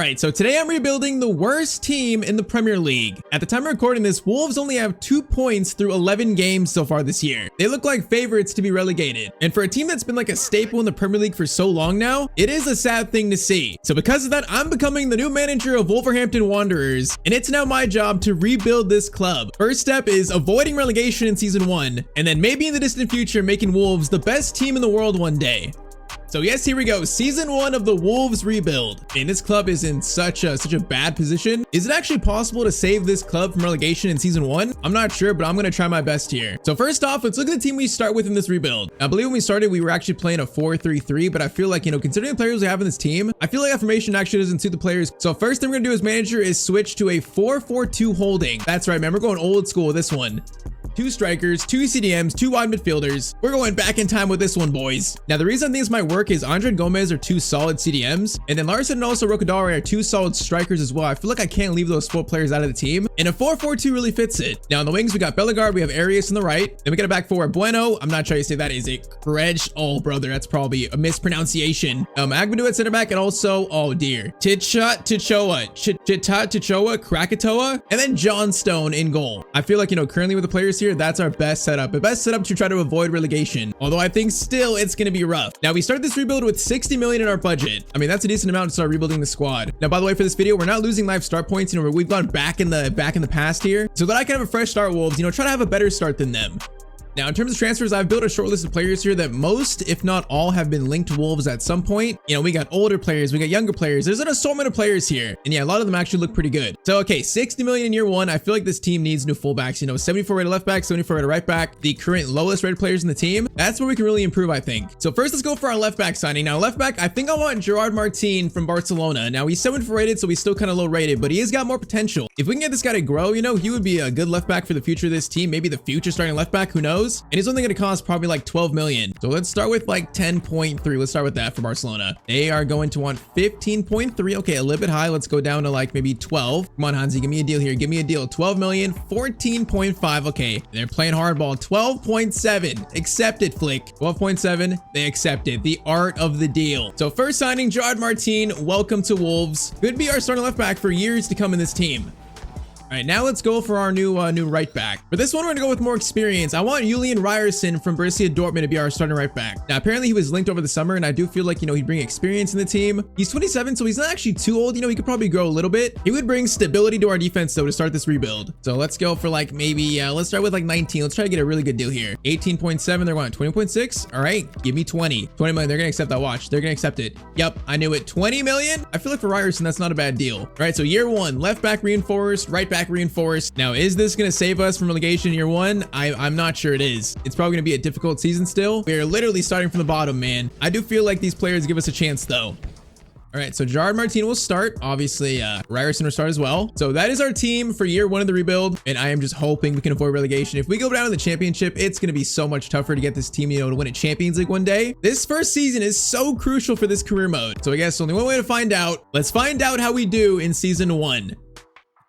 Alright, so today I'm rebuilding the worst team in the Premier League. At the time of recording this, Wolves only have 2 points through 11 games so far this year. They look like favorites to be relegated. And for a team that's been like a staple in the Premier League for so long now, it is a sad thing to see. So because of that, I'm becoming the new manager of Wolverhampton Wanderers, and it's now my job to rebuild this club. First step is avoiding relegation in season 1, and then maybe in the distant future making Wolves the best team in the world one day. So yes, here we go. Season 1 of the Wolves rebuild. And this club is in such a bad position. Is it actually possible to save this club from relegation in season 1? I'm not sure, but I'm going to try my best here. So first off, let's look at the team we start with in this rebuild. I believe when we started, we were actually playing a 4-3-3, but I feel like, considering the players we have in this team, I feel like that formation actually doesn't suit the players. So first thing we're going to do as manager is switch to a 4-4-2 holding. That's right, man. We're going old school with this one. 2 strikers, 2 CDMs, 2 wide midfielders. We're going back in time with this one, boys. Now, the reason I think this might work is Andre and Gomez are 2 solid CDMs, and then Larson and also Rokadari are 2 solid strikers as well. I feel like I can't leave those 4 players out of the team, and a 4-4-2 really fits it. Now, on the wings, we got Bellegarde, we have Arias on the right, then we got a back 4, Bueno. I'm not trying to say that is a Krej. Oh, brother, that's probably a mispronunciation. Agbedu at center back, and also, oh dear, Tichoa, Krakatoa, and then John Stone in goal. I feel like, currently with the players here, that's our best setup. The best setup to try to avoid relegation. Although I think still it's going to be rough. Now we start this rebuild with 60 million in our budget. I mean, that's a decent amount to start rebuilding the squad. Now, by the way, for this video, we're not losing live start points. We've gone back in the past here, so that I can have a fresh start, Wolves. Try to have a better start than them. Now, in terms of transfers, I've built a short list of players here that most, if not all, have been linked to Wolves at some point. We got older players, we got younger players. There's an assortment of players here. And yeah, a lot of them actually look pretty good. So, okay, 60 million in year 1. I feel like this team needs new fullbacks. 74 rated left back, 74 rated right back. The current lowest rated players in the team. That's where we can really improve, I think. So first, let's go for our left back signing. Now, left back, I think I want Gerard Martin from Barcelona. Now, he's 74 rated, so he's still kind of low rated, but he has got more potential. If we can get this guy to grow, he would be a good left back for the future of this team. Maybe the future starting left back, who knows? And he's only going to cost probably like 12 million. So let's start with like 10.3. Let's start with that for Barcelona. They are going to want 15.3. Okay, a little bit high. Let's go down to like maybe 12. Come on, Hansi, give me a deal here. Give me a deal. 12 million, 14.5. Okay, they're playing hardball. 12.7. Accept it, Flick. 12.7. They accept it. The art of the deal. So first signing, Gerard Martin. Welcome to Wolves. Could be our starting left back for years to come in this team. All right, now let's go for our new right back. For this one, we're gonna go with more experience. I want Julian Ryerson from Borussia Dortmund to be our starting right back. Now, apparently he was linked over the summer, and I do feel like, he'd bring experience in the team. He's 27, so he's not actually too old. He could probably grow a little bit. He would bring stability to our defense, though, to start this rebuild. So let's go for like maybe, let's start with like 19. Let's try to get a really good deal here. 18.7, they're going 20.6. All right, give me 20. 20 million, they're gonna accept that. Watch, they're gonna accept it. Yep, I knew it. 20 million? I feel like for Ryerson, that's not a bad deal. All right, so year 1, left back reinforced, right back reinforced. Now, is this going to save us from relegation in year 1? I'm not sure it is. It's probably going to be a difficult season still. We are literally starting from the bottom, man. I do feel like these players give us a chance, though. All right, so Gerard Martin will start. Obviously, Ryerson will start as well. So that is our team for year 1 of the rebuild, and I am just hoping we can avoid relegation. If we go down in the championship, it's going to be so much tougher to get this team, to win a Champions League one day. This first season is so crucial for this career mode. So I guess only one way to find out. Let's find out how we do in season 1.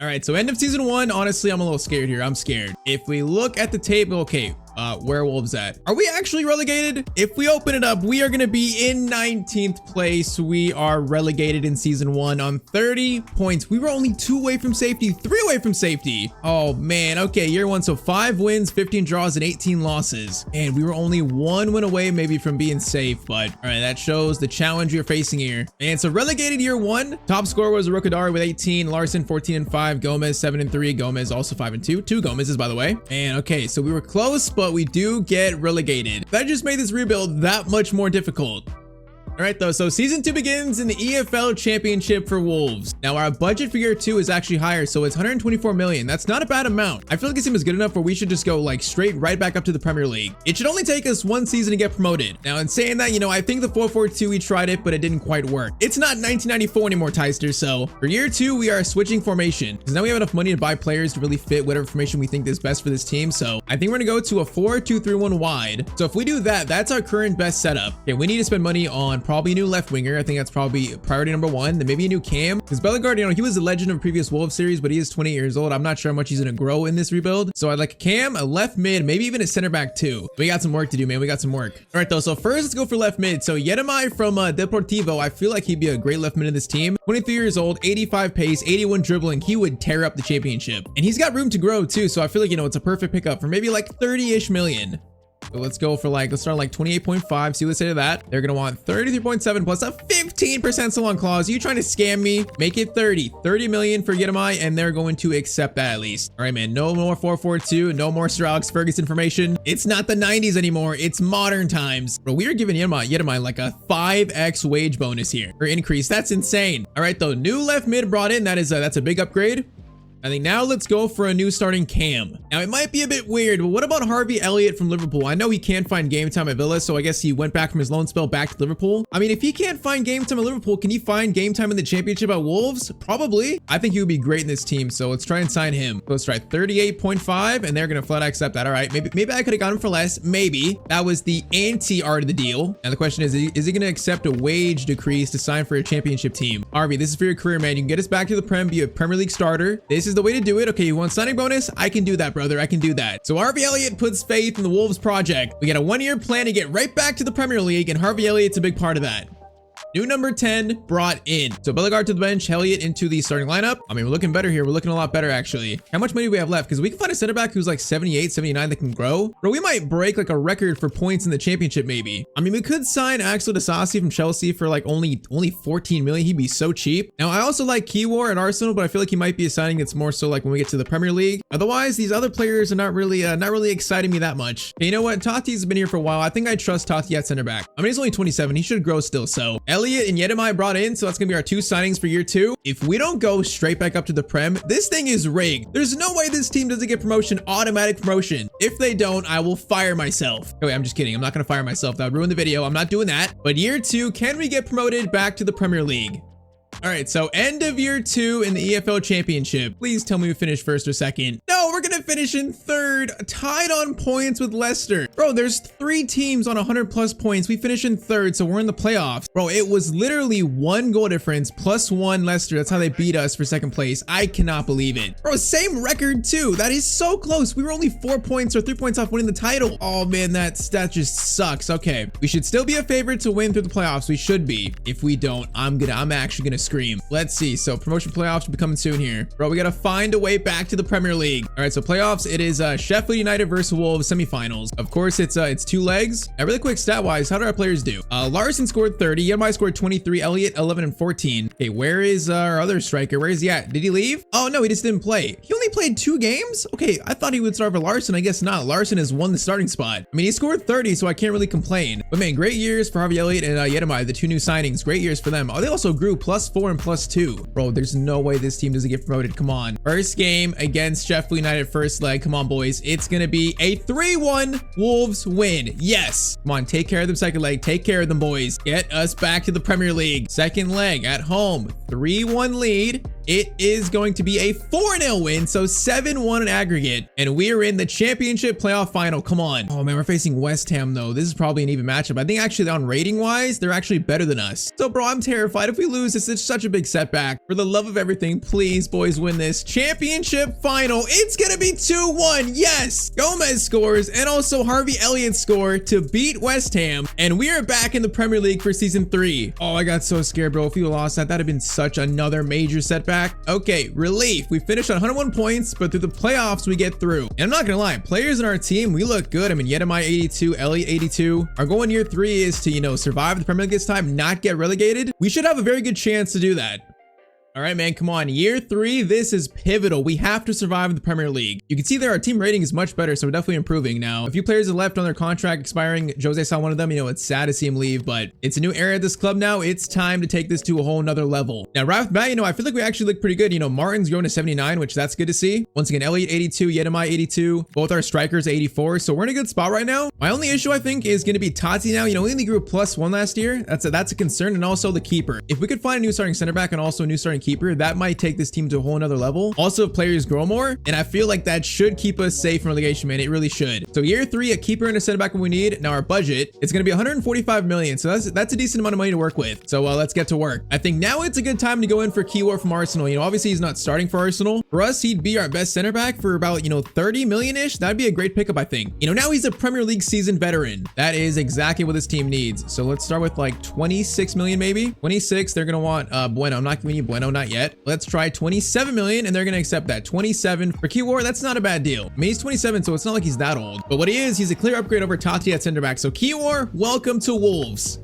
All right, so end of season 1, honestly, I'm a little scared here. I'm scared. If we look at the table, okay, Werewolves at? Are we actually relegated? If we open it up, we are going to be in 19th place. We are relegated in season 1 on 30 points. We were only 2 away from safety, 3 away from safety. Oh man. Okay, year 1. So 5 wins, 15 draws, and 18 losses. And we were only 1 win away maybe from being safe. But all right, that shows the challenge you're facing here. And so relegated year 1, top scorer was Rokadari with 18, Larson 14 and 5, Gomez 7 and 3, Gomez also 5 and 2. 2 Gomez's, by the way. And okay, so we were close, but we do get relegated. That just made this rebuild that much more difficult. All right, though, so season 2 begins in the EFL Championship for Wolves. Now, our budget for year 2 is actually higher, so it's 124 million. That's not a bad amount. I feel like this team is good enough where we should just go like straight right back up to the Premier League. It should only take us 1 season to get promoted. Now, in saying that, I think the 4-4-2, we tried it, but it didn't quite work. It's not 1994 anymore, Tyztir, so for year 2, we are switching formation because now we have enough money to buy players to really fit whatever formation we think is best for this team. So I think we're gonna go to a 4-2-3-1 wide. So if we do that, that's our current best setup. Okay, we need to spend money on probably a new left winger. I think that's probably priority number one. Then maybe a new cam, because Bellegarde, you know, he was a legend of previous Wolves series, but he is 28 years old. I'm not sure how much he's going to grow in this rebuild. So I'd like a cam, a left mid, maybe even a center back too. We got some work to do, man. We got some work. All right, though. So first, let's go for left mid. So Yetemay from Deportivo, I feel like he'd be a great left mid in this team. 23 years old, 85 pace, 81 dribbling. He would tear up the championship. And he's got room to grow too. So I feel like, you know, it's a perfect pickup for maybe like 30-ish million. So let's go for like, let's start like 28.5. See what they say to that. They're going to want 33.7 plus a 15% salon clause. Are you trying to scam me? Make it 30 million for Yetemay, and they're going to accept that at least. All right, man. No more 442. No more Sir Alex Ferguson information. It's not the 90s anymore. It's modern times. Bro, we are giving Yetemay like a 5x wage bonus here or increase. That's insane. All right, though. New left mid brought in. That's a big upgrade. I think now let's go for a new starting cam. Now it might be a bit weird, but what about Harvey Elliott from Liverpool? I know he can't find game time at Villa, so I guess he went back from his loan spell back to Liverpool. I mean, if he can't find game time at Liverpool, can he find game time in the championship at Wolves? Probably. I think he would be great in this team, so let's try and sign him. So let's try 38.5, and they're gonna flat accept that. All right, maybe I could have gotten him for less. Maybe. That was the anti-art of the deal. Now the question is he gonna accept a wage decrease to sign for a championship team? Harvey, this is for your career, man. You can get us back to the Prem, be a Premier League starter. This is the way to do it. Okay, you want signing bonus? I can do that, brother. I can do that. So Harvey Elliott puts faith in the Wolves project. We got a 1-year plan to get right back to the Premier League, and Harvey Elliott's a big part of that. New number 10 brought in. So Bellegarde to the bench, Elliott into the starting lineup. I mean, we're looking better here. We're looking a lot better, actually. How much money do we have left? Because we can find a center back who's like 78, 79 that can grow. Bro, we might break like a record for points in the championship, maybe. I mean, we could sign Axel Disasi from Chelsea for like only 14 million. He'd be so cheap. Now, I also like Kiwior at Arsenal, but I feel like he might be a signing that's more so like when we get to the Premier League. Otherwise, these other players are not really exciting me that much. Okay, you know what? Tati's been here for a while. I think I trust Tati at center back. I mean, he's only 27. He should grow still. So Elliott and Yetemay brought in, so that's gonna be our 2 signings for year 2. If we don't go straight back up to the Prem, this thing is rigged. There's no way this team doesn't get promotion, automatic promotion. If they don't, I will fire myself. Okay, I'm just kidding. I'm not gonna fire myself. That would ruin the video. I'm not doing that. But year 2, can we get promoted back to the Premier League? All right, so end of year 2 in the EFL Championship. Please tell me we finish first or second. No, we're gonna finish in third, tied on points with Leicester. Bro, there's 3 teams on 100 plus points. We finish in third, so we're in the playoffs. Bro, it was literally 1 goal difference plus 1 Leicester. That's how they beat us for second place. I cannot believe it. Bro, same record too. That is so close. We were only 4 points or 3 points off winning the title. Oh man, that just sucks. Okay, we should still be a favorite to win through the playoffs. We should be. If we don't, I'm actually gonna scream. Let's see. So promotion playoffs will be coming soon here. Bro, we got to find a way back to the Premier League. All right, so playoffs, it is Sheffield United versus Wolves semifinals. Of course, it's 2 legs. Now, really quick stat-wise, how do our players do? Larson scored 30. Yetemay scored 23. Elliott, 11 and 14. Okay, where is our other striker? Where is he at? Did he leave? Oh, no, he just didn't play. He only played 2 games? Okay, I thought he would start for Larson. I guess not. Larson has won the starting spot. I mean, he scored 30, so I can't really complain. But man, great years for Harvey Elliott and Yetemay, the 2 new signings. Great years for them. Oh, they also grew +4 and +2. Bro, there's no way this team doesn't get promoted. Come on. First game against Sheffield United, first leg. Come on, boys. It's going to be a 3-1 Wolves win. Yes. Come on, take care of them second leg. Take care of them, boys. Get us back to the Premier League. Second leg at home. 3-1 lead. It is going to be a 4-0 win, so 7-1 in aggregate. And we are in the championship playoff final. Come on. Oh, man, we're facing West Ham, though. This is probably an even matchup. I think actually on rating-wise, they're actually better than us. So, bro, I'm terrified. If we lose, it's such a big setback. For the love of everything, please, boys, win this championship final. It's going to be 2-1. Yes. Gomez scores, and also Harvey Elliott score to beat West Ham. And we are back in the Premier League for season 3. Oh, I got so scared, bro. If we lost that, that'd have been such another major setback. Okay, relief. We finished on 101 points, but through the playoffs, we get through. And I'm not gonna lie, players in our team, we look good. I mean, Yetemay 82, Elliott 82. Our goal in year 3 is to, you know, survive the Premier League this time, not get relegated. We should have a very good chance to do that. All right, man, come on. Year 3, this is pivotal. We have to survive in the Premier League. You can see there our team rating is much better, so we're definitely improving. Now, a few players have left on their contract expiring. Jose saw one of them. You know, it's sad to see him leave, but it's a new era at this club now. It's time to take this to a whole nother level. Now, right off the bat, you know, I feel like we actually look pretty good. You know, Martin's going to 79, which that's good to see. Once again, Elliott 82, Yetemay 82. Both our strikers 84, so we're in a good spot right now. My only issue, I think, is going to be Tati now. You know, we only grew +1 last year. That's a concern, and also the keeper. If we could find a new starting center back and also a new starting keeper, that might take this team to a whole nother level. Also, if players grow more, and I feel like that should keep us safe from relegation, man. It really should. So year 3, a keeper and a center back when we need. Now our budget, it's going to be 145 million. So that's a decent amount of money to work with. So let's get to work. I think now it's a good time to go in for Keyword from Arsenal. You know, obviously he's not starting for Arsenal. For us, he'd be our best center back for about, 30 million-ish. That'd be a great pickup, I think. Now he's a Premier League seasoned veteran. That is exactly what this team needs. So let's start with like 26 million, maybe 26. They're going to want Bueno. I'm not giving you Bueno, not yet. Let's try 27 million and they're going to accept that. 27 for Keyword. That's not a bad deal. I mean, he's 27, so it's not like he's that old, but what he is, he's a clear upgrade over Tyztir at center back. So Keyword, welcome to Wolves.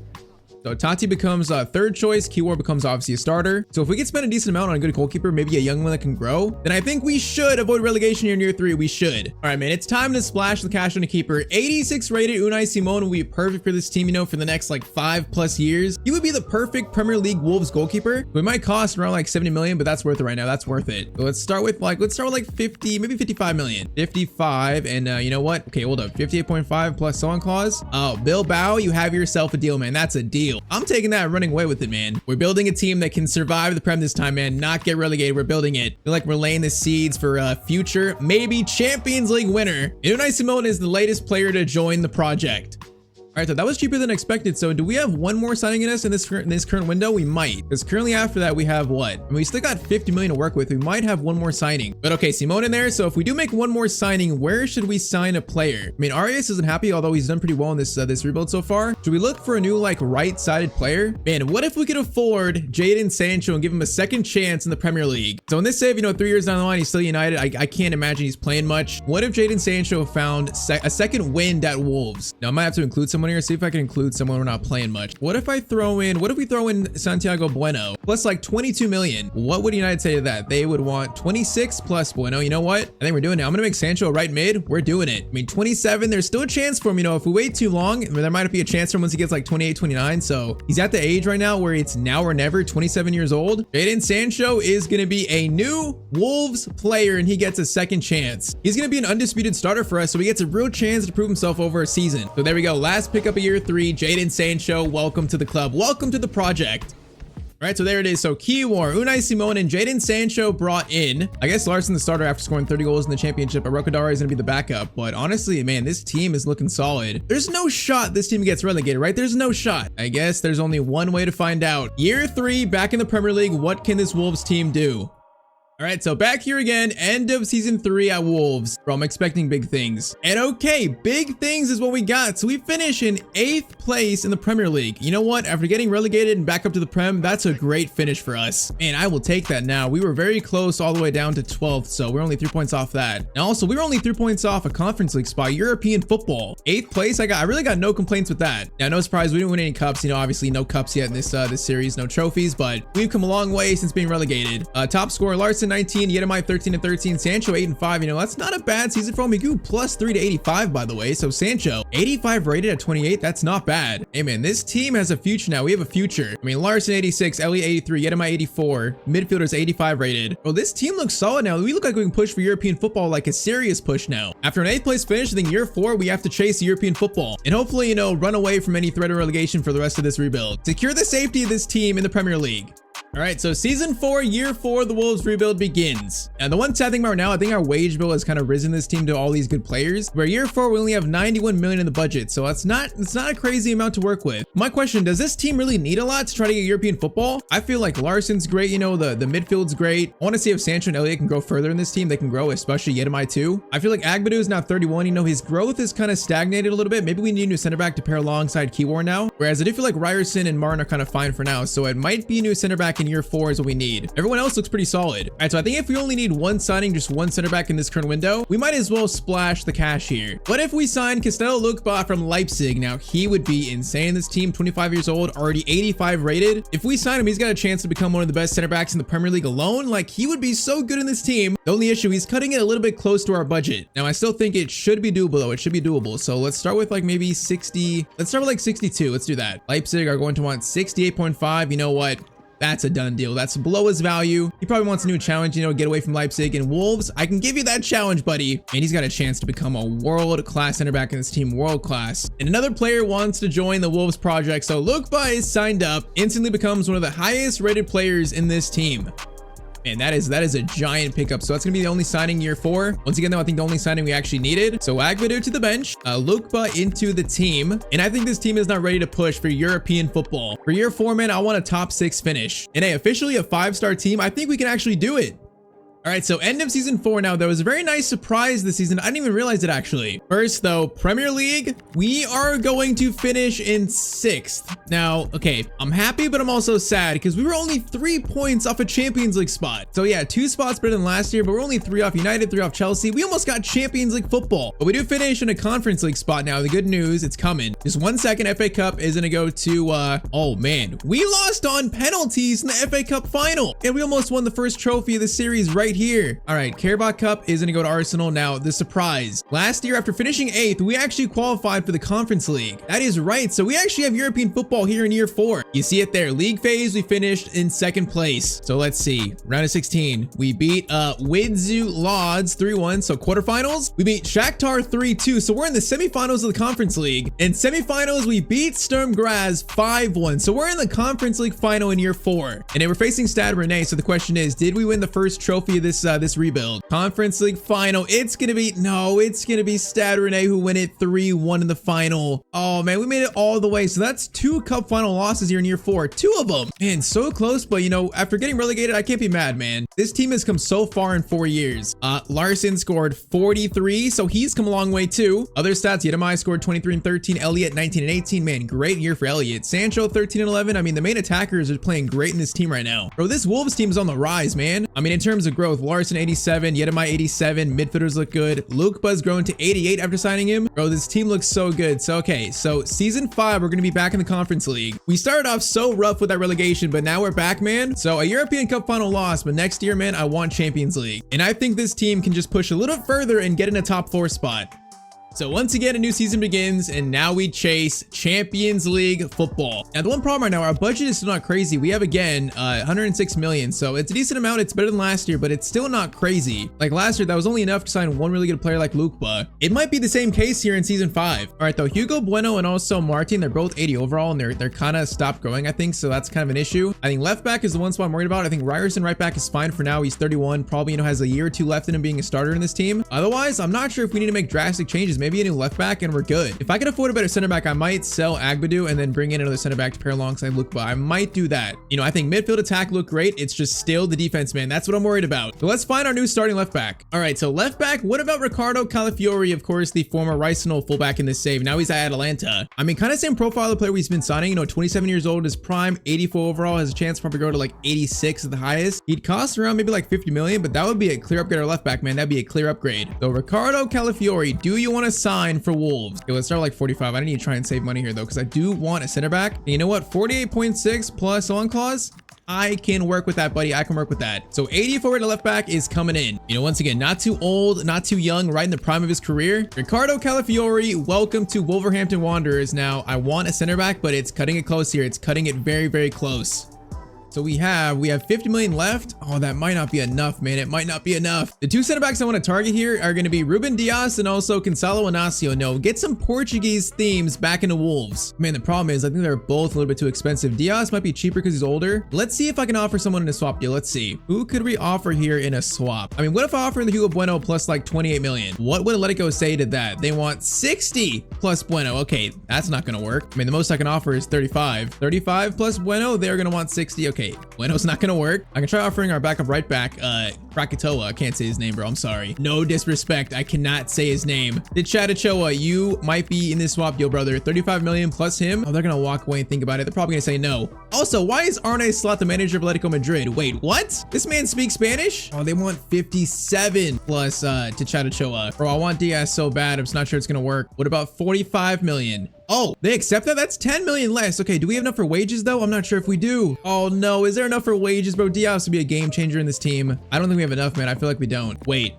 So Tati becomes third choice. Keyword becomes obviously a starter. So if we can spend a decent amount on a good goalkeeper, maybe a young one that can grow, then I think we should avoid relegation here in year 3. We should. All right, man, it's time to splash the cash on a keeper. 86 rated Unai Simon will be perfect for this team, for the next like 5+ years. He would be the perfect Premier League Wolves goalkeeper. We might cost around like 70 million, but that's worth it right now. That's worth it. So let's start with like 50, maybe 55 million. 55, and you know what? Okay, hold up. 58.5 plus so-on clause. Oh, Bilbao, you have yourself a deal, man. That's a deal. I'm taking that and running away with it, man. We're building a team that can survive the Prem this time, man. Not get relegated. We're building it. I feel like we're laying the seeds for future, maybe Champions League winner. Unai Simon is the latest player to join the project. All right, so that was cheaper than expected. So do we have one more signing in us in this current window? We might, because currently after that we have what? I mean, we still got 50 million to work with. We might have one more signing, but okay, Simone in there. So if we do make one more signing, where should we sign a player? I mean, Arias isn't happy, although he's done pretty well in this rebuild so far. Should we look for a new like right-sided player? Man, what if we could afford Jadon Sancho and give him a second chance in the Premier League? So in this save, 3 years down the line, he's still United. I can't imagine he's playing much. What if Jadon Sancho found a second wind at Wolves? Now I might have to include someone here. See if I can include someone we're not playing much. What if we throw in Santiago Bueno plus like 22 million? What would United say to that? They would want 26 plus Bueno. You know what? I think we're doing it. I'm gonna make Sancho a right mid. We're doing it. I mean, 27, there's still a chance for him. If we wait too long, there might be a chance for him once he gets like 28, 29. So he's at the age right now where it's now or never, 27 years old. Jadon Sancho is gonna be a new Wolves player and he gets a second chance. He's gonna be an undisputed starter for us, so he gets a real chance to prove himself over a season. So there we go. Last pickup of year 3, Jadon Sancho, welcome to the club. Welcome to the project. All right, so there it is. So Keyword, Unai Simon, and Jadon Sancho brought in. I guess Larson the starter after scoring 30 goals in the championship, but Rokodari is gonna be the backup. But honestly, man, this team is looking solid. There's no shot this team gets relegated, right? There's no shot. I guess there's only one way to find out. Year 3, back in the Premier League, what can this Wolves team do? All right, so back here again, end of season 3 at Wolves. Bro, I'm expecting big things. And okay, big things is what we got. So we finish in 8th place in the Premier League. You know what? After getting relegated and back up to the Prem, that's a great finish for us. Man, I will take that now. We were very close all the way down to 12th, so we're only 3 points off that. And also, we were only 3 points off a Conference League spot, European football. 8th place, I really got no complaints with that. Now, no surprise, we didn't win any cups. Obviously no cups yet in this series, no trophies, but we've come a long way since being relegated. Top scorer, Larson, 19, Yedemai 13 and 13, Sancho 8 and 5. That's not a bad season for him. He grew +3 to 85, by the way. So Sancho 85 rated at 28. That's not bad. Hey man, this team has a future now. We have a future. I mean, Larson 86, Elliot 83, Yedemai 84, midfielders 85 rated. Well, this team looks solid now. We look like we can push for European football, like a serious push now. After an 8th place finish, I think year 4 we have to chase European football and hopefully run away from any threat of relegation for the rest of this rebuild. Secure the safety of this team in the Premier League. All right, so season 4, year 4, the Wolves rebuild begins. And the one sad thing about now, I think our wage bill has kind of risen this team to all these good players. Where year 4, we only have 91 million in the budget, so it's not a crazy amount to work with. My question, does this team really need a lot to try to get European football? I feel like Larson's great, the midfield's great. I want to see if Sancho and Elliot can grow further in this team. They can grow, especially Yedemai too. I feel like Agbadou is now 31. His growth is kind of stagnated a little bit. Maybe we need a new center back to pair alongside Keyword now. Whereas I do feel like Ryerson and Martin are kind of fine for now, so it might be a new center back in year 4 is what we need. Everyone else looks pretty solid. All right, so I think if we only need one signing, just one center back in this current window, we might as well splash the cash here. What if we sign Castello Lukba from Leipzig? Now, he would be insane. This team, 25 years old, already 85 rated. If we sign him, he's got a chance to become one of the best center backs in the Premier League alone. Like, he would be so good in this team. The only issue, he's cutting it a little bit close to our budget. Now, I still think it should be doable, though. It should be doable. So let's start with like maybe 60. Let's start with like 62. Let's do that. Leipzig are going to want 68.5. You know what? That's a done deal. That's below his value. He probably wants a new challenge, get away from Leipzig. And Wolves, I can give you that challenge, buddy. And he's got a chance to become a world-class center back in this team, world-class. And another player wants to join the Wolves project. So Lukba is signed up, instantly becomes one of the highest rated players in this team. Man, that is a giant pickup. So that's gonna be the only signing year 4. Once again, though, I think the only signing we actually needed. So Agbedu to the bench, Lukeba into the team. And I think this team is not ready to push for European football. For year 4, man, I want a top 6 finish. And hey, officially a 5-star team. I think we can actually do it. All right, so end of season 4 now. There was a very nice surprise this season. I didn't even realize it actually. First though, Premier League, we are going to finish in 6th. Now, okay, I'm happy, but I'm also sad because we were only 3 points off a Champions League spot. So yeah, 2 spots better than last year, but we're only 3 off United, 3 off Chelsea. We almost got Champions League football, but we do finish in a Conference League spot now. The good news, it's coming. Just 1 second, FA Cup is gonna go to, oh man, we lost on penalties in the FA Cup final, and we almost won the first trophy of the series right here. All right, Carabao Cup is gonna go to Arsenal. Now, the surprise. Last year, after finishing 8th, we actually qualified for the Conference League. That is right. So we actually have European football here in year 4. You see it there. League phase, we finished in 2nd place. So let's see. Round of 16. We beat Widzew Lodz 3-1. So quarterfinals, we beat Shakhtar 3-2. So we're in the semifinals of the Conference League. In semifinals, we beat Sturm Graz 5-1. So we're in the Conference League final in year 4. And then we're facing Stade Rennais. So the question is, did we win the first trophy of this rebuild? Conference League final. It's gonna be Stade Rennais who win it 3-1 in the final. Oh man, we made it all the way. So that's 2 cup final losses here in year 4. 2 of them. Man, so close, but you know, after getting relegated, I can't be mad, man. This team has come so far in 4 years. Larson scored 43, so he's come a long way too. Other stats, Yedemai scored 23 and 13, Elliott 19 and 18. Man, great year for Elliott. Sancho 13 and 11. I mean, the main attackers are playing great in this team right now. Bro, this Wolves team is on the rise, man. I mean, in terms of growth, Larson 87, Yedemai 87, midfielders look good. Lukeba grown to 88 after signing him. Bro, this team looks so good. So, okay, so season 5, we're going to be back in the Conference League. We started off so rough with that relegation, but now we're back, man. So a European Cup final loss, but next year, man, I want Champions League. And I think this team can just push a little further and get in a top 4 spot. So once again, a new season begins, and now we chase Champions League football. Now, the one problem right now, our budget is still not crazy. We have, again, 106 million. So it's a decent amount. It's better than last year, but it's still not crazy. Like last year, that was only enough to sign one really good player like Lukeba. It might be the same case here in season 5. All right, though, Hugo Bueno and also Martin, they're both 80 overall, and they're kind of stopped growing, I think. So that's kind of an issue. I think left back is the one spot I'm worried about. I think Ryerson right back is fine for now. He's 31, probably, you know, has a year or 2 left in him being a starter in this team. Otherwise, I'm not sure if we need to make drastic changes. Maybe a new left back and we're good. If I can afford a better center back, I might sell Agbedu and then bring in another center back to pair alongside Lukeba. I might do that. You know, I think midfield attack look great. It's just still the defense, man. That's what I'm worried about. So let's find our new starting left back. All right, so left back, what about Ricardo Calafiori? Of course, the former Arsenal fullback in this save. Now he's at Atalanta. I mean, kind of same profile of the player we've been signing. You know, 27 years old, his prime, 84 overall, has a chance to probably go to like 86 at the highest. He'd cost around maybe like 50 million, but that would be a clear upgrade. Our left back, man, that'd be a clear upgrade. So Ricardo Calafiori, do you want to sign for Wolves? Okay, let's start like 45. I need to try and save money here though, because I do want a center back. And you know what? 48.6 plus on clause. I can work with that, buddy. I can work with that. So 84 to left back is coming in. You know, once again, not too old, not too young, right in the prime of his career. Ricardo Calafiori, welcome to Wolverhampton Wanderers. Now, I want a center back, but it's cutting it close here. It's cutting it very, very close. So we have 50 million left. Oh, that might not be enough, man. It might not be enough. The 2 center backs I want to target here are going to be Ruben Dias and also Gonçalo Inácio. No, get some Portuguese themes back into Wolves. Man, the problem is I think they're both a little bit too expensive. Dias might be cheaper because he's older. Let's see if I can offer someone in a swap deal. Let's see. Who could we offer here in a swap? I mean, what if I offer the Hugo Bueno plus like 28 million? What would Let It Go say to that? They want 60 plus Bueno. Okay, that's not going to work. I mean, the most I can offer is 35. 35 plus Bueno, they're going to want 60. Okay. Bueno's not gonna work. I can try offering our backup right back, Krakatoa. I can't say his name, bro. I'm sorry. No disrespect. I cannot say his name. The Chadachoa, you might be in this swap deal, brother. 35 million plus him. Oh, they're gonna walk away and think about it. They're probably gonna say no. Also, why is Arne Slot the manager of Atletico Madrid? Wait, what? This man speaks Spanish? Oh, they want 57 plus to Chadachoa. Bro, I want Diaz so bad. I'm just not sure it's gonna work. What about 45 million? Oh, they accept that? That's 10 million less. Okay, do we have enough for wages though? I'm not sure if we do. Oh no, is there enough for wages, bro? Diaz to be a game changer in this team. I don't think we have enough, man. I feel like we don't. Wait,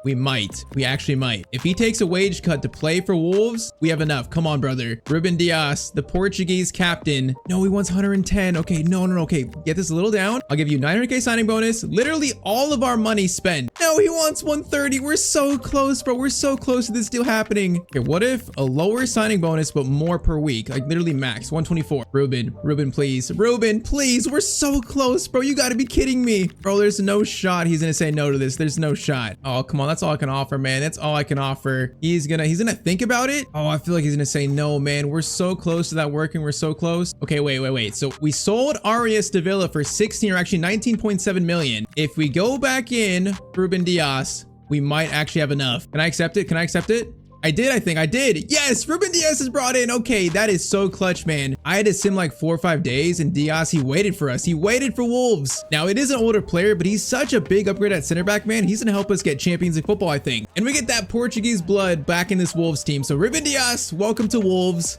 we might. We actually might. If he takes a wage cut to play for Wolves, we have enough. Come on, brother. Ruben Dias, the Portuguese captain. No, he wants 110. Okay, no. Okay, get this a little down. I'll give you 900k signing bonus. Literally all of our money spent. no, he wants 130. We're so close, bro. We're so close to this deal happening. Okay, what if a lower signing bonus, but more per week? Like literally max 124. Ruben, please. Ruben, please. We're so close, bro. You gotta be kidding me. Bro, there's no shot he's gonna say no to this. There's no shot. Oh, come on. That's all I can offer, man. That's all I can offer. He's gonna think about it. Oh, I feel like he's gonna say no, man. We're so close to that working. We're so close. Okay, wait. So we sold Arias de Villa for 16 or actually 19.7 million. If we go back in Ruben Dias, we might actually have enough. Can I accept it? I think I did. Yes, Ruben Dias is brought in. Okay, that is so clutch, man. I had to sim like 4 or 5 days, and Dias, he waited for us. He waited for Wolves. Now, it is an older player, but he's such a big upgrade at center back, man. He's gonna help us get Champions League football, I think. And we get that Portuguese blood back in this Wolves team. So Ruben Dias, welcome to Wolves.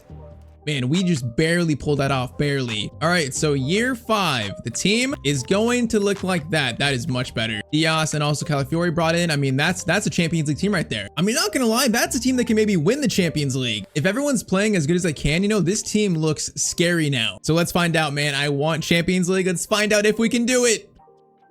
Man, we just barely pulled that off, barely. All right, so year 5, the team is going to look like that. That is much better. Dias and also Calafiori brought in. I mean, that's a Champions League team right there. I mean, not gonna lie, that's a team that can maybe win the Champions League. If everyone's playing as good as they can, you know, this team looks scary now. So let's find out, man. I want Champions League. Let's find out if we can do it.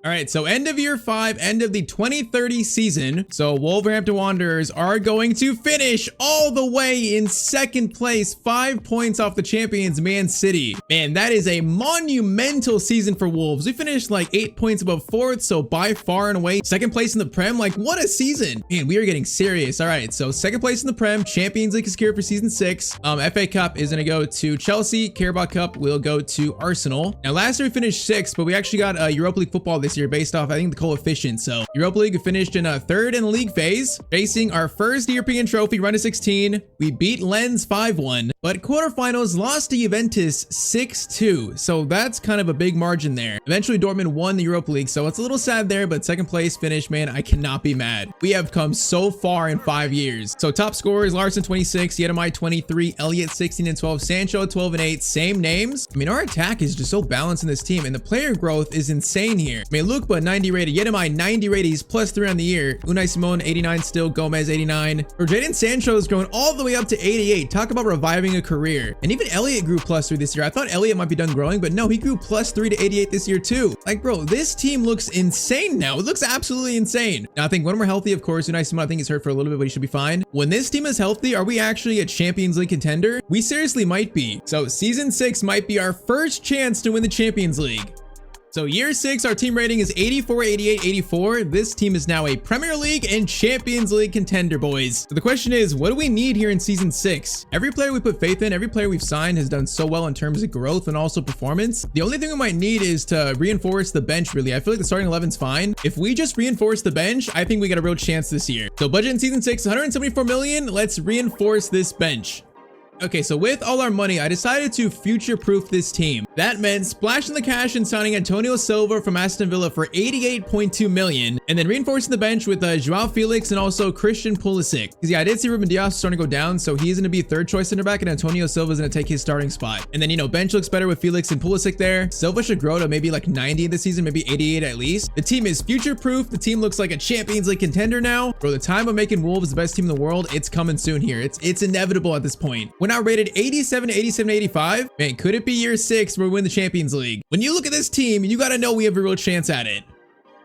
All right, so end of year 5, end of the 2030 season. So Wolverhampton Wanderers are going to finish all the way in 2nd place, 5 points off the champions, Man City. Man, that is a monumental season for Wolves. We finished like 8 points above 4th, so by far and away, 2nd place in the Prem. Like, what a season. Man, we are getting serious. All right, so 2nd place in the Prem, Champions League is secured for season 6. FA Cup is gonna go to Chelsea. Carabao Cup will go to Arsenal. Now, last year we finished 6th, but we actually got Europa League football this year based off, I think, the coefficient. So Europa League finished in 3rd in the league phase, facing our first European trophy, run to 16. We beat Lens 5-1, but quarterfinals lost to Juventus 6-2. So that's kind of a big margin there. Eventually Dortmund won the Europa League, so it's a little sad there, but 2nd place finish, man, I cannot be mad. We have come so far in 5 years. So top scorers, Larson 26, Yetamai 23, Elliott 16 and 12, Sancho 12 and 8, same names. I mean, our attack is just so balanced in this team, and the player growth is insane here. I mean, look, but 90 rated, Yetamai 90 rated, he's +3 on the year. Unai Simon 89 still, Gomez 89. Or Jadon Sancho is growing all the way up to 88. Talk about reviving a career. And even Elliott grew +3 this year. I thought Elliott might be done growing, but no, he grew +3 to 88 this year too. Like, bro, this team looks insane now. It looks absolutely insane. Now, I think when we're healthy, of course, Unai Simon, I think he's hurt for a little bit, but he should be fine. When this team is healthy, are we actually a Champions League contender? We seriously might be. So season 6 might be our first chance to win the Champions League. So year 6, our team rating is 84, 88, 84. This team is now a Premier League and Champions League contender, boys. So the question is, what do we need here in season 6? Every player we put faith in, every player we've signed has done so well in terms of growth and also performance. The only thing we might need is to reinforce the bench, really. I feel like the starting 11's fine. If we just reinforce the bench, I think we got a real chance this year. So budget in season 6, 174 million. Let's reinforce this bench. Okay, so with all our money, I decided to future-proof this team. That meant splashing the cash and signing Antonio Silva from Aston Villa for 88.2 million, and then reinforcing the bench with Joao Felix and also Christian Pulisic. Because yeah, I did see Ruben Dias starting to go down, so he's going to be 3rd choice center back, and Antonio Silva is going to take his starting spot. And then, you know, bench looks better with Felix and Pulisic there. Silva should grow to maybe like 90 this season, maybe 88 at least. The team is future-proof. The team looks like a Champions League contender now. Bro, the time of making Wolves the best team in the world, it's coming soon here. It's inevitable at this point. We're now rated 87, 87, 85. Man, could it be year 6 where we win the Champions League? When you look at this team, you got to know we have a real chance at it.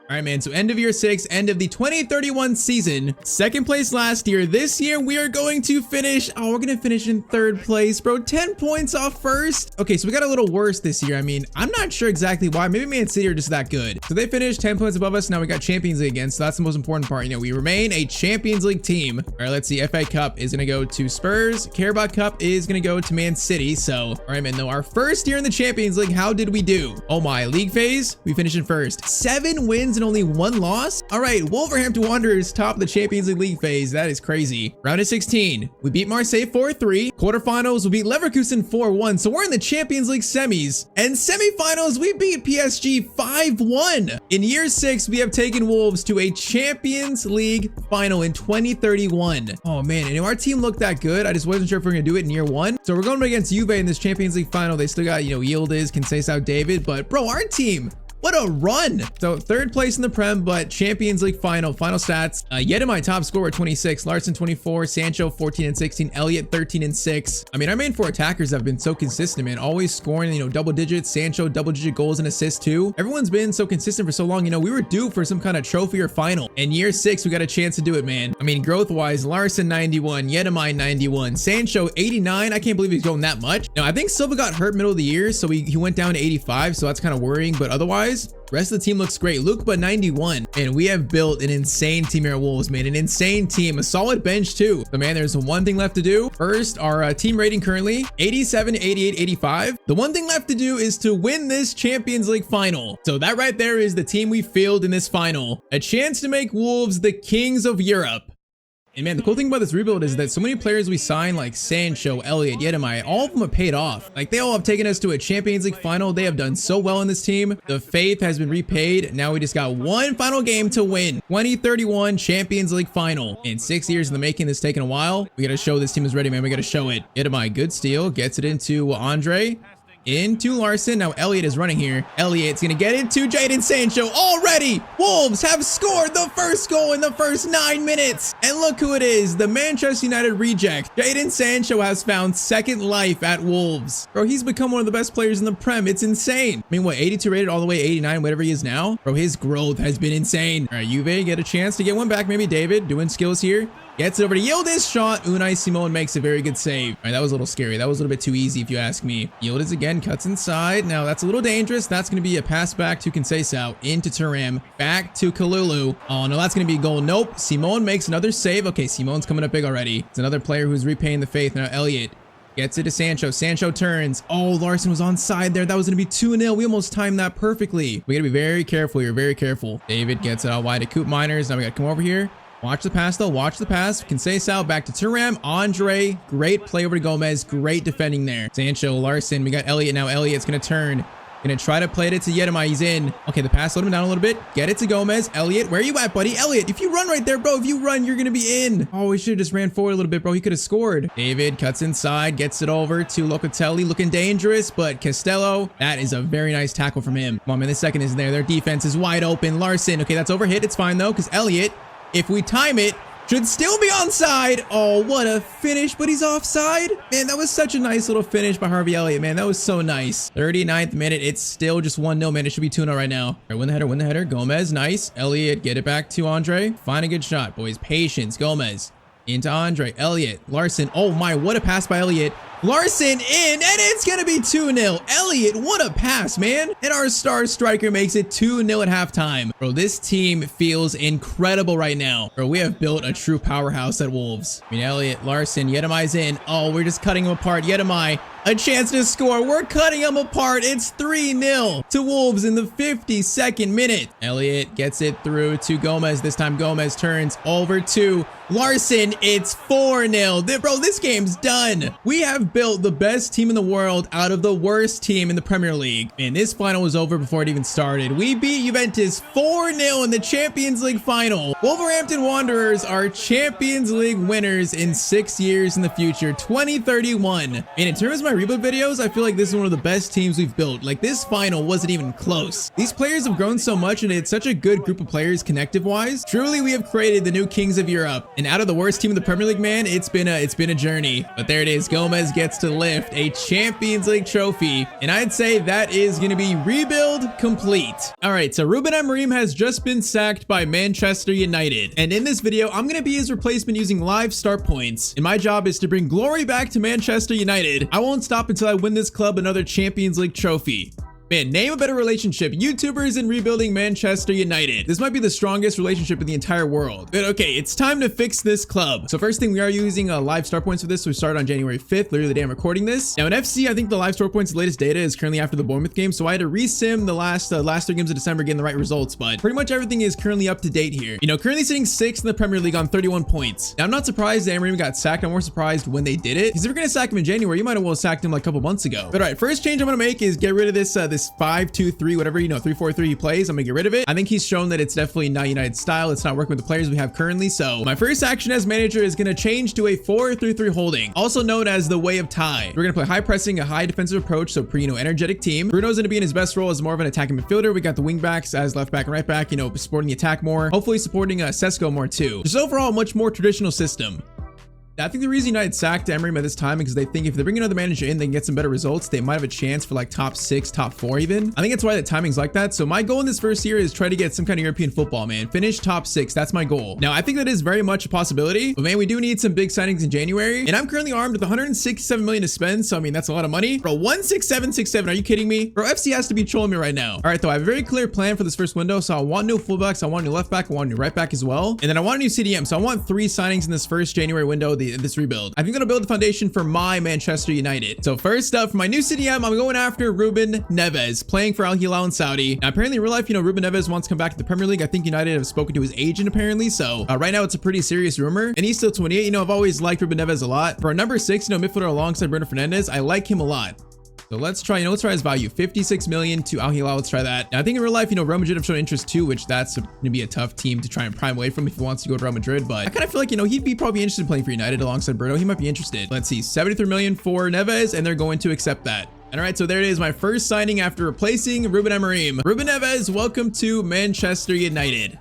All right, man, so end of year 6, end of the 2031 season, 2nd place last year. This year, we are going to finish, we're going to finish in 3rd place, bro, 10 points off 1st. Okay, so we got a little worse this year. I mean, I'm not sure exactly why. Maybe Man City are just that good. So they finished 10 points above us. Now we got Champions League again, so that's the most important part. You know, we remain a Champions League team. All right, let's see. FA Cup is going to go to Spurs. Carabao Cup is going to go to Man City. So, all right, man, though, our first year in the Champions League, how did we do? Oh my, league phase, we finished in 1st. 7 wins and only 1 loss. All right, Wolverhampton Wanderers top the Champions League phase. That is crazy. Round of 16, we beat Marseille 4-3. Quarterfinals, we beat Leverkusen 4-1. So we're in the Champions League semis. And semifinals, we beat PSG 5-1. In year 6, we have taken Wolves to a Champions League final in 2031. Oh man, and our team looked that good. I just wasn't sure if we're gonna do it in year 1. So we're going against Juve in this Champions League final. They still got, you know, Yildiz, Conceição, David, but bro, our team, What a run. So third place in the Prem, but Champions League final stats. Yet in my top score were 26, Larson 24, Sancho 14 and 16, Elliott 13 and 6. I mean, our main 4 attackers have been so consistent, man, always scoring, you know, double digits. Sancho double digit goals and assists too. Everyone's been so consistent for so long. You know, we were due for some kind of trophy or final. In year 6, we got a chance to do it, man. I mean, growth wise, Larson 91, Yetamai 91, Sancho 89. I can't believe he's going that much. Now, I think Silva got hurt middle of the year, so he went down to 85, so that's kind of worrying, but otherwise, rest of the team looks great. Lukeba 91, and we have built an insane team here at Wolves, man. An insane team, a solid bench too. So man, there's one thing left to do. First, our team rating currently 87, 88, 85. The one thing left to do is to win this Champions League final. So that right there is the team we fielded in this final. A chance to make Wolves the kings of Europe. And man, the cool thing about this rebuild is that so many players we signed, like Sancho, Elliott, Yetamai, all of them have paid off. Like, they all have taken us to a Champions League final. They have done so well in this team. The faith has been repaid. Now we just got one final game to win. 2031 Champions League final. In 6 years in the making, this taken a while. We got to show this team is ready, man. We got to show it. Yetamai, good steal. Gets it into Andre. Into Larson. Now Elliott is running here. Elliott's gonna get into Jadon Sancho. Already, Wolves have scored the first goal in the first 9 minutes. And look who it is, the Manchester United reject. Jadon Sancho has found second life at Wolves. Bro, he's become one of the best players in the Prem. It's insane. I mean, what, 82 rated all the way 89, whatever he is now? Bro, his growth has been insane. All right, Juve get a chance to get one back. Maybe David doing skills here. Gets it over to Yildiz shot. Unai Simon makes a very good save. All right, that was a little scary. That was a little bit too easy if you ask me. Yildiz again cuts inside. Now that's a little dangerous. That's going to be a pass back to Conceição into Thuram. Back to Kalulu. Oh no, that's going to be a goal. Nope. Simon makes another save. Okay, Simon's coming up big already. It's another player who's repaying the faith. Now Elliott gets it to Sancho. Sancho turns. Oh, Larson was onside there. That was going to be 2-0. We almost timed that perfectly. We got to be very careful here. Very careful. David gets it out wide to Coop Miners. Now we got to come over here. Watch the pass though, watch the pass. Conceição back to Thuram. Andre, great play over to Gomez. Great defending there. Sancho, Larson, we got Elliott now. Elliott's gonna turn. Gonna try to play it to Yetamai. He's in. Okay, the pass slowed him down a little bit. Get it to Gomez. Elliott, where are you at, buddy? Elliott, if you run right there, bro, if you run, you're gonna be in. Oh, we should have just ran forward a little bit, bro. He could have scored. David cuts inside, gets it over to Locatelli, looking dangerous, but Castello, that is a very nice tackle from him. Come on, man, the second is there. Their defense is wide open. Larson, okay, that's overhit. It's fine though, because Elliott, if we time it, should still be onside. Oh, what a finish, but he's offside. Man, that was such a nice little finish by Harvey Elliott, man. That was so nice. 39th minute. It's still just 1-0, man. It should be 2-0 right now. All right, win the header, win the header. Gomez, nice. Elliott, get it back to Andre. Find a good shot, boys. Patience. Gomez into Andre. Elliott, Larson. Oh my, what a pass by Elliott. Larson in, and it's gonna be 2-0. Elliott, what a pass, man. And our star striker makes it 2-0 at halftime. Bro, this team feels incredible right now. Bro, we have built a true powerhouse at Wolves. I mean, Elliott, Larson, Yetamai's in. Oh, we're just cutting him apart. Yetamai, a chance to score. We're cutting them apart. It's 3-0 to Wolves in the 52nd minute. Elliott gets it through to Gomez. This time Gomez turns over to Larson. It's 4-0. Bro, this game's done. We have built the best team in the world out of the worst team in the Premier League. And this final was over before it even started. We beat Juventus 4-0 in the Champions League final. Wolverhampton Wanderers are Champions League winners in 6 years in the future, 2031. And in terms of my rebuild videos, I feel like this is one of the best teams we've built. Like, this final wasn't even close. These players have grown so much, and it's such a good group of players connective wise. Truly, we have created the new kings of Europe. And out of the worst team in the Premier League, man, it's been a journey. But there it is. Gomez gets to lift a Champions League trophy, and I'd say that is going to be rebuild complete. All right, so Ruben Amorim has just been sacked by Manchester United, and in this video I'm going to be his replacement using live start points, and my job is to bring glory back to Manchester United. I won't stop until I win this club another Champions League trophy. Man, name a better relationship. YouTubers and rebuilding Manchester United. This might be the strongest relationship in the entire world. But okay, it's time to fix this club. So first thing, we are using live start points for this. So we started on January 5th, literally the day I'm recording this. Now in FC, I think the live start points, the latest data is currently after the Bournemouth game. So I had to resim the last 3 games of December, getting the right results. But pretty much everything is currently up to date here. You know, currently sitting 6th in the Premier League on 31 points. Now I'm not surprised that Amorim got sacked. I'm more surprised when they did it. Because if you're going to sack him in January, you might have well sacked him like a couple months ago. But all right, first change I'm going to make is get rid of this this 5-2-3, whatever, 3-4-3 he plays. I'm gonna get rid of it. I think he's shown that it's definitely not United style. It's not working with the players we have currently. So my first action as manager is gonna change to a 4-3-3 holding, also known as the way of Ty. We're gonna play high pressing, a high defensive approach, so pretty, energetic team. Bruno's gonna be in his best role as more of an attacking midfielder. We got the wing backs as left back and right back, supporting the attack more, hopefully supporting Sesko more too. Just overall a much more traditional system. I think the reason United sacked Emery at this time is because they think if they bring another manager in, they can get some better results. They might have a chance for like top 6, top 4 even. I think that's why the timing's like that. So my goal in this first year is try to get some kind of European football, man. Finish top 6. That's my goal. Now, I think that is very much a possibility, but man, we do need some big signings in January. And I'm currently armed with 167 million to spend. So I mean, that's a lot of money. Bro, 16767. Are you kidding me? Bro, FC has to be trolling me right now. All right, though, I have a very clear plan for this first window. So I want new fullbacks. I want a new left back. I want a new right back as well. And then I want a new CDM. So I want 3 signings in this first January window, this rebuild. I think that'll build the foundation for my Manchester United. So first up, for my new CDM, I'm going after Ruben Neves, playing for Al Hilal in Saudi. Now, apparently in real life, Ruben Neves wants to come back to the Premier League. I think United have spoken to his agent apparently. So right now it's a pretty serious rumor, and he's still 28. I've always liked Ruben Neves a lot. For a number 6, midfielder alongside Bruno Fernandes, I like him a lot. So let's try, let's try his value, 56 million to Al Hilal. Let's try that. Now, I think in real life, Real Madrid have shown interest too, which that's going to be a tough team to try and prime away from if he wants to go to Real Madrid. But I kind of feel like, he'd be probably interested in playing for United alongside Bruno. He might be interested. Let's see, 73 million for Neves, and they're going to accept that. All right, so there it is, my first signing after replacing Ruben Amorim. Ruben Neves, welcome to Manchester United.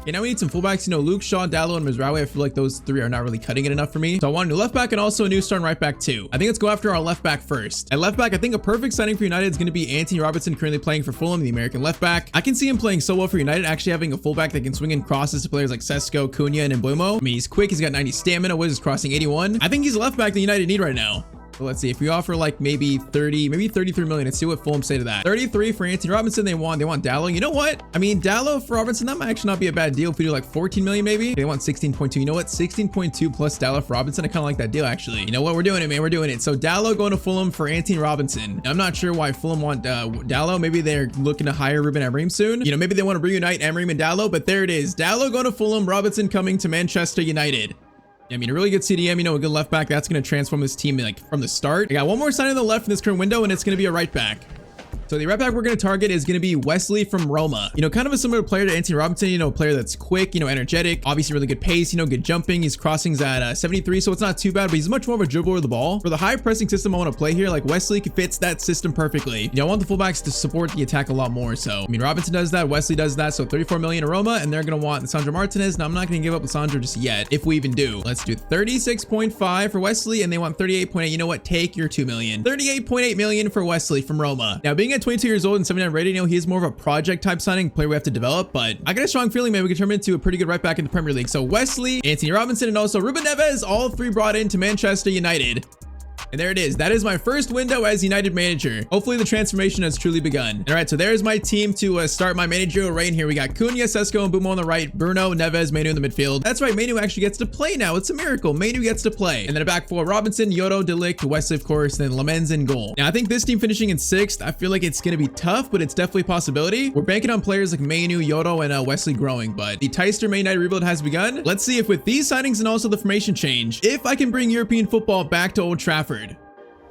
Okay, now we need some fullbacks, Luke Shaw, Dallo, and Mizraoui. I feel like those 3 are not really cutting it enough for me. So I want a new left back and also a new starting right back too. I think let's go after our left back first. At left back, I think a perfect signing for United is going to be Anthony Robertson, currently playing for Fulham, the American left back. I can see him playing so well for United, actually having a fullback that can swing in crosses to players like Sesko, Cunha, and Mbeumo. I mean, he's quick, he's got 90 stamina, what is his crossing, 81? I think he's a left back that United need right now. So let's see if we offer like maybe 30, maybe 33 million. Let's see what Fulham say to that. 33 for Anthony Robinson. They want Dallo. You know what? I mean, Dallo for Robinson, that might actually not be a bad deal. If we do like 14 million, maybe they want 16.2. You know what? 16.2 plus Dallo for Robinson. I kind of like that deal actually. You know what? We're doing it, man. We're doing it. So Dallo going to Fulham for Anthony Robinson. I'm not sure why Fulham want Dallo. Maybe they're looking to hire Ruben Amorim soon. Maybe they want to reunite Amorim and Dallo, but there it is. Dallo going to Fulham, Robinson coming to Manchester United. I mean, a really good CDM, a good left back. That's going to transform this team like from the start. I got one more sign on the left in this current window, and it's going to be a right back. So the right back we're going to target is going to be Wesley from Roma. Kind of a similar player to Anthony Robinson, a player that's quick, energetic, obviously really good pace, good jumping. His crossings at 73, so it's not too bad, but he's much more of a dribbler of the ball. For the high pressing system I want to play here, like Wesley fits that system perfectly. I want the fullbacks to support the attack a lot more. So, I mean, Robinson does that, Wesley does that. So 34 million to Roma, and they're going to want Lisandro Martinez. Now, I'm not going to give up Lisandro just yet, if we even do. Let's do 36.5 for Wesley, and they want 38.8. You know what? Take your 2 million. 38.8 million for Wesley from Roma. Now, being at 22 years old and 79 rated, he is more of a project type signing, player we have to develop, but I got a strong feeling, man, we can turn him into a pretty good right back in the Premier League. So Wesley, Anthony Robinson, and also Ruben Neves, all 3 brought into Manchester United. And there it is. That is my first window as United manager. Hopefully the transformation has truly begun. All right, so there's my team to start my managerial reign here. We got Cunha, Sesko, and Mbeumo on the right, Bruno, Neves, Manu in the midfield. That's right, Manu actually gets to play now. It's a miracle. Manu gets to play. And then a back 4, Robinson, Yoto, De Ligt, Wesley, of course, and then Lamens in goal. Now, I think this team finishing in 6th, I feel like it's going to be tough, but it's definitely a possibility. We're banking on players like Manu, Yoto, and Wesley growing, but the Tyztir Man United rebuild has begun. Let's see if with these signings and also the formation change, if I can bring European football back to Old Trafford.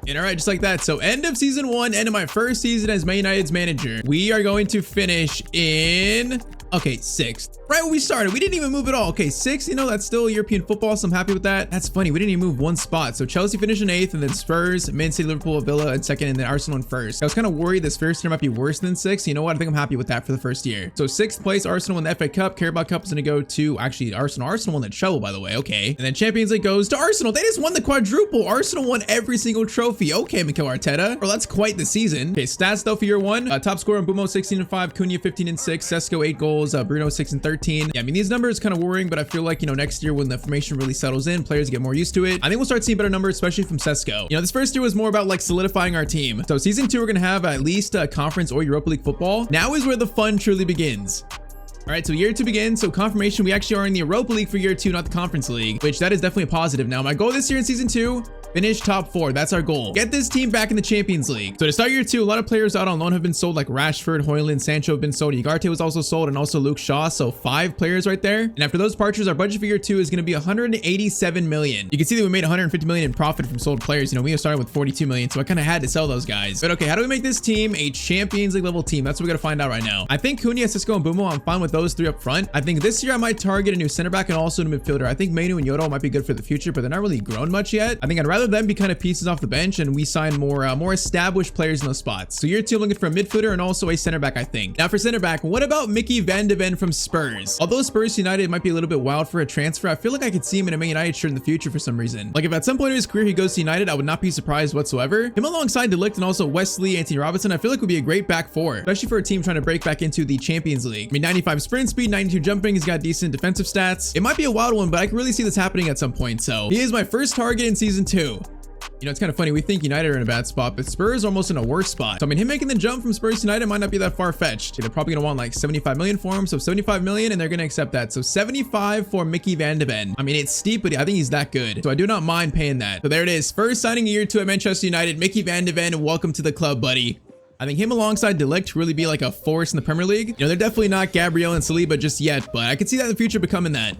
And all right, just like that. So end of season 1, end of my first season as Man United's manager. We are going to finish in, okay, 6th. Right when we started, we didn't even move at all. Okay, 6th, that's still European football, so I'm happy with that. That's funny, we didn't even move 1 spot. So Chelsea finished in 8th, and then Spurs, Man City, Liverpool, Villa in 2nd, and then Arsenal in 1st. I was kind of worried this first year might be worse than 6th. You know what? I think I'm happy with that for the first year. So 6th place, Arsenal in the FA Cup. Carabao Cup is going to go to, actually, Arsenal. Arsenal won the treble, by the way. Okay. And then Champions League goes to Arsenal. They just won the quadruple. Arsenal won every single trophy. Okay, Mikel Arteta. Well, that's quite the season. Okay, stats though for year 1. Top scorer, Mbeumo 16-5, Cunha 15-6, Sesko 8 goals, Bruno 6-13. Yeah, I mean, these numbers kind of worrying, but I feel like, next year when the formation really settles in, players get more used to it, I think we'll start seeing better numbers, especially from Sesko. This first year was more about like solidifying our team. So season 2, we're going to have at least conference or Europa League football. Now is where the fun truly begins. All right, so year 2 begins. So confirmation, we actually are in the Europa League for year 2, not the Conference League, which that is definitely a positive. Now, my goal this year in season 2 Finish top 4. That's our goal. Get this team back in the Champions League. So to start year 2, a lot of players out on loan have been sold, like Rashford, Højlund, Sancho have been sold. Ugarte was also sold, and also Luke Shaw. So 5 players right there. And after those departures, our budget for year 2 is going to be 187 million. You can see that we made 150 million in profit from sold players. You know, we started with 42 million, so I kind of had to sell those guys. But okay, how do we make this team a Champions League level team? That's what we got to find out right now. I think Cunha, Sisco, and Bumo, I'm fine with those 3 up front. I think this year I might target a new center back and also a midfielder. I think Mainu and Yodo might be good for the future, but they're not really grown much yet. I think I'd rather them be kind of pieces off the bench and we sign more established players in those spots. So year 2, I'm looking for a midfielder and also a center back, I think. Now for center back, what about Mickey Van de Ven from Spurs? Although Spurs United might be a little bit wild for a transfer, I feel like I could see him in a Man United shirt in the future for some reason. Like if at some point in his career he goes to United, I would not be surprised whatsoever. Him alongside De Ligt and also Wesley, Anthony Robinson, I feel like would be a great back 4, especially for a team trying to break back into the Champions League. I mean, 95 sprint speed, 92 jumping, he's got decent defensive stats. It might be a wild one, but I can really see this happening at some point. So he is my first target in season 2. You know, it's kind of funny. We think United are in a bad spot, but Spurs are almost in a worse spot. So, I mean, him making the jump from Spurs to United might not be that far-fetched. They're probably going to want like 75 million for him. So 75 million, and they're going to accept that. So 75 for Mickey Van de Ven. I mean, it's steep, but I think he's that good. So I do not mind paying that. So there it is. First signing year 2 at Manchester United, Mickey Van de Ven. Welcome to the club, buddy. I think him alongside De Ligt really be like a force in the Premier League. You know, they're definitely not Gabriel and Saliba just yet, but I could see that in the future becoming that.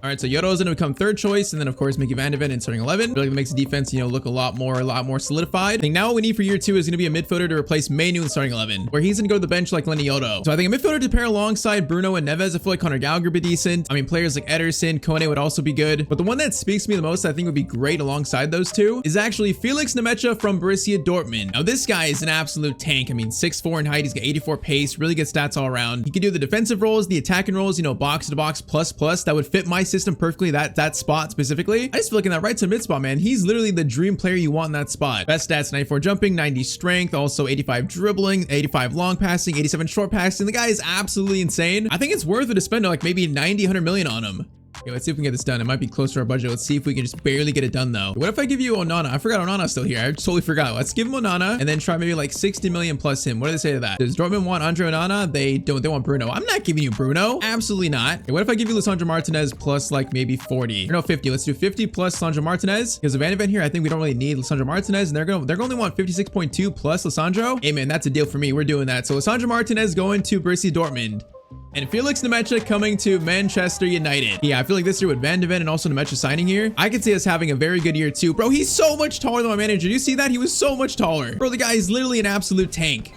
All right, so Yodo is going to become 3rd choice, and then of course Mickey Van de Ven in starting 11. I feel like it makes the defense, you know, look a lot more solidified. I think now what we need for year 2 is going to be a midfielder to replace Mainu in starting 11, where he's going to go to the bench like Lenny Yodo. So I think a midfielder to pair alongside Bruno and Neves. I feel like Conor Gallagher would be decent. I mean, players like Ederson, Kone would also be good. But the one that speaks to me the most, I think would be great alongside those two, is actually Felix Nemecha from Borussia Dortmund. Now this guy is an absolute tank. I mean, 6'4" in height, he's got 84 pace, really good stats all around. He can do the defensive roles, the attacking roles, you know, box to box plus. That would fit my system perfectly. That spot specifically. I just feel like in that right to mid spot, man, he's literally the dream player you want in that spot. Best stats: 94 jumping, 90 strength, also 85 dribbling, 85 long passing, 87 short passing. The guy is absolutely insane. I think it's worth it to spend like maybe 90, 100 million on him. Okay, let's see if we can get this done. It might be close to our budget. Let's see if we can just barely get it done though. What if I give you Onana? I forgot Onana's still here. I totally forgot. Let's give him Onana and then try maybe like 60 million plus him. What do they say to that? Does Dortmund want Andre Onana? They don't. They want Bruno. I'm not giving you Bruno. Absolutely not. Okay, what if I give you Lisandro Martinez plus like maybe 40? Or no, 50. Let's do 50 plus Lisandro Martinez. Because of Van de Ven here, I think we don't really need Lisandro Martinez, and they're going to only want 56.2 plus Lisandro. Hey man, that's a deal for me. We're doing that. So Lisandro Martinez going to Borussia Dortmund. And Felix Nemecha coming to Manchester United. Yeah, I feel like this year with Van de Ven and also Nemecha signing here, I could see us having a very good year too. Bro, he's so much taller than my manager. You see that? He was so much taller. Bro, the guy is literally an absolute tank.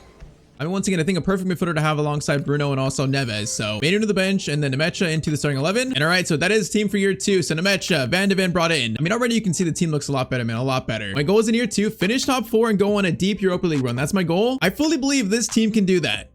I mean, once again, I think a perfect midfielder to have alongside Bruno and also Neves. So Mainu to the bench and then Nemecha into the starting 11. And all right, so that is team for year 2. So Nemecha, Van de Ven brought in. I mean, already you can see the team looks a lot better, man, a lot better. My goal is in year 2, finish top 4 and go on a deep Europa League run. That's my goal. I fully believe this team can do that.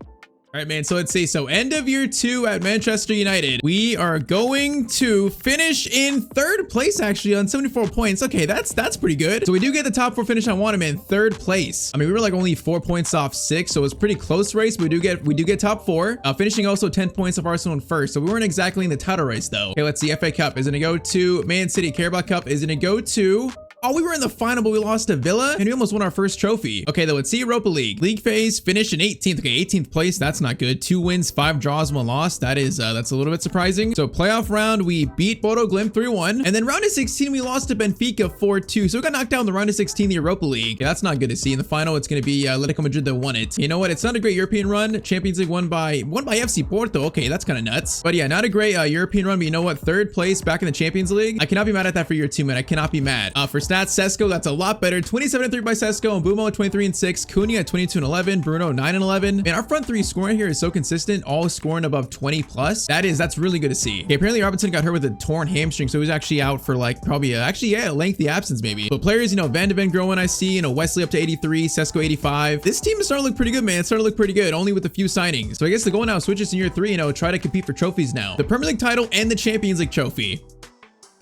All right, man, so let's see. So end of year 2 at Manchester United, we are going to finish in 3rd place actually on 74 points. Okay, that's pretty good. So we do get the top 4 finish I want him in 3rd place. I mean, we were like only 4 points off 6, so it was pretty close race. But we do get top 4, finishing also 10 points of Arsenal in 1st. So we weren't exactly in the title race though. Okay, let's see. FA Cup, is it gonna go to Man City? Carabao Cup, is it gonna go to... Oh, we were in the final, but we lost to Villa, and we almost won our first trophy. Okay, though, let's see Europa League. League phase, finish in 18th. Okay, 18th place. That's not good. 2 wins, 5 draws, 1 loss. That's a little bit surprising. So playoff round, we beat Bodo Glimt 3-1. And then round of 16, we lost to Benfica 4-2. So we got knocked down in the round of 16, the Europa League. Yeah, that's not good to see. In the final, it's going to be Atletico Madrid that won it. You know what? It's not a great European run. Champions League won by FC Porto. Okay, that's kind of nuts. But yeah, not a great European run. But you know what? 3rd place back in the Champions League. I cannot be mad at that for year 2, man. I cannot be mad. For stats, Sesko, that's a lot better. 27-3 by Sesko, and Bumo at 23-6, Cunha at 22-11, Bruno 9-11. Man, our front 3 scoring here is so consistent, all scoring above 20 plus. That's really good to see. Okay, apparently Robinson got hurt with a torn hamstring, so he was actually out for like probably a lengthy absence maybe. But players, you know, Van de Ven growing, I see, you know, Wesley up to 83, Sesko 85. This team is starting to look pretty good, man. It's starting to look pretty good, only with a few signings. So I guess the goal now switches in year 3, you know, try to compete for trophies now. The Premier League title and the Champions League trophy.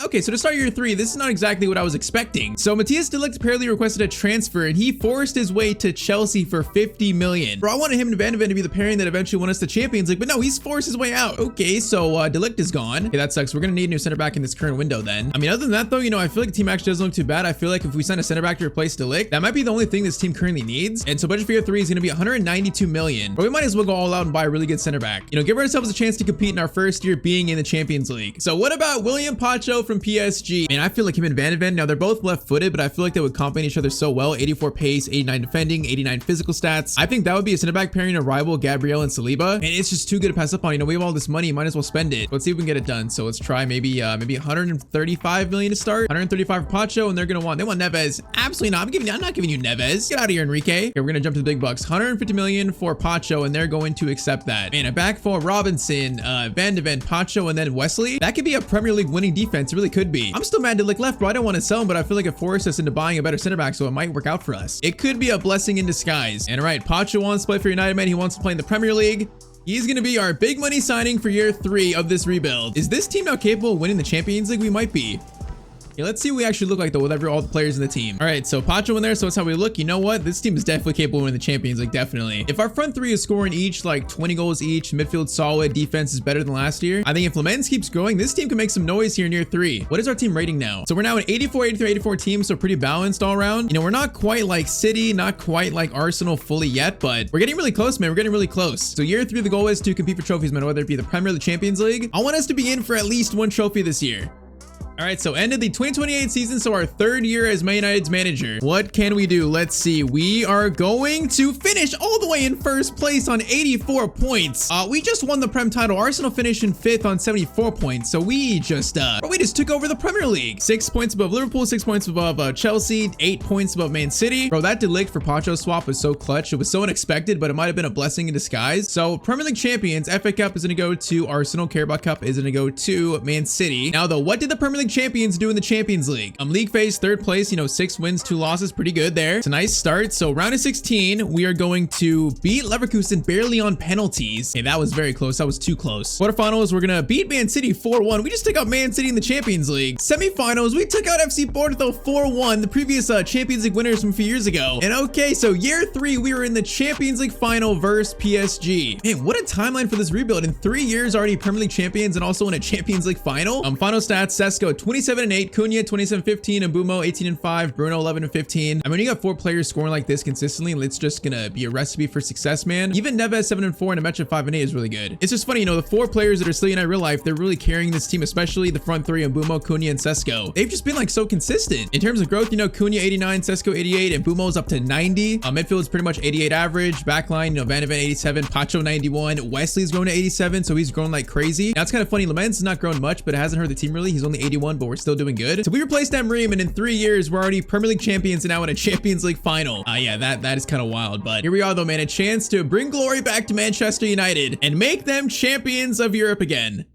Okay, so to start year 3, this is not exactly what I was expecting. So Matthias de Ligt apparently requested a transfer, and he forced his way to Chelsea for 50 million. Bro, I wanted him and Van de Ven to be the pairing that eventually won us the Champions League, but no, he's forced his way out. Okay, so de Ligt is gone. Okay, that sucks. We're gonna need a new center back in this current window then. I mean, other than that though, you know, I feel like the team actually doesn't look too bad. I feel like if we send a center back to replace de Ligt, that might be the only thing this team currently needs. And so budget for year 3 is gonna be 192 million. But we might as well go all out and buy a really good center back. You know, give ourselves a chance to compete in our first year being in the Champions League. So what about William Pacho from PSG. Man, I feel like him and Van de Ven, now they're both left-footed, but I feel like they would complement each other so well. 84 pace, 89 defending, 89 physical stats. I think that would be a center back pairing to rival Gabriel and Saliba. And it's just too good to pass up on. You know, we have all this money, might as well spend it. Let's see if we can get it done. So let's try maybe 135 million to start. 135 for Pacho, and they want Neves. Absolutely not. I'm not giving you Neves. Get out of here, Enrique. Okay, we're gonna jump to the big bucks. 150 million for Pacho, and they're going to accept that. Man, a back four: Robinson, Van de Ven, Pacho, and then Wesley. That could be a Premier League winning defense. It really could be. I'm still mad to look left, bro. I don't want to sell him, but I feel like it forced us into buying a better center back, so it might work out for us. It could be a blessing in disguise. And all right, Pacho wants to play for United, man. He wants to play in the Premier League. He's going to be our big money signing for year 3 of this rebuild. Is this team now capable of winning the Champions League? We might be. Okay, let's see what we actually look like though with all the players in the team. All right, so Pacho in there, so that's how we look. You know what? This team is definitely capable of winning the Champions League, definitely. If our front 3 is scoring each like 20 goals each, midfield solid, defense is better than last year, I think if Lamens keeps growing, this team can make some noise here in year 3. What is our team rating now? So we're now an 84, 83, 84 team, so pretty balanced all around. You know, we're not quite like City, not quite like Arsenal fully yet, but we're getting really close, man. We're getting really close. So year 3, the goal is to compete for trophies, man, whether it be the Premier or the Champions League. I want us to be in for at least 1 trophy this year. All right, so end of the 2028 season, so our 3rd year as Man United's manager. What can we do? Let's see. We are going to finish all the way in 1st place on 84 points. We just won the Prem title. Arsenal finished in 5th on 74 points. So we just took over the Premier League. 6 points above Liverpool, 6 points above Chelsea, 8 points above Man City. Bro, that De Ligt for Pacho swap was so clutch. It was so unexpected, but it might have been a blessing in disguise. So Premier League champions, FA Cup is going to go to Arsenal. Carabao Cup is going to go to Man City. Now though, what did the Premier League champions do in the Champions League? League phase 3rd place, you know, 6 wins, 2 losses, pretty good there. It's a nice start. So round of 16, we are going to beat Leverkusen barely on penalties. Hey, that was very close. That was too close. Quarterfinals, we're gonna beat Man City 4-1. We just took out Man City in the Champions League. Semifinals, we took out FC Porto 4-1, the previous Champions League winners from a few years ago. And okay, so year 3, we were in the Champions League final versus PSG. Man, what a timeline for this rebuild. In 3 years, already Premier League champions and also in a Champions League final. Final stats: Sesko 27-8, Cunha 27-15, and Mbumo 18-5, Bruno 11-15. I mean, you got 4 players scoring like this consistently, it's just gonna be a recipe for success, man. Even Neves 7-4 and Amecha 5-8 is really good. It's just funny, you know, the 4 players that are still in real life, they're really carrying this team, especially the front 3, Mbumo, Cunha, and Sesko. They've just been like so consistent. In terms of growth, you know, Cunha 89, Sesko 88, and Mbumo's up to 90. Midfield is pretty much 88 average. Backline, you know, Van de Ven 87, Pacho 91. Wesley's grown to 87, so he's grown like crazy. Now it's kind of funny, Lamens has not grown much, but it hasn't hurt the team really. He's only 81, but we're still doing good. So we replaced Emreem, and in 3 years, we're already Premier League champions and now in a Champions League final. Yeah, that is kind of wild, but here we are though, man. A chance to bring glory back to Manchester United and make them champions of Europe again.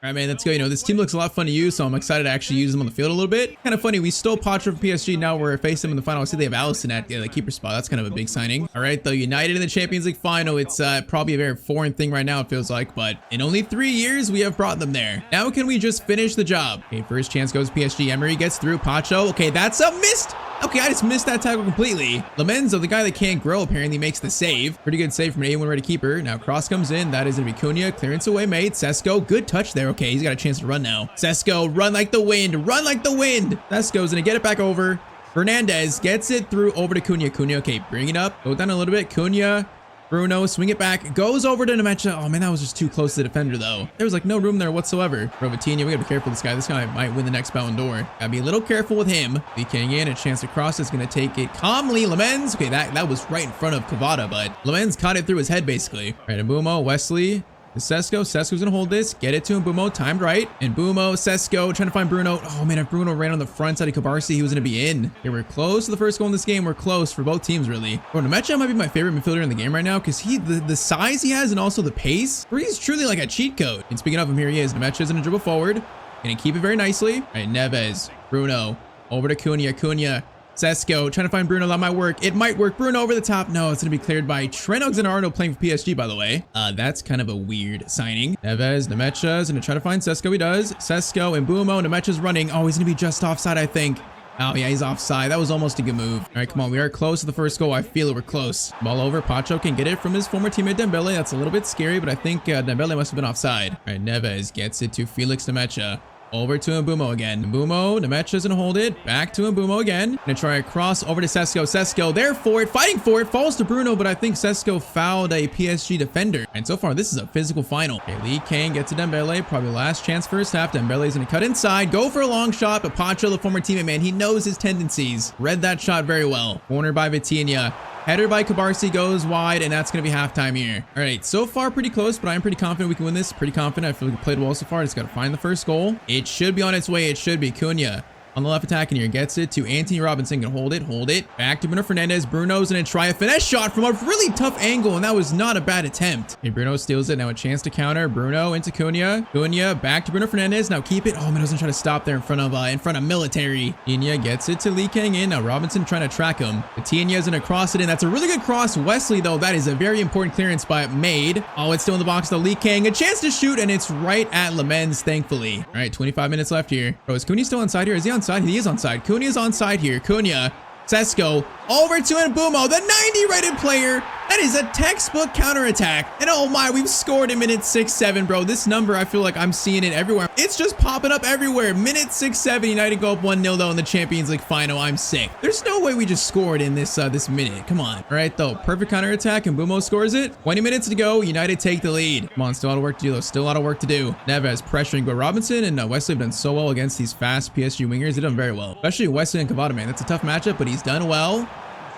All right, man, let's go. You know, this team looks a lot fun to use, so I'm excited to actually use them on the field a little bit. Kind of funny, we stole Pacho from PSG. Now we're facing them in the final. I see they have Allison at the keeper spot. That's kind of a big signing. All right, though, United in the Champions League final. It's probably a very foreign thing right now, it feels like, but in only 3 years, we have brought them there. Now can we just finish the job? Okay, first chance goes PSG. Emery gets through. Pacho. Okay, that's a missed. Okay, I just missed that tackle completely. Lamenzo, the guy that can't grow, apparently makes the save. Pretty good save from an A1 ready keeper. Now cross comes in. That is going to be Cunha. Clearance away made. Sesko, good touch there. Okay, he's got a chance to run now. Sesko, run like the wind. Run like the wind. Sesko's going to get it back over. Fernandez gets it through over to Cunha. Cunha, okay, bring it up. Go down a little bit. Cunha. Bruno, swing it back, goes over to Nemecha. Oh man, that was just too close to the defender though. There was like no room there whatsoever. Rovatinha, we gotta be careful with this guy. This guy might win the next Ballon d'Or. Gotta be a little careful with him. Peeking in, a chance to cross. Is gonna take it calmly. Lamens, okay, that was right in front of Cavada, but Lamens caught it through his head basically. All right, Mbumo, Wesley. Sesko's gonna hold this, get it to Mbumo, timed right. And Mbumo, Sesko, trying to find Bruno. Oh man, if Bruno ran on the front side of Kabarsi, he was gonna be in. Okay, we're close to the first goal in this game. We're close for both teams, really. Bro, Nemecha might be my favorite midfielder in the game right now because the size he has and also the pace, he's truly like a cheat code. And speaking of him, here he is. Nemecha's gonna dribble forward. Gonna keep it very nicely. All right, Neves, Bruno, over to Cunha. Sesko, trying to find Bruno. That might work. It might work. Bruno over the top. No, it's going to be cleared by Trent Alexander-Arnold playing for PSG, by the way. That's kind of a weird signing. Neves, Nemecha's going to try to find Sesko. He does. Sesko and Mbumo. Nemecha's running. Oh, he's going to be just offside, I think. Oh, yeah, he's offside. That was almost a good move. All right, come on. We are close to the first goal. I feel it. We're close. Ball over. Pacho can get it from his former teammate Dembele. That's a little bit scary, but I think Dembele must have been offside. All right, Neves gets it to Felix Nemecha. Over to Mbumo again. Mbumo, Nemecha doesn't hold it. Back to Mbumo again. Gonna try a cross over to Sesko. Sesko there for it, fighting for it. Falls to Bruno, but I think Sesko fouled a PSG defender. And so far, this is a physical final. Okay, Lee Kang gets to Dembele. Probably last chance first half. Dembele's gonna cut inside. Go for a long shot, but Pacho, the former teammate, man, he knows his tendencies. Read that shot very well. Corner by Vitinha. Header by Kabarsi goes wide, and that's going to be halftime here. All right, so far pretty close, but I'm pretty confident we can win this. Pretty confident. I feel like we played well so far. Just got to find the first goal. It should be on its way. It should be. Cunha on the left attacking here. Gets it to Anthony Robinson. Gonna hold it. Back to Bruno Fernandes. Bruno's gonna try a finesse shot from a really tough angle, and that was not a bad attempt. Okay, Bruno steals it. Now a chance to counter. Bruno into Cunha. Cunha back to Bruno Fernandes. Now keep it. Oh, man, doesn't try to stop there in front of military. Cunha gets it to Lee Kang in. Now Robinson trying to track him. Vitinha's gonna cross it in. That's a really good cross. Wesley, though, that is a very important clearance by Made. Oh, it's still in the box though. Lee Kang, a chance to shoot, and it's right at Lemens, thankfully. All right, 25 minutes left here. Bro, is Cunha still onside here? Is he onside? He is onside. Cunha's onside here. Cunha, Sesko, over to Mbumo, the 90 rated player. That is a textbook counterattack. And oh my, we've scored in minute 6-7, bro. This number, I feel like I'm seeing it everywhere. It's just popping up everywhere. Minute 6-7, United go up 1-0 though in the Champions League final. I'm sick. There's no way we just scored in this minute. Come on. All right, though. Perfect counterattack, and Mbumo scores it. 20 minutes to go. United take the lead. Come on, still a lot of work to do though. Still a lot of work to do. Neves pressuring, but Robinson and Wesley have done so well against these fast PSG wingers. They've done very well. Especially Wesley and Cavada, man. That's a tough matchup, but he's done well.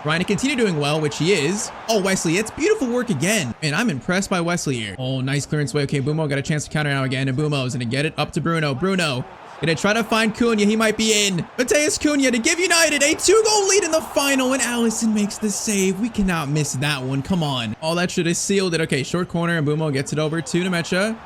Trying to continue doing well, which he is. Oh, Wesley, it's beautiful work again. Man, I'm impressed by Wesley here. Oh, nice clearance way. Okay, Mbumo got a chance to counter now again, and Mbumo's gonna get it up to Bruno. Bruno gonna try to find Cunha. He might be in. Mateus Cunha to give United a 2-goal lead in the final, and Alisson makes the save. We cannot miss that one. Come on. Oh, that should have sealed it. Okay, short corner, and Mbumo gets it over to Nemecha.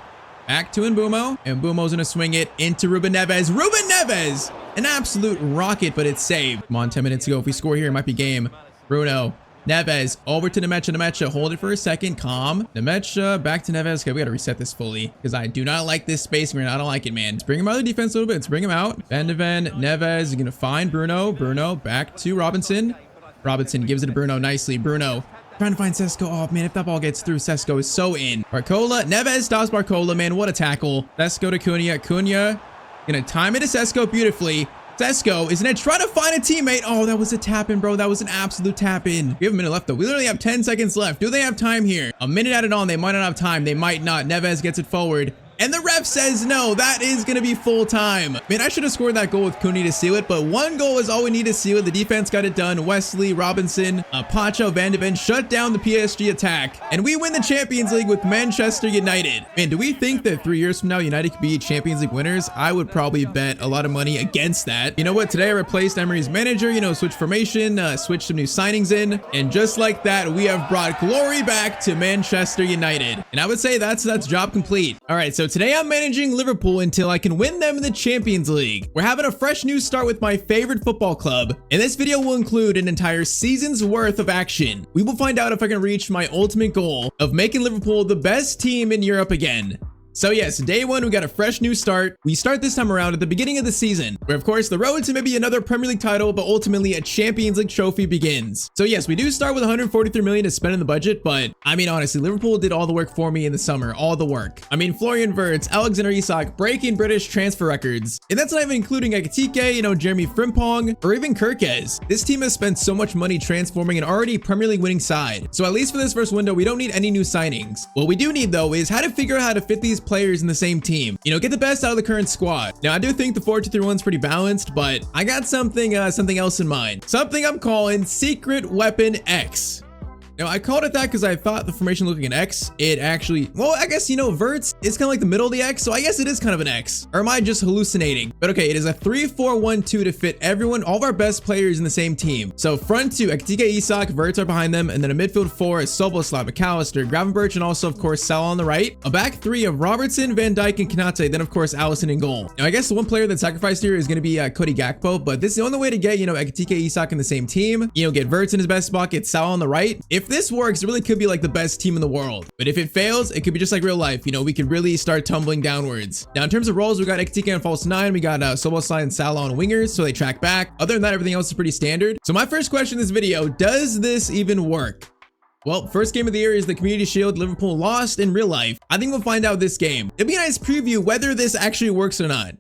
Back to Mbumo, and Mbumo's gonna swing it into Ruben Neves. Ruben Neves! An absolute rocket, but it's saved. Come on, 10 minutes to go. If we score here, it might be game. Bruno, Neves, over to Nemecha. Nemecha, hold it for a second. Calm. Nemecha, back to Neves. Okay, we gotta reset this fully because I do not like this space. I don't like it, man. Let's bring him out of the defense a little bit. Let's bring him out. Van de Ven, Neves is gonna find Bruno. Bruno, back to Robinson. Robinson gives it to Bruno nicely. Bruno trying to find Sesko. Oh, man, if that ball gets through, Sesko is so in. Barcola, Neves stops Barcola. Man, what a tackle. Sesko to Cunha. Cunha gonna time it to Sesko beautifully. Sesko is gonna try to find a teammate. Oh, that was a tap in, bro. That was an absolute tap in. We have a minute left though. We literally have 10 seconds left. Do they have time here? A minute added on. They might not have time. They might not. Neves gets it forward. And the ref says no. That is going to be full time. Man, I should have scored that goal with Cunha to seal it, but one goal is all we need to seal it. The defense got it done. Wesley, Robinson, Pacho, Van de Ven shut down the PSG attack. And we win the Champions League with Manchester United. Man, do we think that 3 years from now, United could be Champions League winners? I would probably bet a lot of money against that. You know what? Today I replaced Emery's manager, switch formation, switched some new signings in. And just like that, we have brought glory back to Manchester United. And I would say that's job complete. All right, so today I'm managing Liverpool until I can win them in the Champions League. We're having a fresh new start with my favorite football club, and this video will include an entire season's worth of action. We will find out if I can reach my ultimate goal of making Liverpool the best team in Europe again. So yes, day one, we got a fresh new start. We start this time around at the beginning of the season, where of course the road to maybe another Premier League title, but ultimately a Champions League trophy begins. So yes, we do start with 143 million to spend in the budget, but I mean, honestly, Liverpool did all the work for me in the summer, all the work. I mean, Florian Wirtz, Alexander Isak, breaking British transfer records. And that's not even including Ekitike, Jeremy Frimpong, or even Kirkez. This team has spent so much money transforming an already Premier League winning side. So at least for this first window, we don't need any new signings. What we do need though is how to figure out how to fit these players in the same team. Get the best out of the current squad. Now, I do think the 4-2-3-1 is pretty balanced, but I got something else in mind. Something I'm calling Secret Weapon X. Now, I called it that because I thought the formation looked like an X. It actually, well, I guess, Wirtz is kind of like the middle of the X, so I guess it is kind of an X. Or am I just hallucinating? But okay, it is a 3-4-1-2 to fit everyone, all of our best players in the same team. So front two, Ekitike, Isak, Wirtz are behind them, and then a midfield four is Soboslai, McAllister, Gravenberch, and also, of course, Salah on the right. A back three of Robertson, Van Dijk, and Konate, then, of course, Alisson in goal. Now, I guess the one player that's sacrificed here is going to be Cody Gakpo, but this is the only way to get, Ekitike, Isak in the same team. Get Wirtz in his best spot, get Salah on the right. If this works, it really could be like the best team in the world. But if it fails, it could be just like real life. We could really start tumbling downwards. Now, in terms of roles, we got Ekitike on false nine. We got Soboslai and Salah on wingers, so they track back. Other than that, everything else is pretty standard. So my first question in this video, does this even work? Well, first game of the year is the Community Shield. Liverpool lost in real life. I think we'll find out this game. It'd be a nice preview whether this actually works or not.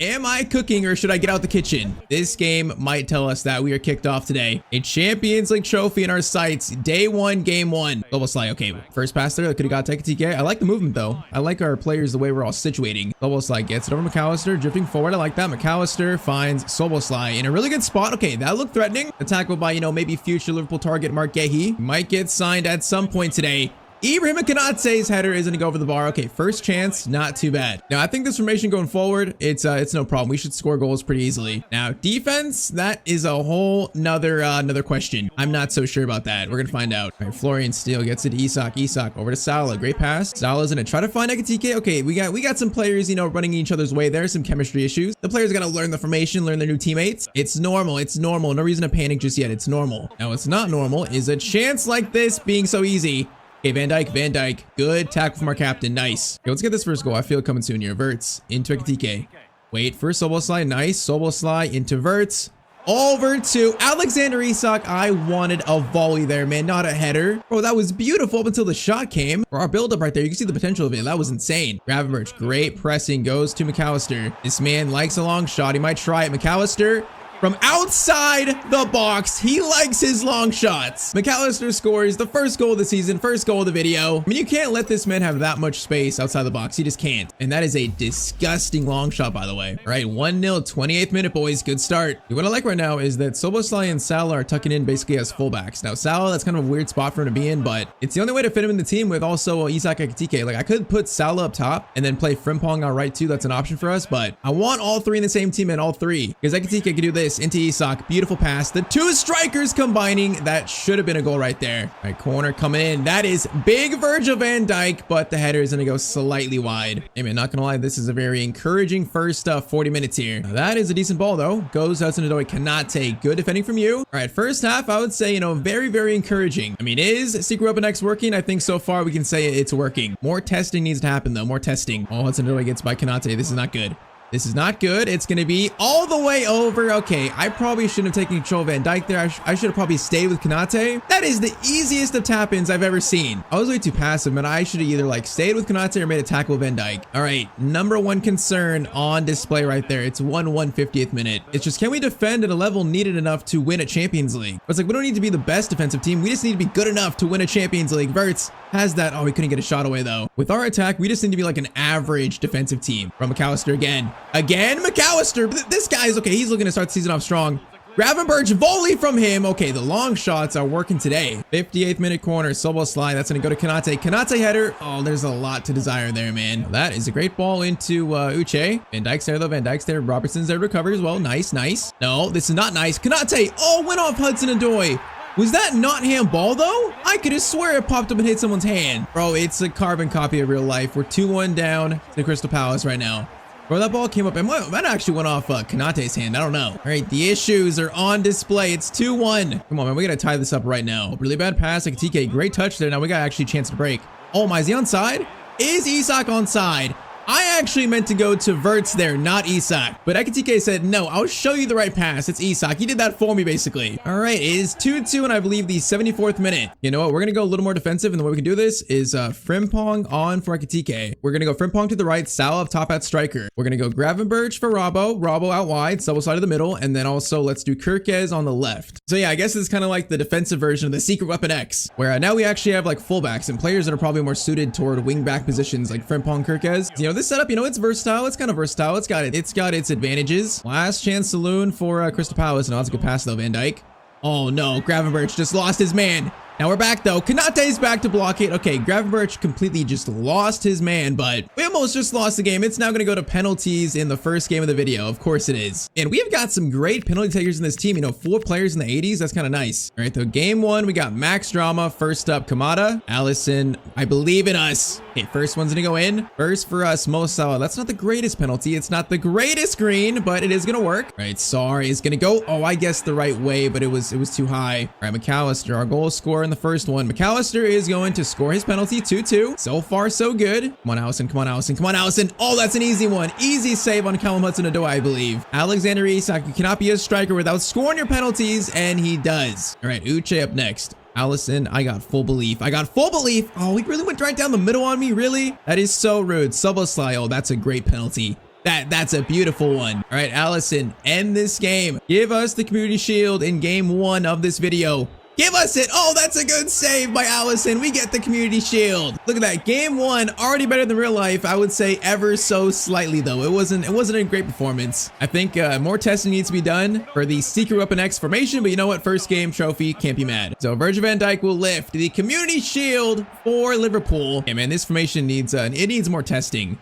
Am I cooking or should I get out the kitchen? This game might tell us that we are kicked off today. A Champions League trophy in our sights. Day 1, game 1. Double slide. Okay, first pass there. That could have got TK. I like the movement though. I like our players the way we're all situating. Double slide gets it over McAllister. Drifting forward. I like that. McAllister finds Soboslai in a really good spot. Okay, that looked threatening. A tackle by, maybe future Liverpool target Mark Gehi. Might get signed at some point today. Ibrahim Konate's header is going to go over the bar. Okay, first chance, not too bad. Now, I think this formation going forward, it's no problem. We should score goals pretty easily. Now, defense, that is a whole another question. I'm not so sure about that. We're going to find out. All right, Florian Steele gets it to Isak. Isak over to Salah. Great pass. Salah's going to try to find Ekitike. Okay, we got some players, running each other's way. There's some chemistry issues. The players got to learn the formation, learn their new teammates. It's normal. It's normal. No reason to panic just yet. It's normal. Now, what's not normal is a chance like this being so easy. Okay, Van Dijk. Good tackle from our captain. Nice. Okay, let's get this first goal. I feel it coming soon here. Verts into Ekitike. Wait for Soboslai. Nice. Soboslai into Verts. Over to Alexander Isak. I wanted a volley there, man, not a header. Bro, that was beautiful up until the shot came. For our build-up right there, you can see the potential of it. That was insane. Gravenberch, great pressing, goes to McAllister. This man likes a long shot. He might try it. McAllister from outside the box. He likes his long shots. McAllister scores the first goal of the season, first goal of the video. I mean, you can't let this man have that much space outside the box. You just can't. And that is a disgusting long shot, by the way. All right, 1-0, 28th minute, boys. Good start. What I like right now is that Soboslai and Salah are tucking in basically as fullbacks. Now, Salah, that's kind of a weird spot for him to be in, but it's the only way to fit him in the team with also Isak Ekitike. Like, I could put Salah up top and then play Frimpong on right too. That's an option for us, but I want all three in the same team and all three because Ekitike can do this. Into Isak, beautiful pass. The two strikers combining. That should have been a goal right there. All right, corner coming in. That is big Virgil van Dijk, but the header is going to go slightly wide. Hey man, not gonna lie, this is a very encouraging first 40 minutes here. Now, that is a decent ball though. Goes out to Ndoye. Konaté. Good defending from you. All right, first half, I would say, very, very encouraging. I mean, is Secret Weapon X working? I think so far we can say it's working. More testing needs to happen though. More testing. Oh, Hudson Ndoye gets by Konaté. This is not good. This is not good. It's going to be all the way over. Okay, I probably shouldn't have taken control of Van Dijk there. I should have probably stayed with Konaté. That is the easiest of tap-ins I've ever seen. I was way too passive, but I should have either stayed with Konaté or made a tackle with Van Dijk. All right, number one concern on display right there. It's 1-1 50th minute. It's just, can we defend at a level needed enough to win a Champions League? It's like, we don't need to be the best defensive team. We just need to be good enough to win a Champions League. Verts has that. Oh, we couldn't get a shot away though. With our attack, we just need to be like an average defensive team. From McAllister again. McAllister. This guy's okay. He's looking to start the season off strong. Gravenberch, volley from him. Okay, the long shots are working today. 58th minute corner. Soboslai. That's going to go to Konaté. Konaté header. Oh, there's a lot to desire there, man. That is a great ball into Uche. Van Dijk's there, though. Van Dijk's there. Robertson's there to recover as well. Nice, nice. No, this is not nice. Konaté. Oh, went off Hudson Ndoye. Was that not handball though? I could have swear it popped up and hit someone's hand. Bro, it's a carbon copy of real life. We're 2-1 down to Crystal Palace right now. Bro, that ball came up and might actually went off Konaté's hand. I don't know. All right, the issues are on display. It's 2-1. Come on, man. We got to tie this up right now. Really bad pass. Ekitike, great touch there. Now we got actually a chance to break. Oh my, is he onside? Is Isak onside? I actually meant to go to Verts there, not Isak. But Ekitike said, no, I'll show you the right pass. It's Isak. He did that for me, basically. All right, it is 2-2, and I believe the 74th minute. You know what? We're going to go a little more defensive, and the way we can do this is Frimpong on for Ekitike. We're going to go Frimpong to the right, Salah up top at striker. We're going to go Gravenberch for Robbo out wide, double side of the middle, and then also let's do Kirkez on the left. So yeah, I guess it's kind of like the defensive version of the Secret Weapon X, where now we actually have like fullbacks and players that are probably more suited toward wingback positions like Frimpong, Kirkez. This setup, it's versatile. It's kind of versatile. It's got its advantages. Last chance saloon for Crystal Palace. No, that's a good pass though, Van Dijk. Oh no, Gravenberch just lost his man. Now we're back though. Konaté's back to block it. Okay, Gravenberch completely just lost his man, but we almost just lost the game. It's now going to go to penalties in the first game of the video. Of course it is. And we've got some great penalty takers in this team. 4 players in the 80s. That's kind of nice. All right, though, game 1, we got Max Drama. First up, Kamada. Allison, I believe in us. Okay, first one's going to go in. First for us, Mo Salah. That's not the greatest penalty. It's not the greatest green, but it is going to work. All right, Sarr is going to go. Oh, I guess the right way, but it was too high. All right, McAllister, our goal scorer in the first one. McAllister is going to score his penalty. 2-2. So far, so good. Come on, Allison. Come on, Allison. Come on, Allison. Oh, that's an easy one. Easy save on Callum Hudson-Odoi, I believe. Alexander Isak, you cannot be a striker without scoring your penalties, and he does. All right, Uche up next. Allison, I got full belief. I got full belief. Oh, he really went right down the middle on me. Really? That is so rude. Soboslai. Oh, that's a great penalty. That's a beautiful one. All right, Allison, end this game. Give us the community shield in game 1 of this video. Give us it. Oh, that's a good save by Allison. We get the community shield. Look at that. Game 1, already better than real life. I would say ever so slightly, though. It wasn't a great performance. I think more testing needs to be done for the secret weapon X formation, but you know what? First game trophy, can't be mad. So Virgil van Dijk will lift the community shield for Liverpool. Hey, man, this formation needs, it needs more testing.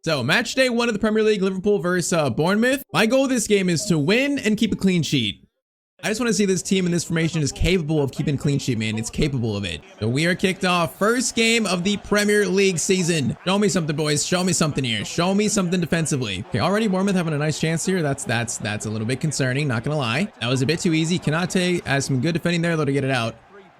So match day 1 of the Premier League, Liverpool versus Bournemouth. My goal of this game is to win and keep a clean sheet. I just want to see this team in this formation is capable of keeping clean sheet, man. It's capable of it. So we are kicked off. First game of the Premier League season. Show me something, boys. Show me something here. Show me something defensively. Okay, already Bournemouth having a nice chance here. That's a little bit concerning, not gonna lie. That was a bit too easy. Kanate has some good defending there, though, to get it out.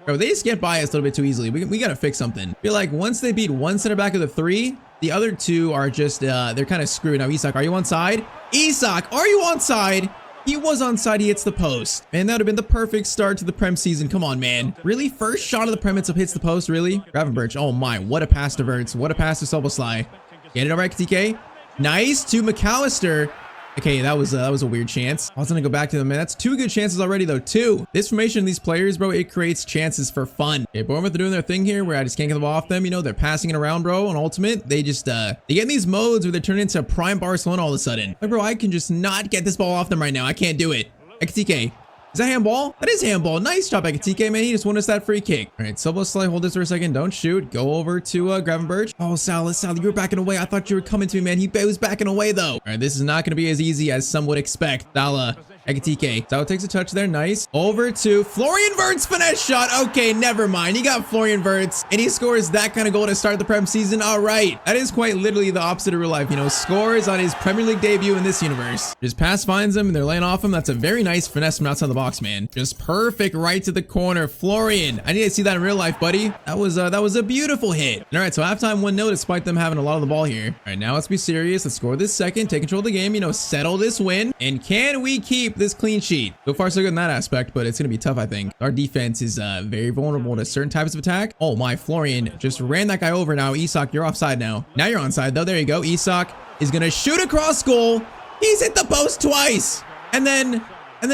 Bro, they just get by us a little bit too easily. We gotta fix something. I feel like once they beat one center back of the 3, the other 2 are just, they're kind of screwed. Now, Isak, are you onside? Isak, are you onside? He was onside. He hits the post. Man, that would have been the perfect start to the Prem season. Come on, man. Really? First shot of the Prem hits the post, really? Gravenberch. Oh, my. What a pass to Verts. What a pass to Soboslai. Get it over at TK. Nice to McAllister. Okay, that was a weird chance. I was gonna go back to them, man. That's 2 good chances already, though. 2. This formation, these players, bro, it creates chances for fun. Okay, Bournemouth are doing their thing here where I just can't get the ball off them. You know, they're passing it around, bro. On Ultimate, they just, they get in these modes where they turn into prime Barcelona all of a sudden. Like, bro, I can just not get this ball off them right now. I can't do it. Ekitike. Is that handball? That is handball. Nice job, Ekitike, man. He just won us that free kick. All right, Soboslai, hold this for a second. Don't shoot. Go over to Gravenberch. Oh, Salah, you were backing away. I thought you were coming to me, man. He was backing away, though. All right, this is not going to be as easy as some would expect. Salah. Ekitike. Salah takes a touch there. Nice. Over to Florian Wirtz. Finesse shot. Okay, never mind. He got Florian Wirtz, and he scores that kind of goal to start the Prem season. All right. That is quite literally the opposite of real life. You know, scores on his Premier League debut in this universe. Just pass finds him, and they're laying off him. That's a very nice finesse from outside the box, man. Just perfect right to the corner. Florian. I need to see that in real life, buddy. That was a beautiful hit. All right, so halftime 1-0 despite them having a lot of the ball here. All right, now let's be serious. Let's score this second. Take control of the game. You know, settle this win. And can we keep this clean sheet? So far, so good in that aspect, but it's going to be tough, I think. Our defense is very vulnerable to certain types of attack. Oh, my. Florian just ran that guy over now. Isak, you're offside now. Now you're onside, though. There you go. Isak is going to shoot across goal. He's hit the post twice. And then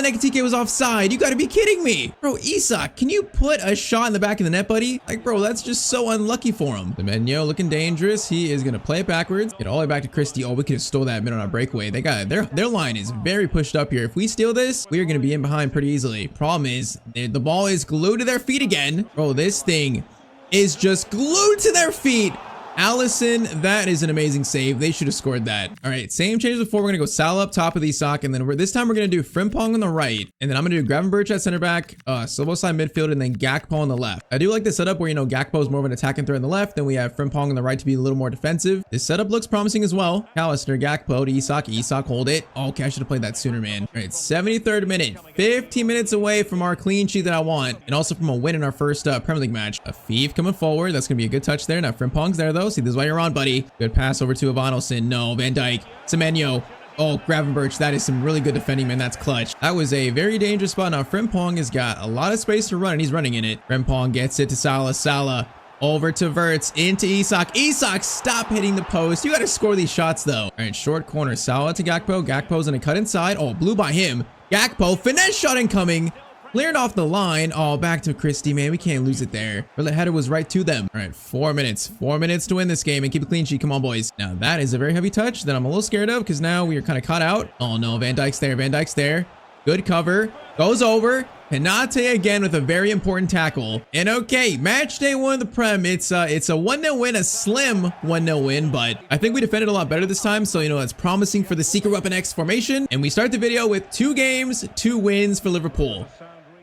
Ekitike was offside. You got to be kidding me. Bro, Isak, can you put a shot in the back of the net, buddy? Like, bro, that's just so unlucky for him. The Menyo looking dangerous. He is going to play it backwards. Get all the way back to Christie. Oh, we could have stole that mid on our breakaway. They got their line is very pushed up here. If we steal this, we are going to be in behind pretty easily. Problem is, the ball is glued to their feet again. Bro, this thing is just glued to their feet. Allison, that is an amazing save. They should have scored that. All right, same change before. We're gonna go Salah up top of Isak, and then this time we're gonna do Frimpong on the right, and then I'm gonna do Gravenberch at center back, Soboslai midfield, and then Gakpo on the left. I do like the setup where, you know, Gakpo is more of an attacking threat on the left, then we have Frimpong on the right to be a little more defensive. This setup looks promising as well. McAllister, Gakpo to Isak. Isak, hold it. Oh, okay, I should have played that sooner, man. All right, 73rd minute, 15 minutes away from our clean sheet that I want, and also from a win in our first Premier League match. A Fief coming forward. That's gonna be a good touch there. Now Frimpong's there though. See, this is why you're on, buddy. Good pass over to Ivanilson. No, Van Dijk. Semenyo. Oh, Gravenberch. That is some really good defending, man. That's clutch. That was a very dangerous spot. Now, Frimpong has got a lot of space to run, and he's running in it. Frimpong gets it to Salah. Salah over to Wirtz. Into Isak. Isak, stop hitting the post. You got to score these shots, though. All right, short corner. Salah to Gakpo. Gakpo's going to cut inside. Oh, blew by him. Gakpo, finesse shot incoming. Cleared off the line. Oh, back to Christie, man. We can't lose it there. The header was right to them. All right, 4 minutes. 4 minutes to win this game and keep a clean sheet. Come on, boys. Now, that is a very heavy touch that I'm a little scared of because now we are kind of caught out. Oh, no. Van Dijk's there. Van Dijk's there. Good cover. Goes over. Kanate again with a very important tackle. And okay, match day 1 of the Prem. It's a 1-0 win, a slim 1-0 win, but I think we defended a lot better this time. So, you know, that's promising for the Secret Weapon X formation. And we start the video with 2 games, 2 wins for Liverpool.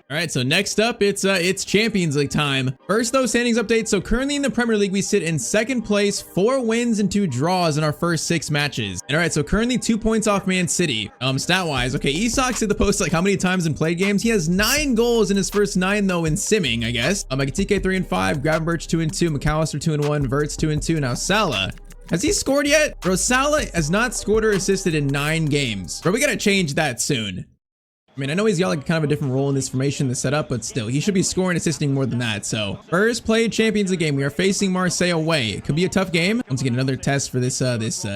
All right, so next up, it's Champions League time. First, though, standings update. So currently in the Premier League, we sit in 2nd place, 4 wins and 2 draws in our first 6 matches. And all right, so currently 2 points off Man City. Stat-wise, okay, Isak's hit the post like how many times in played games? He has 9 goals in his first 9, though, in simming, I guess. Ekitike 3-5, Gravenberch 2-2, McAllister 2-1, Wirtz 2-2. Now Salah. Has he scored yet? Bro, Salah has not scored or assisted in 9 games. Bro, we gotta change that soon. I mean, I know he's got like kind of a different role in this formation, the setup, but still, he should be scoring, assisting more than that. So, first played Champions League game, we are facing Marseille away. It could be a tough game. Once again, another test for this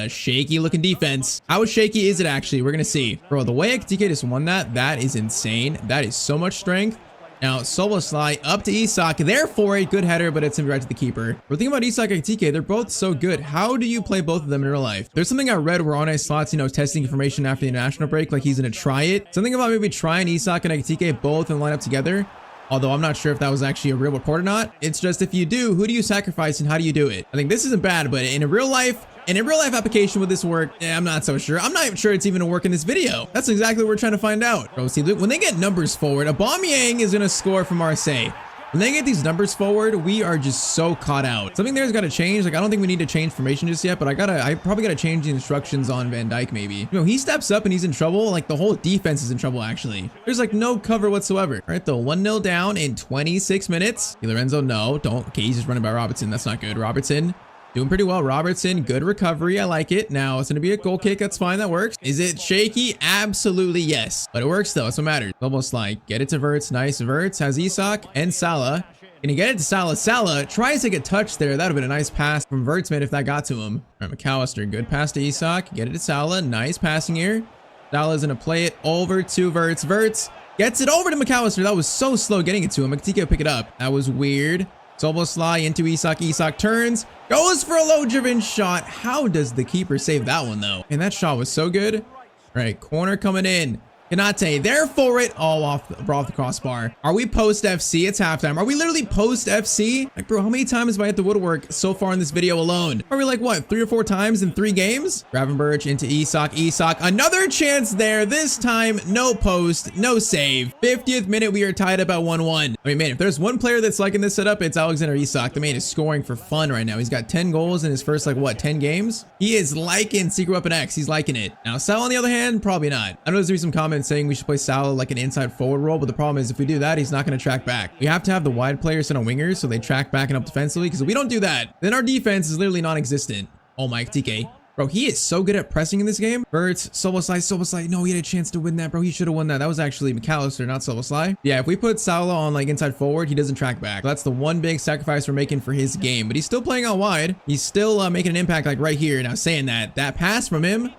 shaky looking defense. How shaky is it actually? We're gonna see. Bro, the way Ekitike just won that is insane. That is so much strength. Now, Szoboszlai up to Isak. Therefore, a good header, but it's gonna be right to the keeper. We're thinking about Isak and Ekitike. They're both so good. How do you play both of them in real life? There's something I read where on slots, testing information after the international break, like he's gonna try it. Something about maybe trying Isak and Ekitike both and line up together. Although I'm not sure if that was actually a real report or not. It's just if you do, who do you sacrifice and how do you do it? I think this isn't bad, but in a real life application, would this work? I'm not so sure. I'm not even sure it's even gonna work in this video. That's exactly what we're trying to find out. Bro, see, when they get numbers forward, Aubameyang is gonna score for Marseille. When they get these numbers forward, we are just so caught out. Something there's got to change. Like, I don't think we need to change formation just yet, but I probably got to change the instructions on Van Dijk maybe. He steps up and he's in trouble. Like, the whole defense is in trouble, actually. There's like no cover whatsoever. All right, though, 1-0 down in 26 minutes. Lorenzo, no, don't. Okay, he's just running by Robertson. That's not good. Robertson. Doing pretty well. Robertson, good recovery. I like it. Now, it's going to be a goal kick. That's fine. That works. Is it shaky? Absolutely yes. But it works, though. That's what matters. Almost like, get it to Wirtz. Nice. Wirtz has Isak and Salah. Gonna get it to Salah. Salah tries to get touched there. That would have been a nice pass from Wirtz, man, if that got to him. All right, McAllister. Good pass to Isak. Get it to Salah. Nice passing here. Salah's going to play it over to Wirtz. Wirtz gets it over to McAllister. That was so slow getting it to him. Ekitike will pick it up. That was weird. Szoboszlai into Isak. Isak turns. Goes for a low-driven shot. How does the keeper save that one, though? And that shot was so good. All right, corner coming in. Kanate there for it. Oh, off the crossbar. Are we post FC? It's halftime. Are we literally post FC? Like, bro, how many times have I hit the woodwork so far in this video alone? Are we like, what, 3 or 4 times in 3 games? Gravenberch into Isak. Isak, another chance there. This time, no post, no save. 50th minute, we are tied up at 1-1. I mean, man, if there's one player that's liking this setup, it's Alexander Isak. The man is scoring for fun right now. He's got 10 goals in his first, like, what, 10 games? He is liking Secret Weapon X. He's liking it. Now, Sal, on the other hand, probably not. I know there's gonna be some comments saying we should play Salah like an inside forward role, but the problem is if we do that, he's not going to track back. We have to have the wide players sit on wingers so they track back and up defensively, because if we don't do that, then our defense is literally non-existent. Oh my, TK. Bro, he is so good at pressing in this game. Wirtz, Szoboszlai. No, he had a chance to win that, bro. He should have won that. That was actually McAllister, not Szoboszlai. Yeah, if we put Salah on like inside forward, he doesn't track back. That's the one big sacrifice we're making for his game, but he's still playing out wide. He's still making an impact like right here. Now, saying that pass from him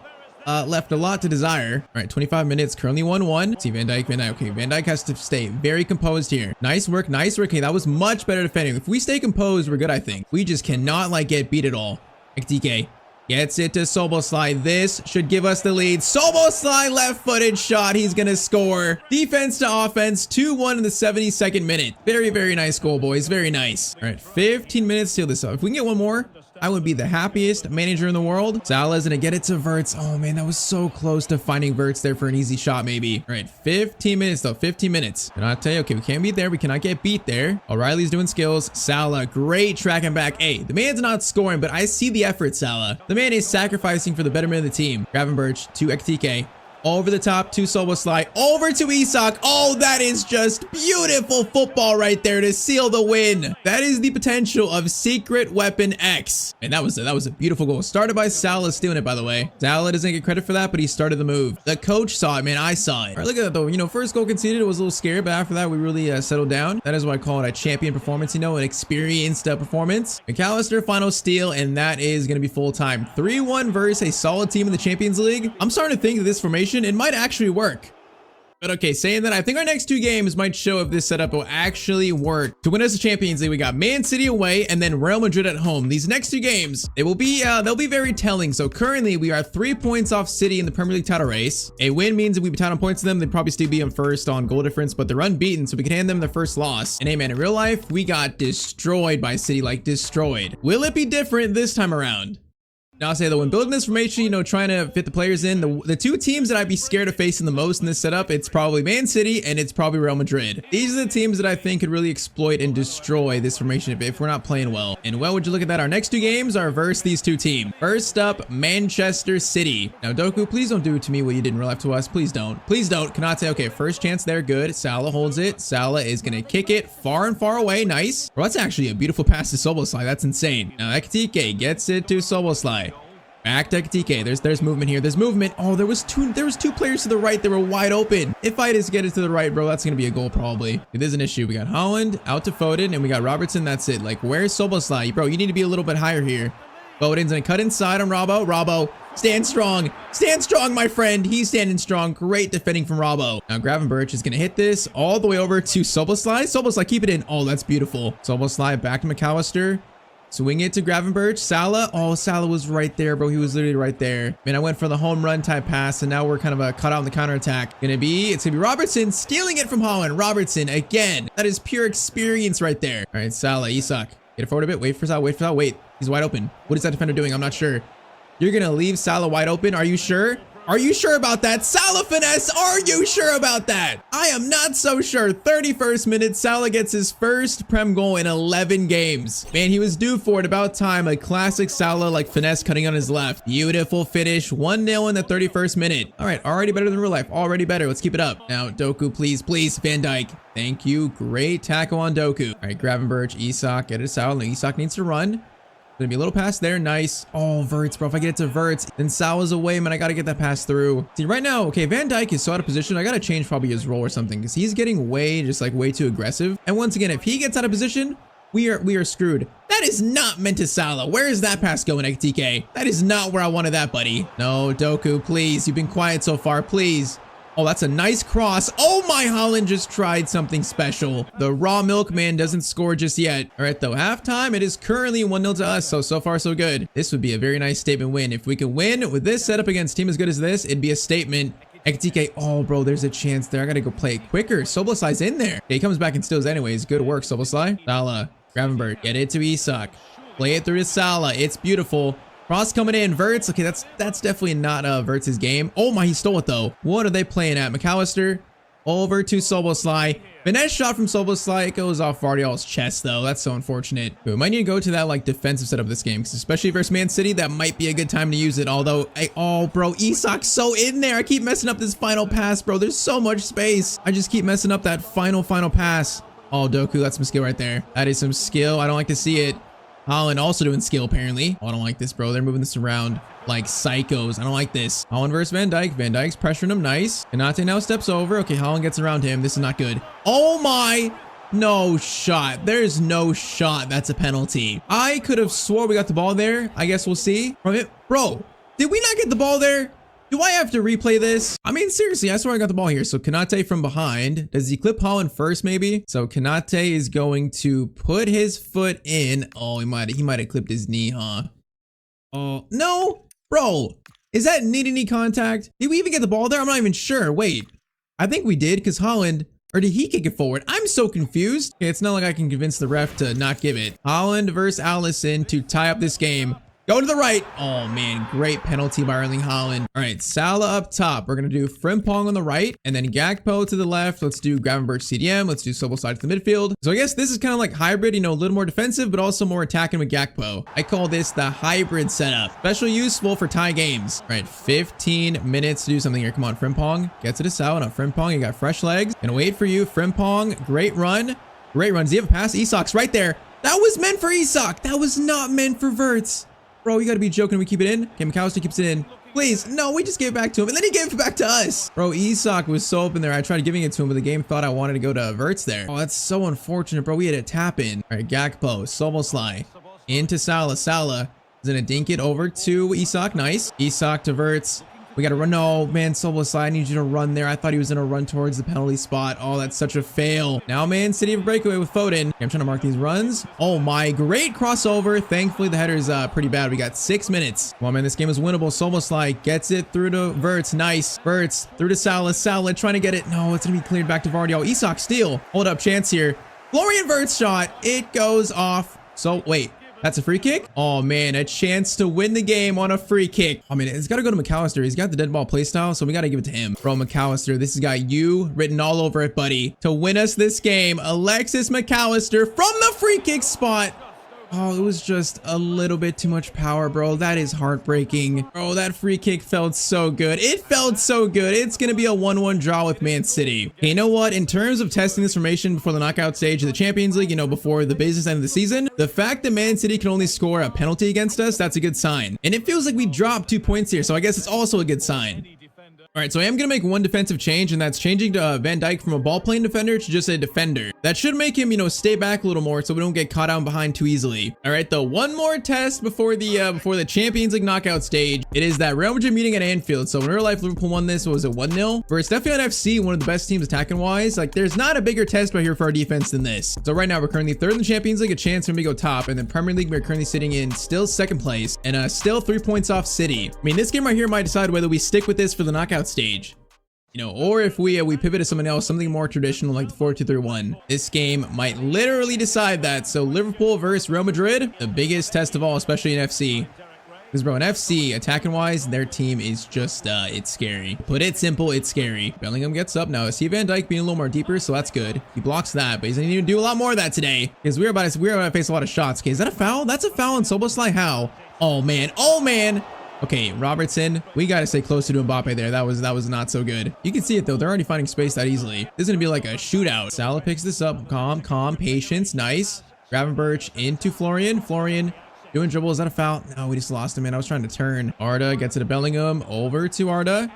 left a lot to desire. All right, 25 minutes, currently 1-1. See Van Dijk. Okay, Van Dijk has to stay very composed here. Nice work. Okay, that was much better defending. If we stay composed, we're good, I think. We just cannot like get beat at all. Ekitike gets it to Szoboszlai. This should give us the lead. Szoboszlai, left-footed shot. He's gonna score. Defense to offense, 2-1 in the 72nd minute. Very, very nice goal, boys. Very nice. All right, 15 minutes to seal this up. If we can get one more, I would be the happiest manager in the world. Salah's gonna get it to Wirtz. Oh man, that was so close to finding Wirtz there for an easy shot maybe. All right, 15 minutes though, 15 minutes. And I'll tell you, okay, we can't beat there. We cannot get beat there. O'Reilly's doing skills. Salah, great tracking back. Hey, the man's not scoring, but I see the effort, Salah. The man is sacrificing for the betterment of the team. Gravenberch to Ekitike. Over the top to Szoboszlai, over to Isak. Oh, that is just beautiful football right there to seal the win. That is the potential of Secret Weapon X. And that was a beautiful goal. Started by Salah stealing it, by the way. Salah doesn't get credit for that, but he started the move. The coach saw it, man. I saw it. All right, look at that, though. First goal conceded, it was a little scary, but after that, we really settled down. That is why I call it a champion performance, an experienced performance. McAllister, final steal, and that is going to be full time. 3-1 versus a solid team in the Champions League. I'm starting to think that this formation, it might actually work. But okay, saying that, I think our next 2 games might show if this setup will actually work. To win us the Champions League, we got Man City away and then Real Madrid at home. These next 2 games, they'll be very telling. So currently, we are 3 points off City in the Premier League title race. A win means if we be tied on points to them, they'd probably still be on first on goal difference, but they're unbeaten, so we can hand them their first loss. And hey, man, in real life, we got destroyed by City, like destroyed. Will it be different this time around? Now, I'll say though, when building this formation, trying to fit the players in, the 2 teams that I'd be scared of facing the most in this setup, it's probably Man City and it's probably Real Madrid. These are the teams that I think could really exploit and destroy this formation if we're not playing well. And well, would you look at that? Our next 2 games are versus these 2 teams. First up, Manchester City. Now, Doku, please don't do to me what you did in real life to us. Please don't. Please don't. Kanate, okay, first chance there, good. Salah holds it. Salah is going to kick it far and far away. Nice. Bro, that's actually a beautiful pass to Szoboszlai. That's insane. Now, Ekitike gets it to Szoboszlai. Back to TK. There's movement here. There's movement. Oh, there was two players to the right that were wide open. If I just get it to the right, bro, that's gonna be a goal probably. It is an issue. We got Holland out to Foden, and we got Robertson. That's it. Like, where's Soboslai? Bro, you need to be a little bit higher here. Foden's gonna cut inside on Robbo. Robbo, stand strong. Stand strong, my friend. He's standing strong. Great defending from Robbo. Now Gravenberch is gonna hit this all the way over to Soboslai. Soboslai, keep it in. Oh, that's beautiful. Soboslai back to McAllister. Swing it to Gravenberch. Salah. Oh, Salah was right there, bro. He was literally right there. Man, I went for the home run type pass, and now we're kind of cut out in the counterattack. It's gonna be Robertson stealing it from Holland. Robertson again. That is pure experience right there. All right, Salah, Isak. Get it forward a bit. Wait for Salah. Wait for Salah. Wait. He's wide open. What is that defender doing? I'm not sure. You're gonna leave Salah wide open. Are you sure? Are you sure about that? Salah finesse. Are you sure about that? I am not so sure. 31st minute. Salah gets his first Prem goal in 11 games. Man, he was due for it. About time. A classic Salah like finesse cutting on his left. Beautiful finish. 1-0 in the 31st minute. All right. Already better than real life. Already better. Let's keep it up. Now, Doku, please, please. Van Dijk. Thank you. Great tackle on Doku. All right. Gravenberch, Isak. Get it to Salah. Isak needs to run. Gonna be a little pass there. Nice. Oh, Verts, bro. If I get it to Verts, then Salah's away, man. I gotta get that pass through. See, right now, okay, Van Dijk is so out of position. I gotta change probably his role or something because he's getting way too aggressive. And once again, if he gets out of position, we are screwed. That is not meant to Salah. Where is that pass going, TK? That is not where I wanted that, buddy. No, Doku, please. You've been quiet so far, please. Oh, that's a nice cross. Oh my, Holland just tried something special. The raw milkman doesn't score just yet. All right, though, halftime, it is currently 1-0 to us, so far so good. This would be a very nice statement win. If we could win with this setup against a team as good as this, it'd be a statement. TK, oh, bro, there's a chance there. I gotta go play it quicker. Soboslai's in there. Okay, he comes back and steals anyways. Good work, Soboslai. Salah, Gravenberch, get it to Isak. Play it through to Salah. It's beautiful. Cross coming in. Verts. Okay, that's definitely not Verts' game. Oh my, he stole it though. What are they playing at? McAllister over to Soboslai. Finesse shot from Soboslai. It goes off Vardiol's chest though. That's so unfortunate. We might need to go to that like defensive setup this game, because especially versus Man City, that might be a good time to use it. Although, oh bro, Isak's so in there. I keep messing up this final pass, bro. There's so much space. I just keep messing up that final pass. Oh, Doku, that's some skill right there. That is some skill. I don't like to see it. Holland also doing skill, apparently. Oh, I don't like this, bro. They're moving this around like psychos. I don't like this. Holland versus Van Dijk. Van Dijk's pressuring him. Nice. Konate now steps over. Okay, Holland gets around him. This is not good. Oh my. No shot. There's no shot. That's a penalty. I could have swore we got the ball there. I guess we'll see. Bro, did we not get the ball there? Do I have to replay this? I mean, seriously, I swear I got the ball here. So Konate from behind. Does he clip Holland first, maybe? So Konate is going to put his foot in. Oh, he might have clipped his knee, huh? Oh, no. Bro, is that knee-to-knee contact? Did we even get the ball there? I'm not even sure. Wait, I think we did because Holland, or did he kick it forward? I'm so confused. Okay, it's not like I can convince the ref to not give it. Holland versus Allison to tie up this game. Go to the right. Oh, man. Great penalty by Erling Haaland. All right. Salah up top. We're going to do Frimpong on the right and then Gakpo to the left. Let's do Gravenberch CDM. Let's do Soboslai to the midfield. So I guess this is kind of like hybrid, you know, a little more defensive, but also more attacking with Gakpo. I call this the hybrid setup. Especially useful for tie games. All right. 15 minutes to do something here. Come on. Frimpong gets it to Salah. Now Frimpong, you got fresh legs. Gonna wait for you. Frimpong. Great run. Great run. Does he have a pass? Isak's right there. That was meant for Isak. That was not meant for Verts. Bro, you gotta be joking. We keep it in. Okay, McAllister keeps it in. Please. No, we just gave it back to him. And then he gave it back to us. Bro, Isak was so open there. I tried giving it to him, but the game thought I wanted to go to Verts there. Oh, that's so unfortunate, bro. We had a tap in. All right, Gakpo, Soboslai. Into Salah. Salah is gonna dink it over to Isak. Nice. Isak to Verts. We gotta run. No, man, Soboslai, I need you to run there. I thought he was gonna run towards the penalty spot. Oh, that's such a fail. Now, Man City have a breakaway with Foden. Okay, I'm trying to mark these runs. Oh my, great crossover. Thankfully, the header's pretty bad. We got 6 minutes. Come on, man, this game is winnable. Soboslai gets it through to Verts. Nice. Verts through to Salah. Salah trying to get it. No, it's gonna be cleared back to Vardiol. Isak steal. Hold up, chance here. Florian Verts shot. It goes off. So, wait. That's a free kick? Oh, man, a chance to win the game on a free kick. I mean, it's got to go to McAllister. He's got the dead ball playstyle, so we got to give it to him. Bro, McAllister, this has got you written all over it, buddy. To win us this game, Alexis McAllister from the free kick spot. Oh, it was just a little bit too much power, bro. That is heartbreaking. Bro, that free kick felt so good. It felt so good. It's going to be a 1-1 draw with Man City. Okay, you know what? In terms of testing this formation before the knockout stage of the Champions League, you know, before the business end of the season, the fact that Man City can only score a penalty against us, that's a good sign. And it feels like we dropped 2 points here, so I guess it's also a good sign. All right, so I am going to make one defensive change, and that's changing to Van Dijk from a ball-playing defender to just a defender. That should make him, you know, stay back a little more so we don't get caught out behind too easily. All right, though, one more test before the Champions League knockout stage. It is that Real Madrid meeting at Anfield. So in real life, Liverpool won this. What was it, 1-0? Versus definitely on FC, one of the best teams attacking-wise. Like, there's not a bigger test right here for our defense than this. So right now, we're currently third in the Champions League, a chance for me to go top. And then Premier League, we're currently sitting in still second place and still 3 points off City. I mean, this game right here might decide whether we stick with this for the knockout stage. You know, or if we pivot to something else, something more traditional like the 4-2-3-1. This game might literally decide that. So Liverpool versus Real Madrid, the biggest test of all, especially in FC. Because bro, in FC, attacking wise, their team is just, it's scary. Put it simple, it's scary. Bellingham gets up. Now I see Van Dijk being a little more deeper, so that's good. He blocks that, but he's gonna need to do a lot more of that today. Because we're about to face a lot of shots. Okay, is that a foul? That's a foul on Szoboszlai. How? Oh man, oh man. Okay, Robertson, we got to stay closer to Mbappe there. That was not so good. You can see it though. They're already finding space that easily. This is going to be like a shootout. Salah picks this up. Calm, patience. Nice. Gravenberch into Florian. Florian doing dribble. Is that a foul? No, we just lost him, man. I was trying to turn. Arda gets it to Bellingham. Over to Arda.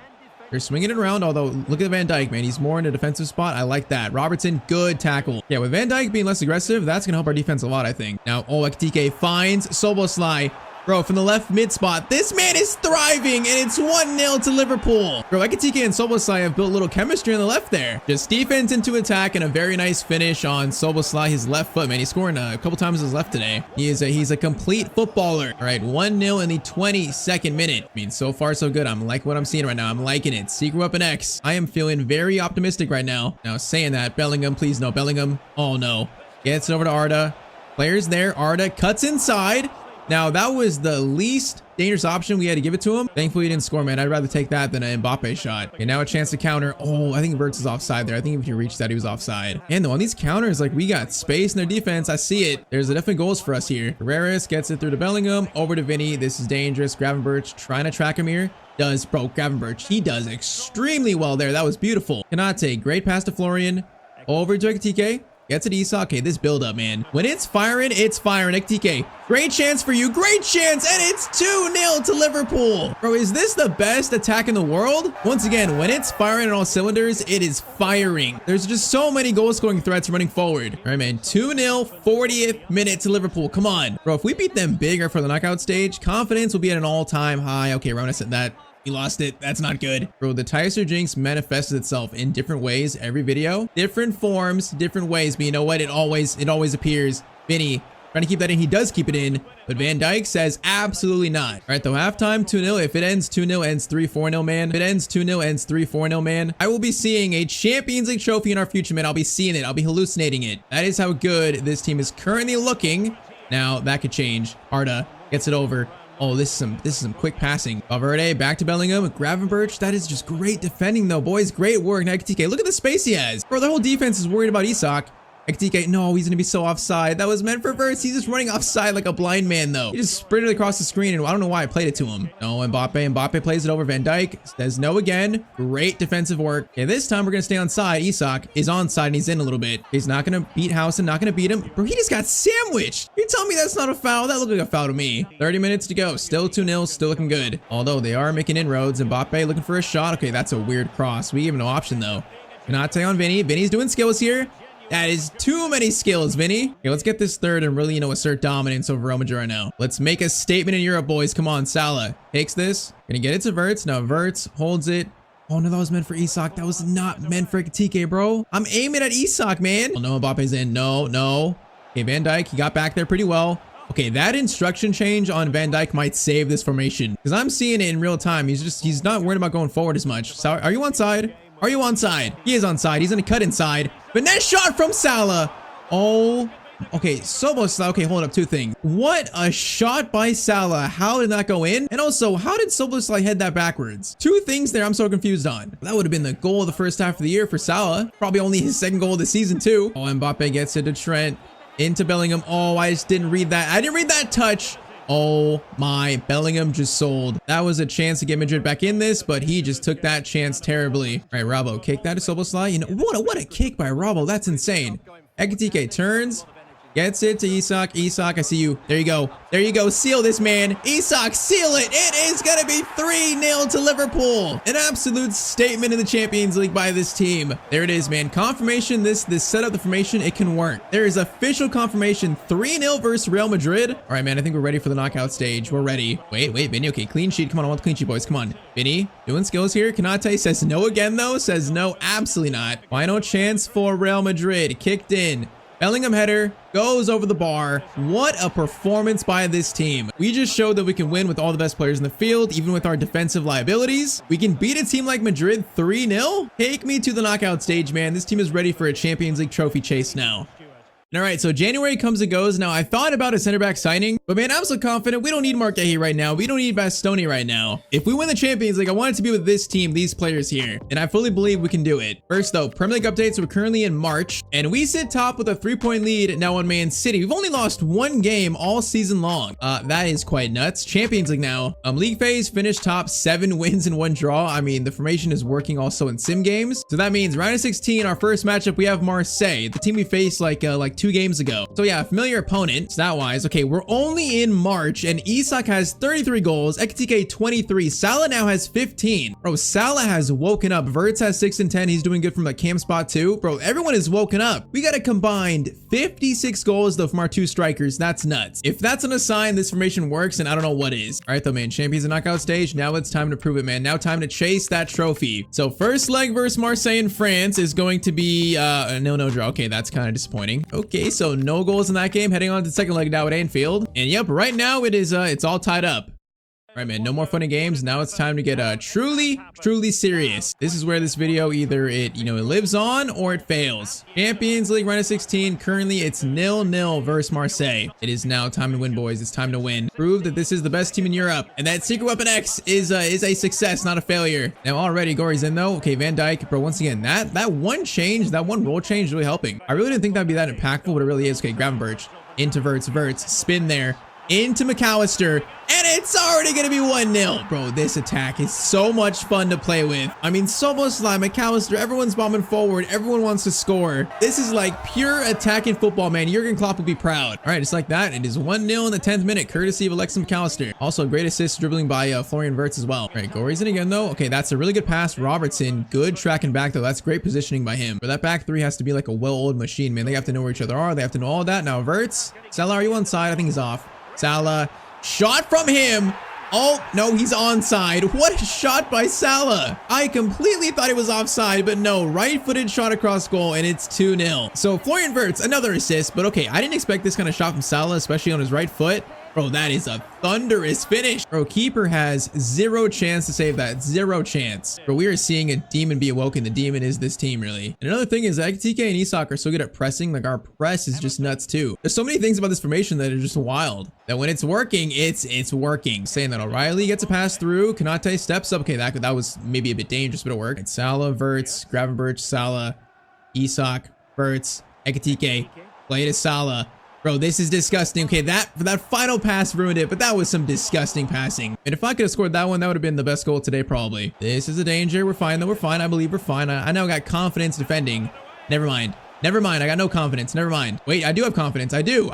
They're swinging it around, although look at Van Dijk, man. He's more in a defensive spot. I like that. Robertson, good tackle. Yeah, with Van Dijk being less aggressive, that's going to help our defense a lot, I think. Now, Ekitike finds Szoboszlai. Bro, from the left mid spot, this man is thriving, and it's 1-0 to Liverpool. Bro, Ekitike and Szoboszlai have built a little chemistry on the left there. Just defense into attack and a very nice finish on Szoboszlai, his left foot, man. He's scoring a couple times his left today. He's a complete footballer. All right, 1-0 in the 22nd minute. I mean, so far, so good. I'm liking what I'm seeing right now. I'm liking it. Secret weapon X. I am feeling very optimistic right now. Now, saying that, Bellingham, please no. Bellingham. Oh, no. Gets it over to Arda. Players there. Arda cuts inside. Now, that was the least dangerous option. We had to give it to him. Thankfully, he didn't score, man. I'd rather take that than an Mbappe shot. Okay, now a chance to counter. Oh, I think Verts is offside there. I think if you reach that, he was offside. And though on these counters, like, we got space in their defense. I see it. There's definitely goals for us here. Herreras gets it through to Bellingham. Over to Vinny. This is dangerous. Gravenberch trying to track him here. Gravenberch. He does extremely well there. That was beautiful. Konate, great pass to Florian. Over to Ekitike. Gets it, Isak. Okay, this build up, man. When it's firing, it's firing. Ekitike, great chance for you. Great chance. And it's 2-0 to Liverpool. Bro, is this the best attack in the world? Once again, when it's firing on all cylinders, it is firing. There's just so many goal-scoring threats running forward. All right, man. 2-0, 40th minute to Liverpool. Come on. Bro, if we beat them bigger for the knockout stage, confidence will be at an all-time high. Okay, Rona said that. He lost it. That's not good. Bro, the Tyztir jinx manifests itself in different ways every video. Different forms, different ways. But you know what? It always appears. Vinny trying to keep that in. He does keep it in. But Van Dijk says absolutely not. All right, though, halftime 2-0. If it ends 2-0, ends 3-4-0, man. If it ends 2-0, ends 3-4-0, man. I will be seeing a Champions League trophy in our future, man. I'll be seeing it. I'll be hallucinating it. That is how good this team is currently looking. Now, that could change. Arda gets it over. Oh, this is some quick passing. Valverde back to Bellingham. Gravenberch, that is just great defending though, boys. Great work. Now Ekitike, look at the space he has. Bro, the whole defense is worried about Isak. Ekitike, no, he's gonna be so offside. That was meant for Verts. He's just running offside like a blind man though. He just sprinted across the screen and I don't know why I played it to him. No, Mbappe plays it over. Van Dijk says no again. Great defensive work. Okay, this time we're gonna stay on side. Isak is on side and he's in a little bit. He's not gonna beat Housen, not gonna beat him. Bro, he just got sandwiched. You tell me that's not a foul? That looked like a foul to me. 30 minutes to go. Still 2-0, still looking good. Although they are making inroads. Mbappe looking for a shot. Okay, that's a weird cross. We give him no option though. Konate on Vinny. Vinny's doing skills here. That is too many skills, Vinny. Okay, let's get this third and really, assert dominance over Real Madrid right now. Let's make a statement in Europe, boys. Come on, Salah takes this. Gonna get it to Verts. Now Verts holds it. Oh, no, that was meant for Isak. That was not meant for Ekitike, bro. I'm aiming at Isak, man. Oh, no, Mbappe's in. No. Okay, Van Dijk, he got back there pretty well. Okay, that instruction change on Van Dijk might save this formation because I'm seeing it in real time. He's not worried about going forward as much. So, are you onside? Are you onside? He is onside. He's gonna cut inside. Finesse shot from Salah. Oh, okay. Szoboszlai. Okay, hold up. Two things. What a shot by Salah. How did that go in? And also, how did Szoboszlai head that backwards? Two things there I'm so confused on. That would have been the goal of the first half of the year for Salah. Probably only his second goal of the season too. Oh, Mbappe gets it to Trent. Into Bellingham. Oh, I just didn't read that. I didn't read that touch. Oh my, Bellingham just sold. That was a chance to get Madrid back in this, but he just took that chance terribly. All right, Robbo, kick that to Soboslai. You know, what a kick by Robbo. That's insane. Ekitike turns. Gets it to Isak. Isak, I see you. There you go. There you go. Seal this, man. Isak, seal it. It is going to be 3-0 to Liverpool. An absolute statement in the Champions League by this team. There it is, man. Confirmation, this setup, the formation, it can work. There is official confirmation. 3-0 versus Real Madrid. All right, man, I think we're ready for the knockout stage. We're ready. Wait, Vinny. Okay, clean sheet. Come on, I want the clean sheet, boys. Come on. Vinny, doing skills here. Kanate says no again, though. Says no, absolutely not. Final chance for Real Madrid. Kicked in. Bellingham header goes over the bar. What a performance by this team. We just showed that we can win with all the best players in the field, even with our defensive liabilities. We can beat a team like Madrid 3-0. Take me to the knockout stage, man. This team is ready for a Champions League trophy chase now. All right, so January comes and goes. Now, I thought about a center back signing, but man, I'm so confident. We don't need Marquehi right now. We don't need Bastoni right now. If we win the Champions League, I want it to be with this team, these players here, and I fully believe we can do it. First, though, Premier League updates. We're currently in March, and we sit top with a 3-point lead now on Man City. We've only lost one game all season long. That is quite nuts. Champions League now. League phase, finished top, 7 wins and 1 draw. I mean, the formation is working also in sim games. So that means round of 16, our first matchup, we have Marseille, the team we faced like 2 games ago. So yeah, familiar opponent stat-wise. Okay, we're only in March, and Isak has 33 goals, Ekitike 23, Salah now has 15. Bro, Salah has woken up. Verts has 6 and 10. He's doing good from the cam spot too. Bro, everyone is woken up. We got a combined 56 goals though from our 2 strikers. That's nuts. If that's a sign this formation works, and I don't know what is. All right though, man, Champions and knockout stage. Now it's time to prove it, man. Now time to chase that trophy. So first leg versus Marseille in France is going to be a 0-0 draw. Okay, that's kind of disappointing. Okay, so no goals in that game. Heading on to the second leg now at Anfield. And yep, right now it is it's all tied up. All right, man, no more funny games. Now it's time to get truly serious. This is where this video either it lives on or it fails. Champions League round of 16. Currently it's 0-0 versus Marseille. It is now time to win, boys. It's time to win. Prove that this is the best team in Europe, and that secret weapon X is a success, not a failure. Now already Gory's in though. Okay, Van Dijk, bro. Once again, that one change, that one role change, is really helping. I really didn't think that'd be that impactful, but it really is. Okay, Gravenberch into Verts, spin there. Into McAllister, and it's already gonna be 1-0. Bro, this attack is so much fun to play with. I mean, Soboslai, McAllister, everyone's bombing forward. Everyone wants to score. This is like pure attacking football, man. Jurgen Klopp will be proud. All right, just like that, it is 1-0 in the 10th minute, courtesy of Alexis McAllister. Also, great assist dribbling by Florian Wirtz as well. All right, Gory's in again, though. Okay, that's a really good pass. Robertson, good tracking back, though. That's great positioning by him. But that back 3 has to be like a well-oiled machine, man. They have to know where each other are. They have to know all that. Now, Wirtz, Salah, are you on side? I think he's off. Salah, shot from him. Oh, no, he's onside. What a shot by Salah. I completely thought it was offside, but no, right-footed shot across goal, and it's 2-0. So Florian Wirtz, another assist, but okay, I didn't expect this kind of shot from Salah, especially on his right foot. Bro, that is a thunderous finish. Bro, keeper has 0 chance to save that. 0 chance. Bro, we are seeing a demon be awoken. The demon is this team, really. And another thing is Ekitike and Isak are so good at pressing. Like, our press is just nuts, too. There's so many things about this formation that are just wild. That when it's working, it's working. Saying that O'Reilly gets a pass through. Kanate steps up. Okay, that was maybe a bit dangerous, but it worked. Right, Salah, Wirtz, Gravenberch, Salah, Isak, Wirtz, Ekitike. Play to Salah. Bro, this is disgusting. Okay, that final pass ruined it, but that was some disgusting passing. And if I could have scored that one, that would have been the best goal today, probably. This is a danger. We're fine, though. We're fine. I believe we're fine. I now got confidence defending. Never mind. Never mind. I got no confidence. Never mind. Wait, I do have confidence. I do.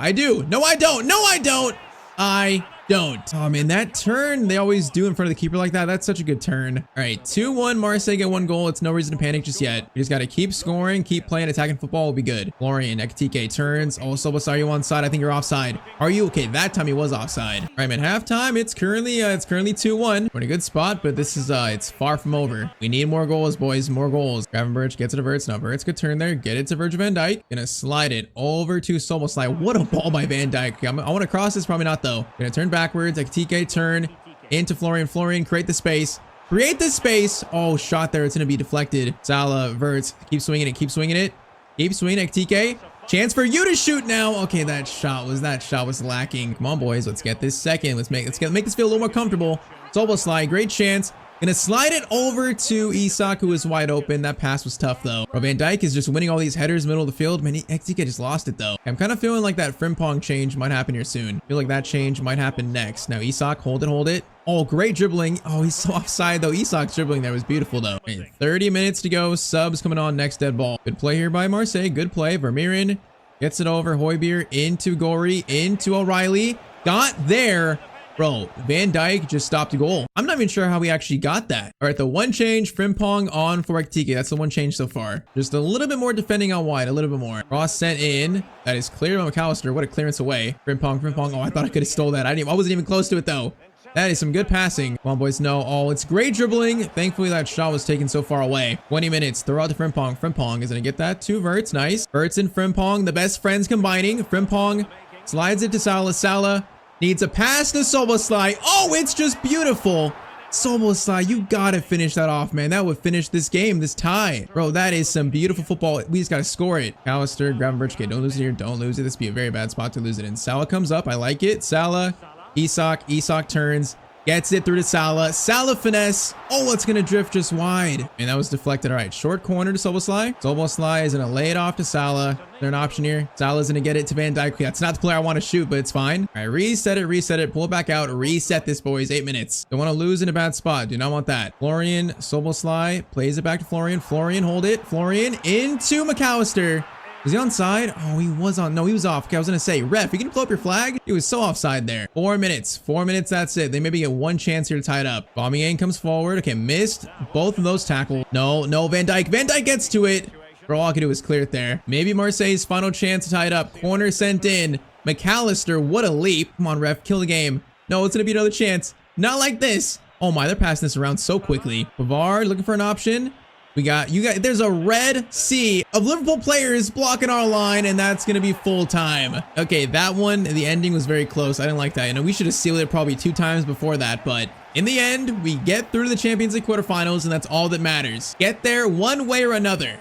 No, I don't. No, I don't. I don't. Oh, man, that turn they always do in front of the keeper like that. That's such a good turn. All right, 2-1. Marseille get 1 goal. It's no reason to panic just yet. We just got to keep scoring, keep playing, attacking football will be good. Florian, Ekitike turns. Oh, Soboslai, are you onside? I think you're offside. Are you? Okay, that time he was offside. All right, man, halftime. It's currently 2-1. We're in a good spot, but this is it's far from over. We need more goals, boys. More goals. Gravenberch gets it to Wirtz. Now Wirtz could turn there. Get it to Virgil van Dijk. Gonna slide it over to Soboslai. What a ball by Van Dijk. Okay, I want to cross this. Probably not, though. Gonna turn backwards. Ekitike turn into Florian. Florian, create the space. Create the space. Oh, shot there. It's going to be deflected. Salah, Wirtz. Keep swinging it. Keep swinging it. Keep swinging it. Ekitike. Chance for you to shoot now. Okay, that shot was lacking. Come on, boys. Let's get this second. Let's make this feel a little more comfortable. Soboslai, great chance. Gonna slide it over to Isak, who is wide open. That pass was tough, though. Bro, Van Dijk is just winning all these headers middle of the field. Man, XTK just lost it, though. I'm kind of feeling like that Frimpong change might happen here soon. I feel like that change might happen next. Now, Isak, hold it. Oh, great dribbling. Oh, he's so offside, though. Isak's dribbling there was beautiful, though. Okay, 30 minutes to go. Subs coming on next dead ball. Good play here by Marseille. Good play. Vermeeren gets it over. Højbjerg into Gori, into O'Reilly. Got there. Bro, Van Dijk just stopped a goal. I'm not even sure how we actually got that. All right, the one change, Frimpong on for XTK. That's the one change so far. Just a little bit more defending out wide, a little bit more. Ross sent in. That is clear by McAllister. What a clearance away. Frimpong. Oh, I thought I could have stole that. I wasn't even close to it, though. That is some good passing. Come on, boys. No. Oh, it's great dribbling. Thankfully, that shot was taken so far away. 20 minutes. Throw out to Frimpong. Frimpong is going to get that to Verts. Nice. Verts and Frimpong, the best friends combining. Frimpong slides it to Salah. Salah needs a pass to Szoboszlai. Oh, it's just beautiful. Szoboszlai, you gotta finish that off, man. That would finish this game, this tie. Bro, that is some beautiful football. We just gotta score it. McAllister, Gravenberch. Okay, don't lose it here. Don't lose it. This would be a very bad spot to lose it in. Salah comes up. I like it. Salah, Isak. Isak turns. Gets it through to Salah. Salah finesse. Oh, it's going to drift just wide. And that was deflected. All right, short corner to Szoboszlai. Szoboszlai is going to lay it off to Salah. Is there an option here? Salah's going to get it to Van Dijk. That's not the player I want to shoot, but it's fine. All right, reset it. Pull it back out. Reset this, boys. 8 minutes. Don't want to lose in a bad spot. Do not want that. Florian, Szoboszlai plays it back to Florian. Florian, hold it. Florian into McAllister. Was he onside? Oh, he was on. No, he was off. Okay, I was going to say, ref, you can blow up your flag? He was so offside there. 4 minutes. 4 minutes, that's it. They maybe get one chance here to tie it up. Aubameyang comes forward. Okay, missed both of those tackles. No, Van Dijk. Van Dijk gets to it. Bro, all I could do was clear it there. Maybe Marseille's final chance to tie it up. Corner sent in. McAllister, what a leap. Come on, ref, kill the game. No, it's going to be another chance. Not like this. Oh my, they're passing this around so quickly. Pavard looking for an option. We got, you guys, there's a red sea of Liverpool players blocking our line, and that's going to be full time. Okay, that one, the ending was very close. I didn't like that. You know, we should have sealed it probably 2 times before that, but in the end, we get through to the Champions League quarterfinals, and that's all that matters. Get there one way or another.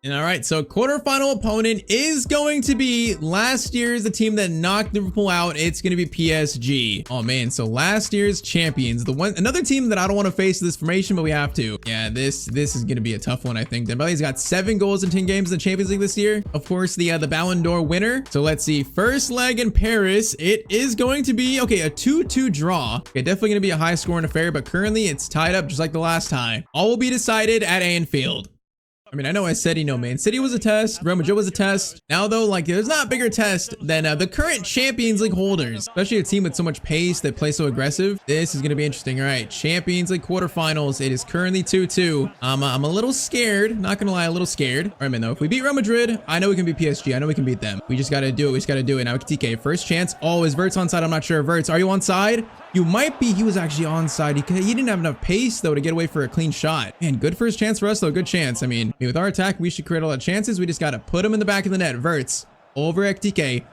And all right, so quarterfinal opponent is going to be last year's the team that knocked Liverpool out. It's going to be PSG. Oh man, so last year's champions, another team that I don't want to face this formation, but we have to. Yeah, this is going to be a tough one, I think. Dembele's got 7 goals in 10 games in the Champions League this year. Of course, the Ballon d'Or winner. So let's see, first leg in Paris, it is going to be okay, a 2-2 draw. Okay, definitely going to be a high scoring affair, but currently it's tied up just like the last tie. All will be decided at Anfield. I mean, I know I said, you know, Man City was a test. Real Madrid was a test. Now, though, like, there's not a bigger test than the current Champions League holders, especially a team with so much pace that play so aggressive. This is going to be interesting. All right, Champions League quarterfinals. It is currently 2-2. I'm a little scared. Not going to lie, a little scared. All right, man, though, if we beat Real Madrid, I know we can beat PSG. I know we can beat them. We just got to do it. We just got to do it. Now, TK, first chance. Oh, is Verts onside? I'm not sure. Verts, are you onside? You might be. He was actually onside. He didn't have enough pace, though, to get away for a clean shot. Man, good first chance for us, though. Good chance. I mean, with our attack, we should create all the chances. We just got to put him in the back of the net. Verts over XTK.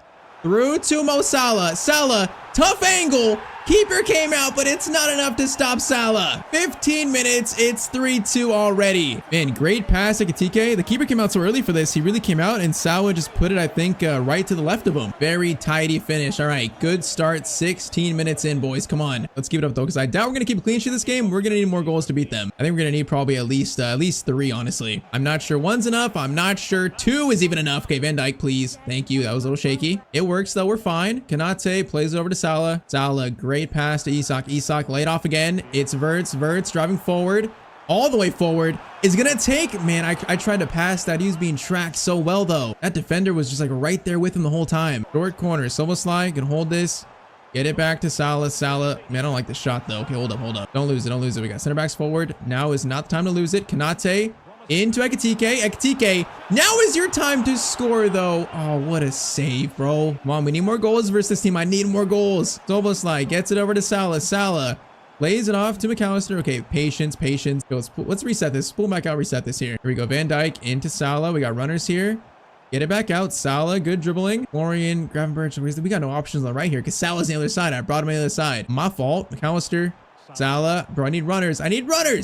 Through to Mo Salah. Salah, tough angle. Keeper came out, but it's not enough to stop Salah. 15 minutes, it's 3-2 already. Man, great pass at Ekitike. The keeper came out so early for this. He really came out, and Salah just put it, I think, right to the left of him. Very tidy finish. All right, good start. 16 minutes in, boys. Come on. Let's keep it up, though, because I doubt we're going to keep a clean sheet this game. We're going to need more goals to beat them. I think we're going to need probably at least 3, honestly. I'm not sure 1's enough. I'm not sure 2 is even enough. Okay, Van Dijk, please. Thank you. That was a little shaky. It works, though. We're fine. Konate plays it over to Salah. Salah, great pass to Isak. Isak laid off again. It's Verts. Verts driving forward. All the way forward. Is gonna take... Man, I tried to pass that. He was being tracked so well, though. That defender was just like right there with him the whole time. Short corner. Szoboszlai can hold this. Get it back to Salah. Salah. Man, I don't like the shot, though. Okay, hold up. Don't lose it. Don't lose it. We got center backs forward. Now is not the time to lose it. Konate into Ekitike. Ekitike. Now is your time to score, though. Oh, what a save, bro. Come on, we need more goals versus this team. I need more goals. Szoboszlai gets it over to Salah. Salah lays it off to McAllister. Okay, patience. Let's reset this. Pull back out, reset this here. Here we go. Van Dijk into Salah. We got runners here. Get it back out. Salah, good dribbling. Florian, Gravenberch. We got no options on the right here because Salah's on the other side. I brought him on the other side. My fault. McAllister. Salah. Bro, I need runners.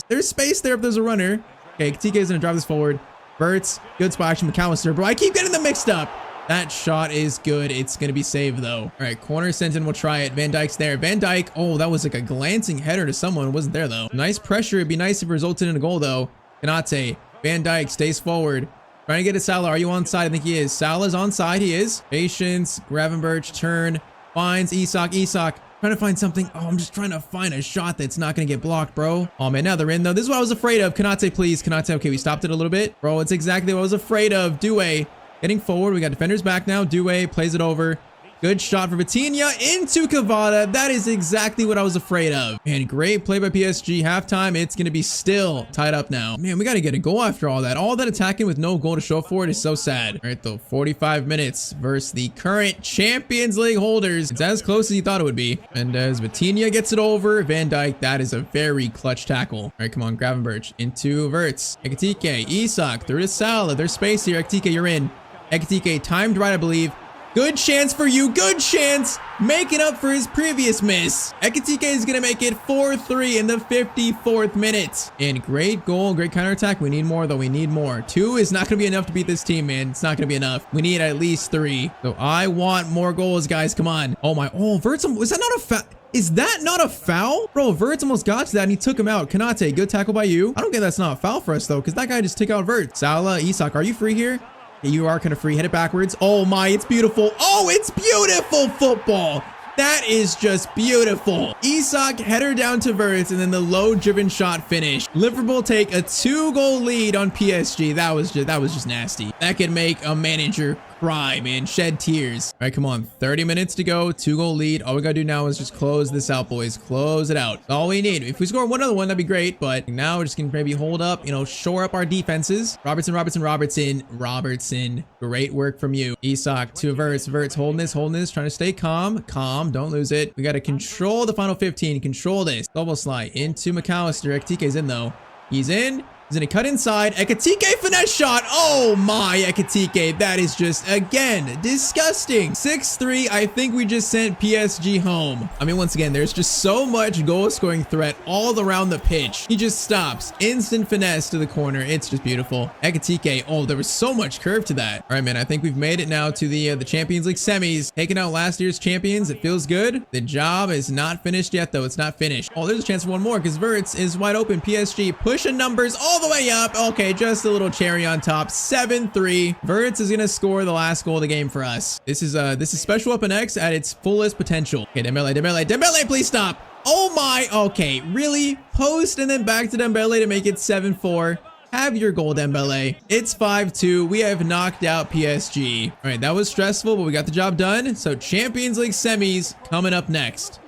There's space there if there's a runner. Okay, TK is going to drive this forward. Verts, good spot action. McAllister. Bro, I keep getting them mixed up. That shot is good. It's going to be saved, though. All right, corner sent in. We'll try it. Van Dijk's there. Van Dijk. Oh, that was like a glancing header to someone. It wasn't there, though. Nice pressure. It'd be nice if it resulted in a goal, though. Konate. Van Dijk stays forward. Trying to get to Salah. Are you onside? I think he is. Salah's onside. He is. Patience. Gravenberch. Turn. Finds Isak. Isak. Trying to find something. Oh, I'm just trying to find a shot that's not going to get blocked, bro. Oh, man. Now they're in, though. This is what I was afraid of. Konate, please. Konate. Okay, we stopped it a little bit. Bro, it's exactly what I was afraid of. Due. Getting forward. We got defenders back now. Due plays it over. Good shot for Vitinha into Cavada. That is exactly what I was afraid of. Man, great play by PSG. Halftime, it's going to be still tied up now. Man, we got to get a goal after all that. All that attacking with no goal to show for it is so sad. All right, though, 45 minutes versus the current Champions League holders. It's as close as you thought it would be. And as Vitinha gets it over, Van Dijk, that is a very clutch tackle. All right, come on, Gravenberch into Wirtz. Ekitike, Isak, through to Salah. There's space here. Ekitike, you're in. Ekitike, timed right, I believe. Good chance for you. Good chance. Making up for his previous miss. Ekitike is going to make it 4-3 in the 54th minute. And great goal. Great counterattack. We need more, though. We need more. 2 is not going to be enough to beat this team, man. It's not going to be enough. We need at least 3. So I want more goals, guys. Come on. Oh, my. Oh, Wirtz. Was that not a foul? Is that not a foul? Bro, Wirtz almost got to that and he took him out. Konate, good tackle by you. I don't get that's not a foul for us, though, because that guy just took out Wirtz. Salah, Isak, are you free here? You are kind of free. Hit it backwards. Oh my, it's beautiful. Oh, it's beautiful football. That is just beautiful. Isak header down to Wirtz and then the low driven shot finish. Liverpool take a 2-goal lead on PSG. That was just nasty. That could make a manager cry, man. Shed tears. All right, come on. 30 minutes to go. 2-goal lead. All we gotta do now is just close this out, boys. Close it out. That's all we need. If we score one other one, that'd be great. But now we're just gonna maybe hold up, shore up our defenses. Robertson. Great work from you. Isak to Wirtz. Wirtz holding this, trying to stay calm. Don't lose it. We gotta control the final 15. Control this. Double slide into McAllister. Ekitike's in, though. He's in. He's gonna cut inside. Ekitike finesse shot. Oh my, Ekitike. That is just, again, disgusting. 6-3. I think we just sent PSG home. I mean, once again, there's just so much goal scoring threat all around the pitch. He just stops. Instant finesse to the corner. It's just beautiful. Ekitike. Oh, there was so much curve to that. All right, man. I think we've made it now to the Champions League semis. Taking out last year's champions. It feels good. The job is not finished yet, though. It's not finished. Oh, there's a chance for one more because Wirtz is wide open. PSG pushing numbers all the way up. Okay, just a little cherry on top. 7-3. Wirtz is gonna score the last goal of the game for us. This is Special Weapon X at its fullest potential. Okay, Dembele, please stop. Oh my. Okay, really? Post and then back to Dembele to make it 7-4. Have your goal, Dembele. It's 5-2. We have knocked out PSG. All right, that was stressful, but we got the job done. So Champions League semis coming up next.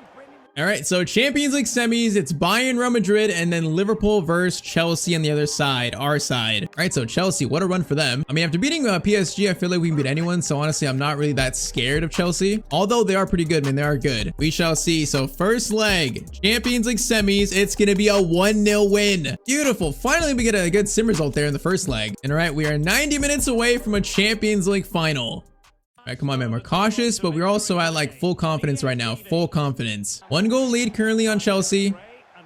All right, so Champions League semis, it's Bayern, Real Madrid, and then Liverpool versus Chelsea on the other side, our side. All right, so Chelsea, what a run for them. I mean, after beating PSG, I feel like we can beat anyone, so honestly, I'm not really that scared of Chelsea, although they are pretty good, man. They are good. We shall see. So first leg, Champions League semis, it's going to be a 1-0 win. Beautiful. Finally, we get a good sim result there in the first leg. And all right, we are 90 minutes away from a Champions League final. All right, come on, man. We're cautious, but we're also at like full confidence right now. Full confidence. 1-goal lead currently on Chelsea.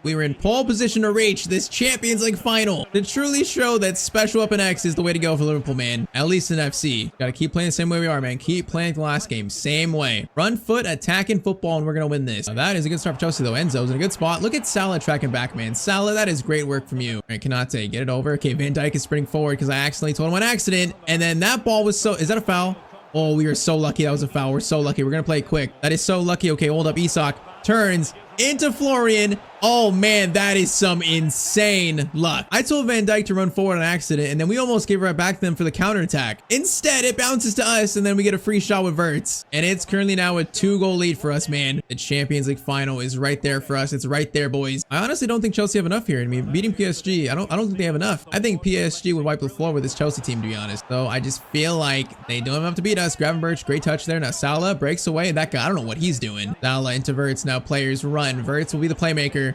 We were in pole position to reach this Champions League final to truly show that Special Weapon X is the way to go for Liverpool, man. At least in FC. Gotta keep playing the same way we are, man. Keep playing the last game. Same way. Front foot, attacking football, and we're gonna win this. Now, that is a good start for Chelsea, though. Enzo's in a good spot. Look at Salah tracking back, man. Salah, that is great work from you. All right, Konate, get it over. Okay, Van Dijk is sprinting forward because I accidentally told him an accident. And then that ball was so... Is that a foul? Oh, we are so lucky that was a foul. We're so lucky. We're going to play it quick. That is so lucky. Okay, hold up. Isak turns into Florian. Oh man, that is some insane luck. I told Van Dijk to run forward on accident, and then we almost gave right back to them for the counterattack. Instead, it bounces to us, and then we get a free shot with Wirtz. And it's currently now a 2-goal lead for us, man. The Champions League final is right there for us. It's right there, boys. I honestly don't think Chelsea have enough here. I mean, beating PSG, I don't think they have enough. I think PSG would wipe the floor with this Chelsea team, to be honest. So I just feel like they don't have enough to beat us. Gravenberch, great touch there. Now Salah breaks away. That guy, I don't know what he's doing. Salah into Wirtz. Now players run. Wirtz will be the playmaker.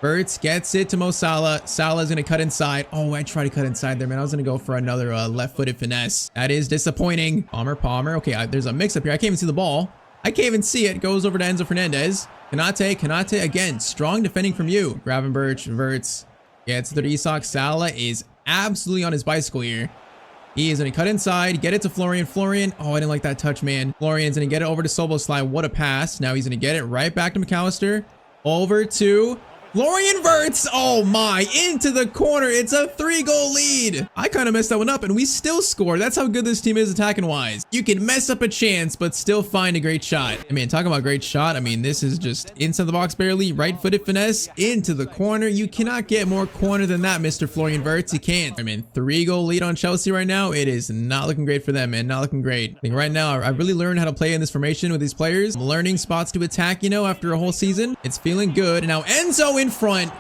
Wirtz gets it to Mo Salah. Salah's going to cut inside. Oh, I tried to cut inside there, man. I was going to go for another left-footed finesse. That is disappointing. Palmer. Okay, there's a mix-up here. I can't even see the ball. I can't even see it. Goes over to Enzo Fernandez. Konate again. Strong defending from you. Gravenberch, Wirtz gets to Isak. Salah is absolutely on his bicycle here. He is going to cut inside, get it to Florian. Florian, oh, I didn't like that touch, man. Florian's going to get it over to Soboslai. What a pass. Now he's going to get it right back to McAllister. Over to Florian Wirtz. Oh my, into the corner. It's a 3-goal lead. I kind of messed that one up and we still score. That's how good this team is attacking wise. You can mess up a chance, but still find a great shot. I mean, talking about great shot, I mean, this is just inside the box barely, right-footed finesse into the corner. You cannot get more corner than that, Mr. Florian Wirtz. You can't. I mean, 3-goal lead on Chelsea right now. It is not looking great for them, man. Not looking great. I think right now, I really learned how to play in this formation with these players. I'm learning spots to attack, you know, after a whole season. It's feeling good. And now Enzo in front.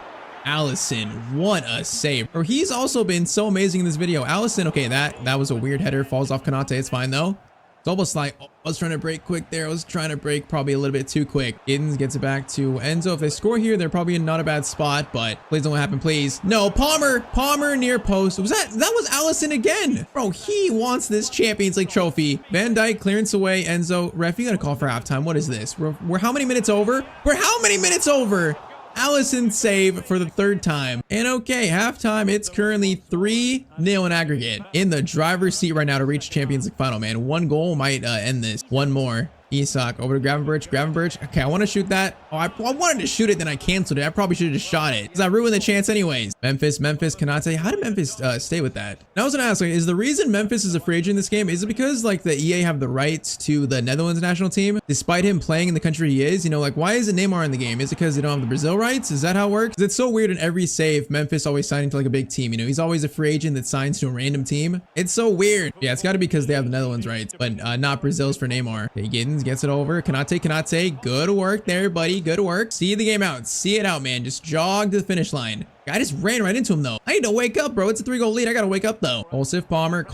Allison, what a save. Or he's also been so amazing in this video. Allison, okay, that was a weird header. Falls off Konate. It's fine though. It's almost like, oh, I was trying to break quick there. I was trying to break probably a little bit too quick. Giddens gets it back to Enzo. If they score here, they're probably in not a bad spot, but please don't happen, please. No, Palmer near post. That was Allison again. Bro, he wants this Champions League trophy. Van Dijk clearance away. Enzo, ref, you gotta call for halftime. What is this? We're how many minutes over? We're how many minutes over? Allison save for the 3rd time. And okay, halftime, it's currently 3-0 in aggregate. In the driver's seat right now to reach Champions League final, man. 1 goal might end this. 1 more. Isak over to Gravenberch. Okay, I want to shoot that. Oh, I wanted to shoot it, then I canceled it. I probably should have just shot it because I ruined the chance anyways. Memphis, Konate. How did Memphis stay with that? Now I was gonna ask, like, is the reason Memphis is a free agent in this game, is it because like the EA have the rights to the Netherlands national team despite him playing in the country he is? You know, like, why isn't Neymar in the game? Is it because they don't have the Brazil rights? Is that how it works? It's so weird in every save, Memphis always signing to like a big team. You know, he's always a free agent that signs to a random team. It's so weird. Yeah, it's got to be because they have the Netherlands rights, but not Brazil's for Neymar. Okay, Giddens gets it over. Konate. Good work there, buddy. Good work. See the game out. See it out, man. Just jog to the finish line. I just ran right into him, though. I need to wake up, bro. It's a 3-goal lead. I got to wake up, though. Palmer.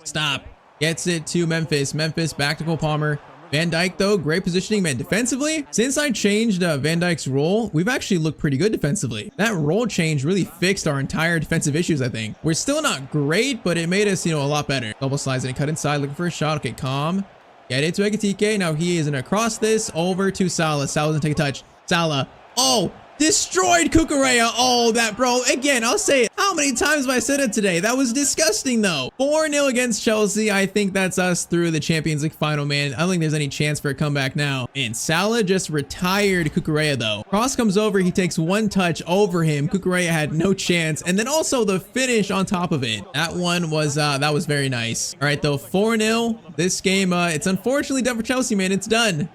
Stop. Gets it to Memphis. Back to Cole Palmer. Van Dijk, though, great positioning, man. Defensively, since I changed Van Dijk's role, we've actually looked pretty good defensively. That role change really fixed our entire defensive issues, I think. We're still not great, but it made us, you know, a lot better. Double slides and cut inside, looking for a shot. Okay, calm. Get it to Ekitike. Now he is going to cross this over to Salah. Salah doesn't take a touch. Salah. Oh, destroyed Cucurella. Oh, that, bro. Again, I'll say it. How many times have I said it today? That was disgusting, though. 4-0 against Chelsea. I think that's us through the Champions League final, man. I don't think there's any chance for a comeback now. And Salah just retired Cucurella, though. Cross comes over. He takes 1 touch over him. Cucurella had no chance. And then also the finish on top of it. That one was, that was very nice. All right, though, 4-0. This game, it's unfortunately done for Chelsea, man. It's done.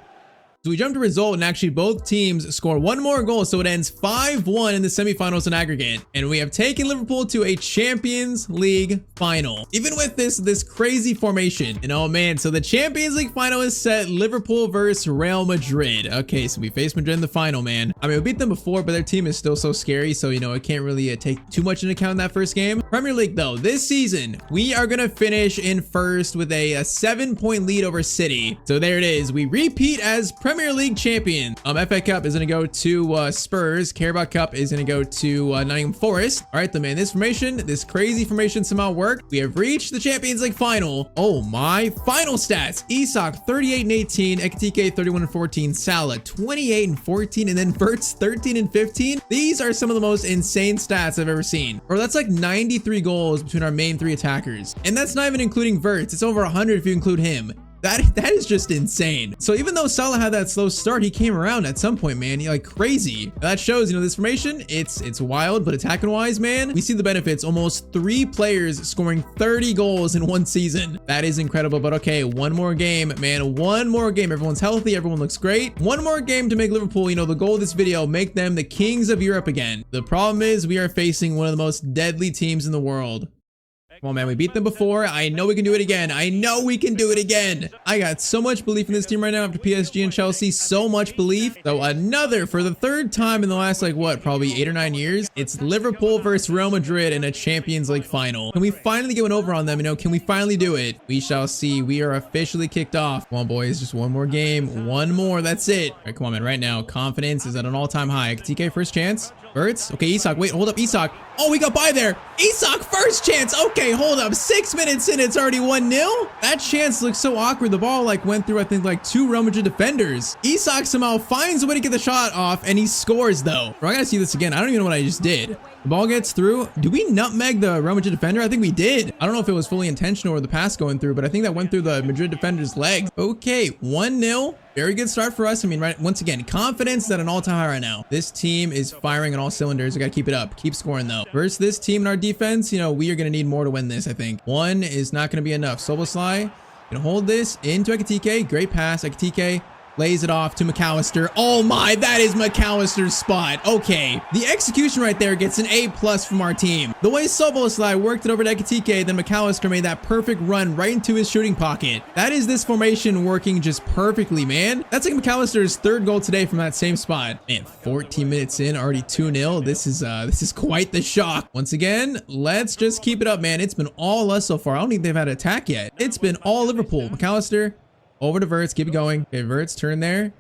So we jump to result and actually both teams score 1 more goal. So it ends 5-1 in the semifinals in aggregate. And we have taken Liverpool to a Champions League final. Even with this crazy formation. And oh man, so the Champions League final is set, Liverpool versus Real Madrid. Okay, so we face Madrid in the final, man. I mean, we beat them before, but their team is still so scary. So, you know, it can't really take too much into account in that first game. Premier League, though, this season, we are going to finish in first with a 7-point lead over City. So there it is. We repeat as Premier League champion. FA Cup is going to go to Spurs. Carabao Cup is going to go to Nottingham Forest. All right, then, man, this crazy formation somehow worked. We have reached the Champions League final. Oh my, final stats. Isak 38-18, Ekitike 31-14, Salah 28-14, and then Wirtz 13-15. These are some of the most insane stats I've ever seen. Or that's like 93 goals between our main 3 attackers. And that's not even including Wirtz. It's over 100 if you include him. That is just insane. So even though Salah had that slow start, he came around at some point, man. Like crazy. That shows, you know, this formation, it's wild, but attacking wise, man, we see the benefits. Almost 3 players scoring 30 goals in 1 season. That is incredible. But okay, 1 more game, man. 1 more game. Everyone's healthy. Everyone looks great. 1 more game to make Liverpool, you know, the goal of this video, make them the kings of Europe again. The problem is we are facing one of the most deadly teams in the world. Come on, man. We beat them before. I know we can do it again. I know we can do it again. I got so much belief in this team right now after PSG and Chelsea. So much belief. So another, for the 3rd time in the last, like, what, probably 8 or 9 years, it's Liverpool versus Real Madrid in a Champions League final. Can we finally get one over on them? You know, can we finally do it? We shall see. We are officially kicked off. Come on, boys. Just 1 more game. 1 more. That's it. All right, come on, man. Right now, confidence is at an all-time high. TK, first chance. Verts. Okay, Isak. Wait, hold up, Isak. Oh, we got by there. Isak, first chance. Okay, hold up. 6 minutes in, it's already 1-0. That chance looks so awkward. The ball like went through, I think, like 2 Real Madrid defenders. Isak somehow finds a way to get the shot off, and he scores, though. Bro, I gotta see this again. I don't even know what I just did. The ball gets through. Do we nutmeg the Real Madrid defender? I think we did. I don't know if it was fully intentional or the pass going through, but I think that went through the Madrid defender's legs. Okay, 1-0. Very good start for us. I mean, right, once again, confidence at an all-time high right now. This team is firing on all cylinders. We gotta keep it up. Keep scoring, though. Versus this team in our defense, you know, we are gonna need more to win this, I think. 1 is not gonna be enough. Soboslai gonna hold this into Ekitike. Great pass. Ekitike lays it off to McAllister. Oh my, that is McAllister's spot. Okay, the execution right there gets an A+ from our team. The way Soboslai worked it over to Ekitike, then McAllister made that perfect run right into his shooting pocket. That is this formation working just perfectly, man. That's like McAllister's 3rd goal today from that same spot. Man, 14 minutes in, already 2-0. This is quite the shock. Once again, let's just keep it up, man. It's been all us so far. I don't think they've had an attack yet. It's been all Liverpool. McAllister over to Verts, keep it going. Okay, Verts, turn there.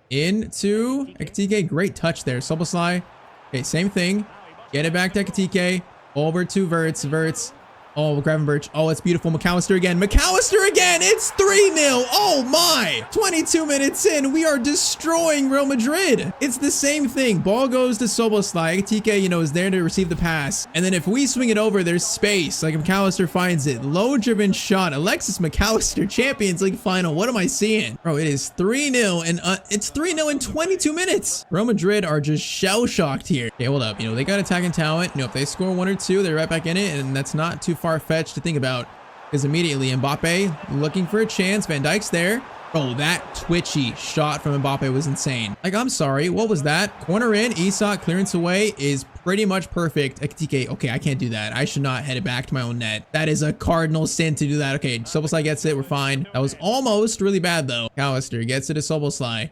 Into Ekitike, great touch there. Soboslai, okay, same thing. Get it back to Ekitike. Over to Verts, Verts. Oh, Gravenberch. Oh, it's beautiful. McAllister again. McAllister again. It's 3-0. Oh my. 22 minutes in, we are destroying Real Madrid. It's the same thing. Ball goes to Soboslai. Ekitike, you know, is there to receive the pass. And then if we swing it over, there's space. Like McAllister finds it. Low driven shot. Alexis McAllister, Champions League final. What am I seeing? Bro, it is 3-0 and it's 3-0 in 22 minutes. Real Madrid are just shell shocked here. Okay, hold up. You know, they got attacking talent. You know, if they score 1 or 2, they're right back in it. And that's not too far-fetched to think about, because immediately Mbappe looking for a chance. Van Dijk's there. Oh, that twitchy shot from Mbappe was insane. Like, I'm sorry, what was that? Corner in, Isak, clearance away is pretty much perfect. Ekitike, okay, I can't do that. I should not head it back to my own net. That is a cardinal sin to do that. Okay, Soboslai gets it, we're fine. That was almost really bad though. McAllister gets it to Soboslai.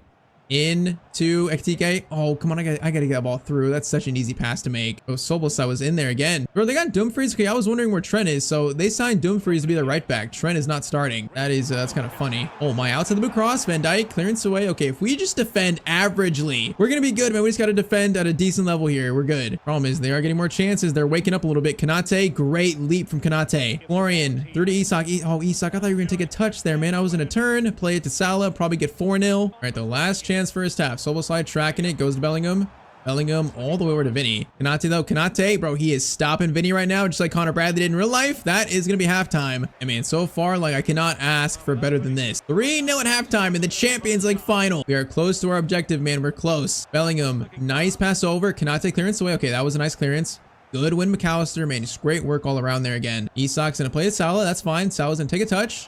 Into Ekitike. Oh, come on. I gotta get that ball through. That's such an easy pass to make. Oh, Soboslai was in there again. Bro, they got Dumfries. Okay, I was wondering where Trent is. So they signed Dumfries to be the right back. Trent is not starting. That's kind of funny. Oh, my outside the boot cross. Van Dijk, clearance away. Okay, if we just defend averagely, we're gonna be good, man. We just gotta defend at a decent level here. We're good. Problem is, they are getting more chances. They're waking up a little bit. Kanate, great leap from Kanate. Florian, through to Isak. Oh, Isak, I thought you were gonna take a touch there, man. I was in a turn. Play it to Salah. Probably get 4-0. All right, the last chance first half. Soboslai tracking it, goes to Bellingham. Bellingham all the way over to Vinny. Kanate though, Kanate, bro, he is stopping Vinny right now, just like Connor Bradley did in real life. That is gonna be halftime. I mean, so far, like, I cannot ask for better than this. 3-0 at halftime in the Champions League final. We are close to our objective, man. We're close. Bellingham, nice pass over. Kanate clearance away. Okay, that was a nice clearance. Good win, McAllister, man. Just great work all around there again. Isak's gonna play to Salah. That's fine. Salah's gonna take a touch.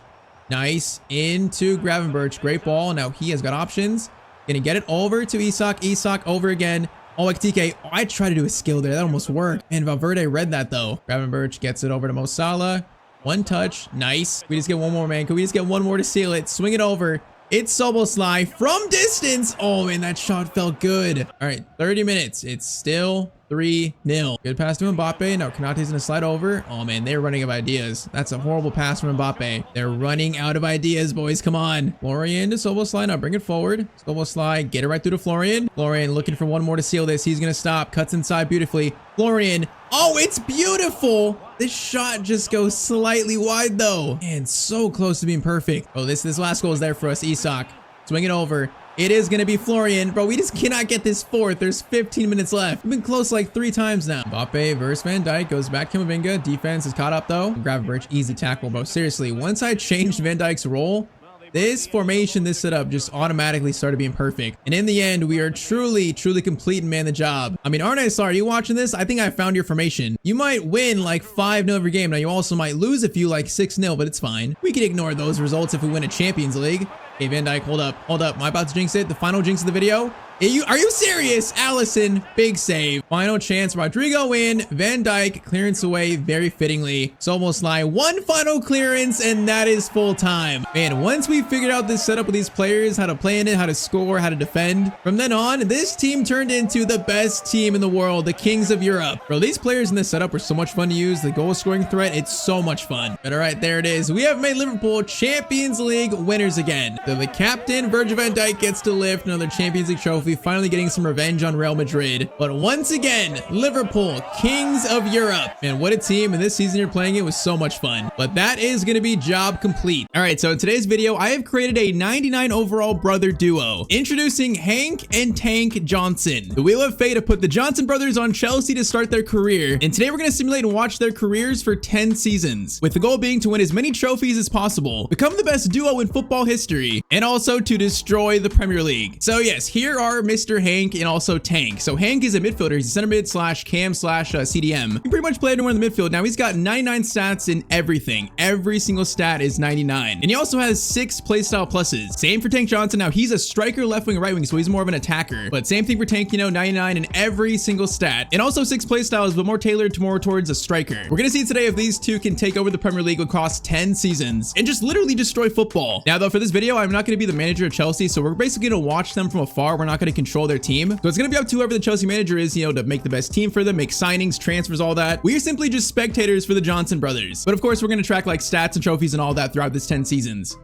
Nice. Into Gravenberch. Great ball. Now he has got options. Gonna get it over to Isak. Isak over again. Oh, Ekitike. Oh, I tried to do a skill there. That almost worked. And Valverde read that though. Gravenberch gets it over to Mo Salah. 1 touch. Nice. We just get one more, man. Can we just get one more to seal it? Swing it over. It's Soboslai from distance. Oh, man, that shot felt good. All right, 30 minutes. It's still 3-0. Good pass to Mbappe. Now Kanate's gonna slide over. Oh man, they're running out of ideas. That's a horrible pass from Mbappe. They're running out of ideas, boys. Come on. Florian to Soboslai. Now bring it forward. Soboslai, get it right through to Florian. Florian looking for one more to seal this. He's gonna stop. Cuts inside beautifully. Florian. Oh, it's beautiful. This shot just goes slightly wide though. And so close to being perfect. Oh, this last goal is there for us. Isak. Swing it over. It is going to be Florian. Bro, we just cannot get this fourth. There's 15 minutes left. We've been close like 3 times now. Mbappe versus Van Dijk goes back to Camavinga. Defense is caught up though. Gravenberch, easy tackle, bro. Seriously, once I changed Van Dijk's role, this formation, this setup just automatically started being perfect. And in the end, we are truly complete and man the job. I mean, Arne, sorry, are you watching this? I think I found your formation. You might win like 5-0 every game. Now, you also might lose a few like 6-0, but it's fine. We can ignore those results if we win a Champions League. Okay, Van Dijk, hold up. Am I about to jinx it? The final jinx of the video? Are you serious? Allison, big save. Final chance. Rodrigo in. Van Dijk, clearance away very fittingly. Soboslai, one final clearance, and that is full time. Man, once we figured out this setup with these players, how to play in it, how to score, how to defend, from then on, this team turned into the best team in the world, the kings of Europe. Bro, these players in this setup were so much fun to use. The goal scoring threat, it's so much fun. But all right, there it is. We have made Liverpool Champions League winners again. So the captain, Virgil van Dijk, gets to lift another Champions League trophy trophy, finally getting some revenge on Real Madrid. But once again, Liverpool, kings of Europe. Man, what a team. And this season you're playing it was so much fun. But that is going to be job complete. All right, so in today's video, I have created a 99 overall brother duo. Introducing Hank and Tank Johnson. The Wheel of Fate have put the Johnson brothers on Chelsea to start their career. And today we're going to simulate and watch their careers for 10 seasons, with the goal being to win as many trophies as possible, become the best duo in football history, and also to destroy the Premier League. So yes, here are Mr. Hank and also Tank. So Hank is a midfielder. He's a center mid slash cam slash CDM. He pretty much played anywhere in the midfield. Now he's got 99 stats in everything. Every single stat is 99. And he also has 6 playstyle pluses. Same for Tank Johnson. Now he's a striker, left wing, right wing, so he's more of an attacker. But same thing for Tank, you know, 99 in every single stat. And also 6 playstyles, but more tailored to more towards a striker. We're gonna see today if these two can take over the Premier League across 10 seasons and just literally destroy football. Now though, for this video, I'm not gonna be the manager of Chelsea, so we're basically gonna watch them from afar. We're not gonna control their team. So it's gonna be up to whoever the Chelsea manager is, you know, to make the best team for them, make signings, transfers, all that. We are simply just spectators for the Johnson brothers. But of course, we're gonna track like stats and trophies and all that throughout this 10 seasons.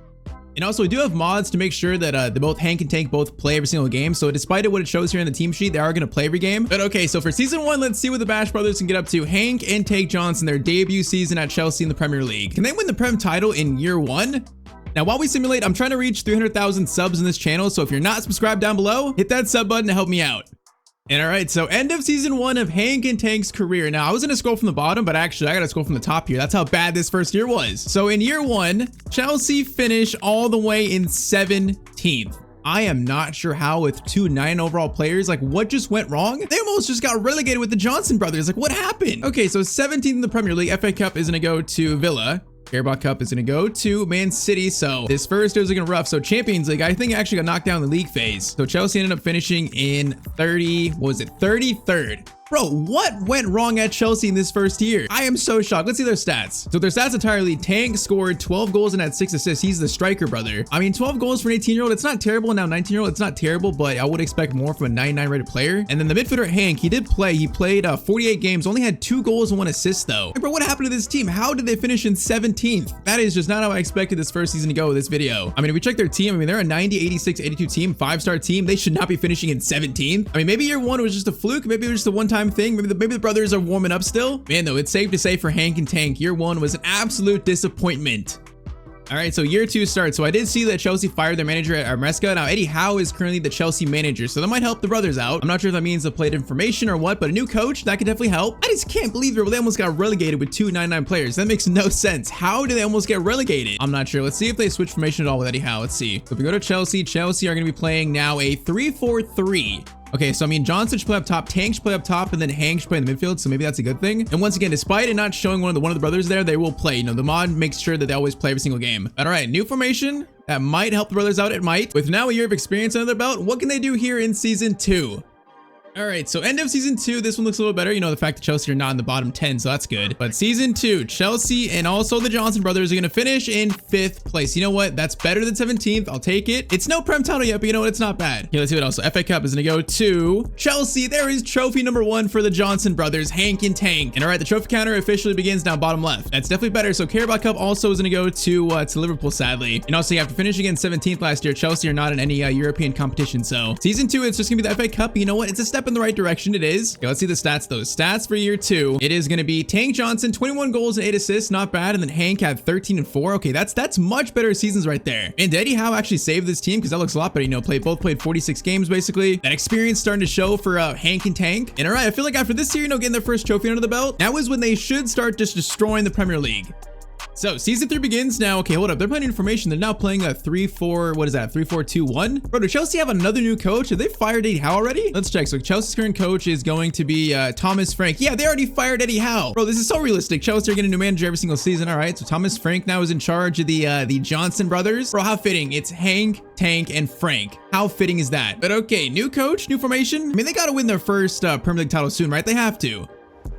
And also, we do have mods to make sure that both Hank and Tank both play every single game. So despite what it shows here in the team sheet, they are going to play every game. But okay, so for season 1, let's see what the Bash brothers can get up to. Hank and Tank Johnson, their debut season at Chelsea in the Premier League. Can they win the Prem title in year 1? Now, while we simulate, I'm trying to reach 300,000 subs in this channel. So if you're not subscribed down below, hit that sub button to help me out. And all right, so end of season 1 of Hank and Tank's career. Now, I was gonna scroll from the bottom, but actually I gotta scroll from the top here. That's how bad this first year was. So in year 1, Chelsea finished all the way in 17th. I am not sure how with 2 9 overall players, like what just went wrong? They almost just got relegated with the Johnson brothers. Like what happened? Okay, so 17th in the Premier League. FA Cup is gonna go to Villa. Carabao Cup is going to go to Man City. So this first is looking rough. So Champions League, I think actually got knocked down in the league phase. So Chelsea ended up finishing in 33rd. Bro, what went wrong at Chelsea in this first year? I am so shocked. Let's see their stats. So their stats entirely, Tank scored 12 goals and had 6 assists. He's the striker brother. I mean, 12 goals for an 18-year-old, it's not terrible. Now 19-year-old, it's not terrible, but I would expect more from a 99 rated player. And then the midfielder Hank, he did play. He played 48 games, only had 2 goals and 1 assist though. Hey, bro, what happened to this team? How did they finish in 17th? That is just not how I expected this first season to go with this video. I mean, if we check their team, I mean, they're a 90, 86, 82 team, 5-star team. They should not be finishing in 17th. I mean, maybe year 1 was just a fluke. Maybe it was just a one-time thing. Maybe the brothers are warming up still. Man, though, it's safe to say for Hank and Tank, year 1 was an absolute disappointment. All right, so year 2 starts. So I did see that Chelsea fired their manager at Armesca. Now Eddie Howe is currently the Chelsea manager, so that might help the brothers out. I'm not sure if that means the played information or what, but a new coach, that could definitely help. I just can't believe they almost got relegated with 2 99 players. That makes no sense. How did they almost get relegated? I'm not sure. Let's see if they switch formation at all with Eddie Howe. Let's see. So if we go to Chelsea, Chelsea are going to be playing now a 3-4-3. Okay, so I mean, Johnson should play up top, Tank should play up top, and then Hank should play in the midfield, so maybe that's a good thing. And once again, despite it not showing one of the brothers there, they will play. You know, the mod makes sure that they always play every single game. But all right, new formation. That might help the brothers out, it might. With now a year of experience under their belt, what can they do here in season 2? All right, so end of season 2, this one looks a little better. You know, the fact that Chelsea are not in the bottom 10, so that's good. But season 2, Chelsea and also the Johnson brothers are going to finish in 5th place. You know what? That's better than 17th. I'll take it. It's no Prem title yet, but you know what? It's not bad. Okay, let's see what else. So FA Cup is going to go to Chelsea. There is trophy number 1 for the Johnson brothers, Hank and Tank. And all right, the trophy counter officially begins now bottom left. That's definitely better. So Carabao Cup also is going to go to Liverpool, sadly. And also, after finishing in 17th last year, Chelsea are not in any European competition. So season 2, it's just going to be the FA Cup. You know what? It's a step in the right direction. It is. Okay, let's see the stats though. Stats for year 2. It is going to be Tank Johnson, 21 goals and 8 assists. Not bad. And then Hank had 13 and 4. Okay, that's much better seasons right there. And Eddie Howe actually saved this team because that looks a lot better. You know, both played 46 games basically. That experience starting to show for Hank and Tank. And all right, I feel like after this year, you know, getting their first trophy under the belt, now is when they should start just destroying the Premier League. So season 3 begins now. Okay, hold up. They're playing information. They're now playing a 3-4. What is that? 3-4-2-1. Bro, do Chelsea have another new coach? Have they fired Eddie Howe already? Let's check. So Chelsea's current coach is going to be Thomas Frank. Yeah, they already fired Eddie Howe. Bro, this is so realistic. Chelsea are getting a new manager every single season. All right, so Thomas Frank now is in charge of the Johnson brothers. Bro, how fitting. It's Hank, Tank, and Frank. How fitting is that? But okay, new coach, new formation. I mean, they got to win their first Premier League title soon, right? They have to.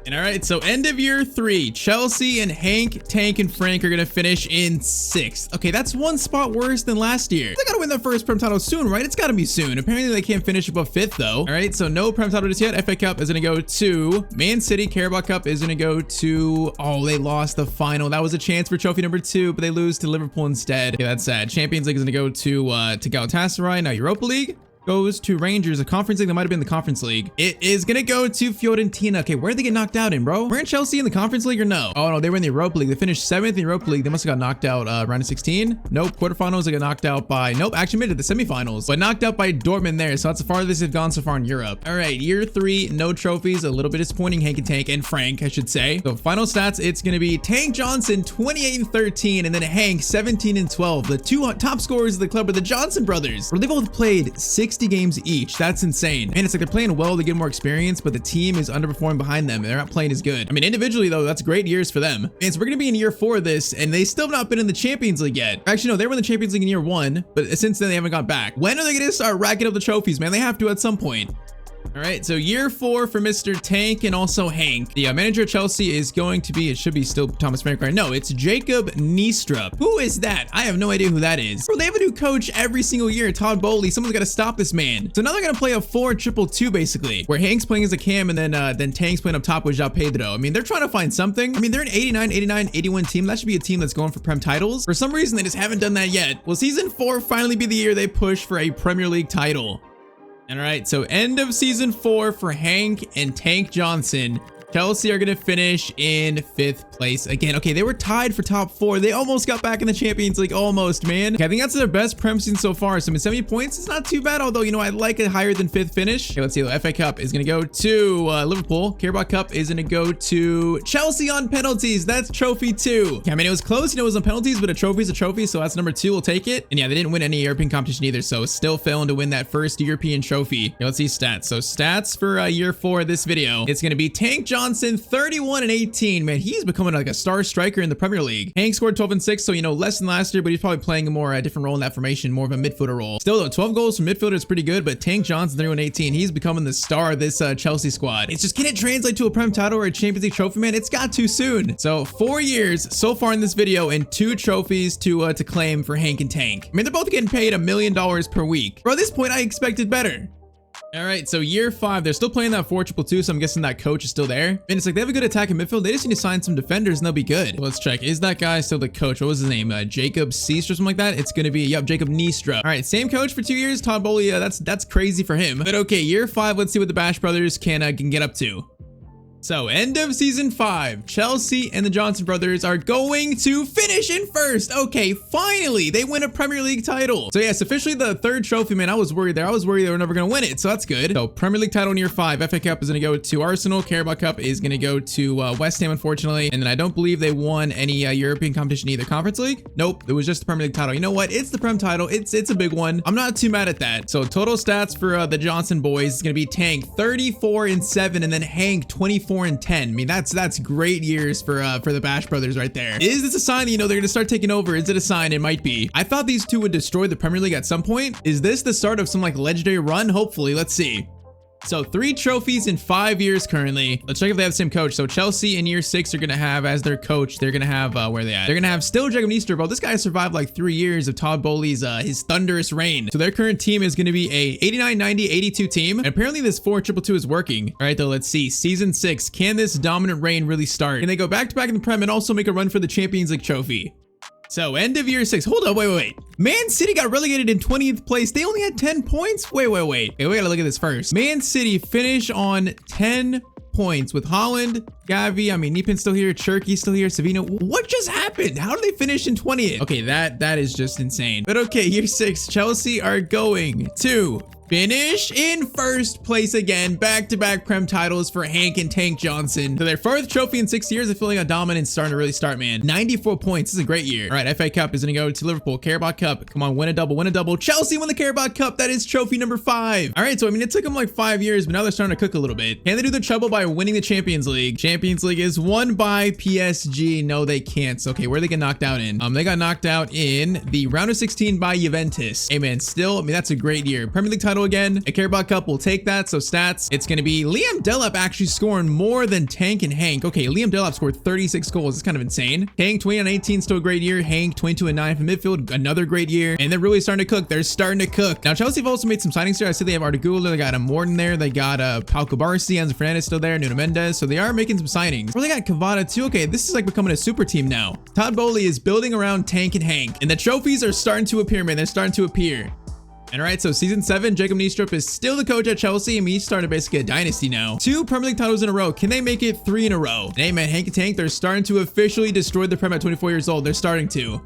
And all right, so end of year 3, Chelsea and Hank, Tank, and Frank are gonna finish in 6th. Okay, that's 1 spot worse than last year. They gotta win their first Prem title soon, right? It's gotta be soon. Apparently they can't finish above 5th though. All right, so no Prem title just yet. FA Cup is gonna go to Man City. Carabao Cup is gonna go to, oh, they lost the final. That was a chance for trophy number 2, but they lose to Liverpool instead. Okay, that's sad. Champions League is gonna go to Galatasaray. Now Europa League. goes to Rangers. The Conference League, that might have been the Conference League. It is gonna go to Fiorentina. Okay, where'd they get knocked out in, bro? Weren't Chelsea in the Conference League or no? Oh no, they were in the Europa League. They finished 7th in the Europa League. They must have got knocked out round of 16. Nope, quarterfinals. They got knocked out by, nope, actually made it to the semifinals, but knocked out by Dortmund there. So that's the farthest they've gone so far in Europe. All right, year 3, no trophies. A little bit disappointing. Hank and Tank and Frank, I should say. So final stats, it's gonna be Tank Johnson 28 and 13, and then Hank 17 and 12. The 2 top scorers of the club are the Johnson brothers, where they both played 60 games each. That's insane. And it's like they're playing well to get more experience, but the team is underperforming behind them. They're not playing as good. I mean, individually though, that's great years for them. And so we're gonna be in year 4 of this, and they still have not been in the Champions League yet. Actually, no, they were in the Champions League in year 1, but since then they haven't got back. When are they gonna start racking up the trophies, man? They have to at some point. All right, so year 4 for Mr. Tank and also Hank. The manager of Chelsea is going to be, it should be still Thomas Frank, right? No, it's Jacob Niestrup. Who is that? I have no idea who that is. Bro, they have a new coach every single year, Todd Bowley. Someone's got to stop this man. So now they're going to play a 4-2-2 basically, where Hank's playing as a cam and then Tank's playing up top with João Pedro. I mean, they're trying to find something. I mean, they're an 89, 89, 81 team. That should be a team that's going for Prem titles. For some reason, they just haven't done that yet. Will season 4 finally be the year they push for a Premier League title? All right, so end of season 4 for Hank and Tank Johnson. Chelsea are going to finish in 5th place again. Okay, they were tied for top 4. They almost got back in the Champions League. Almost, man. Okay, I think that's their best Prem season so far. So, I mean, 70 points is not too bad. Although, you know, I'd like a higher than 5th finish. Okay, let's see. The FA Cup is going to go to Liverpool. Carabao Cup is going to go to Chelsea on penalties. That's trophy 2. Okay, I mean, it was close. You know, it was on penalties, but a trophy is a trophy. So that's number 2. We'll take it. And yeah, they didn't win any European competition either. So still failing to win that first European trophy. Okay, let's see stats. So stats for year 4 of this video. It's going to be Tank Johnson, 31 and 18. Man, he's becoming like a star striker in the Premier League. Hank scored 12 and 6, so you know, less than last year, but he's probably playing a more different role in that formation, more of a midfielder role. Still though, 12 goals from midfielder is pretty good, but Tank Johnson, 31 and 18, he's becoming the star of this Chelsea squad. It's just, can it translate to a Prem title or a Champions League trophy, man? It's got too soon. So 4 years so far in this video and 2 trophies to claim for Hank and Tank. I mean, they're both getting paid $1 million per week. Bro, at this point, I expected better. All right, so year 5, they're still playing that 4-2-2, so I'm guessing that coach is still there. And it's like they have a good attack in midfield. They just need to sign some defenders and they'll be good. Let's check. Is that guy still the coach? What was his name? Jacob Cease or something like that? It's going to be, yep, Jacob Niestrup. All right, same coach for 2 years. Todd Bowley, that's crazy for him. But okay, year 5, let's see what the Bash brothers can get up to. So end of season 5, Chelsea and the Johnson brothers are going to finish in 1st. Okay, finally, they win a Premier League title. So yes, officially the 3rd trophy, man. I was worried there. I was worried they were never going to win it. So that's good. So Premier League title in year 5, FA Cup is going to go to Arsenal. Carabao Cup is going to go to West Ham, unfortunately. And then I don't believe they won any European competition either. Conference League? Nope, it was just the Premier League title. You know what? It's the Prem title. It's a big one. I'm not too mad at that. So total stats for the Johnson boys is going to be Tank 34 and 7, and then Hank 24 and 10. I mean, that's great years for the Bash brothers right there. Is this a sign that, you know, they're gonna start taking over? Is it a sign? It might be. I thought these two would destroy the Premier League at some point. Is this the start of some like legendary run? Hopefully. Let's see. So 3 trophies in 5 years currently. Let's check if they have the same coach. So Chelsea in year 6 are going to have as their coach, they're going to have, where are they at? They're going to have still Jacob Niestrup. Bro, this guy survived like 3 years of Todd Bowley's, his thunderous reign. So their current team is going to be a 89, 90, 82 team. And apparently this 4-2-2 is working. All right, though, let's see. Season 6, can this dominant reign really start? Can they go back to back in the Prem and also make a run for the Champions League trophy? So end of year 6. Hold up, wait. Man City got relegated in 20th place. They only had 10 points. Wait. Okay, we gotta look at this first. Man City finish on 10 points with Holland, Gavi, I mean, Neepin's still here, Cherky's still here, Savino. What just happened? How did they finish in 20th? Okay, that is just insane. But okay, year 6, Chelsea are going to finish in 1st place again. Back-to-back Prem titles for Hank and Tank Johnson. So their 4th trophy in 6 years. I feel like a dominance starting to really start, man. 94 points. This is a great year. All right, FA Cup is going to go to Liverpool. Carabao Cup. Come on, win a double. Chelsea won the Carabao Cup. That is trophy number 5. All right, so I mean, it took them like 5 years, but now they're starting to cook a little bit. Can they do the treble by winning the Champions League? Champions League is won by PSG. No, they can't. So, okay, where they get knocked out in? They got knocked out in the round of 16 by Juventus. Hey, man, still, I mean, that's a great year. Premier League title again. A Carabao Cup will take that. So stats, it's going to be Liam Delap actually scoring more than Tank and Hank. Okay, Liam Delap scored 36 goals. It's kind of insane. Tank 20 and 18, still a great year. Hank 22 and 9 from midfield, another great year. And they're really starting to cook. They're starting to cook. Now Chelsea have also made some signings here. I see they have Artigula, they got a Morton there, they got Pau Cubarsí, Enzo Fernandez still there, Nuno Mendes. So they are making some signings. Well, they got Cavada too. Okay, this is like becoming a super team now. Todd Bowley is building around Tank and Hank, and the trophies are starting to appear, man. They're starting to appear. And all right, so season 7, Jacob Niestrup is still the coach at Chelsea, and he's starting basically a dynasty now. 2 Premier League titles in a row. Can they make it 3 in a row? And hey man, Hank and Tank, they're starting to officially destroy the Prem at 24 years old. They're starting to.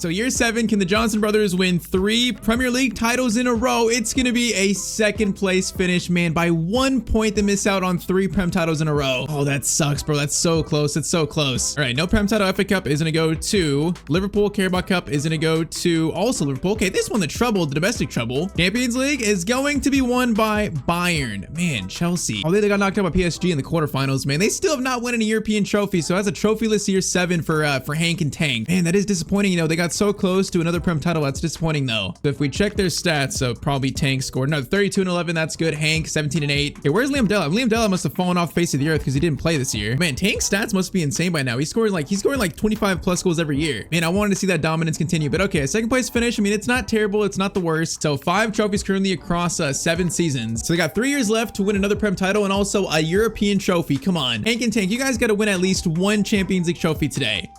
So year 7, can the Johnson brothers win 3 Premier League titles in a row? It's going to be a second place finish, man. By 1 point, they miss out on 3 Prem titles in a row. Oh, that sucks, bro. That's so close. It's so close. All right, no Prem title. FA Cup is going to go to Liverpool. Carabao Cup is going to go to also Liverpool. Okay, this one, the trouble, the domestic trouble. Champions League is going to be won by Bayern. Man, Chelsea. Although they got knocked out by PSG in the quarterfinals, man, they still have not won any European trophy. So that's a trophyless year 7 for Hank and Tank. Man, that is disappointing. You know, they got so close to another Prem title. That's disappointing though. So if we check their stats, so probably Tank scored no 32 and 11. That's good. Hank 17 and 8. Okay, where's Liam Delap? Liam Delap must have fallen off the face of the earth because he didn't play this year. Man, Tank's stats must be insane by now. He's scoring like 25 plus goals every year. Man, I wanted to see that dominance continue, but okay, second place finish. I mean, it's not terrible. It's not the worst. So 5 trophies currently across 7 seasons. So they got 3 years left to win another Prem title and also a European trophy. Come on, Hank and Tank, you guys got to win at least 1 Champions League trophy today.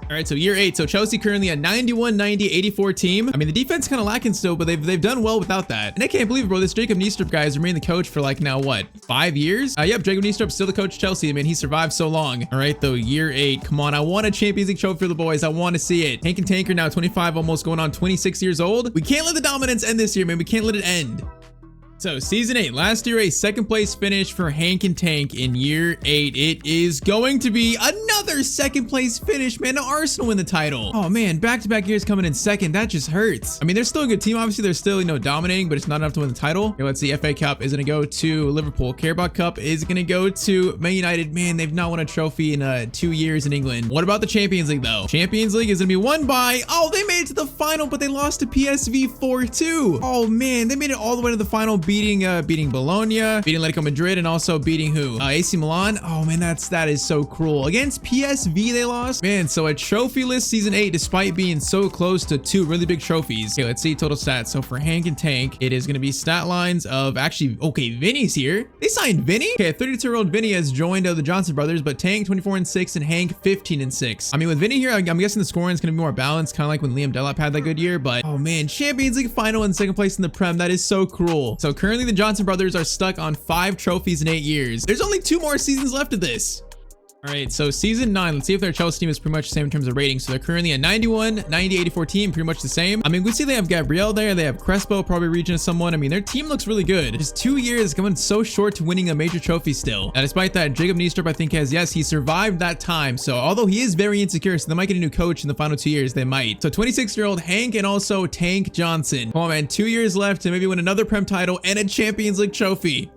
All right, so year 8. So Chelsea currently a 91, 90, 84 team. I mean, the defense kind of lacking still, but they've done well without that. And I can't believe it, bro. This Jacob Niestrup guy has remained the coach for like now what, 5 years? Yep, Jacob Niestrup still the coach of Chelsea. I mean, he survived so long. All right, though, year 8. Come on, I want a Champions League trophy for the boys. I want to see it. Hank and Tank are now 25, almost going on 26 years old. We can't let the dominance end this year, man. We can't let it end. So season 8, last year a second place finish for Hank and Tank in year 8. It is going to be another second place finish, man. Arsenal win the title. Oh man, back-to-back years coming in second. That just hurts. I mean, they're still a good team. Obviously, they're still, you know, dominating, but it's not enough to win the title. Okay, let's see. FA Cup is going to go to Liverpool. Carabao Cup is going to go to Man United. Man, they've not won a trophy in 2 years in England. What about the Champions League though? Champions League is going to be won by, oh, they made it to the final, but they lost to PSV 4-2. Oh man, they made it all the way to the final, beating Bologna, beating Atletico Madrid, and also beating who? AC Milan. Oh man, that is so cruel. Against PSV they lost. Man, so a trophyless season 8 despite being so close to 2 really big trophies. Okay, let's see total stats. So for Hank and Tank, it is going to be stat lines of actually, okay, Vinny's here. They signed Vinny. Okay, 32-year-old Vinny has joined the Johnson brothers, but Tank 24 and 6 and Hank 15 and 6. I mean, with Vinny here, I'm guessing the scoring is going to be more balanced, kind of like when Liam Delap had that good year, but oh man, Champions League final and second place in the Prem. That is so cruel. So currently the Johnson brothers are stuck on 5 trophies in 8 years. There's only 2 more seasons left of this. All right, so season 9, let's see if their Chelsea team is pretty much the same in terms of rating. So they're currently a 91, 90, 84 team, pretty much the same. I mean, we see they have Gabriel there, they have Crespo, probably region of someone. I mean, their team looks really good. Just 2 years coming so short to winning a major trophy still. Now, despite that, Jacob Niestrup, I think, he survived that time. So although he is very insecure, so they might get a new coach in the final 2 years, they might. So 26-year-old Hank and also Tank Johnson. Come on, man, 2 years left to maybe win another Prem title and a Champions League trophy.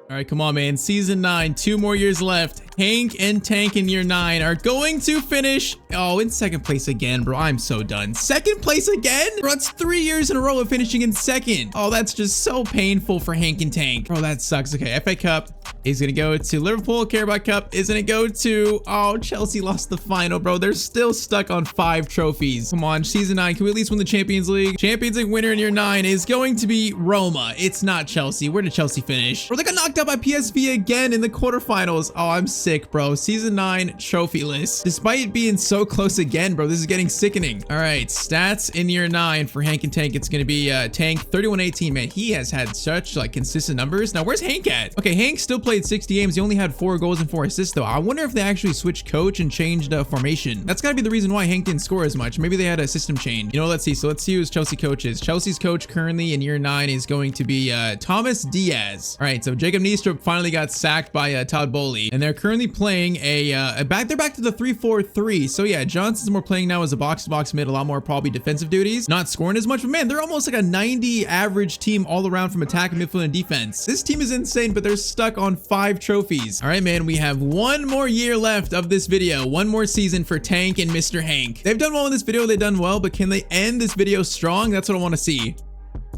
All right, come on, man. Season 9, 2 more years left. Hank and Tank in year 9 are going to finish, oh, in second place again, bro. I'm so done. Second place again? Bro, that's 3 years in a row of finishing in second. Oh, that's just so painful for Hank and Tank. Bro, that sucks. Okay, FA Cup is going to go to Liverpool. Carabao Cup is going to go to, oh, Chelsea lost the final, bro. They're still stuck on 5 trophies. Come on, season 9. Can we at least win the Champions League? Champions League winner in year 9 is going to be Roma. It's not Chelsea. Where did Chelsea finish? Bro, they got knocked out by PSV again in the quarterfinals. Oh, I'm sick, bro. Season 9 trophyless. Despite it being so close again, bro, this is getting sickening. All right, stats in year 9 for Hank and Tank. It's going to be Tank 31-18. Man, he has had such like consistent numbers. Now, where's Hank at? Okay, Hank still played 60 games. He only had 4 goals and 4 assists though. I wonder if they actually switched coach and changed formation. That's got to be the reason why Hank didn't score as much. Maybe they had a system change. You know, let's see. So let's see who's Chelsea coach is. Chelsea's coach currently in year 9 is going to be Thomas Diaz. All right, so Jacob Niestrup finally got sacked by Todd Bowley, and they're currently playing they're back to the 3-4-3. So yeah, Johnson's more playing now as a box-to-box mid, a lot more probably defensive duties, not scoring as much, but man, they're almost like a 90 average team all around from attack, midfield, and defense. This team is insane, but they're stuck on 5 trophies. All right, man, we have 1 more year left of this video, 1 more season for Tank and Mr. Hank. They've done well in this video, they've done well, but can they end this video strong? That's what I want to see.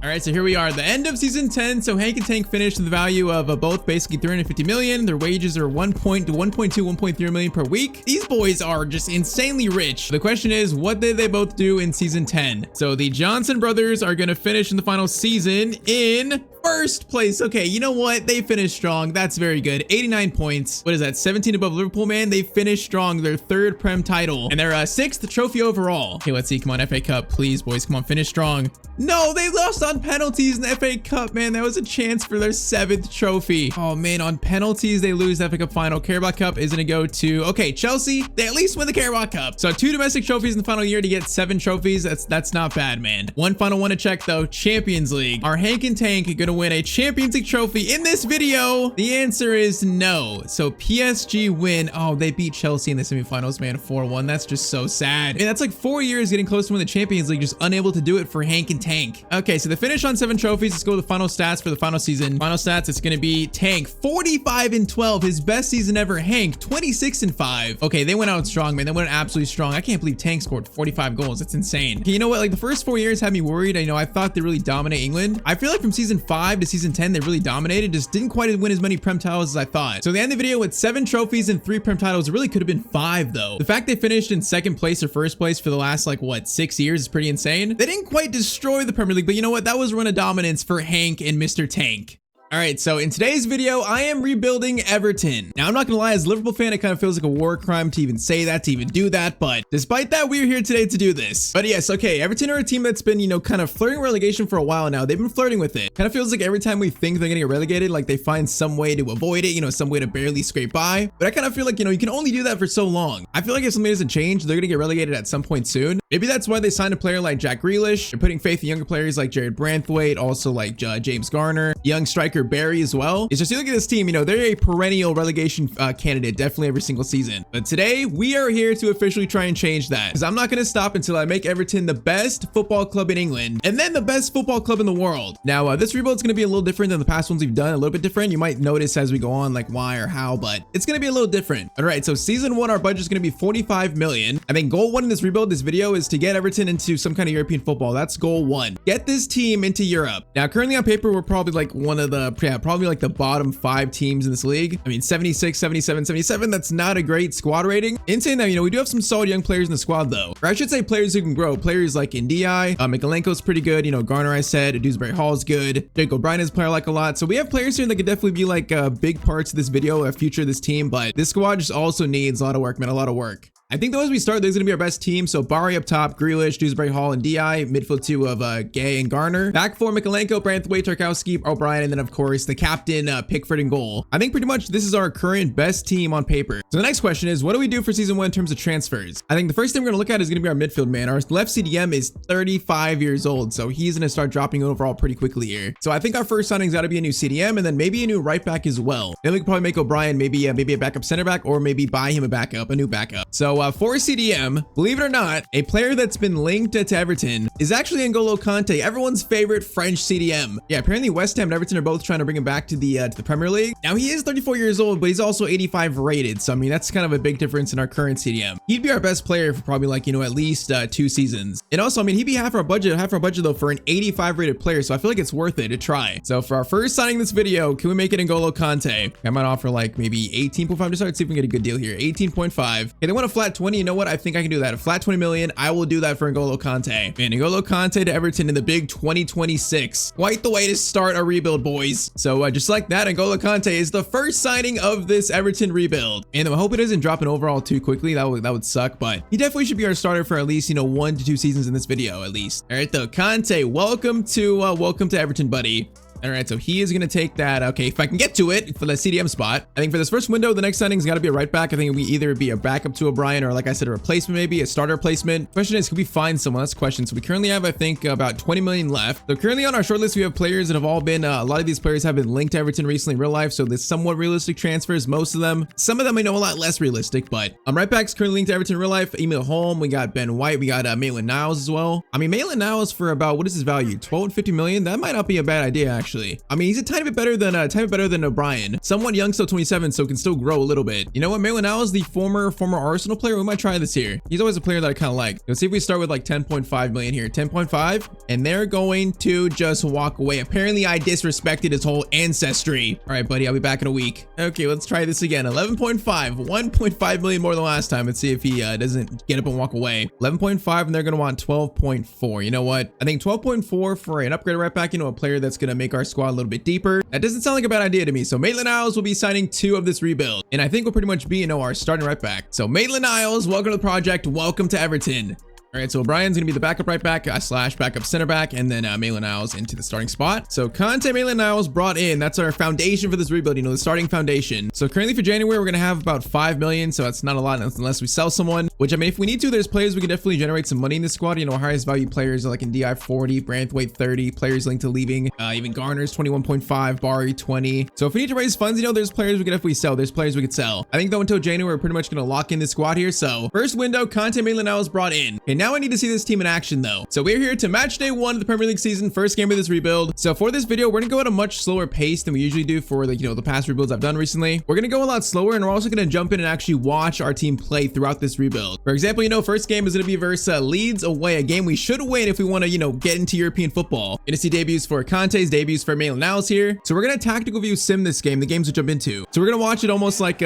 All right, so here we are, the end of season 10. So Hank and Tank finished with the value of both basically 350 million. Their wages are 1.2, 1.3 million per week. These boys are just insanely rich. The question is, what did they both do in season 10? So the Johnson brothers are going to finish in the final season in First place. Okay, you know what? They finished strong. That's very good. 89 points. What is that? 17 above Liverpool, man. They finished strong. Their third Prem title and their sixth trophy overall. Okay, let's see. Come on, FA Cup, please, boys. Come on, finish strong. No, they lost on penalties in the FA Cup, man. That was a chance for their 7th trophy. Oh, man, on penalties, they lose the FA Cup final. Carabao Cup is going to go to, okay, Chelsea. They at least win the Carabao Cup. So 2 domestic trophies in the final year to get 7 trophies. That's not bad, man. One final one to check, though. Champions League. Are Hank and Tank going to win a Champions League trophy in this video? The answer is no. So PSG win. Oh, they beat Chelsea in the semifinals, man. 4-1. That's just so sad. And that's like 4 years getting close to win the Champions League, just unable to do it for Hank and Tank. Okay, so they finished on 7 trophies. Let's go with the final stats for the final season. Final stats, it's gonna be Tank 45-12, his best season ever. Hank 26-5. Okay, they went out strong, man. They went absolutely strong. I can't believe Tank scored 45 goals. That's insane. Okay, you know what? Like the first 4 years had me worried. I thought they really dominate England. I feel like from season 5 to season 10, they really dominated. Just didn't quite win as many Prem titles as I thought. So they end the video with 7 trophies and 3 Prem titles. It really could have been 5 though. The fact they finished in 2nd place or 1st place for the last like what 6 years is pretty insane. They didn't quite destroy the Premier League, but you know what? That was a run of dominance for Hank and Mr. Tank. All right, so in today's video, I am rebuilding Everton. Now, I'm not gonna lie, as a Liverpool fan, it kind of feels like a war crime to even say that, to even do that, but despite that, we're here today to do this. But yes, okay, Everton are a team that's been, kind of flirting relegation for a while now. They've been flirting with it. Kind of feels like every time we think they're gonna get relegated, like they find some way to avoid it, some way to barely scrape by. But I kind of feel like, you can only do that for so long. I feel like if something doesn't change, they're gonna get relegated at some point soon. Maybe that's why they signed a player like Jack Grealish. They're putting faith in younger players like Jared Branthwaite, also like James Garner, young striker Barry as well. It's just, you look at this team, they're a perennial relegation candidate, definitely every single season. But today, we are here to officially try and change that, because I'm not going to stop until I make Everton the best football club in England, and then the best football club in the world. Now, this rebuild is going to be a little different than the past ones we've done, a little bit different. You might notice as we go on, like why or how, but it's going to be a little different. All right, so season 1, our budget is going to be 45 million. I think goal 1 in this rebuild, this video, is to get Everton into some kind of European football. That's goal 1. Get this team into Europe. Now, currently on paper, we're probably like one of the, probably like the bottom 5 teams in this league. I mean, 76, 77, 77. That's not a great squad rating. In saying that, we do have some solid young players in the squad though. Or I should say players who can grow. Players like Ndiaye, Mikalenko's pretty good. Garner, I said, Dewsbury Hall's good. Jake O'Brien is a player I like a lot. So we have players here that could definitely be like big parts of this video, a future of this team. But this squad just also needs a lot of work, man, a lot of work. I think though as we start, there's gonna be our best team. So Barry up top, Grealish, Dewsbury Hall, and Di. Midfield 2 of Gay and Garner. Back 4, Mikalenko, Branthwaite, Tarkowski, O'Brien, and then of course the captain Pickford in goal. I think pretty much this is our current best team on paper. So the next question is, what do we do for season 1 in terms of transfers? I think the first thing we're gonna look at is gonna be our midfield, man. Our left CDM is 35 years old, so he's gonna start dropping overall pretty quickly here. So I think our first signing's gotta be a new CDM, and then maybe a new right back as well. Then we could probably make O'Brien maybe a backup center back, or maybe buy him a new backup. So for CDM, believe it or not, a player that's been linked to Everton is actually N'Golo Kante, everyone's favorite French CDM. Yeah, apparently West Ham and Everton are both trying to bring him back to the Premier League. Now he is 34 years old, but he's also 85 rated. So I mean, that's kind of a big difference in our current CDM. He'd be our best player for probably like, at least 2 seasons. And also, I mean, he'd be half our budget though for an 85 rated player. So I feel like it's worth it to try. So for our first signing this video, can we make it N'Golo Kante? I might offer like maybe 18.5 to start. See if we can get a good deal here. 18.5. Okay, they want a flat 20. You know what? I think I can do that. A flat 20 million. I will do that for N'Golo Kante. Man, N'Golo Kante to Everton in the big 2026. Quite the way to start a rebuild, boys. So just like that, N'Golo Kante is the first signing of this Everton rebuild. And I hope it doesn't drop an overall too quickly. That would suck, but he definitely should be our starter for at least 1 to 2 seasons in this video at least. All right, though, Kante, welcome to Everton, buddy. All right, so he is going to take that. Okay, if I can get to it for the CDM spot. I think for this first window, the next signing's got to be a right back. I think it will either be a backup to O'Brien or, like I said, a replacement, maybe a starter replacement. Question is, can we find someone? That's the question. So we currently have, I think, about 20 million left. So currently on our short list, we have players that have all been, a lot of these players have been linked to Everton recently in real life. So there's somewhat realistic transfers. Most of them, some of them I know a lot less realistic, but right back's currently linked to Everton in real life. Emil Holm, we got Ben White, we got Maitland-Niles as well. I mean, Maitland-Niles for about, what is his value? 12 and 50 million? That might not be a bad idea, actually. I mean, he's a tiny bit better than O'Brien. Somewhat young, still 27, so can still grow a little bit. You know what? Maitland-Niles, the former Arsenal player, we might try this here. He's always a player that I kind of like. Let's see if we start with like 10.5 million here. 10.5, and they're going to just walk away. Apparently, I disrespected his whole ancestry. All right, buddy, I'll be back in a week. Okay, let's try this again. 11.5, 1.5 million more than last time. Let's see if he doesn't get up and walk away. 11.5, and they're gonna want 12.4. You know what? I think 12.4 for an upgrade right back. A player that's gonna make our squad a little bit deeper. That doesn't sound like a bad idea to me. So Maitland-Niles will be signing 2 of this rebuild. And I think we'll pretty much be, our starting right back. So Maitland-Niles, welcome to the project. Welcome to Everton. All right, so O'Brien's gonna be the backup right back / backup center back, and then Maitland-Niles into the starting spot. So Conte Maitland-Niles brought in. That's our foundation for this rebuild, the starting foundation. So currently for January, we're gonna have about 5 million. So that's not a lot unless we sell someone, which I mean, if we need to, there's players we can definitely generate some money in this squad. Highest value players are like in DI 40, Branthwaite 30, players linked to leaving, even Garner's 21.5, Bari 20. So if we need to raise funds, there's players we can definitely sell. There's players we could sell. I think though until January, we're pretty much gonna lock in the squad here. So first window, Conte Maitland-Niles brought in. And now I need to see this team in action though. So we're here to match day 1 of the Premier League season, first game of this rebuild. So for this video, we're gonna go at a much slower pace than we usually do for the past rebuilds I've done recently. We're gonna go a lot slower, and we're also gonna jump in and actually watch our team play throughout this rebuild. For example, first game is gonna be versus Leeds away, a game we should win if we want to, get into European football. You're gonna see debuts for Conte's, debuts for Maitland-Niles here. So we're gonna tactical view sim this game, the games we jump into. So we're gonna watch it almost like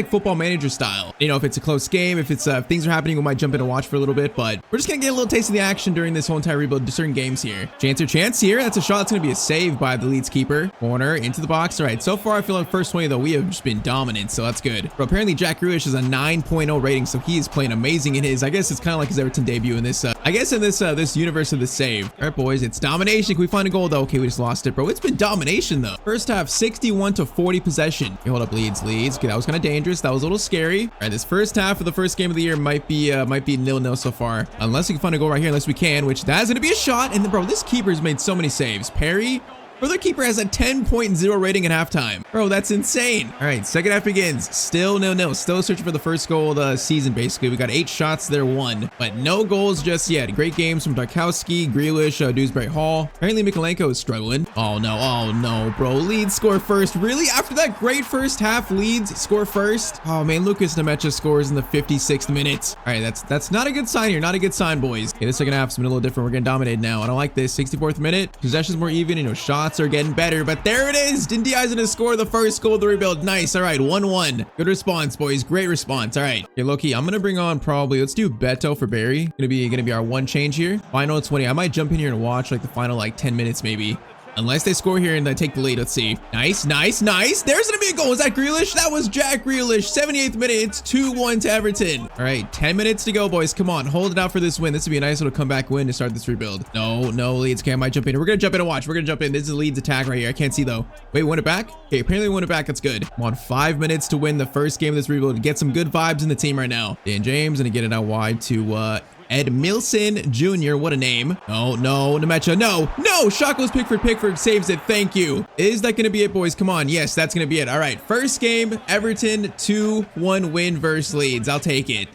Football Manager style. If it's a close game, if it's if things are happening, we might jump in and watch for a little bit. But we're just gonna get a little taste of the action during this whole entire rebuild to certain games here. Chance here. That's a shot. That's going to be a save by the Leeds keeper. Corner into the box. All right. So far, I feel like first 20 though, we have just been dominant. So that's good. But apparently Jack Grealish is a 9.0 rating. So he is playing amazing in his, I guess it's kind of like his Everton debut in this, this universe of the save. All right, boys. It's domination. Can we find a goal though? Okay, we just lost it, bro. It's been domination though. First half, 61-40 possession. Okay, hold up, Leeds. Okay, that was kind of dangerous. That was a little scary. All right, this first half of the first game of the year might be 0-0 so far. Unless we can find a goal right here, unless we can, which that's gonna be a shot. And then, bro, this keeper's made so many saves. Perry, bro, their keeper has a 10.0 rating at halftime. Bro, that's insane. All right, second half begins. Still 0-0. Still searching for the first goal of the season, basically. We got 8 shots there, 1. But no goals just yet. Great games from Darkowski, Grealish, Dewsbury Hall. Apparently, Mikolenko is struggling. Oh, no, bro. Leeds score first. Really? After that great first half, Leeds score first? Oh, man, Lucas Nemecha scores in the 56th minute. All right, that's not a good sign here. Not a good sign, boys. Okay, the second half's been a little different. We're getting dominated now. I don't like this. 64th minute. Possession's more even. Shots are getting better, but there it is. Dindia's gonna score the first goal of the rebuild. Nice. All right, 1-1. Good response, boys. Great response. All right. Okay, Loki, I'm gonna bring on let's do Beto for Barry. Gonna be our 1 change here. Final 20. I might jump in here and watch like the final 10 minutes maybe. Unless they score here and they take the lead. Let's see. Nice. There's gonna be a goal. Was that Grealish? That was Jack Grealish. 78th minute. It's 2-1 to Everton. All right, 10 minutes to go, boys. Come on, hold it out for this win. This would be a nice little comeback win to start this rebuild. No, Leeds. Okay, I might jump in. We're gonna jump in and watch. We're gonna jump in. This is the Leeds attack right here. I can't see though. Wait, win it back? Okay, apparently we won it back. That's good. Come on, 5 minutes to win the first game of this rebuild. Get some good vibes in the team right now. Dan James gonna get it out wide to Ed Milson Jr. What a name. No, Nemecha. No. Shot goes Pickford saves it. Thank you. Is that going to be it, boys? Come on. Yes, that's going to be it. All right. First game, Everton 2-1 win versus Leeds. I'll take it.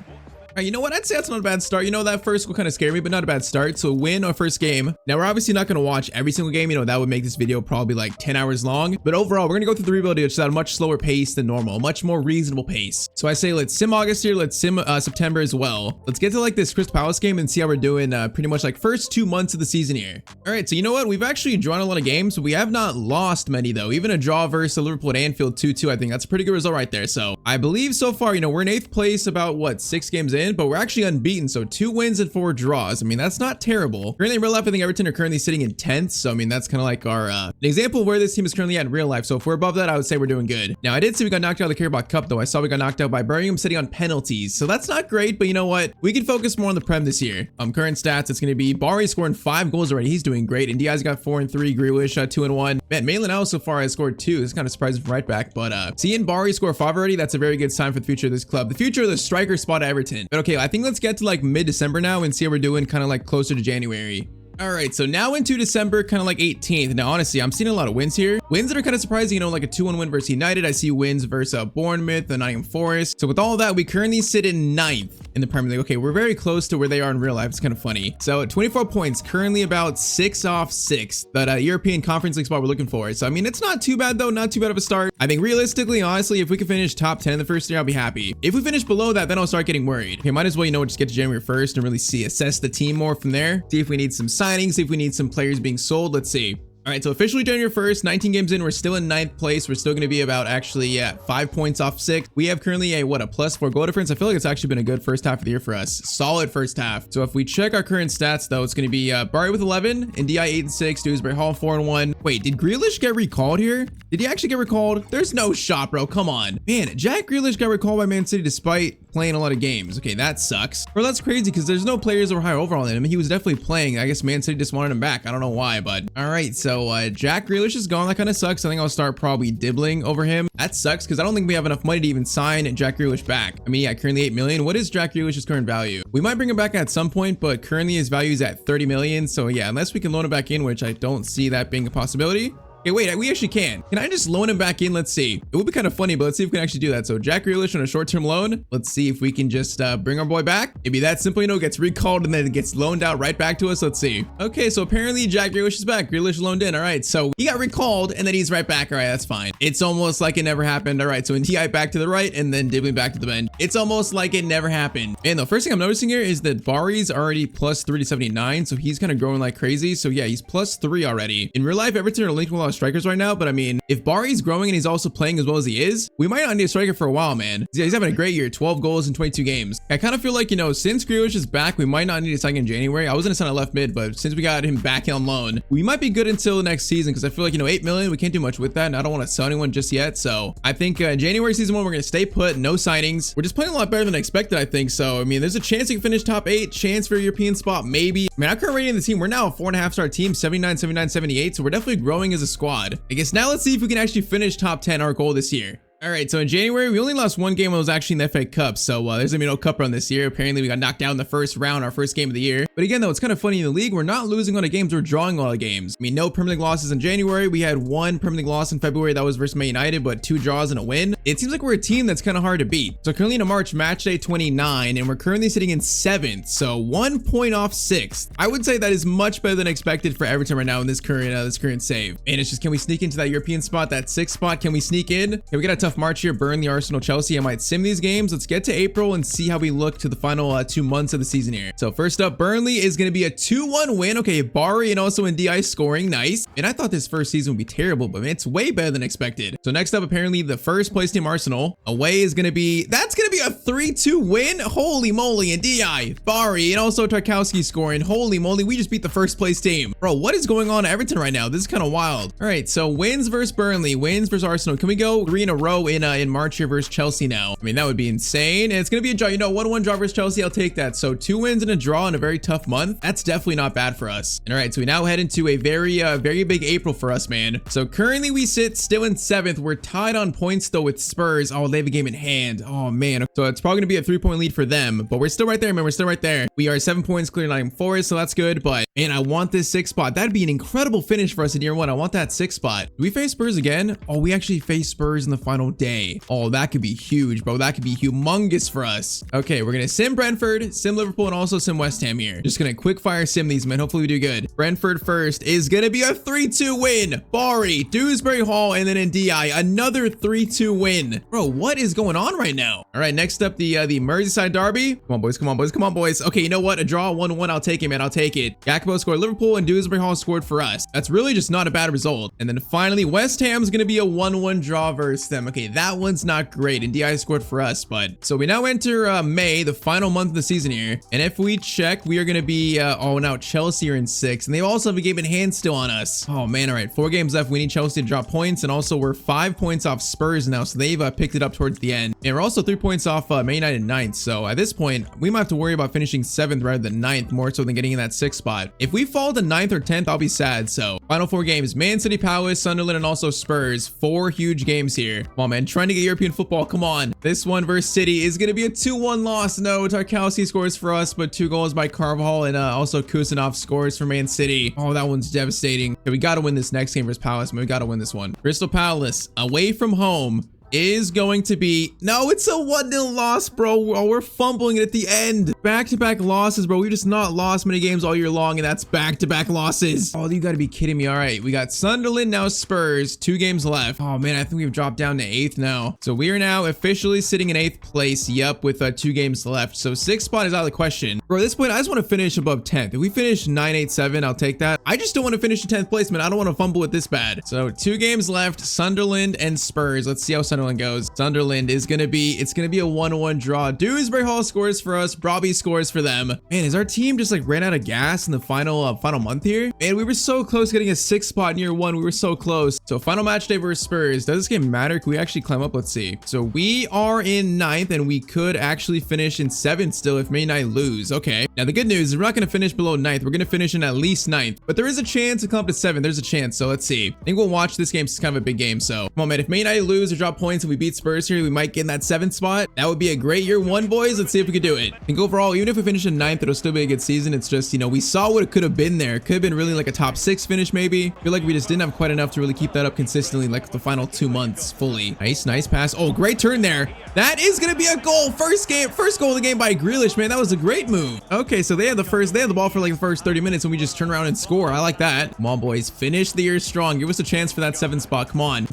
All right, you know what? I'd say that's not a bad start. That first will kind of scare me, but not a bad start. So win our first game. Now, we're obviously not going to watch every single game. That would make this video probably like 10 hours long. But overall, we're going to go through the rebuild just at a much slower pace than normal, much more reasonable pace. So I say let's sim August here. Let's sim September as well. Let's get to this Crystal Palace game and see how we're doing pretty much first 2 months of the season here. All right, so you know what? We've actually drawn a lot of games, but we have not lost many though. Even a draw versus Liverpool at Anfield 2-2, I think that's a pretty good result right there. So I believe so far, we're in 8th place about what, 6 games in, but we're actually unbeaten. So 2 wins and 4 draws. I mean, that's not terrible. Currently in real life, I think Everton are currently sitting in 10th. So I mean, that's kind of like our an example of where this team is currently at in real life. So if we're above that, I would say we're doing good. Now I did see we got knocked out of the Carabao Cup though. I saw we got knocked out by Birmingham City on penalties. So that's not great, but you know what? We can focus more on the Prem this year. Current stats, it's going to be Bari scoring 5 goals already. He's doing great. And Diaz got 4 and 3. Grealish 2 and 1. Man, Maitland-Niles so far has scored 2. It's kind of surprising from right back, but seeing Bari score 5 already, that's a very good sign for the future of this club. The future of the striker spot at Everton. But okay, I think let's get to mid-December now and see how we're doing kind of closer to January. All right, so now into December, kind of 18th. Now, honestly, I'm seeing a lot of wins here. Wins that are kind of surprising, like a 2-1 win versus United. I see wins versus Bournemouth and Nottingham Forest. So with all of that, we currently sit in 9th in the Premier League. Okay, we're very close to where they are in real life. It's kind of funny. So 24 points, currently about 6 off 6th. That European Conference League spot we're looking for. So, I mean, it's not too bad, though. Not too bad of a start. I think realistically, honestly, if we can finish top 10 in the first year, I'll be happy. If we finish below that, then I'll start getting worried. Okay, might as well, just get to January 1st and really assess the team more from there. See if we need some signings, see if we need some players being sold. Let's see. All right, so officially January 1st, 19 games in, we're still in 9th place. We're still going to be about actually, yeah, 5 points off 6. We have currently a, what, a +4 goal difference. I feel like it's actually been a good first half of the year for us. Solid first half. So if we check our current stats, though, it's going to be Barry with 11, Ndi 8-6, Dewsbury Hall 4-1. Wait, did Grealish get recalled here? Did he actually get recalled? There's no shot, bro. Come on. Man, Jack Grealish got recalled by Man City despite playing a lot of games. Okay, that sucks. Bro, that's crazy because there's no players that were higher overall than him. He was definitely playing. I guess Man City just wanted him back. I don't know why, but all right. So Jack Grealish is gone. That kind of sucks. I think I'll start probably dibbling over him. That sucks because I don't think we have enough money to even sign Jack Grealish back. I mean, yeah, currently 8 million. What is Jack Grealish's current value? We might bring him back at some point, but currently his value is at 30 million. So yeah, unless we can loan him back in, which I don't see that being a possibility. Okay, wait, we actually can. Can I just loan him back in? Let's see. It would be kind of funny, but let's see if we can actually do that. So Jack Grealish on a short-term loan. Let's see if we can just bring our boy back. Maybe that simply, gets recalled and then it gets loaned out right back to us. Let's see. Okay, so apparently Jack Grealish is back. Grealish loaned in. All right, so he got recalled and then he's right back. All right, that's fine. It's almost like it never happened. All right, so Ndi back to the right and then Dibbling back to the bench. It's almost like it never happened. And the first thing I'm noticing here is that Bari's already +3 to 79, so he's kind of growing like crazy. So yeah, he's +3 already. In real life, Everton are linked with a lot of strikers right now, but I mean, if Bari's growing and he's also playing as well as he is, we might not need a striker for a while, man. He's having a great year, 12 goals in 22 games. I kind of feel like, since Grealish is back, we might not need a sign in January. I was gonna sign a left mid, but since we got him back on loan, we might be good until the next season because I feel like, 8 million, we can't do much with that, and I don't want to sell anyone just yet. So I think January season 1, we're gonna stay put, no signings. We're just playing a lot better than expected, I think. So, I mean, there's a chance you can finish top 8, chance for a European spot, maybe. I mean, our current rating in the team, we're now a 4.5-star team, 79, 79, 78. So we're definitely growing as a squad. I guess now let's see if we can actually finish top 10, our goal this year. All right, so in January, we only lost one game. It was actually in the FA Cup. So there's gonna be no cup run this year. Apparently, we got knocked down in the first round, our first game of the year. But again, though, it's kind of funny in the league. We're not losing a lot of games. We're drawing a lot of games. I mean, no Premier League losses in January. We had one Premier League loss in February. That was versus Man United, but 2 draws and a win. It seems like we're a team that's kind of hard to beat. So currently in March, match day 29, and we're currently sitting in 7th. So 1 point off 6th. I would say that is much better than expected for Everton right now in this current save. And it's just, can we sneak into that European spot, that 6th spot? Can we sneak in? Can we get a tough March here? Burnley, Arsenal, Chelsea. I might sim these games. Let's get to April and see how we look to the final 2 months of the season here. So first up, Burnley is going to be a 2-1 win. Okay, Bari and also Ndi scoring. Nice. And I thought this first season would be terrible, but man, it's way better than expected. So next up, apparently the first place team Arsenal away is going to be, that's going to be a 3-2 win. Holy moly. Ndi, Bari, and also Tarkowski scoring. Holy moly. We just beat the first place team. Bro, what is going on at Everton right now? This is kind of wild. All right, so wins versus Burnley, wins versus Arsenal. Can we go 3 in a row in March here versus Chelsea now? I mean, that would be insane. And it's going to be a draw. 1-1 draw versus Chelsea. I'll take that. So 2 wins and a draw in a very tough month. That's definitely not bad for us. And all right, so we now head into a very big April for us, man. So currently we sit still in 7th. We're tied on points though with Spurs. Oh, they have a game in hand. Oh man. So it's probably going to be a 3-point lead for them, but we're still right there, man. We're still right there. We are 7 points clear Nottingham Forest, so that's good. But man, I want this 6th spot. That'd be an incredible finish for us in year 1. I want that 6th spot. Do we face Spurs again? Oh, we actually face Spurs in the final day. Oh, that could be huge, bro. That could be humongous for us. Okay, we're gonna sim Brentford, sim Liverpool, and also sim West Ham here. Just gonna quick fire sim these, man. Hopefully we do good. Brentford first is gonna be a 3-2 win. Bari, Dewsbury Hall, and then Ndi, another 3-2 win. Bro, what is going on right now? All right, next up, the Merseyside derby. Come on, boys. Come on, boys. Come on, boys. Okay, you know what? A draw, 1-1. I'll take it, man. I'll take it. Gakpo scored Liverpool, and Dewsbury Hall scored for us. That's really just not a bad result. And then finally, West Ham's gonna be a 1-1 draw versus them. Okay, that one's not great. Ndi scored for us, but so we now enter May, the final month of the season here. And if we check, we are gonna be oh, now Chelsea are in 6th, and they also have a game in hand still on us. Oh man, all right, 4 games left. We need Chelsea to drop points, and also we're 5 points off Spurs now, so they've picked it up towards the end. And we're also 3 points off Man United 9th. So at this point, we might have to worry about finishing 7th rather than 9th, more so than getting in that 6th spot. If we fall to 9th or 10th, I'll be sad. So final 4 games: Man City, Palace, Sunderland, and also Spurs. 4 huge games here. Come on, man, trying to get European football. Come on. This one versus City is gonna be a 2-1 loss. No, Tarkowski scores for us, but 2 goals by Carvajal, and also Kusanov scores for Man City. Oh, that one's devastating. Okay, we gotta win this next game versus Palace, man. We gotta win this one. Crystal Palace away from home is going to be, no, it's a 1-0 loss, bro. Oh, we're fumbling it at the end. Back-to-back losses, bro. We just not lost many games all year long, and that's back-to-back losses. Oh, you gotta be kidding me. All right, we got Sunderland, now Spurs, 2 games left. Oh man, I think we've dropped down to 8th now. So we are now officially sitting in 8th place, yep, with 2 games left. So 6th spot is out of the question. Bro, at this point, I just want to finish above 10th. If we finish 9-8-7, I'll take that. I just don't want to finish in 10th place, man. I don't want to fumble it this bad. So 2 games left, Sunderland and Spurs. Let's see how Sunderland goes. Sunderland is gonna be, it's gonna be a 1-1 draw. Dewsbury Hall scores for us, Brobby scores for them. Man, is our team just like ran out of gas in the final month here? Man, we were so close getting a 6th spot in year 1. We were so close. So final match day versus Spurs. Does this game matter? Can we actually climb up? Let's see. So we are in 9th, and we could actually finish in 7th still if Man United lose. Okay. Now the good news is we're not gonna finish below 9th. We're gonna finish in at least 9th, but there is a chance to come up to 7th. There's a chance. So let's see. I think we'll watch this game. It's kind of a big game. So come on, man. If Man United lose or drop points and we beat Spurs here, we might get in that 7th spot. That would be a great year 1, boys. Let's see if we could do it. I think overall, even if we finish in 9th, it'll still be a good season. It's just, you know, we saw what it could have been there. It could have been really like a top 6 finish, maybe. I feel like we just didn't have quite enough to really keep that up consistently, like the final 2 months fully. Nice pass. Oh, great turn there. That is gonna be a goal. First goal of the game by Grealish, man. That was a great move. Okay, so they had the ball for like the first 30 minutes, and we just turn around and score. I like that. Come on, boys. Finish the year strong. Give us a chance for that 7th spot. Come on.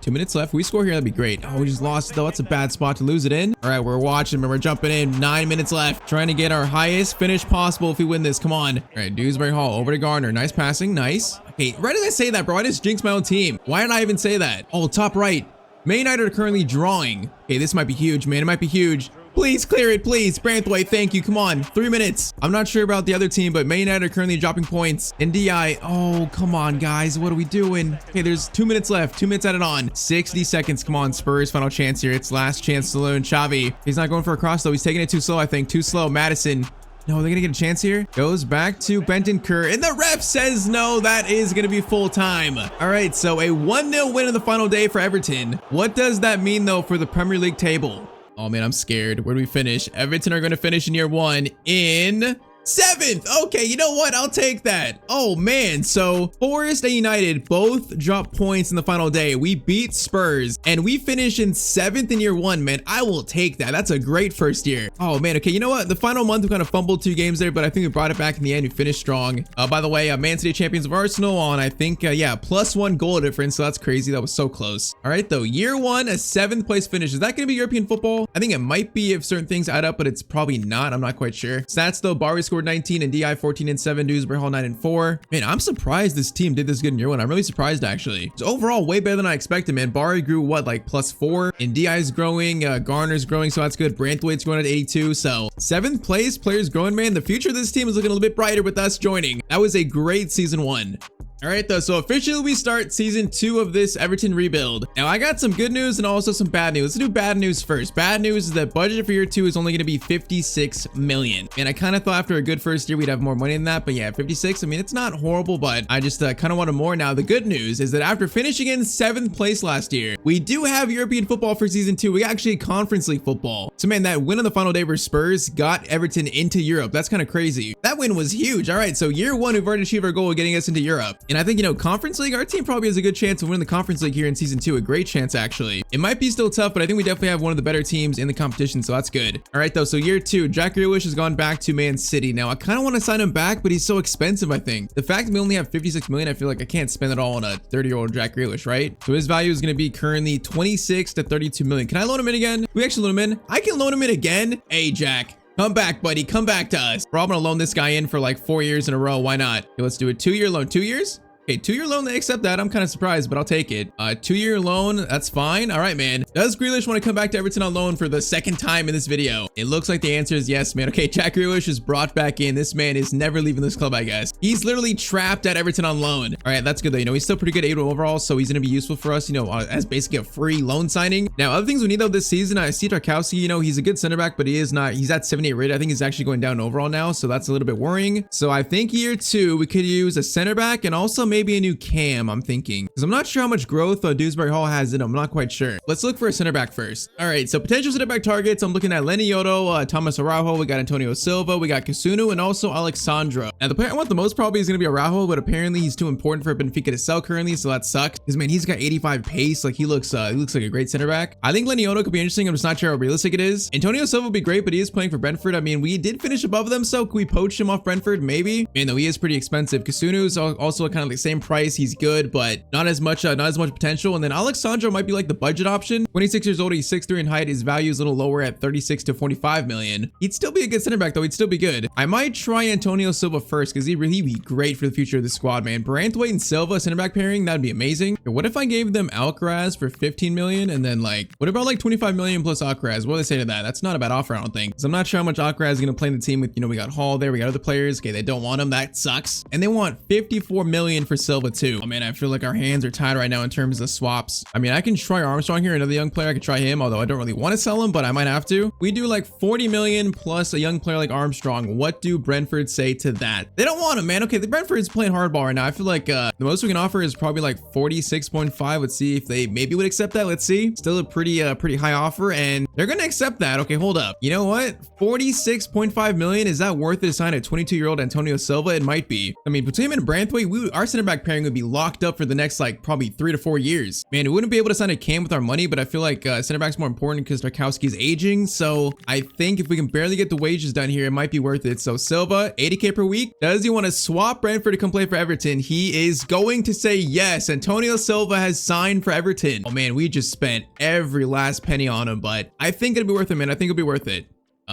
2 minutes left. If we score here, that'd be great. Oh, we just lost though. That's a bad spot to lose it in. All right, we're watching, and we're jumping in. 9 minutes left. Trying to get our highest finish possible if we win this. Come on. All right, Dewsbury Hall over to Garner. Nice passing. Nice. Okay, right as I say that, bro, I just jinxed my own team. Why did I even say that? Oh, top right. Man United are currently drawing. Okay, this might be huge, man. It might be huge. Please clear it, please. Branthwaite, thank you. Come on, 3 minutes. I'm not sure about the other team, but Man United are currently dropping points. And DI, oh, come on, guys. What are we doing? Okay, there's 2 minutes left. 2 minutes added on. 60 seconds. Come on, Spurs. Final chance here. It's last chance saloon. Xavi. He's not going for a cross, though. He's taking it too slow, I think. Too slow. Madison. No, they're gonna get a chance here. Goes back to Bentancur, and the ref says no. That is gonna be full time. All right, so a 1-0 win in the final day for Everton. What does that mean though for the Premier League table? Oh man, I'm scared. Where do we finish? Everton are gonna finish in year 1 in 7th. Okay, you know what? I'll take that. Oh man, so Forest and United both dropped points in the final day. We beat Spurs and we finish in 7th in year 1, man. I will take that. That's a great first year. Oh man, okay, you know what? The final month we kind of fumbled 2 games there, but I think we brought it back in the end. We finished strong. By the way, Man City champions of Arsenal on, I think, yeah, +1 goal difference, so that's crazy. That was so close. All right, though, year 1, a 7th place finish. Is that gonna be European football? I think it might be if certain things add up, but it's probably not. I'm not quite sure. Stats though, Bari scored 19 and DI 14 and 7, Dewsbury Hall 9 and 4. Man, I'm surprised this team did this good in year 1. I'm really surprised actually. It's overall way better than I expected, man. Bari grew what, like +4, and DI's growing, Garner's growing, so that's good. Branthwaite's growing at 82, so 7th place, players growing, man. The future of this team is looking a little bit brighter with us joining. That was a great season 1. All right, though, so officially we start season 2 of this Everton rebuild. Now, I got some good news and also some bad news. Let's do bad news first. Bad news is that budget for year 2 is only going to be 56 million. And I kind of thought after a good first year, we'd have more money than that. But yeah, 56, I mean, it's not horrible, but I just kind of wanted more now. The good news is that after finishing in 7th place last year, we do have European football for season 2. We got actually Conference League football. So man, that win on the final day versus Spurs got Everton into Europe. That's kind of crazy. That win was huge. All right, so year 1, we've already achieved our goal of getting us into Europe. And I think, you know, Conference League, our team probably has a good chance of winning the Conference League here in season 2. A great chance, actually. It might be still tough, but I think we definitely have one of the better teams in the competition, so that's good. All right, though, so year 2, Jack Grealish has gone back to Man City. Now, I kind of want to sign him back, but he's so expensive, I think. The fact that we only have 56 million, I feel like I can't spend it all on a 30-year-old Jack Grealish, right? So his value is going to be currently 26 to 32 million. Can I loan him in again? We actually loan him in? I can loan him in again? Hey, Jack. Come back, buddy. Come back to us. We're all gonna loan this guy in for like 4 years in a row. Why not? Okay, let's do a 2-year loan. 2 years? Okay, 2-year loan, they accept that. I'm kind of surprised, but I'll take it. 2-year loan, that's fine. All right, man. Does Grealish want to come back to Everton on loan for the 2nd time in this video? It looks like the answer is yes, man. Okay, Jack Grealish is brought back in. This man is never leaving this club, I guess. He's literally trapped at Everton on loan. All right, that's good though. You know, he's still pretty good 8 overall, so he's going to be useful for us, you know, as basically a free loan signing. Now, other things we need though this season, I see Tarkowski, you know, he's a good center back, but he's at 78 rated. I think he's actually going down overall now, so that's a little bit worrying. So I think year 2, we could use a center back and also maybe a new cam. I'm thinking, because I'm not sure how much growth Dewsbury Hall has in him. I'm not quite sure. Let's look for a center back first. All right, so potential center back targets. I'm looking at Lenny Yoto, Thomas Araujo. We got Antonio Silva. We got Kasunu and also Alexandro. Now, the player I want the most most probably is going to be a Araujo, but apparently he's too important for Benfica to sell currently, so that sucks. Because man, he's got 85 pace. Like he looks like a great center back. I think Lenioto could be interesting. I'm just not sure how realistic it is. Antonio Silva would be great, but he is playing for Brentford. I mean, we did finish above them, so can we poach him off Brentford? Maybe. Man, though he is pretty expensive. Kasunu's also kind of the same price. He's good, but not as much potential. And then Alexandro might be like the budget option. 26 years old, he's 6'3" in height. His value is a little lower at 36 to 45 million. He'd still be a good center back though. He'd still be good. I might try Antonio Silva first because he'd be great for the future of the squad, man. Branthwaite and Silva center back pairing, that'd be amazing. What if I gave them Alcaraz for 15 million and then like, what about like 25 million plus Alcaraz? What do they say to that? That's not a bad offer, I don't think. So I'm not sure how much Alcaraz is going to play in the team with, you know, we got Hall there, we got other players. Okay, they don't want him. That sucks. And they want 54 million for Silva too. Oh man, I feel like our hands are tied right now in terms of swaps. I mean, I can try Armstrong here, another young player. I could try him, although I don't really want to sell him, but I might have to. We do like 40 million plus a young player like Armstrong. What do Brentford say to that? They don't want him, man. Okay, the Brentford's playing hardball right now. I feel like the most we can offer is probably like 46.5. Let's see if they maybe would accept that. Let's see. Still a pretty high offer, and they're gonna accept that. Okay, hold up. You know what? 46.5 million. Is that worth it to sign a 22-year-old Antonio Silva? It might be. I mean, between him and Branthwaite, our center back pairing would be locked up for the next like probably 3 to 4 years. Man, we wouldn't be able to sign a Cam with our money, but I feel like center back's more important because Tarkowski's aging. So I think if we can barely get the wages done here, it might be worth it. So Silva, 80K per week. Does he want to swap Brentford to come play for Everton? He is going to say yes. Antonio Silva has signed for Everton. Oh man, we just spent every last penny on him, but I think it'll be worth it, man. I think it'll be worth it.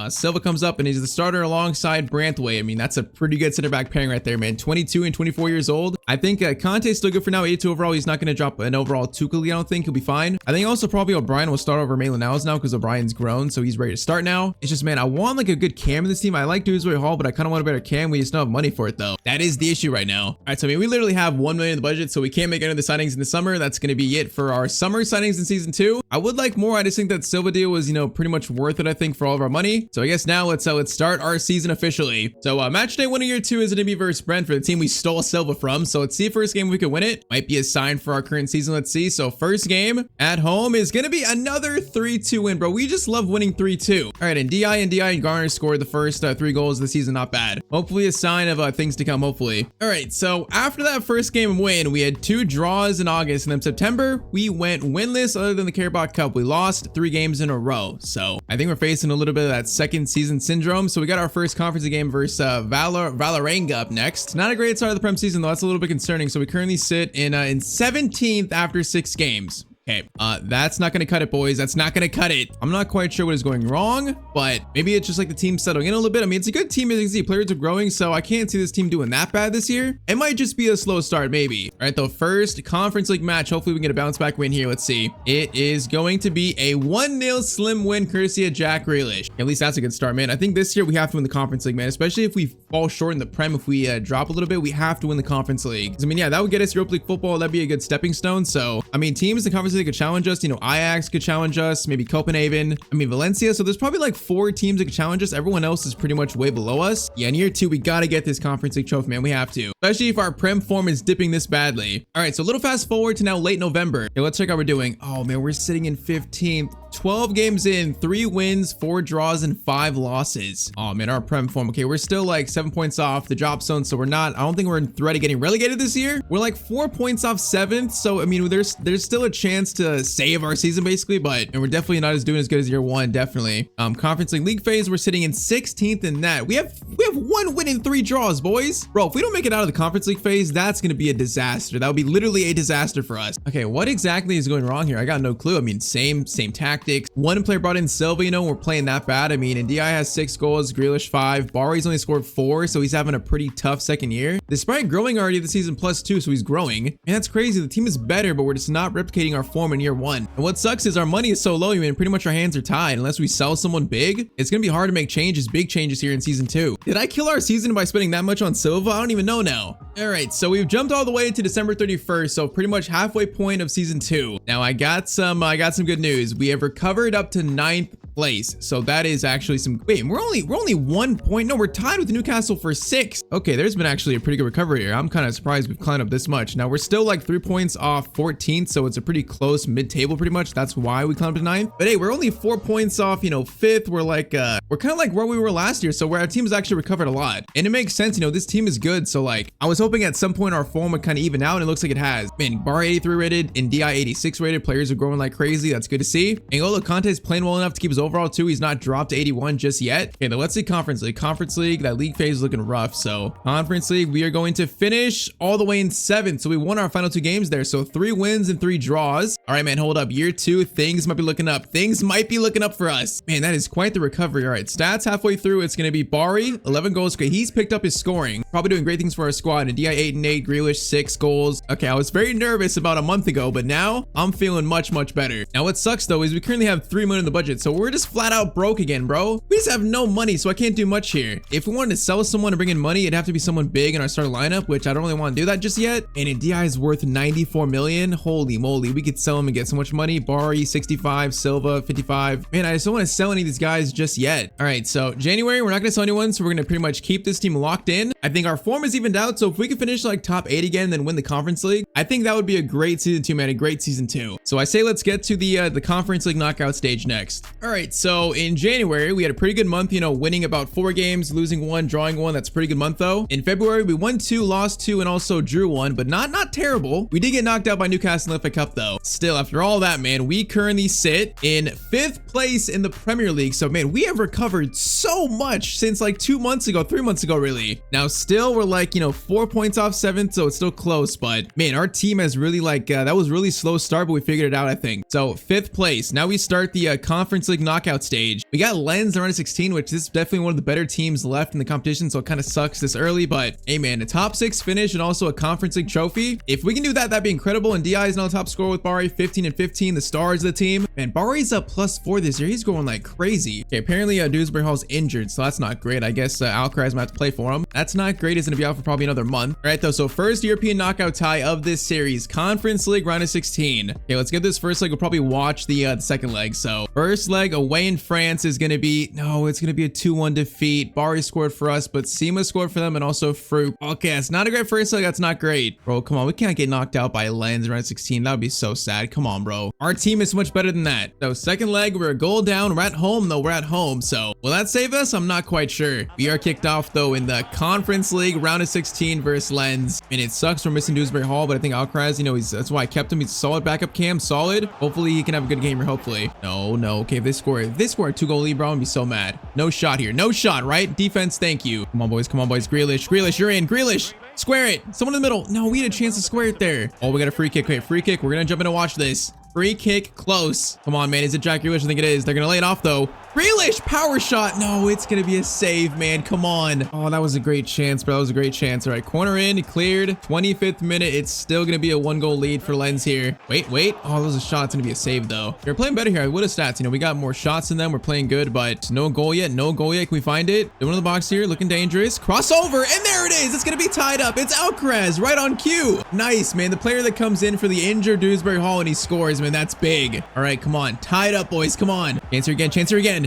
Silva comes up and he's the starter alongside Branthwaite. I mean, that's a pretty good center back pairing right there, man. 22 and 24 years old. I think Conte's still good for now. 82 overall. He's not going to drop an overall Tuchel. I don't think he'll be fine. I think also probably O'Brien will start over Maitland Niles now because O'Brien's grown, so he's ready to start now. It's just, man, I want like a good Cam in this team. I like Dewsbury Hall, but I kind of want a better Cam. We just don't have money for it though. That is the issue right now. All right, so I mean, we literally have 1 million in the budget, so we can't make any of the signings in the summer. That's going to be it for our summer signings in season 2. I would like more. I just think that Silva deal was, you know, pretty much worth it, I think, for all of our money. So I guess now let's start our season officially. So match day 1 of year 2 is going to be versus Brentford, the team we stole Silva from. So let's see first game if we could win it. Might be a sign for our current season. Let's see. So first game at home is going to be another 3-2 win, bro. We just love winning 3-2. All right, and DI and Garner scored the first 3 goals of the season. Not bad. Hopefully a sign of things to come, hopefully. All right, so after that first game win, we had 2 draws in August, and then September we went winless other than the Carabao Cup. We lost 3 games in a row. So I think we're facing a little bit of that second season syndrome. So we got our first conference game versus Vålerenga up next. Not a great start of the Prem season though. That's a little bit concerning. So we currently sit in 17th after 6 games. Okay, that's not gonna cut it, boys. That's not gonna cut it. I'm not quite sure what is going wrong, but maybe it's just like the team settling in a little bit. I mean, it's a good team, as you can see. Players are growing, so I can't see this team doing that bad this year. It might just be a slow start, maybe. All right, the first conference league match. Hopefully we can get a bounce back win here. Let's see. It is going to be a 1-0 slim win courtesy of Jack Grealish. At least that's a good start, man. I think this year we have to win the conference league, man, especially if we fall short in the Prem. If we drop a little bit, we have to win the conference league. I mean, yeah, that would get us Europa League football. That'd be a good stepping stone. So, I mean, teams in the conference league could challenge us. You know, Ajax could challenge us, maybe Copenhagen, I mean Valencia. So there's probably like 4 teams that could challenge us. Everyone else is pretty much way below us. Yeah, in year 2 we gotta get this conference league trophy, man. We have to, especially if our Prem form is dipping this badly. All right, so a little fast forward to now late November. Okay, let's check how we're doing. Oh man, we're sitting in 15th. 12 games in, 3 wins, 4 draws, and 5 losses. Oh man, our Prem form. Okay, we're still like 7 points off the drop zone, so we're not, I don't think we're in threat of getting relegated this year. We're like 4 points off 7th, so I mean, there's still a chance to save our season basically, and we're definitely not doing as good as year 1, definitely. Conference league phase, we're sitting in 16th in that. We have 1 win and 3 draws, boys. Bro, if we don't make it out of the conference league phase, that's gonna be a disaster. That would be literally a disaster for us. Okay, what exactly is going wrong here? I got no clue. I mean, same tactics. One player brought in Silva, you know, we're playing that bad. I mean, and DI has 6 goals, Grealish 5. Bari's only scored 4, so he's having a pretty tough second year. Despite growing already this season +2, so he's growing. And that's crazy. The team is better, but we're just not replicating our form in year 1. And what sucks is our money is so low, I mean, pretty much our hands are tied. Unless we sell someone big, it's gonna be hard to make changes, big changes here in season 2. Did I kill our season by spending that much on Silva? I don't even know now. All right, so we've jumped all the way to December 31st, so pretty much halfway point of season 2. Now I got some good news. We have recovered up to 9th place. So that is actually some, wait, we're only 1 point. No, we're tied with Newcastle for 6. Okay, there's been actually a pretty good recovery here. I'm kind of surprised we've climbed up this much. Now we're still like 3 points off 14th, so it's a pretty close mid-table pretty much. That's why we climbed to 9th. But hey, we're only 4 points off, 5th. We're like, we're kind of like where we were last year. So where our team has actually recovered a lot. And it makes sense, this team is good. So like, I was hoping at some point our form would kind of even out, and it looks like it has. Man, Bar 83 rated and DI 86 rated. Players are growing like crazy. That's good to see. And N'Golo Kante is playing well enough to keep his overall too. He's not dropped to 81 just yet. Okay, now let's see Conference League. Conference League, that league phase is looking rough. So Conference League, we are going to finish all the way in 7th. So we won our final 2 games there. So 3 wins and 3 draws. All right, man, hold up. Year 2, things might be looking up. Things might be looking up for us. Man, that is quite the recovery. All right, stats halfway through. It's going to be Bari, 11 goals. Okay, he's picked up his scoring. Probably doing great things for our squad. And DI 8 and 8, Grealish 6 goals. Okay, I was very nervous about a month ago, but now I'm feeling much better. Now what sucks though is we currently have 3 million in the budget, so we're just flat out broke again, bro. We just have no money, so I can't do much here. If we wanted to sell someone and bring in money, it'd have to be someone big in our starting lineup, which I don't really want to do that just yet. And DI is worth 94 million. Holy moly, we could sell him and get so much money. Bari 65, Silva 55. Man, I just don't want to sell any of these guys just yet. All right, so January, we're not gonna sell anyone, so we're gonna pretty much keep this team locked in. I think our form is evened out, so if we could finish like top 8 again, then win the Conference League, I think that would be a great season 2, man. A great season 2. So I say let's get to the Conference League knockout stage next. All right, so in January we had a pretty good month, winning about 4 games, losing 1, drawing 1. That's a pretty good month though. In February we won 2, lost 2, and also drew 1, but not terrible. We did get knocked out by Newcastle in the FA Cup though. Still, after all that, man, we currently sit in 5th place in the Premier League. So man, we have recovered so much since like 2 months ago, 3 months ago really. Now still we're like 4 points off 7th, so it's still close, but man, our team has really like that was really slow start, but we figured it out, I think. So 5th place. Now we start the Conference League knockout stage. We got Lens around 16, which is definitely one of the better teams left in the competition, so it kind of sucks this early, but hey man, a top 6 finish and also a Conference League trophy. If we can do that, that'd be incredible. And DI is now top scorer with Bari, 15 and 15, the stars of the team. Man, Bari's up +4 this year. He's going like crazy. Okay, apparently Dewsbury Hall's injured, so that's not great. I guess Alcaraz might have to play for him. That's not great. He's gonna be out for probably another month. All right though, so first European knockout tie of this series, Conference League round of 16. Okay, let's get this first leg. We'll probably watch the second leg. So first leg away in France is gonna be, no, it's gonna be a 2-1 defeat. Bari scored for us, but Sima scored for them, and also Fruit. Okay, it's not a great first leg. That's not great, bro. Come on, we can't get knocked out by Lens round of 16. That would be so sad. Come on, bro. Our team is so much better than that. So second leg, we're a goal down. We're at home though. We're at home. So will that save us? I'm not quite sure. We are kicked off though in the Conference League round of 16 versus Lens. And it sucks we're missing Dewsbury Hall, but I think Alcaraz, that's why I kept him. He's a solid backup cam, solid. Hopefully he can have a good game here, hopefully. No. Okay, if they score a 2-goal lead, bro, I'm gonna be so mad. No shot here. No shot, right? Defense, thank you. Come on, boys. Grealish, you're in. Grealish, square it. Someone in the middle. No, we had a chance to square it there. Oh, we got a free kick. Okay, free kick. We're gonna jump in and watch this. Free kick, close. Come on, man. Is it Jack Grealish? I think it is. They're gonna lay it off though. Grealish, power shot. No, it's gonna be a save, man. Come on. Oh, that was a great chance, bro. That was a great chance. All right, corner in, cleared. 25th minute. It's still gonna be a 1-goal lead for Lens here. Wait. Oh, that was a shot. It's gonna be a save though. We're playing better here. I would have stats. We got more shots than them. We're playing good, but no goal yet. Can we find it? One in the box here, looking dangerous. Crossover, and there it is. It's gonna be tied up. It's Alcaraz, right on cue. Nice, man. The player that comes in for the injured Dewsbury Hall and he scores, man. That's big. All right, come on. Tied up, boys. Come on. Chance here again.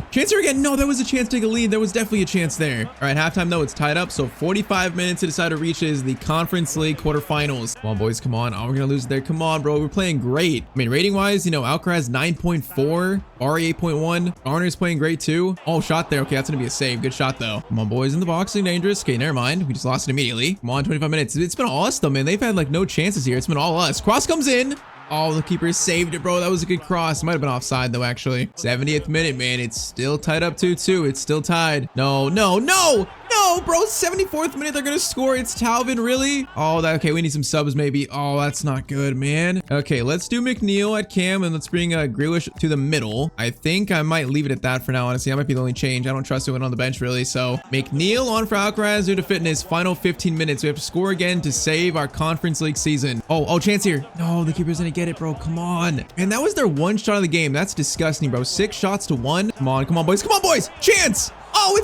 No, there was a chance to take a lead. There was definitely a chance there. All right, halftime though, it's tied up. So 45 minutes to decide who reaches the Conference League quarterfinals. Come on, boys. Come on. Oh, we're gonna lose there. Come on, bro. We're playing great. I mean, rating wise, Alcaraz 9.4, Ari 8.1. Garner's playing great too. Oh, shot there. Okay, that's gonna be a save. Good shot though. Come on, boys. In the box, looking dangerous. Okay, never mind. We just lost it immediately. Come on, 25 minutes. It's been all us though, man. They've had like no chances here. It's been all us. Cross comes in. Oh, the keeper saved it, bro. That was a good cross. Might have been offside, though, actually. 70th minute, man. It's still tied up 2-2. It's still tied. No, bro. 74th minute, they're going to score. It's Talvin, really? Oh, okay. We need some subs, maybe. Oh, that's not good, man. Okay, let's do McNeil at cam, and let's bring Grealish to the middle. I think I might leave it at that for now, honestly. That might be the only change. I don't trust anyone on the bench, really. So, McNeil on for Alcaraz due to fitness. Final 15 minutes. We have to score again to save our Conference League season. Oh, chance here. No, the keeper's going to get it, bro. Come on. And that was their one shot of the game. That's disgusting, bro. 6 shots to 1. Come on, boys. Chance. Oh,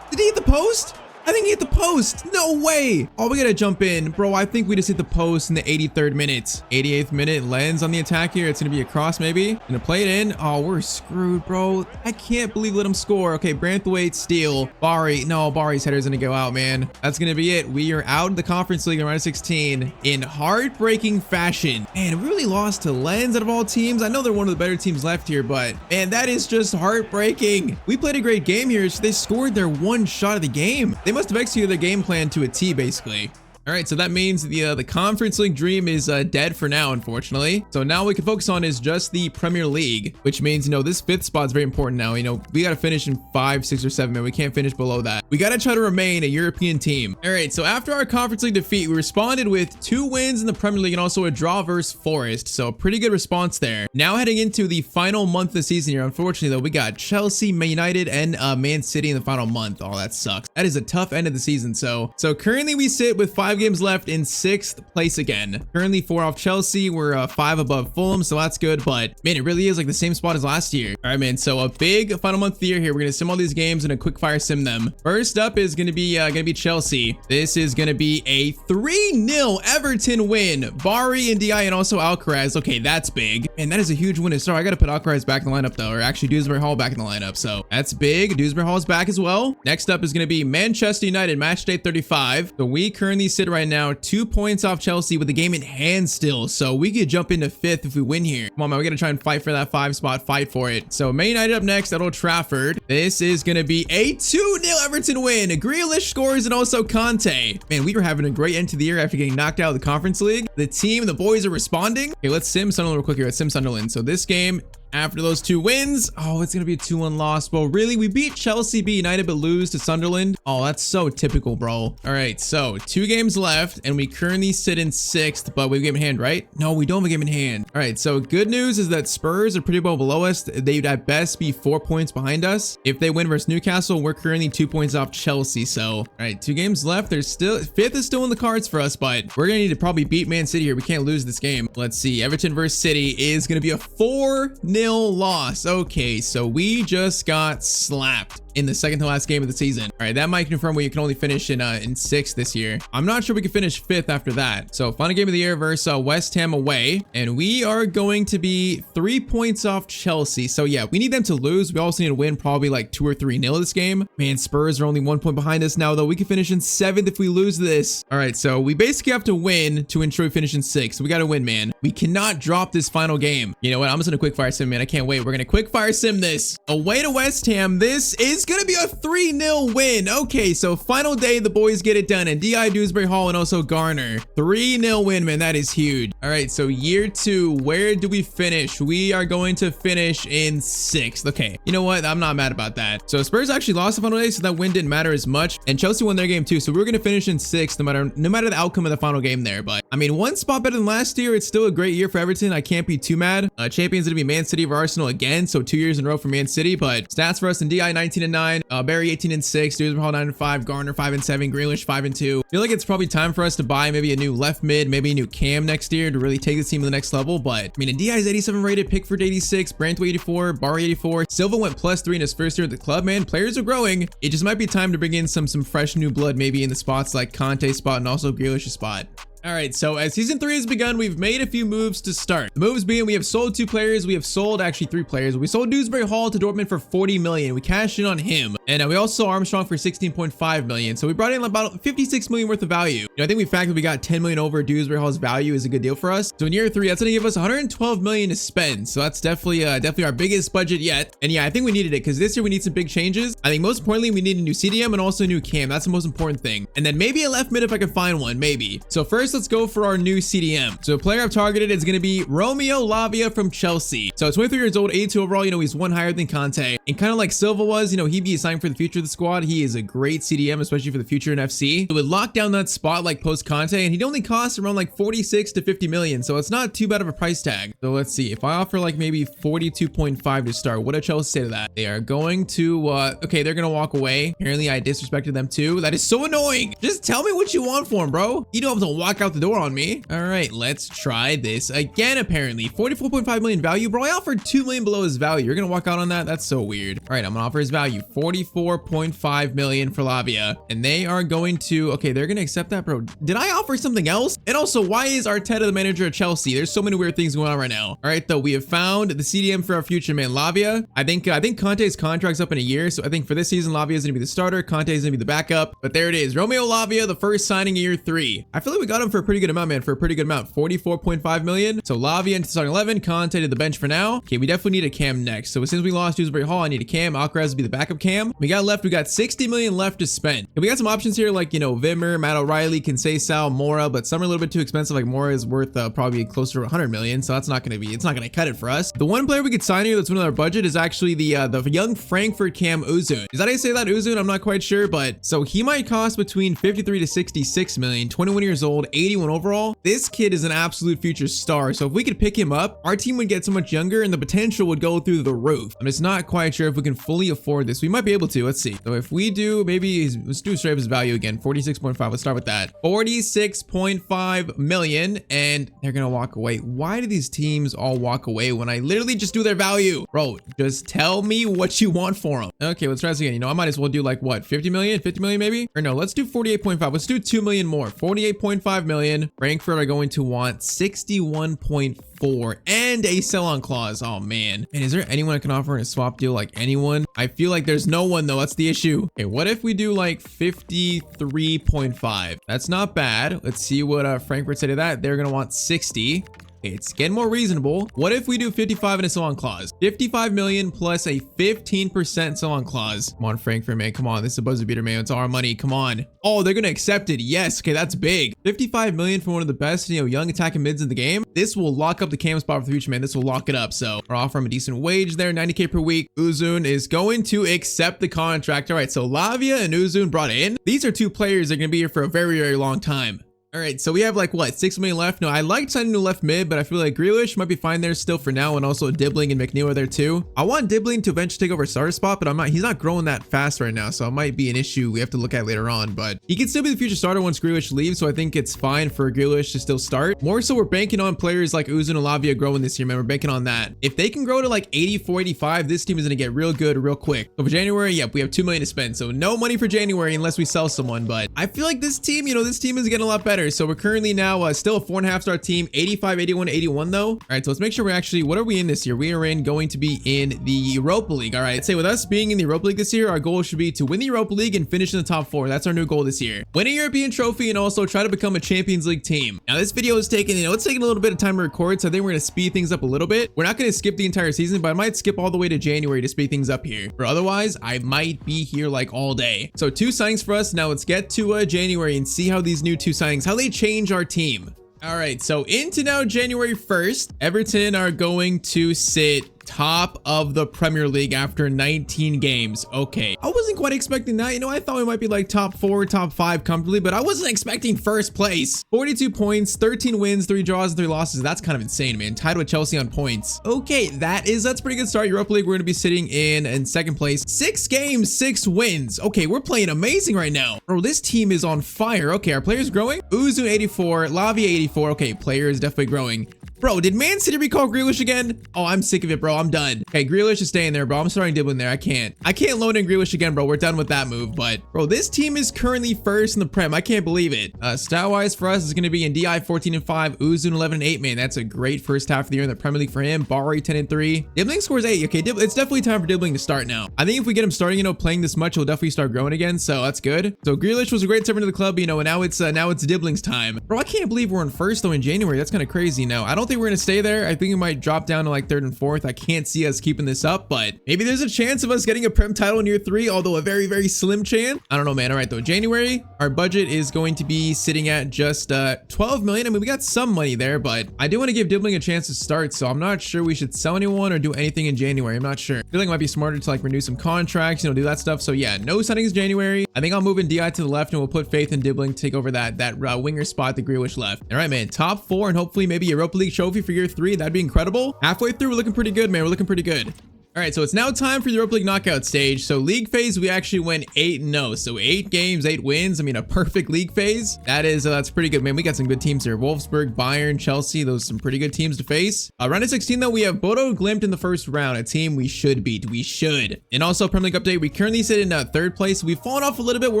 did he hit the post? I think he hit the post. No way. Oh, we gotta jump in. Bro, I think we just hit the post in the 83rd minute. 88th minute, Lens on the attack here. It's gonna be a cross maybe. Gonna play it in. Oh, we're screwed, bro. I can't believe let him score. Okay, Branthwaite, steal. Bari. No, Bari's header's gonna go out, man. That's gonna be it. We are out of the Conference League in round of 16 in heartbreaking fashion. Man, we really lost to Lens out of all teams. I know they're one of the better teams left here, but man, that is just heartbreaking. We played a great game here. So they scored their one shot of the game. They must have executed their game plan to a T, basically. All right, so that means the Conference League dream is dead for now, unfortunately. So now we can focus on is just the Premier League, which means, you know, this 5th spot is very important now. You know, we got to finish in 5, 6, or 7, man. We can't finish below that. We got to try to remain a European team. All right, so after our Conference League defeat, we responded with 2 wins in the Premier League and also a draw versus Forest. So a pretty good response there. Now heading into the final month of the season here, unfortunately, though, we got Chelsea, Man United, and Man City in the final month. Oh, that sucks. That is a tough end of the season. So currently we sit with 5 games left in 6th place again. Currently 4 off Chelsea. We're 5 above Fulham, so that's good. But man, it really is like the same spot as last year. All right, man. So a big final month of the year here. We're gonna sim all these games and a quick fire sim them. First up is gonna be Chelsea. This is gonna be a 3-0 Everton win. Bari and Di and also Alcaraz. Okay, that's big. And that is a huge win to start. I gotta put Alcaraz back in the lineup though, or actually Dewsbury Hall back in the lineup. So that's big. Dewsbury Hall is back as well. Next up is gonna be Manchester United match day 35. So we currently sit right now 2 points off Chelsea with the game in hand still. So we could jump into 5th if we win here. Come on, man. We gotta try and fight for that 5 spot. Fight for it. So Man United up next at Old Trafford. This is gonna be a 2-0 Everton win. Grealish scores and also Conte. Man, we were having a great end to the year after getting knocked out of the Conference League. The team, the boys are responding. Okay, let's sim Sunderland real quick here. Let's sim Sunderland. So this game, after those 2 wins, oh, it's gonna be a 2-1 loss. Well, really, we beat Chelsea, beat United, but lose to Sunderland. Oh, that's so typical, bro. All right, so 2 games left, and we currently sit in 6th, but we have a game in hand, right? No, we don't have a game in hand. All right, so good news is that Spurs are pretty well below us. They'd at best be 4 points behind us. If they win versus Newcastle, we're currently 2 points off Chelsea. So, all right, 2 games left. There's still 5th is still in the cards for us, but we're gonna need to probably beat Man City here. We can't lose this game. Let's see. Everton versus City is gonna be a 4-0 loss. Okay, so we just got slapped in the second to last game of the season. All right, that might confirm we can only finish in 6th this year. I'm not sure we can finish 5th after that. So final game of the year versus West Ham away, and we are going to be 3 points off Chelsea. So yeah, we need them to lose. We also need to win probably like 2 or 3-0 this game. Man, Spurs are only 1 point behind us now, though. We can finish in 7th if we lose this. All right, so we basically have to win to ensure we finish in 6th. So we got to win, man. We cannot drop this final game. You know what? I'm just gonna quick fire sim, man. I can't wait. We're gonna quick fire sim this away to West Ham. This is gonna be a 3-0 win. Okay, so final day, the boys get it done, and Di, Dewsbury Hall, and also Garner. 3-0 win, man. That is huge. All right, so year 2, where do we finish? We are going to finish in 6th. Okay, you know what? I'm not mad about that. So Spurs actually lost the final day, so that win didn't matter as much, and Chelsea won their game too. So we're gonna finish in 6th, no matter the outcome of the final game there. But I mean, 1 spot better than last year. It's still a great year for Everton. I can't be too mad. Champions gonna be Man City or Arsenal again, so 2 years in a row for Man City. But stats for us in Di 19-9, Barry 18-6, Dewsbury Hall 9-5, Garner 5-7, Grealish 5-2. I feel like it's probably time for us to buy maybe a new left mid, maybe a new cam next year to really take this team to the next level. But I mean, Di is 87 rated, Pickford 86, Branthwaite 84, Barry 84. Silva went +3 in his first year at the club, man. Players are growing. It just might be time to bring in some fresh new blood, maybe in the spots like Conte's spot and also Grealish's spot. All right, so as season 3 has begun, we've made a few moves to start. The moves being, we have sold 2 players. We have sold actually 3 players. We sold Dewsbury Hall to Dortmund for 40 million. We cashed in on him. And we also sold Armstrong for 16.5 million. So we brought in about 56 million worth of value. You know, I think the fact that we got 10 million over Dewsbury Hall's value is a good deal for us. So in year 3, that's gonna give us 112 million to spend. So that's definitely our biggest budget yet. And yeah, I think we needed it because this year we need some big changes. I think most importantly, we need a new CDM and also a new cam. That's the most important thing. And then maybe a left mid if I can find one, maybe. So first, let's go for our new CDM. So the player I've targeted is going to be Romeo Lavia from Chelsea. So 23 years old, 82 overall. You know, he's 1 higher than Conte. And kind of like Silva was, you know, he'd be assigned for the future of the squad. He is a great CDM, especially for the future in FC. It would lock down that spot like post Conte, and he'd only cost around like 46 to 50 million. So it's not too bad of a price tag. So let's see. If I offer like maybe 42.5 to start, what did Chelsea say to that? They are going to, okay, they're going to walk away. Apparently I disrespected them too. That is so annoying. Just tell me what you want for him, bro. You don't have to walk out the door on me. All right, let's try this again. Apparently 44.5 million value. Bro, I offered 2 million below his value. You're gonna walk out on that? That's so weird. All right, I'm gonna offer his value 44.5 million for Lavia, and they are going to, okay, they're gonna accept that. Bro, did I offer something else? And also, why is Arteta the manager of Chelsea? There's so many weird things going on right now. All right, though, we have found the CDM for our future, man. Lavia, I think Conte's contract's up in a year, so I think for this season Lavia is gonna be the starter, Conte is gonna be the backup. But there it is, Romeo Lavia, the first signing year 3. I feel like we got him for a pretty good amount, man, for a pretty good amount, 44.5 million. So Lavia into starting 11, Conte to the bench for now. Okay, we definitely need a cam next. So since we lost Dewsbury Hall, I need a cam. Alcaraz will be the backup cam. We got 60 million left to spend. And we got some options here, like, you know, Vimmer, Matt O'Reilly, Sal, Mora, but some are a little bit too expensive. Like Mora is worth probably closer to 100 million, so that's not gonna be, it's not gonna cut it for us. The one player we could sign here that's within our budget is actually the young Frankfurt cam Uzun. Is that how you say that, Uzun? I'm not quite sure, but so he might cost between 53 to 66 million, 21 years old, 81 overall. This kid is an absolute future star, so if we could pick him up, our team would get so much younger and the potential would go through the roof. I'm just not quite sure if we can fully afford this. We might be able to. Let's see. So if we do, maybe let's do straight up his value again, 46.5. Let's start with that. 46.5 million, and they're gonna walk away. Why do these teams all walk away when I literally just do their value? Bro, just tell me what you want for them. Okay, let's try this again. You know, I might as well do like what, 50 million maybe? Or no, let's do 48.5. Let's do 2 million more. 48.5 million. Frankfurt are going to want 61.4 and a sell-on clause. Oh man. And is there anyone I can offer in a swap deal? Like anyone? I feel like there's no one though. That's the issue. Okay, what if we do like 53.5? That's not bad. Let's see what Frankfurt say to that. They're gonna want 60. It's getting more reasonable. What if we do 55 and a sell-on clause? 55 million plus a 15% sell-on clause. Come on, Frankfurt, man. Come on. This is a buzzer beater, man. It's our money. Come on. Oh, they're going to accept it. Yes. Okay, that's big. 55 million for one of the best, you know, young attacking mids in the game. This will lock up the cam spot for the future, man. This will lock it up. So we're offering him a decent wage there, 90K per week. Uzun is going to accept the contract. All right, so Lavia and Uzun brought in. These are two players that are going to be here for a very, very long time. All right, so we have like what, 6 million left. No, I like signing a left mid, but I feel like Grealish might be fine there still for now, and also Dibbling and McNeil are there too. I want Dibbling to eventually take over starter spot, but he's not growing that fast right now, so it might be an issue we have to look at later on. But he can still be the future starter once Grealish leaves, so I think it's fine for Grealish to still start. More so, we're banking on players like Uzun and Lavia growing this year, man. We're banking on that. If they can grow to like 84, 85, this team is gonna get real good real quick. So for January, yep, we have 2 million to spend, so no money for January unless we sell someone. But I feel like this team, you know, this team is getting a lot better. So we're currently now still a 4.5 star team, 85, 81, 81 though. All right, so let's make sure we're actually, what are we in this year? We are going to be in the Europa League. All right, I'd say with us being in the Europa League this year, our goal should be to win the Europa League and finish in the top 4. That's our new goal this year. Win a European trophy and also try to become a Champions League team. Now this video is taking, you know, it's taking a little bit of time to record, so I think we're gonna speed things up a little bit. We're not gonna skip the entire season, but I might skip all the way to January to speed things up here. Or otherwise, I might be here like all day. So 2 signings for us. Now let's get to January and see how these new 2 signings, how they change our team. All right, so into now January 1st, Everton are going to sit top of the Premier League after 19 games. Okay, I wasn't quite expecting that. You know, I thought we might be like top 4, top 5 comfortably, but I wasn't expecting first place. 42 points, 13 wins, 3 draws, and 3 losses. That's kind of insane, man. Tied with Chelsea on points. Okay, that's pretty good start. Europa League, we're gonna be sitting in second place. 6 games, 6 wins. Okay, we're playing amazing right now. Bro, this team is on fire. Okay, our players growing. Uzun 84, Lavia 84. Okay, player is definitely growing. Bro, did Man City recall Grealish again? Oh, I'm sick of it, bro. I'm done. Okay, Grealish is staying there, bro. I'm starting Dibbling there. I can't loan in Grealish again, bro. We're done with that move. But, bro, this team is currently first in the Prem. I can't believe it. Stat-wise for us is going to be in DI 14 and 5, Uzun 11 and 8. Man, that's a great first half of the year in the Premier League for him. Bari 10 and 3. Dibbling scores 8. Okay, it's definitely time for Dibbling to start now. I think if we get him starting, you know, playing this much, he'll definitely start growing again. So that's good. So Grealish was a great servant to the club, you know, and now it's Dibbling's time. Bro, I can't believe we're in first though in January. That's kind of crazy now. I don't think we're going to stay there. I think we might drop down to like 3rd and 4th. I can't see us keeping this up, but maybe there's a chance of us getting a Prem title in year 3, although a very, very slim chance. I don't know, man. All right, though. January, our budget is going to be sitting at just 12 million. I mean, we got some money there, but I do want to give Dibbling a chance to start, so I'm not sure we should sell anyone or do anything in January. I'm not sure. I feel like it might be smarter to like renew some contracts, you know, do that stuff. So yeah, no signings January. I think I'll move in DI to the left and we'll put faith in Dibbling to take over that winger spot that Grealish left. All right, man. Top 4 and hopefully maybe Europa League trophy for year 3. That'd be incredible. Halfway through, we're looking pretty good, man. We're looking pretty good. All right, so it's now time for the Europa League knockout stage. So league phase, we actually went 8-0. So 8 games, 8 wins. I mean, a perfect league phase. That's pretty good, man. We got some good teams here. Wolfsburg, Bayern, Chelsea. Those are some pretty good teams to face. Round of 16, though, we have Bodo Glimt in the first round, a team we should beat. We should. And also, Premier League update, we currently sit in third place. We've fallen off a little bit. We're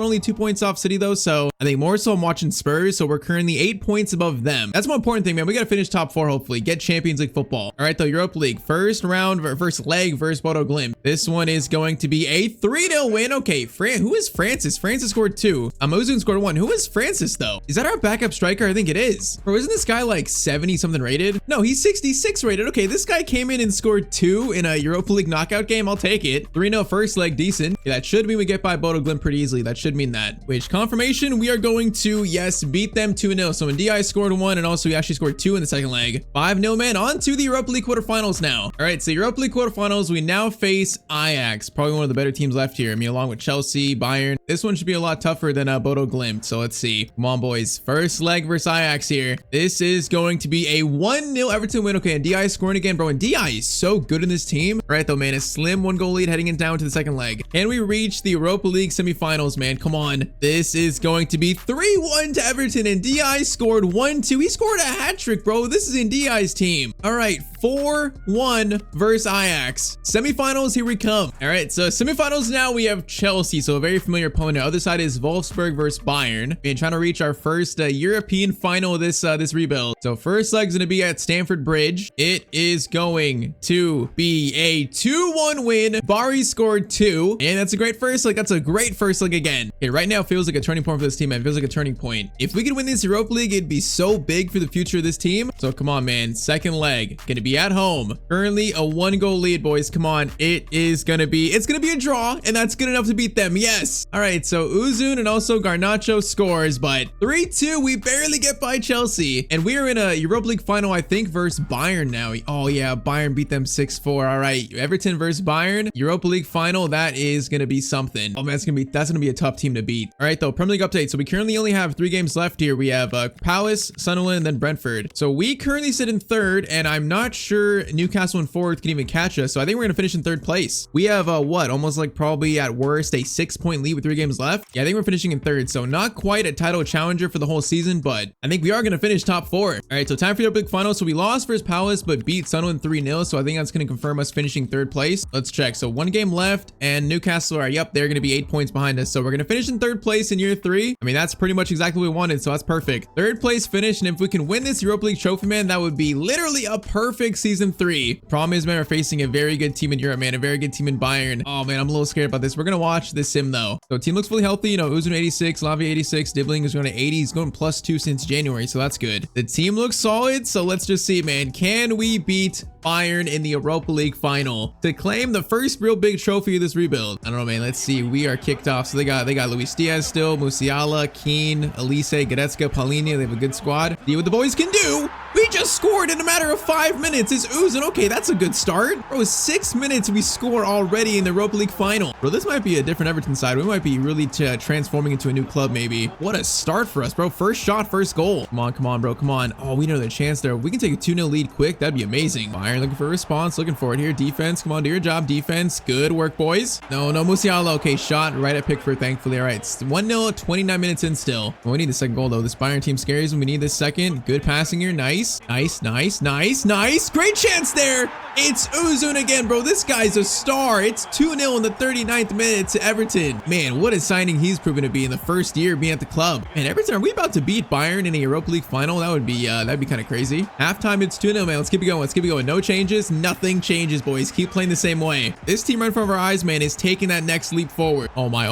only 2 points off City, though. So I think more so I'm watching Spurs. So we're currently 8 points above them. That's the more important thing, man. We got to finish top 4, hopefully. Get Champions League football. All right, though, Europa League. First round, first leg versus Bodo Glimt. This one is going to be a 3-0 win. Okay, who is Francis? Francis scored 2. Ozun scored 1. Who is Francis, though? Is that our backup striker? I think it is. Bro, isn't this guy like 70-something rated? No, he's 66 rated. Okay, this guy came in and scored 2 in a Europa League knockout game. I'll take it. 3-0 first leg, decent. Yeah, that should mean we get by Bodo Glimt pretty easily. That should mean that. Which confirmation, we are going to, yes, beat them 2-0. So Ndiaye scored 1, and also he actually scored 2 in the second leg. 5-0, man. On to the Europa League quarterfinals now. All right, so Europa League quarterfinals, we now face Ajax. Probably one of the better teams left here. I mean, along with Chelsea, Bayern. This one should be a lot tougher than Bodo Glimt. So let's see. Come on, boys. First leg versus Ajax here. This is going to be a 1-0 Everton win. Okay, and Ndiaye scoring again, bro. And Ndiaye is so good in this team. All right, though, man. A slim 1-goal lead heading in down to the second leg. Can we reach the Europa League semifinals, man? Come on. This is going to be 3-1 to Everton. And Ndiaye scored 1-2. He scored a hat trick, bro. This is Ndiaye's team. All right, 4-1 versus Ajax. Semifinals, here we come. All right, so semifinals now we have Chelsea, so a very familiar opponent. The other side is Wolfsburg versus Bayern. We're trying to reach our first European final of this rebuild. So first leg's gonna be at Stamford Bridge. It is going to be a 2-1 win. Bari scored 2, and that's a great first leg. That's a great first leg again. Okay, right now feels like a turning point for this team, man. It feels like a turning point. If we could win this Europa League, it'd be so big for the future of this team. So come on, man. Second leg, gonna be at home. Currently a 1-goal lead, boys. Come on. It's gonna be a draw, and that's good enough to beat them. Yes. All right, so Ozun and also Garnacho scores, but 3-2, we barely get by Chelsea, and we are in a Europa League final, I think, versus Bayern now. Oh yeah, Bayern beat them 6-4. All right, Everton versus Bayern, Europa League final. That is gonna be something. Oh man, that's gonna be a tough team to beat. All right, though, Premier League update. So we currently only have 3 games left here. We have Palace, Sunderland, and then Brentford. So we currently sit in third, and I'm not sure Newcastle and fourth can even catch us. So I think we're gonna finish in third place. We have what, almost like probably at worst a 6-point lead with 3 games left. Yeah, I think we're finishing in third, so not quite a title challenger for the whole season, but I think we are going to finish top 4. All right, so time for your big final. So we lost versus Palace, but beat Sunderland 3-0, so I think that's going to confirm us finishing third place. Let's check. So 1 game left, and Newcastle are, yep, they're going to be 8 points behind us, so we're going to finish in third place in year 3. I mean, that's pretty much exactly what we wanted, so that's perfect. Third place finish, and if we can win this Europa League trophy, man, that would be literally a perfect season 3. Problem is, man, we're facing a very good team in Europe, man, a very good team in Bayern. Oh man, I'm a little scared about this. We're going to watch this sim though. So team looks fully healthy. You know, Ozun 86, Lavia 86, Dibbling is going to 80. He's going +2 since January, so that's good. The team looks solid, so let's just see, man. Can we beat Bayern in the Europa League final to claim the first real big trophy of this rebuild? I don't know, man. Let's see. We are kicked off. So they got Luis Diaz still, Musiala, Keane, Elise, Goretzka, Paulinho. They have a good squad. See what the boys can do. We just scored in a matter of 5 minutes. It's Ozun. Okay, that's a good start. Bro, 6 minutes we score already in the Europa League final. Bro, this might be a different Everton side. We might be really transforming into a new club, maybe. What a start for us, bro. First shot, first goal. Come on, bro. Come on. Oh, we know the chance there. We can take a 2-0 lead quick. That'd be amazing. Bayern looking for a response. Looking for it here. Defense. Come on, do your job. Defense. Good work, boys. No, Musiala. Okay, shot right at Pickford, thankfully. All right, 1-0, 29 minutes in still. We need the second goal, though. This Bayern team scares me. We need this second. Good passing here. Nice. Great chance there. It's Ozun again, bro. This guy's a star. It's 2-0 in the 39th minute to Everton. Man, what a signing he's proven to be in the first year being at the club. Man, Everton, are we about to beat Bayern in a Europa League final? That would be that'd be kind of crazy. Halftime, it's 2-0, man. Let's keep it going. Let's keep it going. No changes. Nothing changes, boys. Keep playing the same way. This team right in front of our eyes, man, is taking that next leap forward. Oh my.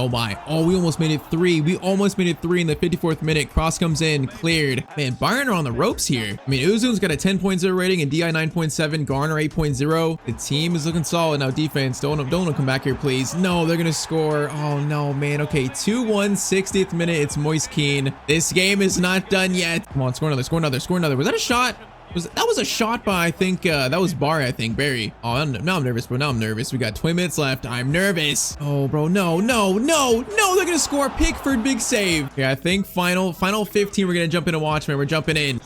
Oh, we almost made it 3. We almost made it 3 in the 54th minute. Cross comes in, cleared. Man, Bayern are on the ropes here. I mean, Ozun's got a 10.0 rating and DI 9.7, Garner 8.0. The team is looking solid now. Defense, don't come back here, please. No, they're gonna score. Oh no, man. Okay, 2-1, 60th minute. It's Moise Keane. This game is not done yet. Come on, score another. Was that a shot? That was a shot by, I think, that was Barry, I think, Barry. Oh, now I'm nervous, bro. Now I'm nervous. We got 20 minutes left. I'm nervous. Oh, bro, no. They're gonna score. Pickford, big save. Yeah, I think final 15, we're gonna jump in and watch, man. We're jumping in.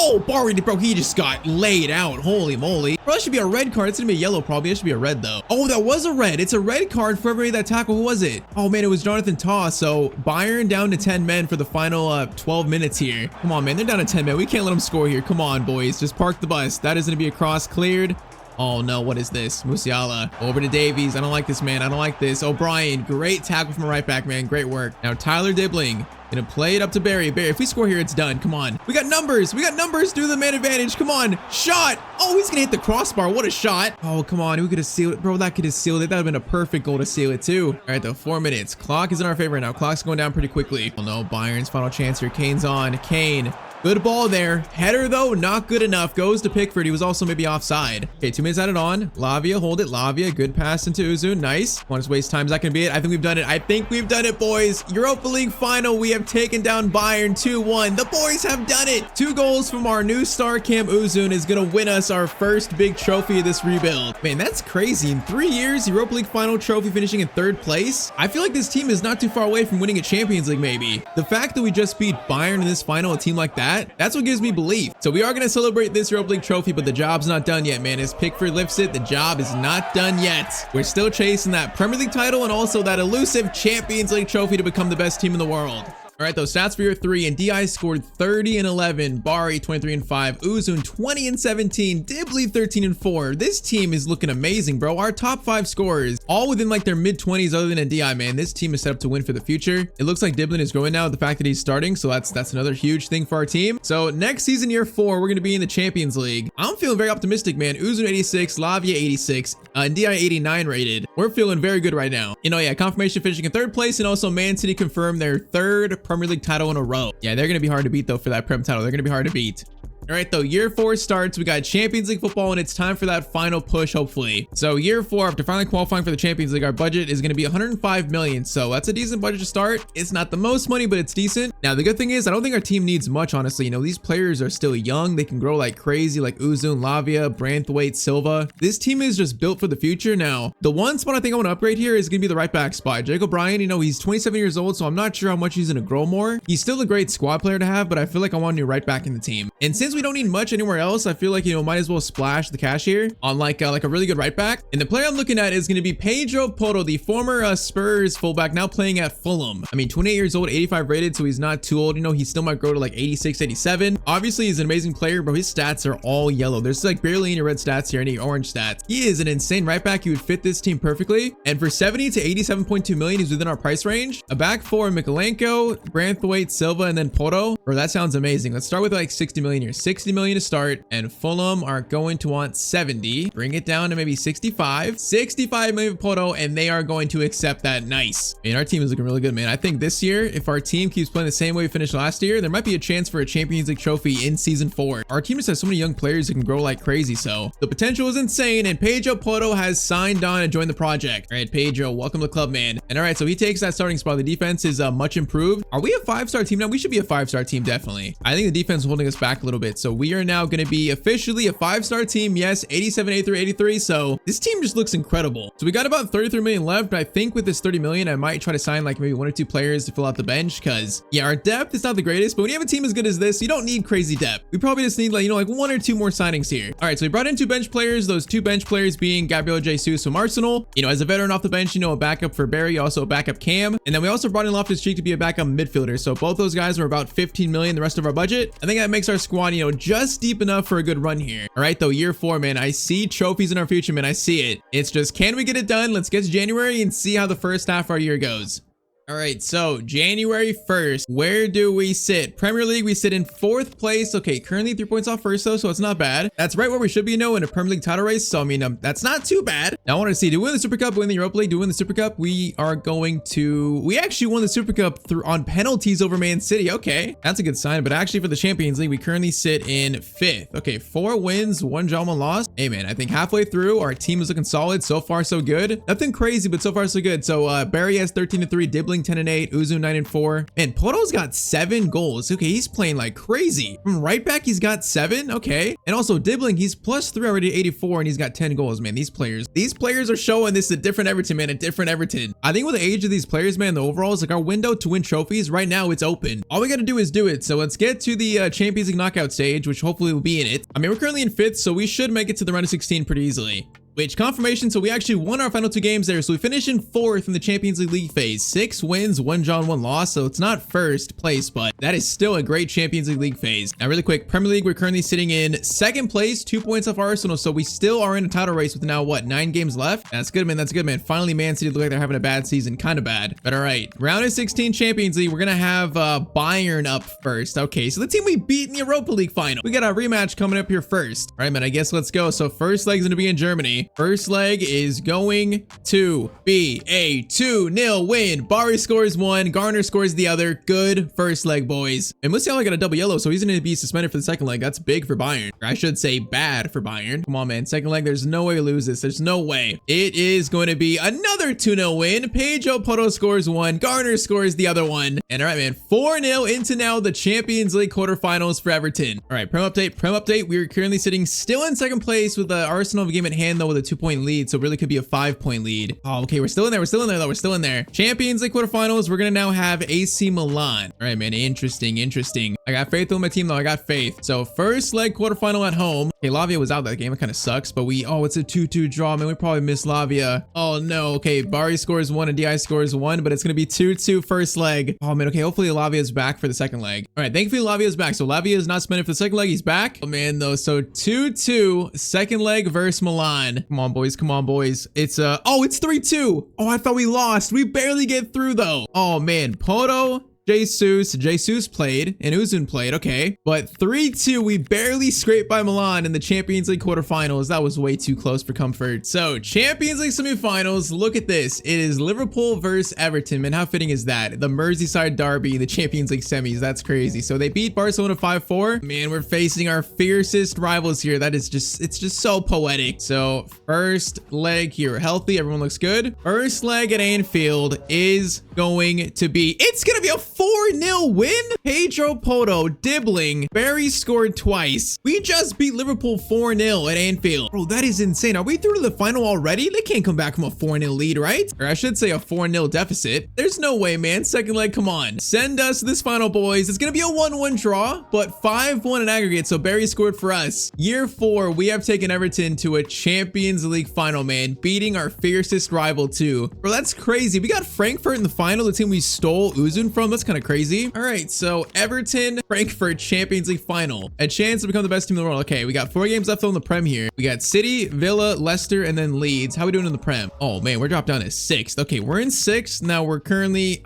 Oh, Barry, bro, he just got laid out. Holy moly. Bro, that should be a red card. It's gonna be a yellow probably. It should be a red though. Oh, that was a red. It's a red card for everybody that tackle. Who was it? Oh man, it was Jonathan Toss. So Bayern down to 10 men for the final 12 minutes here. Come on, man. They're down to 10 men. We can't let them score here. Come on, boys. Just park the bus. That is gonna be a cross cleared. Oh no, what is this? Musiala over to Davies. I don't like this, man. I don't like this. O'Brien, great tackle from a right back, man. Great work. Now Tyler Dibbling gonna play it up to Barry. Barry, if we score here, it's done. Come on. We got numbers. We got numbers through the man advantage. Come on. Shot. Oh, he's gonna hit the crossbar. What a shot. Oh, come on. We could have sealed it. Bro, that could have sealed it. That would have been a perfect goal to seal it too. All right, though, 4 minutes. Clock is in our favor now. Clock's going down pretty quickly. Oh no, Bayern's final chance here. Kane's on. Kane. Good ball there. Header though, not good enough. Goes to Pickford. He was also maybe offside. Okay, 2 minutes added on. Lavia, hold it. Lavia, good pass into Uzu. Nice. Want to waste time? Is that gonna be it? I think we've done it. I think we've done it, boys. Europa League final. We have taken down Bayern 2-1. The boys have done it. 2 goals from our new star Cam Uzun is gonna win us our first big trophy of this rebuild. Man, that's crazy. In 3 years, Europa League final trophy, finishing in 3rd place. I feel like this team is not too far away from winning a Champions League maybe. The fact that we just beat Bayern in this final, a team like that's what gives me belief. So we are going to celebrate this Europa League trophy, but the job's not done yet, man. As Pickford lifts it, the job is not done yet. We're still chasing that Premier League title and also that elusive Champions League trophy to become the best team in the world. All right, those stats for year 3, and DI scored 30 and 11, Bari 23 and 5, Uzun 20 and 17, Dibley 13 and 4. This team is looking amazing, bro. Our top 5 scorers, all within like their mid-20s other than a DI, man. This team is set up to win for the future. It looks like Diblin is growing now with the fact that he's starting, so that's another huge thing for our team. So next season, year 4, we're going to be in the Champions League. I'm feeling very optimistic, man. Uzun 86, Lavia 86, and DI 89 rated. We're feeling very good right now. You know, yeah, confirmation finishing in 3rd place, and also Man City confirmed their 3rd Premier League title in a row. Yeah, they're going to be hard to beat though for that Prem title. They're going to be hard to beat. All right, though, year 4 starts. We got Champions League football, and it's time for that final push, hopefully. So year 4, after finally qualifying for the Champions League, our budget is going to be 105 million. So that's a decent budget to start. It's not the most money, but it's decent. Now, the good thing is I don't think our team needs much, honestly. You know, these players are still young. They can grow like crazy, like Uzun, Lavia, Branthwaite, Silva. This team is just built for the future. Now, the one spot I think I want to upgrade here is going to be the right back spot. Jake O'Brien, you know, he's 27 years old, so I'm not sure how much he's going to grow more. He's still a great squad player to have, but I feel like I want a new right back in the team. And since we don't need much anywhere else, I feel like, you know, might as well splash the cash here on like a really good right back. And the player I'm looking at is going to be Pedro Porro, the former Spurs fullback, now playing at Fulham. I mean, 28 years old, 85 rated, so he's not too old. You know, he still might grow to like 86, 87. Obviously, he's an amazing player, but his stats are all yellow. There's like barely any red stats here, any orange stats. He is an insane right back. He would fit this team perfectly. And for 70 to 87.2 million, he's within our price range. A back 4, Mikalenko, Branthwaite, Silva, and then Porro. Bro, that sounds amazing. Let's start with like 60 million here. 60 million to start. And Fulham are going to want 70. Bring it down to maybe 65. 65 million for Porto, and they are going to accept that. Nice. I mean, our team is looking really good, man. I think this year, if our team keeps playing the same way we finished last year, there might be a chance for a Champions League trophy in season 4. Our team just has so many young players that can grow like crazy, so the potential is insane. And Pedro Porro has signed on and joined the project. All right, Pedro, welcome to the club, man. And all right, so he takes that starting spot. The defense is much improved. Are we a 5-star team now? We should be a 5-star team, definitely. I think the defense is holding us back a little bit, so we are now going to be officially a 5-star team. Yes, 87, 83, 83. So this team just looks incredible. So we got about 33 million left, but I think with this 30 million, I might try to sign like maybe 1 or 2 players to fill out the bench, because yeah, our depth is not the greatest, but when you have a team as good as this, you don't need crazy depth. We probably just need like, you know, like 1 or 2 more signings here. All right, so we brought in 2 bench players. Those 2 bench players being Gabriel Jesus from Arsenal, you know, as a veteran off the bench, you know, a backup for Barry, also a backup Cam. And then we also brought in Loftus-Cheek to be a backup midfielder. So both those guys were about 15 million, the rest of our budget. I think that makes our squad, you know, just deep enough for a good run here. All right, though, year 4, man, I see trophies in our future, man. I see it. It's just, can we get it done? Let's get to January and see how the first half of our year goes. All right, so January 1st, where do we sit? Premier League, we sit in 4th place. Okay, currently 3 points off first though, so it's not bad. That's right where we should be, you know, in a Premier League title race. So, I mean, that's not too bad. Now, I want to see, do we win the Super Cup, win the Europa League, do we win the Super Cup? We actually won the Super Cup on penalties over Man City. Okay, that's a good sign. But actually for the Champions League, we currently sit in 5th. Okay, 4 wins, 1 draw, 1 loss. Hey, man, I think halfway through, our team is looking solid. So far, so good. Nothing crazy, but so far, so good. So, Barry has 13 to 3, Dibley Dibbling 10 and 8, Uzu 9 and 4. And Poto's got 7 goals. Okay, he's playing like crazy. From right back, he's got 7. Okay. And also Dibbling, he's +3 already at 84 and he's got 10 goals, man. These players are showing this is a different Everton, man, a different Everton. I think with the age of these players, man, the overall is like our window to win trophies right now, it's open. All we got to do is do it. So let's get to the Champions League knockout stage, which hopefully will be in it. I mean, we're currently in 5th, so we should make it to the round of 16 pretty easily. Which confirmation, so we actually won our final 2 games there. So we finished in 4th in the Champions League phase. 6 wins, 1 draw, 1 loss. So it's not first place, but that is still a great Champions League phase. Now really quick, Premier League, we're currently sitting in 2nd place, 2 points off Arsenal. So we still are in a title race with now what, 9 games left? That's good, man. That's good, man. Finally, Man City look like they're having a bad season. Kind of bad. But all right, round of 16 Champions League. We're going to have Bayern up first. Okay, so the team we beat in the Europa League final. We got a rematch coming up here first. All right, man, I guess let's go. So first leg's going to be in Germany. First leg is going to be a 2-0 win. Bari scores 1, Garner scores the other. Good first leg, boys. And Musiala got a double yellow, so he's going to be suspended for the second leg. That's big for Bayern. Or I should say bad for Bayern. Come on, man. Second leg, there's no way we lose this. There's no way. It is going to be another 2-0 win. Pedro Porro scores 1, Garner scores the other one. And all right, man, 4-0 into now the Champions League quarterfinals for Everton. All right, Prem update. We're currently sitting still in 2nd place with the Arsenal game at hand, though, with a 2-point lead. So it really could be a 5-point lead. Oh, okay, we're still in there. We're still in there. Champions League quarterfinals, we're gonna now have AC Milan. All right, man, interesting. I got faith in my team, though. I got faith. So first leg quarterfinal at home. Okay, Lavia was out that game. It kind of sucks, but it's a 2-2 draw, man. We probably missed Lavia. Oh no. Okay, Bari scores 1 and DI scores 1, but it's gonna be 2-2 first leg. Oh man. Okay, hopefully Lavia is back for the second leg. All right, thankfully Lavia is back. So Lavia is not suspended for the second leg. He's back. Oh man, though. So 2-2 second leg versus Milan. Come on, boys. It's 3-2. Oh, I thought we lost. We barely get through though. Oh man, Poto, Jesus played and Uzun played, okay, but 3-2, we barely scraped by Milan in the Champions League quarterfinals. That was way too close for comfort. So Champions League semifinals, look at this. It is Liverpool versus Everton, man. How fitting is that? The Merseyside derby, the Champions League semis. That's crazy. So they beat Barcelona 5-4. Man, we're facing our fiercest rivals here. That is it's just so poetic. So first leg here, healthy, everyone looks good. First leg at Anfield is going to be a 4-0 win. Pedro Porro, Dibbling, Barry scored twice. We just beat Liverpool 4-0 at Anfield. Bro, that is insane. Are we through to the final already? They can't come back from a 4-0 lead, right? Or I should say a 4-0 deficit. There's no way, man. Second leg, come on. Send us to this final, boys. It's gonna be a 1-1 draw, but 5-1 in aggregate, so Barry scored for us. Year 4, we have taken Everton to a Champions League final, man, beating our fiercest rival too. Bro, that's crazy. We got Frankfurt in the final, the team we stole Uzun from. That's kind of crazy. All right, so Everton, Frankfurt, Champions League final. A chance to become the best team in the world. Okay, we got 4 games left on the Prem here. We got City, Villa, Leicester, and then Leeds. How are we doing in the Prem? Oh man, we're dropped down to 6th. Okay, we're in 6th. Now we're currently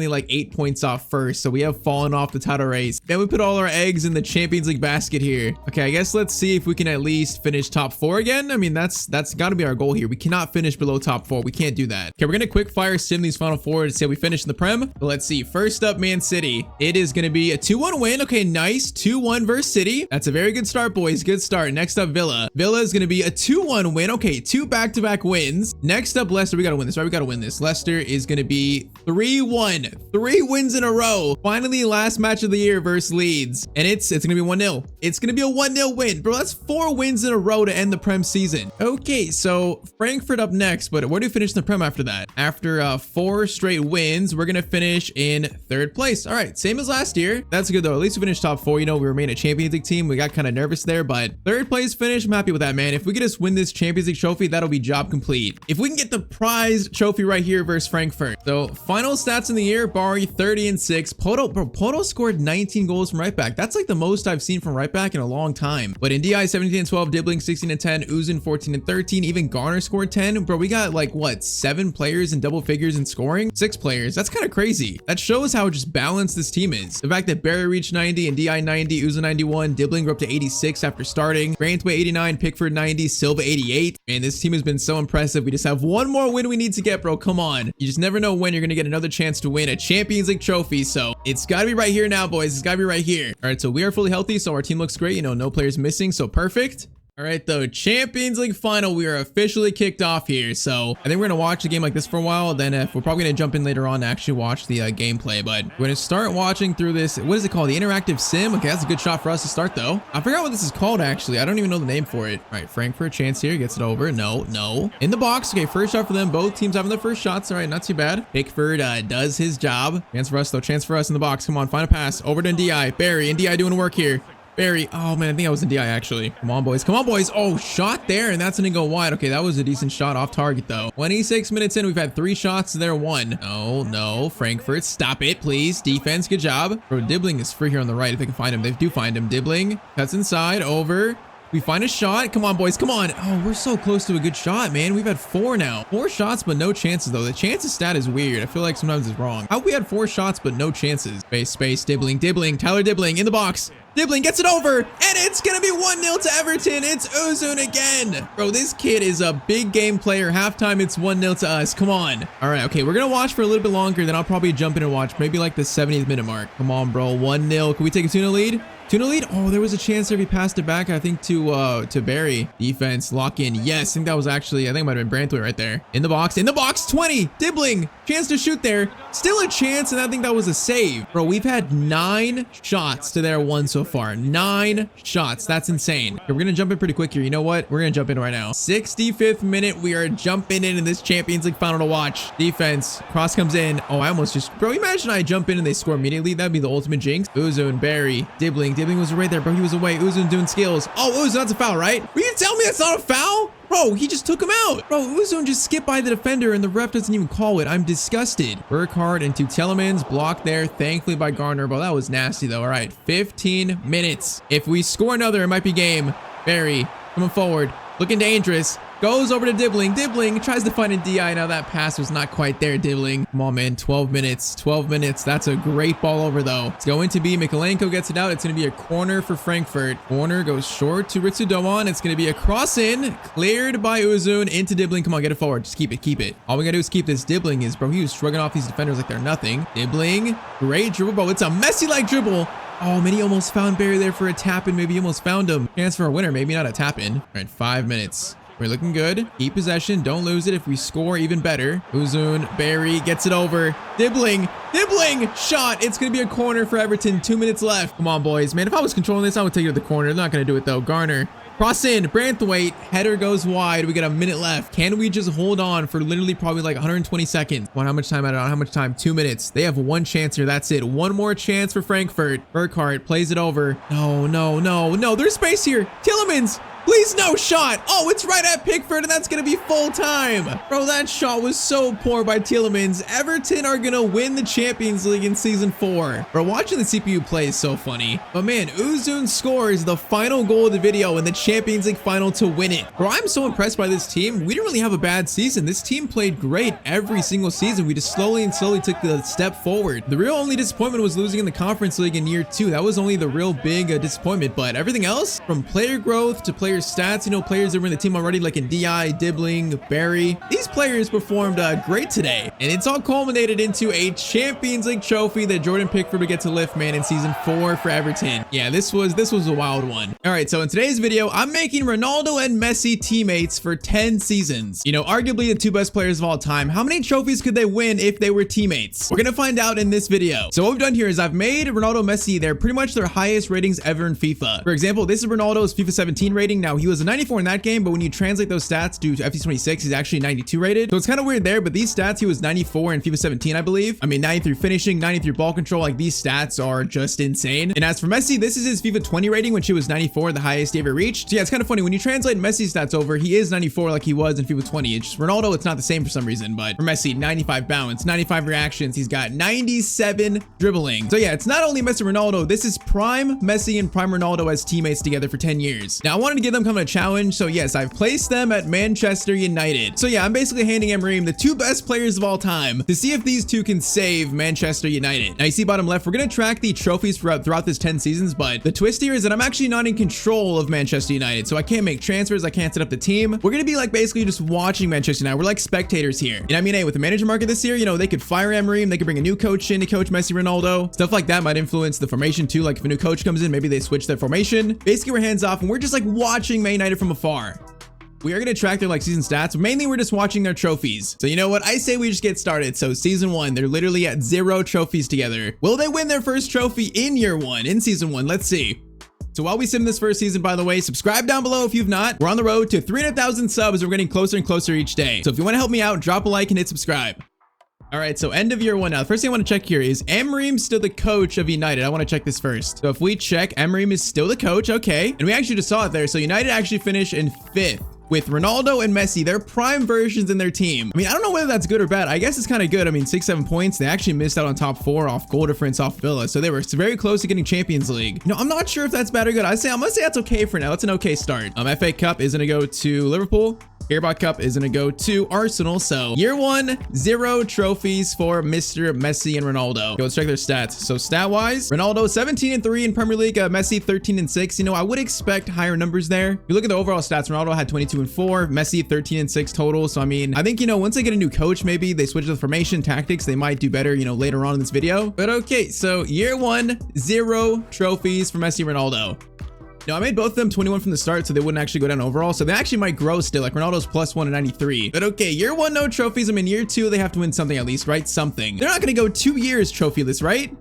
like 8 points off first. So we have fallen off the title race. Then we put all our eggs in the Champions League basket here. Okay, I guess let's see if we can at least finish top 4 again. I mean, that's gotta be our goal here. We cannot finish below top 4. We can't do that. Okay, we're gonna quick fire sim these final 4 to see how we finish in the Prem. But let's see. First up, Man City. It is gonna be a 2-1 win. Okay, nice. 2-1 versus City. That's a very good start, boys. Good start. Next up, Villa. Villa is gonna be a 2-1 win. Okay, 2 back-to-back wins. Next up, Leicester. We gotta win this, right? We gotta win this. Leicester is gonna be 3-1. 3 wins in a row. Finally, last match of the year versus Leeds. And it's gonna be 1-0. It's gonna be a 1-0 win. Bro, that's 4 wins in a row to end the Prem season. Okay, so Frankfurt up next, but where do we finish in the Prem after that? After 4 straight wins, we're gonna finish in 3rd place. All right, same as last year. That's good though. At least we finished top 4. You know, we remain a Champions League team. We got kind of nervous there, but 3rd place finish. I'm happy with that, man. If we could just win this Champions League trophy, that'll be job complete. If we can get the prized trophy right here versus Frankfurt. So final stats in the year, Bari 30 and 6. Poto scored 19 goals from right back. That's like the most I've seen from right back in a long time. But in DI 17 and 12, Dibbling 16 and 10, Uzun 14 and 13, even Garner scored 10. Bro, we got like what, 7 players in double figures in scoring? 6 players. That's kind of crazy. That shows how just balanced this team is. The fact that Barry reached 90 and DI 90, Uzun 91, Dibbling grew up to 86 after starting, Branthwaite 89, Pickford 90, Silva 88. Man, this team has been so impressive. We just have one more win we need to get, bro. Come on. You just never know when you're gonna get another chance to win a Champions League trophy. So it's gotta be right here now, boys. It's gotta be right here. All right, so we are fully healthy, so our team looks great. You know, no players missing, so perfect. All right, though, Champions League final, we are officially kicked off here. So I think we're gonna watch a game like this for a while. Then if we're probably gonna jump in later on to actually watch the gameplay, but we're gonna start watching through this. What is it called? The interactive sim. Okay, that's a good shot for us to start though. I forgot what this is called actually. I don't even know the name for it. All right, Frankfurt chance here, gets it over. No, in the box. Okay, first shot for them. Both teams having their first shots. All right, not too bad. Pickford does his job. Chance for us though. Chance for us in the box. Come on, find a pass over to Ndi. Barry and Ndi doing work here. Barry, oh man, I think I was in DI actually. Come on, boys. Come on, boys. Oh, shot there, and that's gonna go wide. Okay, that was a decent shot off target though. 26 minutes in, we've had 3 shots. There, 1. No, Frankfurt, stop it, please. Defense, good job. Bro, Dibbling is free here on the right if they can find him. They do find him. Dibbling cuts inside, over. We find a shot. Come on, boys. Come on. Oh, we're so close to a good shot, man. We've had 4 now. 4 shots, but no chances, though. The chances stat is weird. I feel like sometimes it's wrong. How we had 4 shots, but no chances? Space, Dibbling. Tyler Dibbling in the box. Dibbling gets it over, and it's gonna be 1-0 to Everton. It's Ozun again. Bro, this kid is a big game player. Halftime, it's 1-0 to us. Come on. All right, okay, we're gonna watch for a little bit longer, then I'll probably jump in and watch maybe like the 70th minute mark. Come on, bro. 1-0. Can we take a 2-0 lead? 2-0 lead? Oh, there was a chance there if he passed it back, I think, to Barry. Defense, lock in. Yes, I think that was actually, I think it might have been Branthwaite right there. In the box, 20. Dibbling, chance to shoot there. Still a chance, and I think that was a save. Bro, we've had 9 shots to their 1 so far. 9 shots. That's insane. Okay, we're gonna jump in pretty quick here. You know what? We're gonna jump in right now. 65th minute. We are jumping in this Champions League final to watch. Defense. Cross comes in. Oh, I almost just... Bro, imagine I jump in and they score immediately. That'd be the ultimate jinx. Ozun, Barry, Dibbling. Dibbling was right there, bro. He was away. Ozun doing skills. Oh, Ozun, that's a foul, right? Will you tell me that's not a foul? Bro, he just took him out. Bro, Ozun just skipped by the defender and the ref doesn't even call it. I'm disgusted. Burkhardt into Telemans. Blocked there, thankfully by Garner. Bro, that was nasty though. All right, 15 minutes. If we score another, it might be game. Barry coming forward, looking dangerous. Goes over to Dibbling. Dibbling tries to find a DI. Now that pass was not quite there, Dibbling. Come on, man. 12 minutes. 12 minutes. That's a great ball over, though. It's going to be Mikolenko gets it out. It's going to be a corner for Frankfurt. Corner goes short to Ritsu Doan. It's going to be a cross in. Cleared by Ozun into Dibbling. Come on, get it forward. Just keep it. Keep it. All we got to do is keep this. Dibbling is, bro, he was shrugging off these defenders like they're nothing. Dibbling. Great dribble, bro. It's a Messi-like dribble. Oh, man, he almost found Barry there for a tap-in. Maybe he almost found him. Chance for a winner. Maybe not a tap-in. All right, 5 minutes. We're looking good. Keep possession. Don't lose it. If we score, even better. Ozun, Barry gets it over. Dibbling, shot. It's going to be a corner for Everton. 2 minutes left. Come on, boys. Man, if I was controlling this, I would take it to the corner. They're not going to do it, though. Garner. Cross in. Branthwaite. Header goes wide. We got a minute left. Can we just hold on for literally probably like 120 seconds? How much time? I don't know how much time. 2 minutes. They have 1 chance here. That's it. 1 more chance for Frankfurt. Burkhardt plays it over. No. There's space here. Tillemans. Please, no shot. Oh, it's right at Pickford, and that's going to be full time. Bro, that shot was so poor by Tillemans. Everton are going to win the Champions League in season 4. Bro, watching the CPU play is so funny. But man, Ozun scores the final goal of the video in the Champions League final to win it. Bro, I'm so impressed by this team. We didn't really have a bad season. This team played great every single season. We just slowly took the step forward. The real only disappointment was losing in the Conference League in year 2. That was only the real big disappointment. But everything else, from player growth to player stats, you know, players that were in the team already, like in DI, Dibbling, Barry, these players performed great today, and it's all culminated into a Champions League trophy that Jordan Pickford would get to lift, man, in season 4 for Everton. Yeah, this was a wild one. All right, so in today's video, I'm making Ronaldo and Messi teammates for 10 seasons. You know, arguably the 2 best players of all time. How many trophies could they win if they were teammates? We're gonna find out in this video. So what we've done here is I've made Ronaldo and Messi, they're pretty much their highest ratings ever in FIFA. For example, this is Ronaldo's FIFA 17 rating. Now, he was a 94 in that game, but when you translate those stats to FC 26, he's actually 92 rated. So it's kind of weird there, but these stats, he was 94 in FIFA 17, I believe. I mean, 93 finishing, 93 ball control, like these stats are just insane. And as for Messi, this is his FIFA 20 rating, which he was 94, the highest he ever reached. So yeah, it's kind of funny. When you translate Messi's stats over, he is 94 like he was in FIFA 20. It's just Ronaldo, it's not the same for some reason, but for Messi, 95 balance, 95 reactions, he's got 97 dribbling. So yeah, it's not only Messi and Ronaldo, this is prime Messi and prime Ronaldo as teammates together for 10 years. Now, I wanted to give them kind of a challenge, so yes, I've placed them at Manchester United. So yeah, I'm basically handing Emery the 2 best players of all time to see if these 2 can save Manchester United. Now you see bottom left, we're going to track the trophies throughout this 10 seasons, but the twist here is that I'm actually not in control of Manchester United, so I can't make transfers, I can't set up the team. We're going to be like basically just watching Manchester United. We're like spectators here. And I mean, hey, with the manager market this year, you know, they could fire Emery, they could bring a new coach in to coach Messi, Ronaldo. Stuff like that might influence the formation too. Like if a new coach comes in, maybe they switch their formation. Basically, we're hands off and we're just like watching watching Man United from afar. We are going to track their like season stats. Mainly, we're just watching their trophies. So you know what? I say we just get started. So season 1, they're literally at 0 trophies together. Will they win their first trophy in year 1, in season 1? Let's see. So while we sim this first season, by the way, subscribe down below if you've not. We're on the road to 300,000 subs. We're getting closer and closer each day. So if you want to help me out, drop a like and hit subscribe. All right, so end of year 1 now. The first thing I want to check here is Emery's still the coach of United. I want to check this first. So if we check, Emery is still the coach. Okay. And we actually just saw it there. So United actually finished in 5th. With Ronaldo and Messi, their prime versions in their team. I mean, I don't know whether that's good or bad. I guess it's kind of good. I mean, 6-7 points. They actually missed out on top 4 off goal difference off Villa. So they were very close to getting Champions League. You know, I'm not sure if that's bad or good. I'm gonna say that's okay for now. That's an okay start. FA Cup is gonna go to Liverpool. Carabao Cup is going to go to Arsenal. So year 1, 0 trophies for Mr. Messi and Ronaldo. Okay, let's check their stats. So stat wise, Ronaldo 17-3 in Premier League, Messi 13-6. You know, I would expect higher numbers there. If you look at the overall stats, Ronaldo had 22-4, Messi 13-6 total. So I mean, I think, you know, once they get a new coach, maybe they switch the formation tactics, they might do better, you know, later on in this video. But okay, so year 1, 0 trophies for Messi and Ronaldo. Now, I made both of them 21 from the start, so they wouldn't actually go down overall. So they actually might grow still, like Ronaldo's +1 at 93. But okay, year 1, no trophies. I mean, year 2, they have to win something at least, right? Something. They're not going to go 2 years trophyless, right?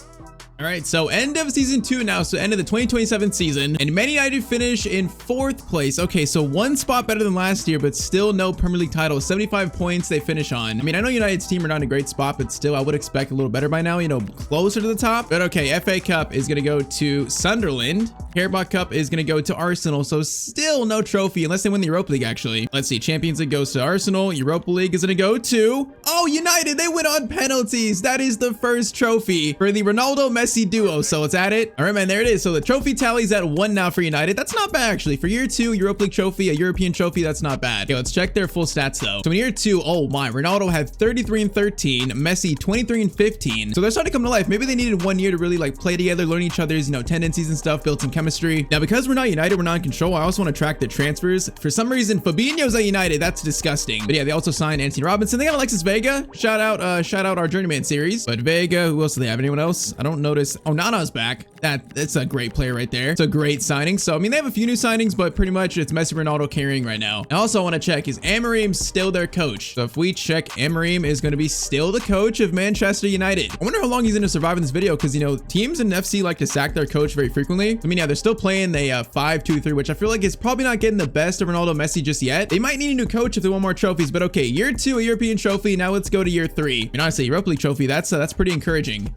All right, so end of season 2 now, so end of the 2027 season, and Man United finish in 4th place. Okay, so 1 spot better than last year, but still no Premier League title. 75 points they finish on. I mean, I know United's team are not in a great spot, but still I would expect a little better by now, you know, closer to the top. But okay, FA Cup is gonna go to Sunderland. Carabao Cup is gonna go to Arsenal, so still no trophy unless they win the Europa League, actually. Let's see, Champions League goes to Arsenal. Europa League is gonna go to, oh, United, they win on penalties. That is the first trophy for the Ronaldo Messi duo. So let's add it. All right, man, there it is. So the trophy tally's at 1 now for United. That's not bad, actually. For year 2, Europa League trophy, a European trophy, that's not bad. Okay, let's check their full stats though. So in year 2, oh my, Ronaldo had 33-13, Messi 23-15. So they're starting to come to life. Maybe they needed 1 year to really like play together, learn each other's, you know, tendencies and stuff, build some chemistry. Now, because we're not United, we're not in control, I also want to track the transfers. For some reason, Fabinho's at United. That's disgusting. But yeah, they also signed Anthony Robinson. They got Alexis Vega. Shout out our Journeyman series. But Vega, who else do they have? Anyone else? I don't notice. Oh, Nana's back. That's a great player right there. It's a great signing. So I mean, they have a few new signings, but pretty much it's Messi, Ronaldo carrying right now. I also want to check, is Emery still their coach? So if we check, Emery is going to be still the coach of Manchester United. I wonder how long he's going to survive in this video, because you know, teams in FC like to sack their coach very frequently. I mean, yeah, they're still playing the 5-2-3, which I feel like is probably not getting the best of Ronaldo, Messi just yet. They might need a new coach if they want more trophies. But okay, year 2, a European trophy. Now let's go to year 3. And honestly, Europa League trophy, that's pretty encouraging.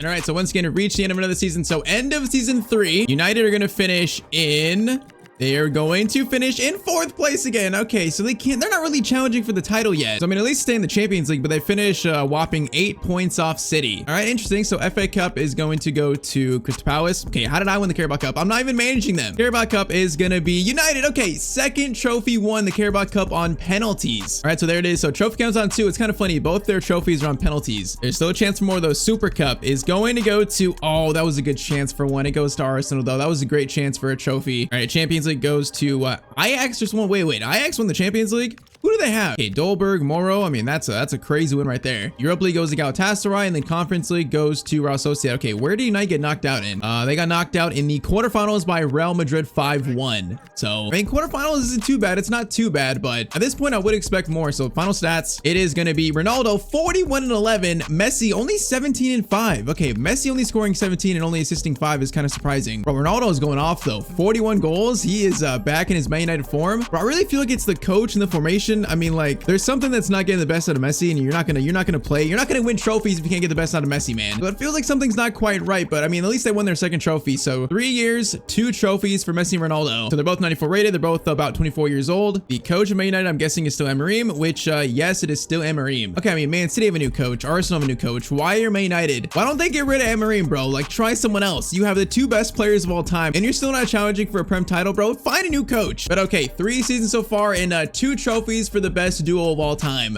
All right, so once again, to reach the end of another season. So end of season 3, United are going to finish in... They are going to finish in 4th place again. Okay, so they're not really challenging for the title yet. So I mean, at least stay in the Champions League, but they finish a whopping 8 points off City. All right, interesting. So FA Cup is going to go to Crystal Palace. Okay, how did I win the Carabao Cup? I'm not even managing them. Carabao Cup is going to be United. Okay, 2nd trophy won, the Carabao Cup on penalties. All right, so there it is. So trophy counts on 2. It's kind of funny. Both their trophies are on penalties. There's still a chance for more though. Super Cup is going to go to, oh, that was a good chance for one. It goes to Arsenal though. That was a great chance for a trophy. All right, Champions League goes to Ajax. Just one. Wait. Ajax won the Champions League? Who do they have? Okay, Dolberg, Moro. I mean, that's a crazy win right there. Europa League goes to Galatasaray, and then Conference League goes to Real Sociedad. Okay, where did United get knocked out in? They got knocked out in the quarterfinals by Real Madrid 5-1. So, I mean, quarterfinals isn't too bad. It's not too bad, but at this point, I would expect more. So, final stats, it is going to be Ronaldo 41-11, Messi only 17-5. Okay, Messi only scoring 17 and only assisting 5 is kind of surprising. Bro, Ronaldo is going off though. 41 goals. He is back in his Man United form. Bro, I really feel like it's the coach and the formation. I mean, like, there's something that's not getting the best out of Messi, and you're not gonna play. You're not gonna win trophies if you can't get the best out of Messi, man. But it feels like something's not quite right. But I mean, at least they won their 2nd trophy. So 3 years, 2 trophies for Messi and Ronaldo. So they're both 94 rated. They're both about 24 years old. The coach of Man United, I'm guessing, is still Emery, which yes, it is still Emery. Okay, I mean, Man City have a new coach. Arsenal have a new coach. Why are Man United? Why don't they get rid of Emery, bro? Like, try someone else. You have the 2 best players of all time, and you're still not challenging for a Prem title, bro. Find a new coach. But okay, 3 seasons so far and 2 trophies for the best duo of all time.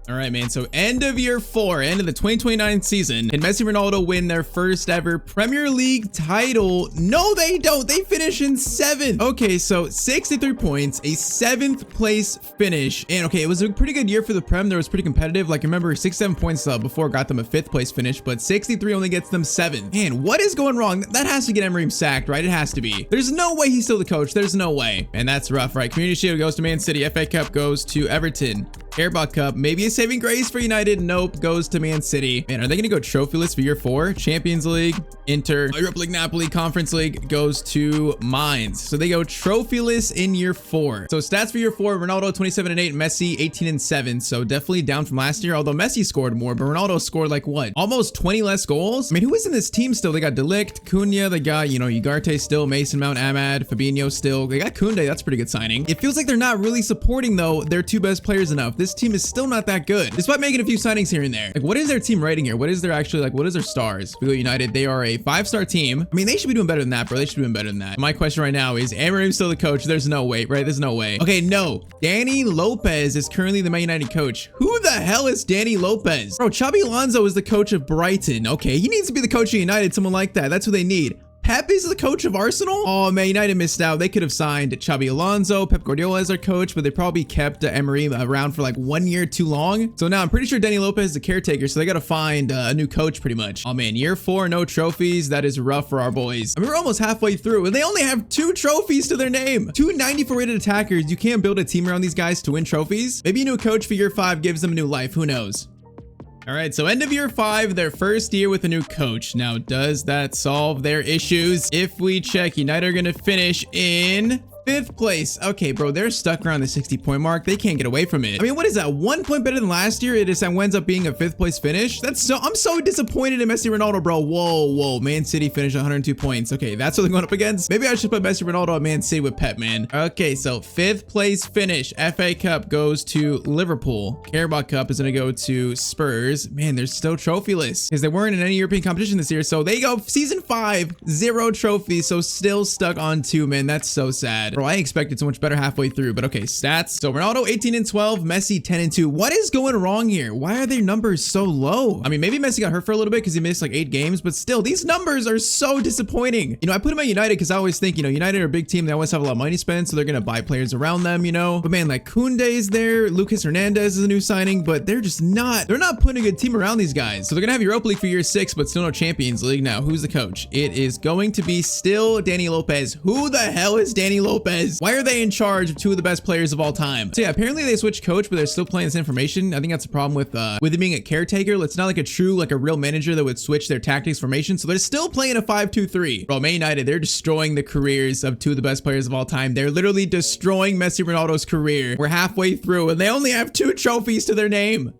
All right, man. So end of year 4, end of the 2029 season. Can Messi and Ronaldo win their first ever Premier League title? No, they don't. They finish in 7th. Okay, so 63 points, a 7th place finish. And okay, it was a pretty good year for the Prem. There was pretty competitive. Like, remember, 67 points before got them a 5th place finish, but 63 only gets them 7th. Man, what is going wrong? That has to get Emery sacked, right? It has to be. There's no way he's still the coach. There's no way. And that's rough, right? Community Shield goes to Man City. FA Cup goes to Everton. Carabao Cup, maybe a saving grace for United. Nope, goes to Man City. Man, are they gonna go trophyless for year 4? Champions League, Inter, Europa League, Napoli, Conference League goes to Mainz. So they go trophyless in year 4. So stats for year 4, Ronaldo 27 and 8, Messi 18 and 7. So definitely down from last year, although Messi scored more, but Ronaldo scored like what? Almost 20 less goals? I mean, who is in this team still? They got De Ligt, Cunha, they got, you know, Ugarte still, Mason Mount, Ahmad, Fabinho still. They got Koundé, that's a pretty good signing. It feels like they're not really supporting though their 2 best players enough. This team is still not that good, despite making a few signings here and there. Like, what is their team rating here? What is their actually, like, what is their stars? We go United, they are a 5-star team. I mean, they should be doing better than that, bro. They should be doing better than that. My question right now is, Amorim still the coach? There's no way, right? There's no way. Okay, no. Danny Lopez is currently the Man United coach. Who the hell is Danny Lopez? Bro, Xabi Alonso is the coach of Brighton. Okay, he needs to be the coach of United, someone like that. That's who they need. Pep is the coach of Arsenal? Oh man, United missed out. They could have signed Xabi Alonso, Pep Guardiola as their coach, but they probably kept Emery around for like 1 year too long. So now I'm pretty sure Danny Lopez is the caretaker, so they got to find a new coach pretty much. Oh man, year 4, no trophies. That is rough for our boys. I mean, we're almost halfway through and they only have 2 trophies to their name. 2 94 rated attackers. You can't build a team around these guys to win trophies. Maybe a new coach for year 5 gives them a new life. Who knows? All right, so end of year 5, their first year with a new coach. Now, does that solve their issues? If we check, United are going to finish in 5th place. Okay, bro, they're stuck around the 60-point mark. They can't get away from it. I mean, what is that? 1 point better than last year. It ends up being a 5th place finish. I'm so disappointed in Messi Ronaldo, bro. Whoa. Man City finished 102 points. Okay, that's what they're going up against. Maybe I should put Messi Ronaldo at Man City with Pep, man. Okay, so 5th place finish. FA Cup goes to Liverpool. Carabao Cup is going to go to Spurs. Man, they're still trophyless because they weren't in any European competition this year. So they go season 5, 0 trophies. So still stuck on 2, man. That's so sad. Bro, I expected so much better halfway through, but okay, stats. So Ronaldo 18 and 12, Messi 10 and 2. What is going wrong here? Why are their numbers so low? I mean, maybe Messi got hurt for a little bit because he missed like 8 games, but still, these numbers are so disappointing. You know, I put him at United because I always think, you know, United are a big team. They always have a lot of money spent, so they're going to buy players around them, you know. But man, like Koundé is there, Lucas Hernandez is a new signing, but they're not putting a good team around these guys. So they're going to have Europa League for year 6, but still no Champions League. Now, who's the coach? It is going to be still Danny Lopez. Who the hell is Danny Lopez? Why are they in charge of 2 of the best players of all time? So yeah, apparently they switched coach, but they're still playing this information. I think that's a problem with it being a caretaker. It's not like a real manager that would switch their tactics formation. So they're still playing a 5-2-3. Bro, Man United, they're destroying the careers of 2 of the best players of all time. They're literally destroying Messi Ronaldo's career. We're halfway through and they only have 2 trophies to their name.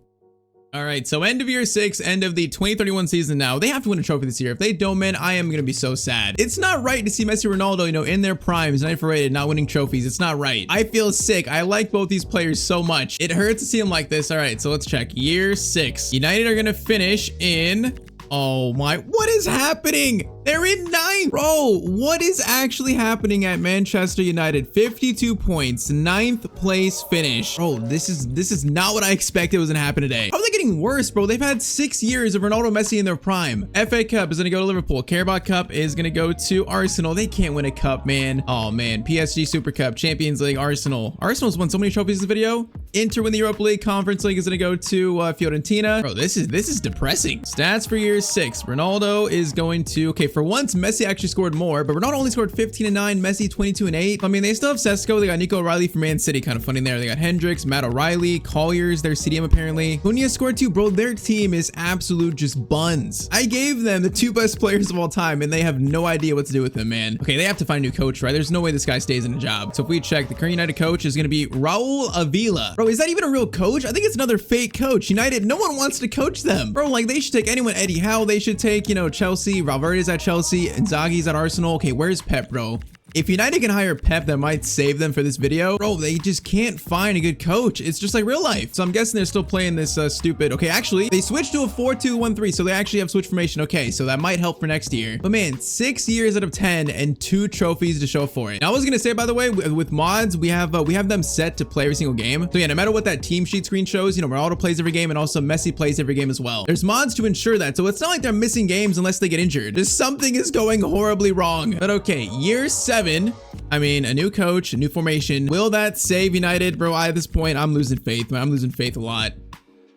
All right, so end of year 6, end of the 2031 season now. They have to win a trophy this year. If they don't, man, I am going to be so sad. It's not right to see Messi Ronaldo, you know, in their primes, 94 rated, not winning trophies. It's not right. I feel sick. I like both these players so much. It hurts to see them like this. All right, so let's check. Year 6. United are going to finish in... Oh my, what is happening? They're in 9th. Bro, what is actually happening at Manchester United? 52 points, 9th place finish. Bro, this is not what I expected was gonna happen today. How are they getting worse, bro? They've had 6 years of Ronaldo, Messi in their prime. FA Cup is gonna go to Liverpool. Carabao Cup is gonna go to Arsenal. They can't win a cup, man. Oh man, PSG Super Cup, Champions League, Arsenal. Arsenal's won so many trophies in this video. Inter win the Europa League, Conference League is gonna go to Fiorentina. Bro, this is depressing. Stats for year 6. Ronaldo is going to, okay, for once, Messi actually scored more, but Ronaldo only scored 15 and 9, Messi 22 and 8. I mean, they still have Sesko. They got Nico O'Reilly from Man City, kind of funny there. They got Hendricks, Matt O'Reilly, Colliers, their CDM apparently. Cunha scored 2. Bro, their team is absolute just buns. I gave them the 2 best players of all time, and they have no idea what to do with them, man. Okay, they have to find a new coach, right? There's no way this guy stays in a job. So if we check, the current United coach is going to be Raul Avila. Bro, is that even a real coach? I think it's another fake coach. United, no one wants to coach them. Bro, like, they should take anyone. Eddie Howe, they should take, you know, Chelsea. Valverde's at Chelsea. Inzaghi's at Arsenal. Okay, where's Pep, bro? If United can hire Pep, that might save them for this video. Bro, they just can't find a good coach. It's just like real life. So I'm guessing they're still playing this stupid. Okay, actually, they switched to a 4-2-1-3, so they actually have switch formation. Okay, so that might help for next year. But man, 6 years out of 10 and 2 trophies to show for it. Now, I was gonna say, by the way, with mods, we have them set to play every single game. So yeah, no matter what that team sheet screen shows, you know, Ronaldo plays every game and also Messi plays every game as well. There's mods to ensure that, so it's not like they're missing games unless they get injured. Just something is going horribly wrong. But okay, year 7. I mean, a new coach, a new formation. Will that save United? Bro, at this point, I'm losing faith, man. I'm losing faith a lot.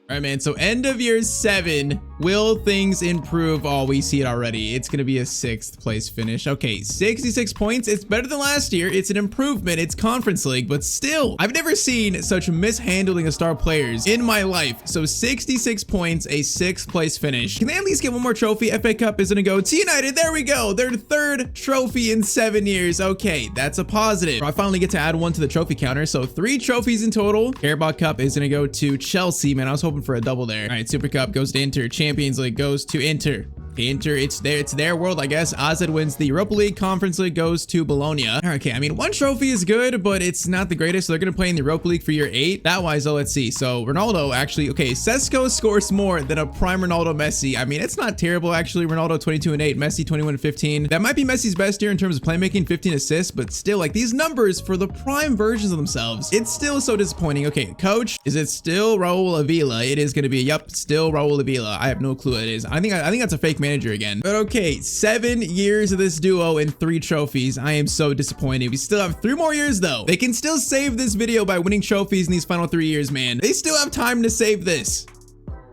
All right, man. So end of year 7. Will things improve? Oh, we see it already. It's going to be a 6th place finish. Okay, 66 points. It's better than last year. It's an improvement. It's Conference League, but still, I've never seen such mishandling of star players in my life. So 66 points, a 6th place finish. Can they at least get one more trophy? FA Cup is going to go to United. There we go. Their 3rd trophy in 7 years. Okay, that's a positive. I finally get to add one to the trophy counter. So 3 trophies in total. Carabao Cup is going to go to Chelsea. Man, I was hoping for a double there. All right, Super Cup goes to Inter. Champions League goes to Inter. Inter, it's their world, I guess. AZ wins the Europa League. Conference League goes to Bologna. Okay, I mean, 1 trophy is good, but it's not the greatest. So they're going to play in the Europa League for year 8. That wise, though, let's see. So Ronaldo actually, okay, Sesko scores more than a prime Ronaldo Messi. I mean, it's not terrible, actually. Ronaldo 22 and 8, Messi 21 and 15. That might be Messi's best year in terms of playmaking, 15 assists, but still, like, these numbers for the prime versions of themselves, it's still so disappointing. Okay, coach, is it still Raul Avila? It is going to be, yep, still Raul Avila. I have no clue what it is. I think that's a fake manager again. But okay, 7 years of this duo and 3 trophies. I am so disappointed. We still have 3 more years though. They can still save this video by winning trophies in these final 3 years, man. They still have time to save this.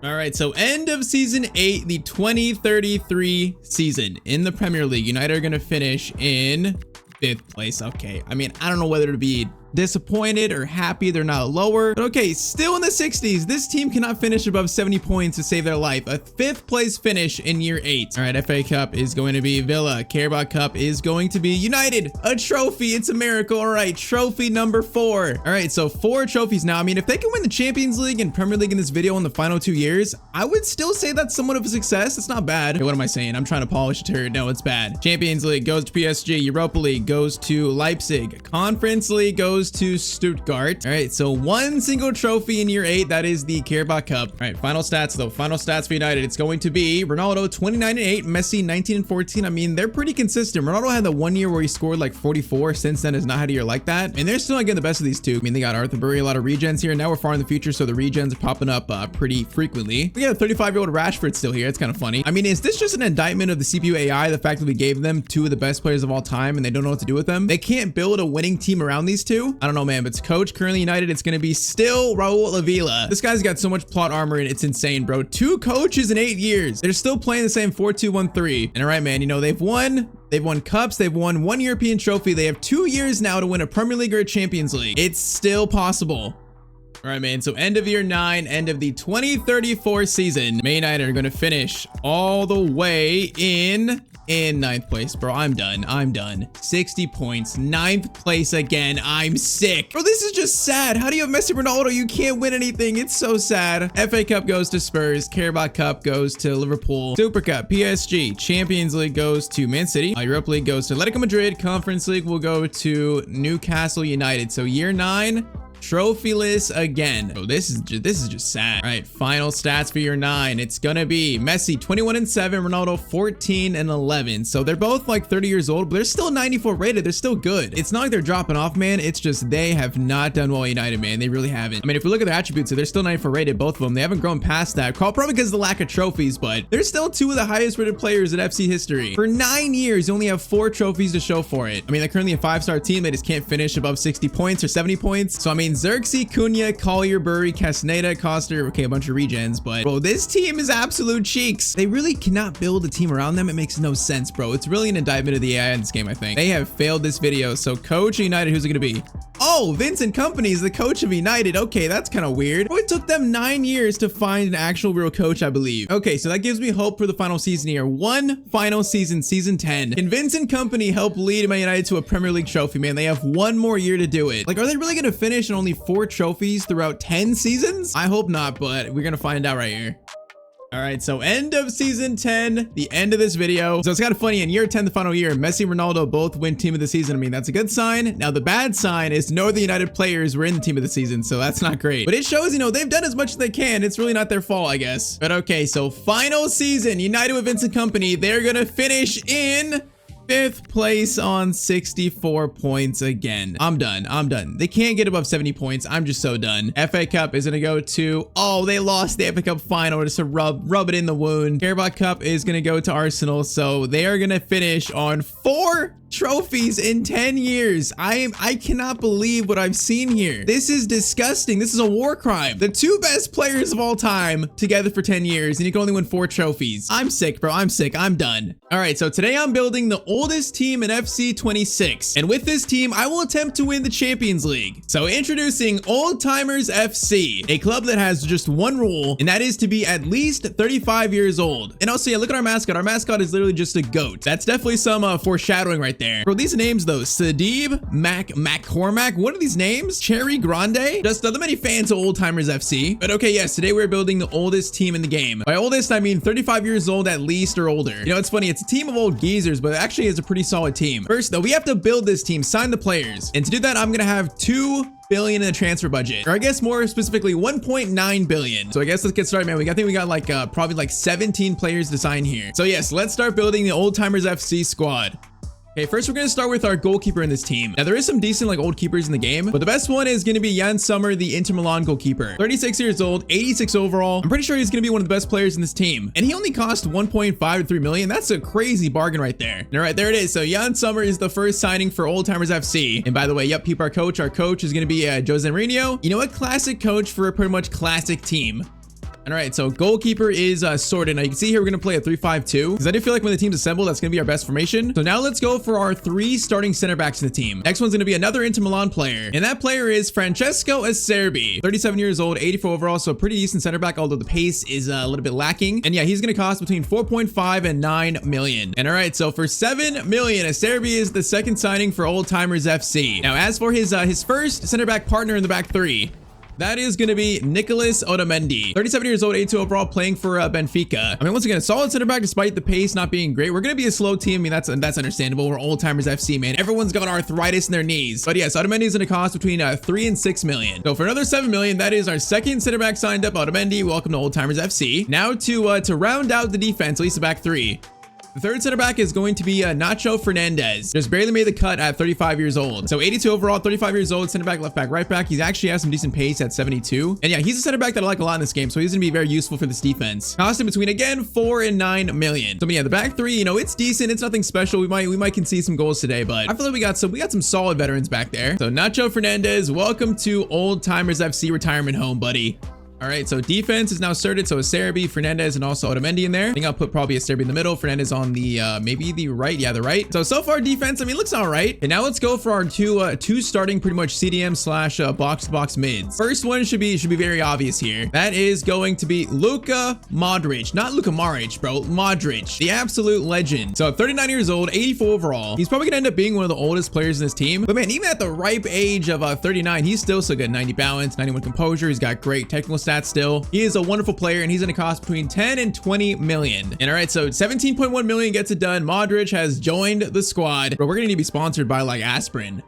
All right, so end of season 8, the 2033 season in the Premier League. United are going to finish in 5th place. Okay, I mean, I don't know whether to be disappointed or happy they're not lower, but okay, still in the 60s. This team cannot finish above 70 points to save their life. A 5th place finish in year 8. All right, FA Cup is going to be Villa. Carabao Cup is going to be United. A trophy, it's a miracle. All right, trophy number 4. All right, so 4 trophies now. I mean, if they can win the Champions League and Premier League in this video in the final 2 years, I would still say that's somewhat of a success. It's not bad. Okay, what am I saying? I'm trying to polish a turd. No, it's bad. Champions League goes to PSG. Europa League goes to Leipzig. Conference League goes to Stuttgart. All right, so 1 single trophy in year 8. That is the Carabao Cup. All right, final stats though. Final stats for United. It's going to be Ronaldo 29 and 8, Messi 19 and 14. I mean, they're pretty consistent. Ronaldo had the 1 year where he scored like 44. Since then has not had a year like that. And they're still not getting the best of these two. I mean, they got Arthur Bury, a lot of regens here. Now we're far in the future, so the regens are popping up pretty frequently. We got a 35-year-old Rashford still here. It's kind of funny. I mean, is this just an indictment of the CPU AI? The fact that we gave them 2 of the best players of all time and they don't know what to do with them? They can't build a winning team around these 2. I don't know, man, but it's coach currently United. It's going to be still Raul Avila. This guy's got so much plot armor and it's insane, bro. 2 coaches in 8 years. They're still playing the same 4-2-1-3. And all right, man, you know, they've won cups. They've won 1 European trophy. They have 2 years now to win a Premier League or a Champions League. It's still possible. All right, man. So end of year 9, end of the 2034 season. Man United are going to finish all the way in 9th place, bro. I'm done. 60 points, 9th place again. I'm sick, bro. This is just sad. How do you have Messi, Ronaldo? You can't win anything. It's so sad. FA Cup goes to Spurs. Carabao Cup goes to Liverpool. Super Cup, PSG. Champions League goes to Man City. Europa League goes to Atletico Madrid. Conference League will go to Newcastle United. So year 9, trophyless again. Oh, this is just sad. All right, final stats for year 9. It's gonna be Messi 21 and 7, Ronaldo 14 and 11. So they're both like 30 years old, but they're still 94 rated. They're still good. It's not like they're dropping off, man. It's just they have not done well United, man. They really haven't. I mean, if we look at their attributes, they're still 94 rated, both of them. They haven't grown past that. Probably because of the lack of trophies, but they're still 2 of the highest rated players in FC history. For 9 years, you only have 4 trophies to show for it. I mean, they're currently a 5-star team. They just can't finish above 60 points or 70 points. So I mean, Xerxes, Cunha, Collier, Bury, Castaneda, Coster. Okay, a bunch of regens, but bro, this team is absolute cheeks. They really cannot build a team around them. It makes no sense, bro. It's really an indictment of the AI in this game, I think. They have failed this video. So coach of United, who's it gonna be? Oh, Vincent Kompany is the coach of United. Okay, that's kind of weird. Bro, it took them 9 years to find an actual real coach, I believe. Okay, so that gives me hope for the final season here. 1 final season, season 10. Can Vincent Kompany help lead Man United to a Premier League trophy, man? They have 1 more year to do it. Like, are they really gonna finish in only 4 trophies throughout 10 seasons? I hope not, but we're gonna find out right here. All right, so end of season 10, the end of this video. So it's kind of funny, in year 10, the final year, Messi and Ronaldo both win team of the season. I mean, that's a good sign. Now, the bad sign is no other United players were in the team of the season, so that's not great. But it shows, you know, they've done as much as they can. It's really not their fault, I guess. But okay, so final season, United with Vincent Kompany, they're gonna finish in 5th place on 64 points again. I'm done. They can't get above 70 points. I'm just so done. FA Cup is gonna go to, oh, they lost the FA Cup final, just to rub it in the wound. Carabao Cup is gonna go to Arsenal, so they are gonna finish on 4 trophies in 10 years. I cannot believe what I've seen here. This is disgusting. This is a war crime. The 2 best players of all time together for 10 years, and you can only win 4 trophies. I'm sick, bro. I'm sick. I'm done. All right, so today I'm building the oldest team in FC 26, and with this team I will attempt to win the Champions League. So introducing Old Timers FC, a club that has just one rule, and that is to be at least 35 years old. And also, yeah, look at our mascot. Our mascot is literally just a goat. That's definitely some foreshadowing right there. Bro, these names though, Sadib, McCormack, what are these names? Cherry Grande? Just the many fans of Old Timers FC. But okay, yes, today we're building the oldest team in the game. By oldest, I mean 35 years old at least or older. You know, it's funny, it's a team of old geezers, but it actually is a pretty solid team. First though, we have to build this team, sign the players. And to do that, I'm gonna have 2 billion in the transfer budget, or I guess more specifically 1.9 billion. So I guess let's get started, man. I think we got like probably like 17 players to sign here. So yes, let's start building the Old Timers FC squad. Okay, first we're going to start with our goalkeeper in this team. Now, there is some decent like old keepers in the game, but the best one is going to be Jan Sommer, the Inter Milan goalkeeper. 36 years old, 86 overall. I'm pretty sure he's going to be one of the best players in this team. And he only cost 1.5 to 3 million. That's a crazy bargain right there. All right, there it is. So Jan Sommer is the first signing for Old Timers FC. And by the way, yep, peep our coach. Our coach is going to be Jose Mourinho. You know, a classic coach for a pretty much classic team. All right, so goalkeeper is sorted. Now you can see here we're gonna play a 3-5-2 because I do feel like when the team's assembled, that's gonna be our best formation. So now let's go for our 3 starting center backs in the team. Next one's gonna be another Inter Milan player, and that player is Francesco Acerbi, 37 years old, 84 overall, so a pretty decent center back, although the pace is a little bit lacking. And yeah, he's gonna cost between 4.5 and 9 million. And all right, so for 7 million, Acerbi is the second signing for Old Timers FC. Now as for his first center back partner in the back 3, that is going to be Nicolas Otamendi, 37 years old, 82 overall, playing for Benfica. I mean, once again, a solid center back despite the pace not being great. We're going to be a slow team. I mean, that's understandable. We're Old Timers FC, man. Everyone's got arthritis in their knees. But yes, Otamendi is going to cost between 3 and 6 million. So for another 7 million, that is our second center back signed up, Otamendi. Welcome to Old Timers FC. Now to round out the defense, at least the back 3. The third center back is going to be Nacho Fernandez. Just barely made the cut at 35 years old. So 82 overall, 35 years old, center back, left back, right back. He actually has some decent pace at 72. And yeah, he's a center back that I like a lot in this game. So he's going to be very useful for this defense. Cost him between, again, 4 and 9 million. So yeah, the back 3, you know, it's decent. It's nothing special. We might concede some goals today, but I feel like we got some solid veterans back there. So Nacho Fernandez, welcome to Old Timers FC retirement home, buddy. All right, so defense is now started. So Acerbi, Fernandez, and also Otamendi in there. I think I'll put probably Acerbi in the middle, Fernandez on the maybe the right. Yeah, the right. So far defense, I mean, looks all right. And now let's go for our two starting pretty much CDM slash box to box mids. First one should be very obvious here. That is going to be Luka Modric, not Luka Maric, bro. Modric, the absolute legend. So 39 years old, 84 overall. He's probably gonna end up being one of the oldest players in this team. But man, even at the ripe age of 39, he's still so good. 90 balance, 91 composure. He's got great technical stats still. He is a wonderful player, and he's going to cost between 10 and 20 million. And all right, so 17.1 million gets it done. Modric has joined the squad, but we're going to need to be sponsored by like aspirin.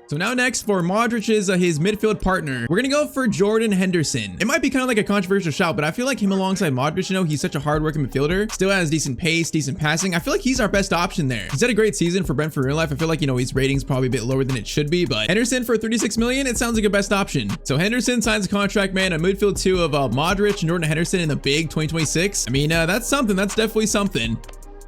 So now next for Modric's his midfield partner, we're gonna go for Jordan Henderson. It might be kind of like a controversial shout, but I feel like him alongside Modric, you know, he's such a hard-working midfielder, still has decent pace, decent passing. I feel like he's our best option there. He's had a great season for Brentford in real life. I feel like, you know, his rating's probably a bit lower than it should be, but Henderson for 36 million, it sounds like a best option. So Henderson signs a contract, man, a midfield 2 of Modric and Jordan Henderson in the big 2026. I mean, that's something. That's definitely something.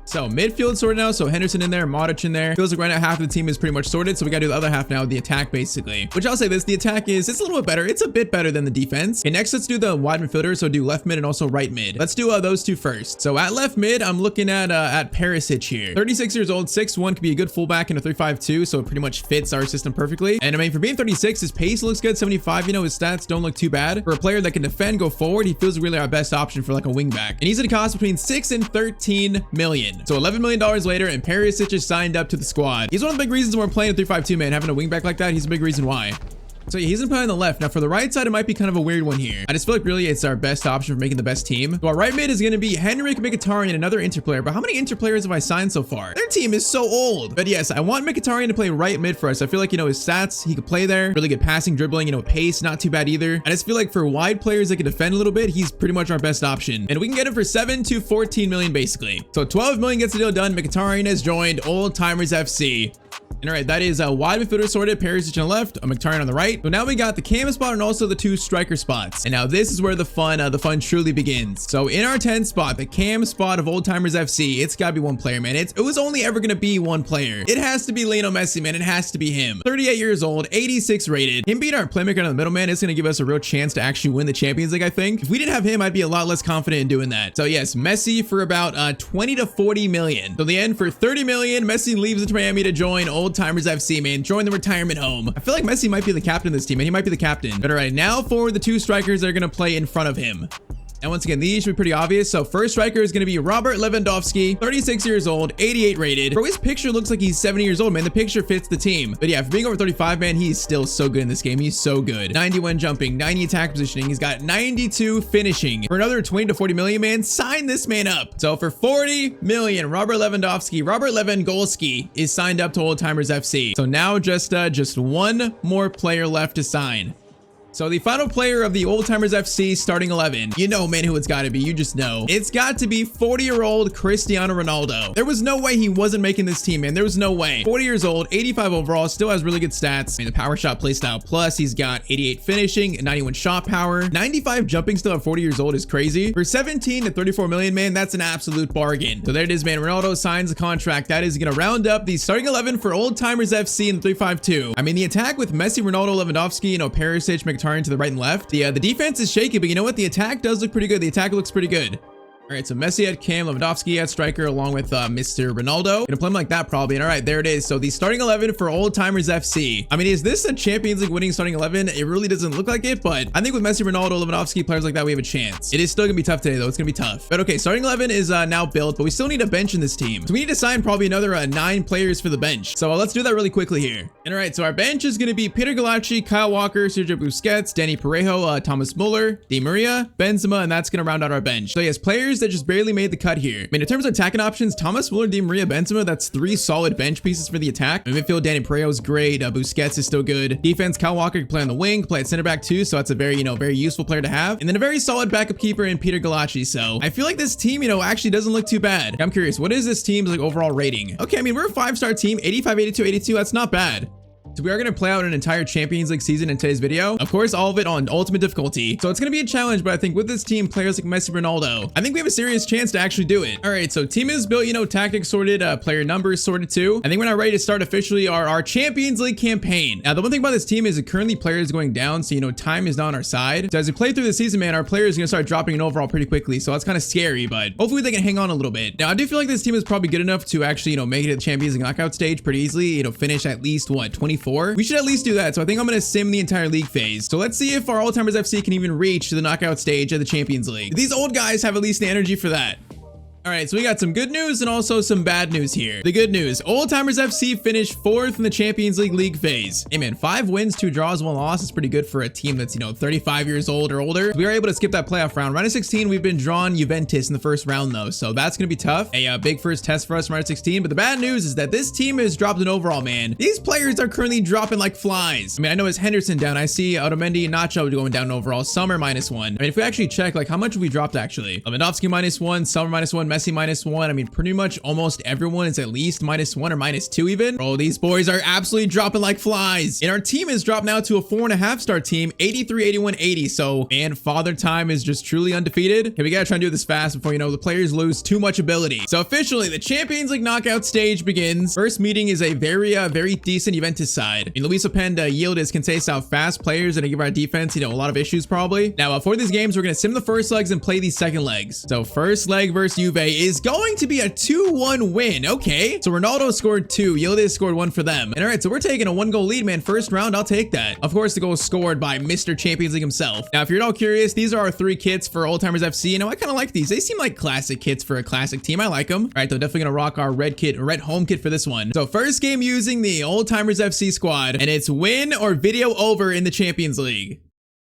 So midfield sorted now. So Henderson in there, Modric in there. Feels like right now half of the team is pretty much sorted. So we got to do the other half now, the attack basically. Which I'll say this, the attack it's a little bit better. It's a bit better than the defense. Okay, next let's do the wide midfielder. So do left mid and also right mid. Let's do those two first. So at left mid, I'm looking at Perisic here. 36 years old, 6'1", could be a good fullback in a 3-5-2. So it pretty much fits our system perfectly. And I mean, for being 36, his pace looks good. 75, you know, his stats don't look too bad. For a player that can defend, go forward, he feels really our best option for like a wing back. And he's gonna cost between 6 and 13 million. So $11 million later, and Perisic is signed up to the squad. He's one of the big reasons we're playing a 3-5-2, man. Having a wing back like that, he's a big reason why. So yeah, he's gonna play on the left. Now for the right side, it might be kind of a weird one here. I just feel like really it's our best option for making the best team. So our right mid is gonna be Henrik Mkhitaryan, another Inter player. But how many Inter players have I signed so far? Their team is so old. But yes, I want Mkhitaryan to play right mid for us. I feel like, you know, his stats, he could play there. Really good passing, dribbling, you know, pace, not too bad either. I just feel like for wide players that can defend a little bit, he's pretty much our best option. And we can get him for 7 to 14 million basically. So 12 million gets the deal done. Mkhitaryan has joined Old Timers FC. And all right, that is a wide midfielder sorted, Perisic on the left, a Mkhitaryan on the right. So now we got the cam spot and also the 2 striker spots. And now this is where the fun truly begins. So in our 10 spot, the cam spot of Old Timers FC, it's gotta be one player, man. It was only ever gonna be one player. It has to be Lionel Messi, man. It has to be him. 38 years old, 86 rated. Him being our playmaker in the middle, man, it's gonna give us a real chance to actually win the Champions League, I think. If we didn't have him, I'd be a lot less confident in doing that. So yes, Messi for about 20 to 40 million. So in the end, for 30 million, Messi leaves Inter Miami to join Old Timers FC, man. Join the retirement home. I feel like Messi might be the captain of this team, and he might be the captain. But all right, now for the 2 strikers that are gonna play in front of him. And once again, these should be pretty obvious. So first striker is going to be Robert Lewandowski, 36 years old, 88 rated. Bro, his picture looks like he's 70 years old, man. The picture fits the team. But yeah, for being over 35, man, he's still so good in this game. He's so good. 91 jumping, 90 attack positioning. He's got 92 finishing. For another 20 to 40 million, man, sign this man up. So for 40 million, Robert Lewandowski is signed up to Old Timers FC. So now just one more player left to sign. So the final player of the Old Timers FC starting 11, you know, man, who it's got to be. You just know. It's got to be 40-year-old Cristiano Ronaldo. There was no way he wasn't making this team, man. There was no way. 40 years old, 85 overall, still has really good stats. I mean, the power shot playstyle plus, he's got 88 finishing, 91 shot power, 95 jumping still at 40 years old is crazy. For 17 to 34 million, man, that's an absolute bargain. So there it is, man. Ronaldo signs a contract. That is going to round up the starting 11 for Old Timers FC in 3-5-2. I mean, the attack with Messi, Ronaldo, Lewandowski, you know, Perisic, Mkhitaryan to the right and left. The defense is shaky, but you know what? The attack does look pretty good. The attack looks pretty good. All right, so Messi at cam, Lewandowski at striker, along with Mr. Ronaldo. Gonna play him like that probably. And all right, there it is. So the starting 11 for Old Timers FC. I mean, is this a Champions League winning starting 11? It really doesn't look like it, but I think with Messi, Ronaldo, Lewandowski, players like that, we have a chance. It is still gonna be tough today, though. It's gonna be tough. But okay, starting 11 is now built, but we still need a bench in this team. So we need to sign probably another 9 players for the bench. So let's do that really quickly here. And all right, so our bench is gonna be Peter Galacci, Kyle Walker, Sergio Busquets, Danny Parejo, Thomas Muller, Di Maria, Benzema, and that's gonna round out our bench. So yes, players that just barely made the cut here. I mean, in terms of attacking options, Thomas Muller, Di Maria, Benzema, that's 3 solid bench pieces for the attack. I mean, midfield, Danny Parejo is great. Busquets is still good. Defense, Kyle Walker can play on the wing, play at center back too, so that's a very, very useful player to have. And then a very solid backup keeper in Peter Galacci. So I feel like this team, actually doesn't look too bad. I'm curious, what is this team's like overall rating? Okay, I mean, we're a 5-star team, 85, 82, 82. That's not bad. So we are going to play out an entire Champions League season in today's video. Of course, all of it on ultimate difficulty. So it's going to be a challenge, but I think with this team, players like Messi, Ronaldo, I think we have a serious chance to actually do it. All right, so team is built, tactics sorted, player numbers sorted too. I think we're now ready to start officially our Champions League campaign. Now, the one thing about this team is that currently players going down, so time is not on our side. So as we play through the season, man, our players are going to start dropping in overall pretty quickly. So that's kind of scary, but hopefully they can hang on a little bit. Now, I do feel like this team is probably good enough to actually, make it to the Champions League knockout stage pretty easily. Finish at least, what, 24? We should at least do that. So I think I'm going to sim the entire league phase. So let's see if our Old Timers FC can even reach the knockout stage of the Champions League. These old guys have at least the energy for that. All right, so we got some good news and also some bad news here. The good news, Old Timers FC finished 4th in the Champions League phase. Hey man, 5 wins, 2 draws, 1 loss is pretty good for a team that's, 35 years old or older. We were able to skip that playoff round. Round of 16, we've been drawn Juventus in the first round though, so that's gonna be tough. A big first test for us from round of 16, but the bad news is that this team has dropped an overall, man. These players are currently dropping like flies. I mean, I know it's Henderson down. I see Otamendi and Nacho going down overall. Summer -1. I mean, if we actually check, like how much have we dropped actually? Lewandowski -1, Summer -1, Messi -1. I mean, pretty much almost everyone is at least -1 or -2 even. Bro, these boys are absolutely dropping like flies. And our team is dropped now to a 4.5-star team, 83, 81, 80. So, man, Father Time is just truly undefeated. Okay, we gotta try and do this fast before, the players lose too much ability. So officially, the Champions League knockout stage begins. First meeting is a very decent Juventus side. I mean, Luis Openda, Yildiz, Conceição, fast players that give our defense, a lot of issues probably. Now, for these games, we're gonna sim the first legs and play these second legs. So first leg versus Juve. is going to be a 2-1 win. Okay, so Ronaldo scored 2, Yildiz scored 1 for them. And all right, so we're taking a 1-goal lead, man. First round, I'll take that. Of course, the goal was scored by Mr. Champions League himself. Now, if you're at all curious, these are our 3 kits for Old Timers FC. You know, I kind of like these. They seem like classic kits for a classic team. I like them. All right, though, definitely gonna rock our red home kit for this one. So first game using the Old Timers FC squad, and it's win or video over in the Champions League.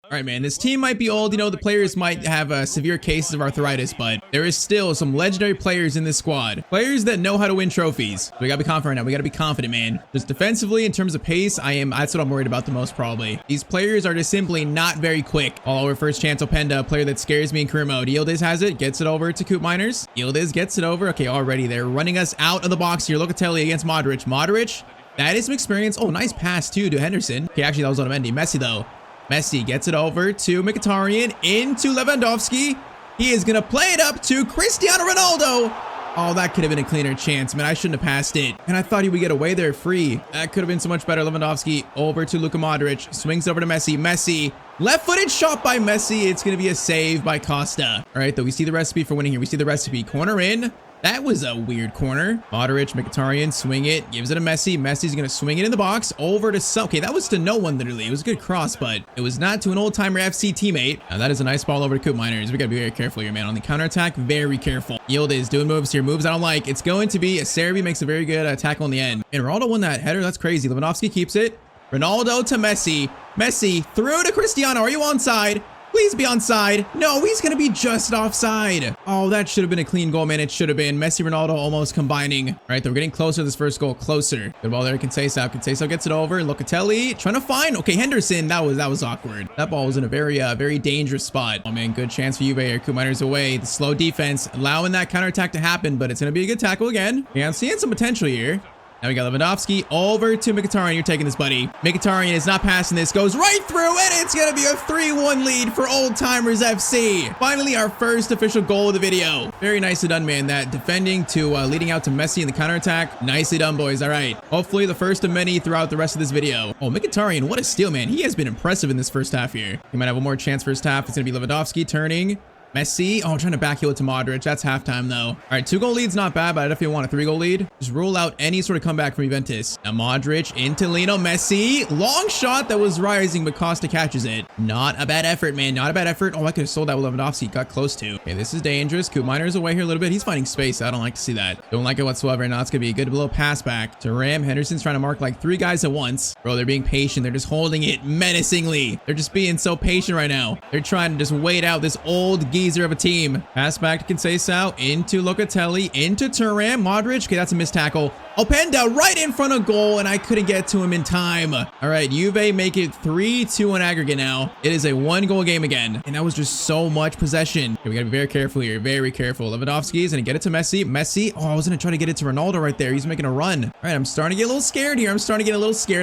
All right, man, this team might be old. You know, the players might have severe cases of arthritis, but there is still some legendary players in this squad. Players that know how to win trophies. So we gotta be confident right now. We gotta be confident, man. Just defensively, in terms of pace, that's what I'm worried about the most, probably. These players are just simply not very quick. All over first chance, Openda, a player that scares me in career mode. Yildiz has it, gets it over to Coop Miners. Yildiz gets it over. Okay, already they're running us out of the box here. Locatelli against Modric. Modric, that is some experience. Oh, nice pass, too, to Henderson. Okay, actually, that was Otamendi. Messi, though. Messi gets it over to Mkhitaryan, into Lewandowski. He is going to play it up to Cristiano Ronaldo. Oh, that could have been a cleaner chance, man. I shouldn't have passed it. And I thought he would get away there free. That could have been so much better. Lewandowski over to Luka Modric. Swings over to Messi. Messi. Left-footed shot by Messi. It's going to be a save by Costa. All right, though, we see the recipe for winning here. We see the recipe. Corner in. That was a weird corner. Modric, Mkhitaryan, swing it, gives it to Messi. Messi's gonna swing it in the box, over to okay, that was to no one, literally. It was a good cross, but it was not to an old-timer FC teammate. Now that is a nice ball over to Coop Miners. We gotta be very careful here, man. On the counterattack, very careful. Yildiz doing moves here, moves I don't like. It's going to be, Serbi makes a very good tackle in the end. And Ronaldo won that header, that's crazy. Lewandowski keeps it. Ronaldo to Messi. Messi through to Cristiano. Are you onside? Please be onside. No, he's going to be just offside. Oh, that should have been a clean goal, man. It should have been. Messi, Ronaldo almost combining. All right, they're getting closer to this first goal. Closer. Good ball there. Conceição. Conceição gets it over. Locatelli trying to find. Okay, Henderson. That was awkward. That ball was in a very dangerous spot. Oh, man, good chance for Juve here. Coop Miners away. The slow defense allowing that counterattack to happen, but it's going to be a good tackle again. Yeah, I'm seeing some potential here. Now we got Lewandowski over to Mkhitaryan. You're taking this, buddy. Mkhitaryan is not passing this. Goes right through, and it's going to be a 3-1 lead for Old Timers FC. Finally, our first official goal of the video. Very nicely done, man. That defending to leading out to Messi in the counterattack. Nicely done, boys. All right. Hopefully, the first of many throughout the rest of this video. Oh, Mkhitaryan, what a steal, man. He has been impressive in this first half here. He might have one more chance first half. It's going to be Lewandowski turning. Messi, oh, trying to backheel it to Modric. That's halftime, though. All right, 2-goal lead's not bad, but I definitely want a 3-goal lead. Just rule out any sort of comeback from Juventus. Now Modric into Lionel Messi. Long shot that was rising, but Costa catches it. Not a bad effort, man. Not a bad effort. Oh, I could have sold that with Lewandowski. Got close to. Okay, this is dangerous. Coop Miners away here a little bit. He's finding space. I don't like to see that. Don't like it whatsoever. Now it's going to be a good little pass back to Ram. Henderson's trying to mark like 3 guys at once. Bro, they're being patient. They're just holding it menacingly. They're just being so patient right now. They're trying to just wait out this old geezer of a team. Pass back to Conceição, into Locatelli, into Thuram, Modric. Okay, that's a missed tackle. Openda right in front of goal, and I couldn't get to him in time. All right, Juve make it 3-2 in aggregate now. It is a 1-goal game again, and that was just so much possession. Okay, we gotta be very careful here, very careful. Lewandowski is gonna get it to Messi. Messi, oh, I was gonna try to get it to Ronaldo right there. He's making a run. All right, I'm starting to get a little scared here.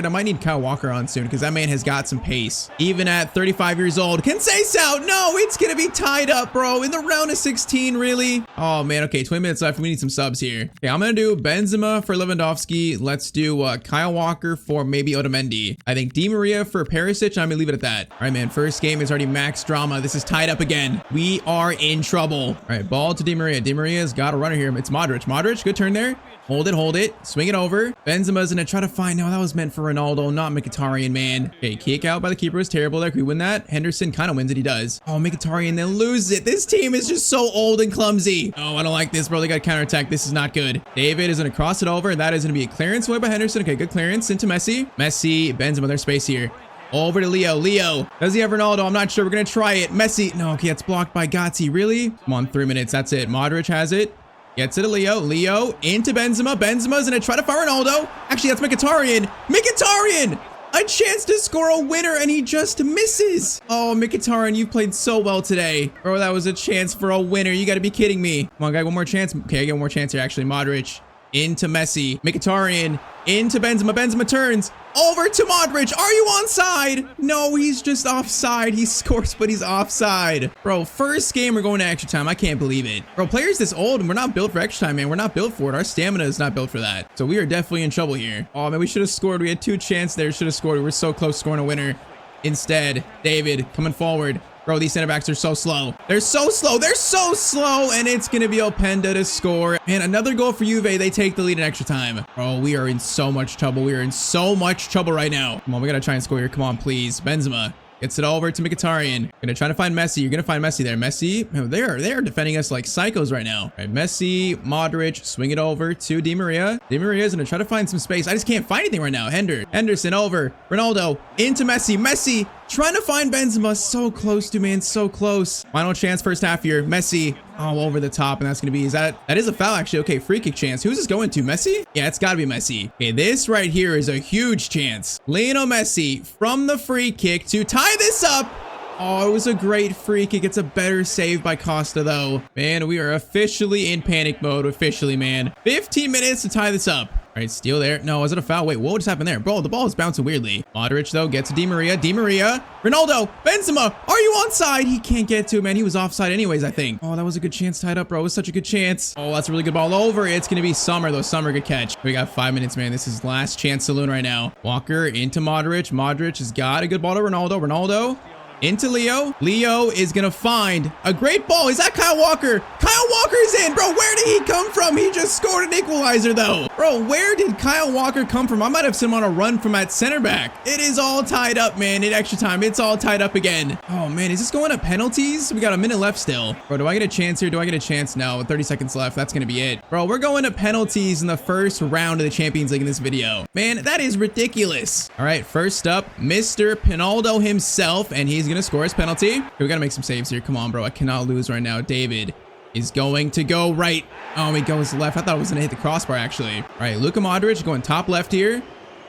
I might need Kyle Walker on soon, because that man has got some pace. Even at 35 years old. Conceição, no, it's gonna be tied up, bro, in the round of 16, really? Oh, man, okay, 20 minutes left. We need some subs here. Okay, I'm gonna do Benzema for Lewandowski. Let's do Kyle Walker for maybe Otamendi. I think Di Maria for Perisic. I'm gonna leave it at that. All right, man. First game is already max drama. This is tied up again. We are in trouble. All right, ball to Di Maria. Di Maria's got a runner here. It's Modric. Modric, good turn there. Hold it. Swing it over. Benzema's gonna try to find. No, that was meant for Ronaldo, not Mkhitaryan, man. Okay, kick out by the keeper was terrible there. Can we win that? Henderson kind of wins it. He does. Oh, Mkhitaryan then loses it. This team is just so old and clumsy. Oh, I don't like this, bro. They got counterattack. This is not good. David is gonna cross it over, and that is gonna be a clearance away by Henderson. Okay, good clearance into Messi. Messi, Benzema, there's space here. Over to Leo. Leo. Does he have Ronaldo? I'm not sure. We're gonna try it. Messi. No, okay, it's blocked by Gatti. Really? Come on, 3 minutes. That's it. Modric has it. Gets it to Leo. Leo into Benzema. Benzema's gonna try to fire Ronaldo. Actually, that's Mkhitaryan. Mkhitaryan! A chance to score a winner, and he just misses. Oh, Mkhitaryan, you've played so well today. Bro, that was a chance for a winner. You gotta be kidding me. Come on, guy, one more chance. Okay, I get one more chance here, actually. Modric into Messi. Mkhitaryan into Benzema. Benzema turns over to Modric. Are you onside? No, he's just offside. He scores, but he's offside. Bro, first game, we're going to extra time. I can't believe it. Bro, players this old, and we're not built for extra time, man. We're not built for it. Our stamina is not built for that. So we are definitely in trouble here. Oh, man, we should have scored. We had 2 chances there. Should have scored. We were so close to scoring a winner. Instead, David coming forward. Bro, these center backs are so slow. They're so slow. They're so slow. And it's going to be Openda to score. And another goal for Juve. They take the lead in extra time. Bro, we are in so much trouble. We are in so much trouble right now. Come on, we got to try and score here. Come on, please. Benzema gets it over to Mkhitaryan. Gonna try to find Messi. You're gonna find Messi there. Messi, oh, they're defending us like psychos right now. All right, Messi, Modric, swing it over to Di Maria. Di Maria's gonna try to find some space. I just can't find anything right now. Henderson over. Ronaldo into Messi. Messi trying to find Benzema. So close to, man, so close. Final chance first half here. Messi, oh, over the top, and that's gonna be, that is a foul actually. Okay, free kick chance. Who's this going to? Messi? Yeah, it's gotta be Messi. Okay, this right here is a huge chance. Lionel Messi from the free kick to tie this up. Oh, it was a great free kick. It's a better save by Costa though. Man, we are officially in panic mode. Officially, man. 15 minutes to tie this up. All right, steal there. No, was it a foul? Wait, what just happened there? Bro, the ball is bouncing weirdly. Modric, though, gets to Di Maria. Di Maria. Ronaldo. Benzema. Are you onside? He can't get to it, man. He was offside anyways, I think. Oh, that was a good chance tied up, bro. It was such a good chance. Oh, that's a really good ball over. It's going to be Summer, though. Summer, good catch. We got 5 minutes, man. This is last chance saloon right now. Walker into Modric. Modric has got a good ball to Ronaldo. Ronaldo into Leo. Leo is going to find a great ball. Is that Kyle Walker? Kyle Walker's in. Bro, where did he come from? He just scored an equalizer, though. Bro, where did Kyle Walker come from? I might have seen him on a run from that center back. It is all tied up, man. In extra time, it's all tied up again. Oh, man. Is this going to penalties? We got a minute left still. Bro, do I get a chance here? Do I get a chance? No, with 30 seconds left. That's going to be it. Bro, we're going to penalties in the first round of the Champions League in this video. Man, that is ridiculous. All right, first up, Mr. Pinaldo himself, and he's going to score his penalty. Okay, we got to make some saves here. Come on, bro. I cannot lose right now. David is going to go right. Oh, he goes left. I thought it was going to hit the crossbar, actually. All right, Luka Modric going top left here.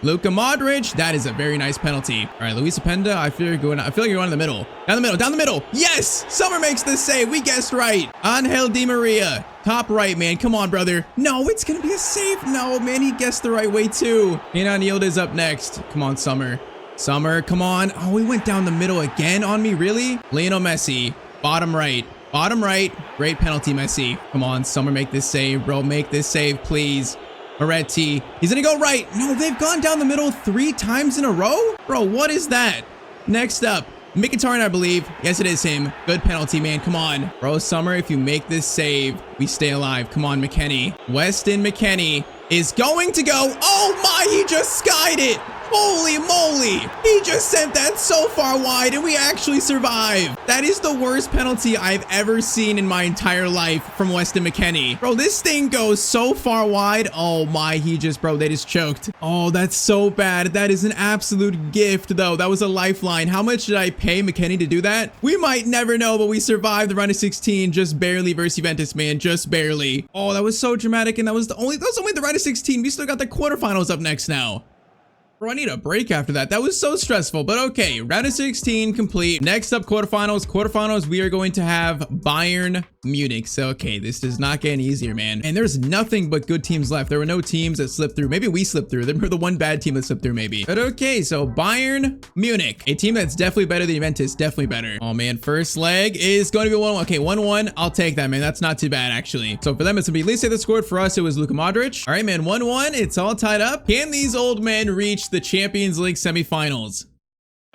Luka Modric. That is a very nice penalty. All right, Luis Openda. I feel like you're going in the middle. Down the middle. Down the middle. Yes! Summer makes the save. We guessed right. Angel Di Maria. Top right, man. Come on, brother. No, it's going to be a save. No, man. He guessed the right way, too. Kenan Yildiz up next. Come on, Summer. Summer, come on. Oh, we went down the middle again on me, really? Lionel Messi, bottom right. Bottom right. Great penalty, Messi. Come on, Summer, make this save, bro. Make this save, please. Moretti, he's gonna go right. No, they've gone down the middle 3 times in a row? Bro, what is that? Next up, Mkhitaryan, I believe. Yes, it is him. Good penalty, man. Come on. Bro, Summer, if you make this save, we stay alive. Come on, McKennie. Weston McKennie is going to go. Oh my, he just skied it. Holy moly. He just sent that so far wide and we actually survived. That is the worst penalty I've ever seen in my entire life from Weston McKennie. Bro, this thing goes so far wide. Oh my, bro, they just choked. Oh, that's so bad. That is an absolute gift though. That was a lifeline. How much did I pay McKennie to do that? We might never know, but we survived the round of 16 just barely versus Juventus, man. Just barely. Oh, that was so dramatic. And that was only the round of 16. We still got the quarterfinals up next now. Bro, I need a break after that. That was so stressful, but okay. Round of 16 complete. Next up, quarterfinals. Quarterfinals, we are going to have Bayern Munich. So, okay, this does not get any easier, man. And there's nothing but good teams left. There were no teams that slipped through. Maybe we slipped through. They were the one bad team that slipped through, maybe. But okay, so Bayern Munich. A team that's definitely better than Juventus. Definitely better. Oh, man. First leg is going to be 1-1. Okay, 1-1. I'll take that, man. That's not too bad, actually. So for them, it's going to be Lise that scored. For us, it was Luka Modric. All right, man. 1-1. It's all tied up. Can these old men reach the Champions League semifinals?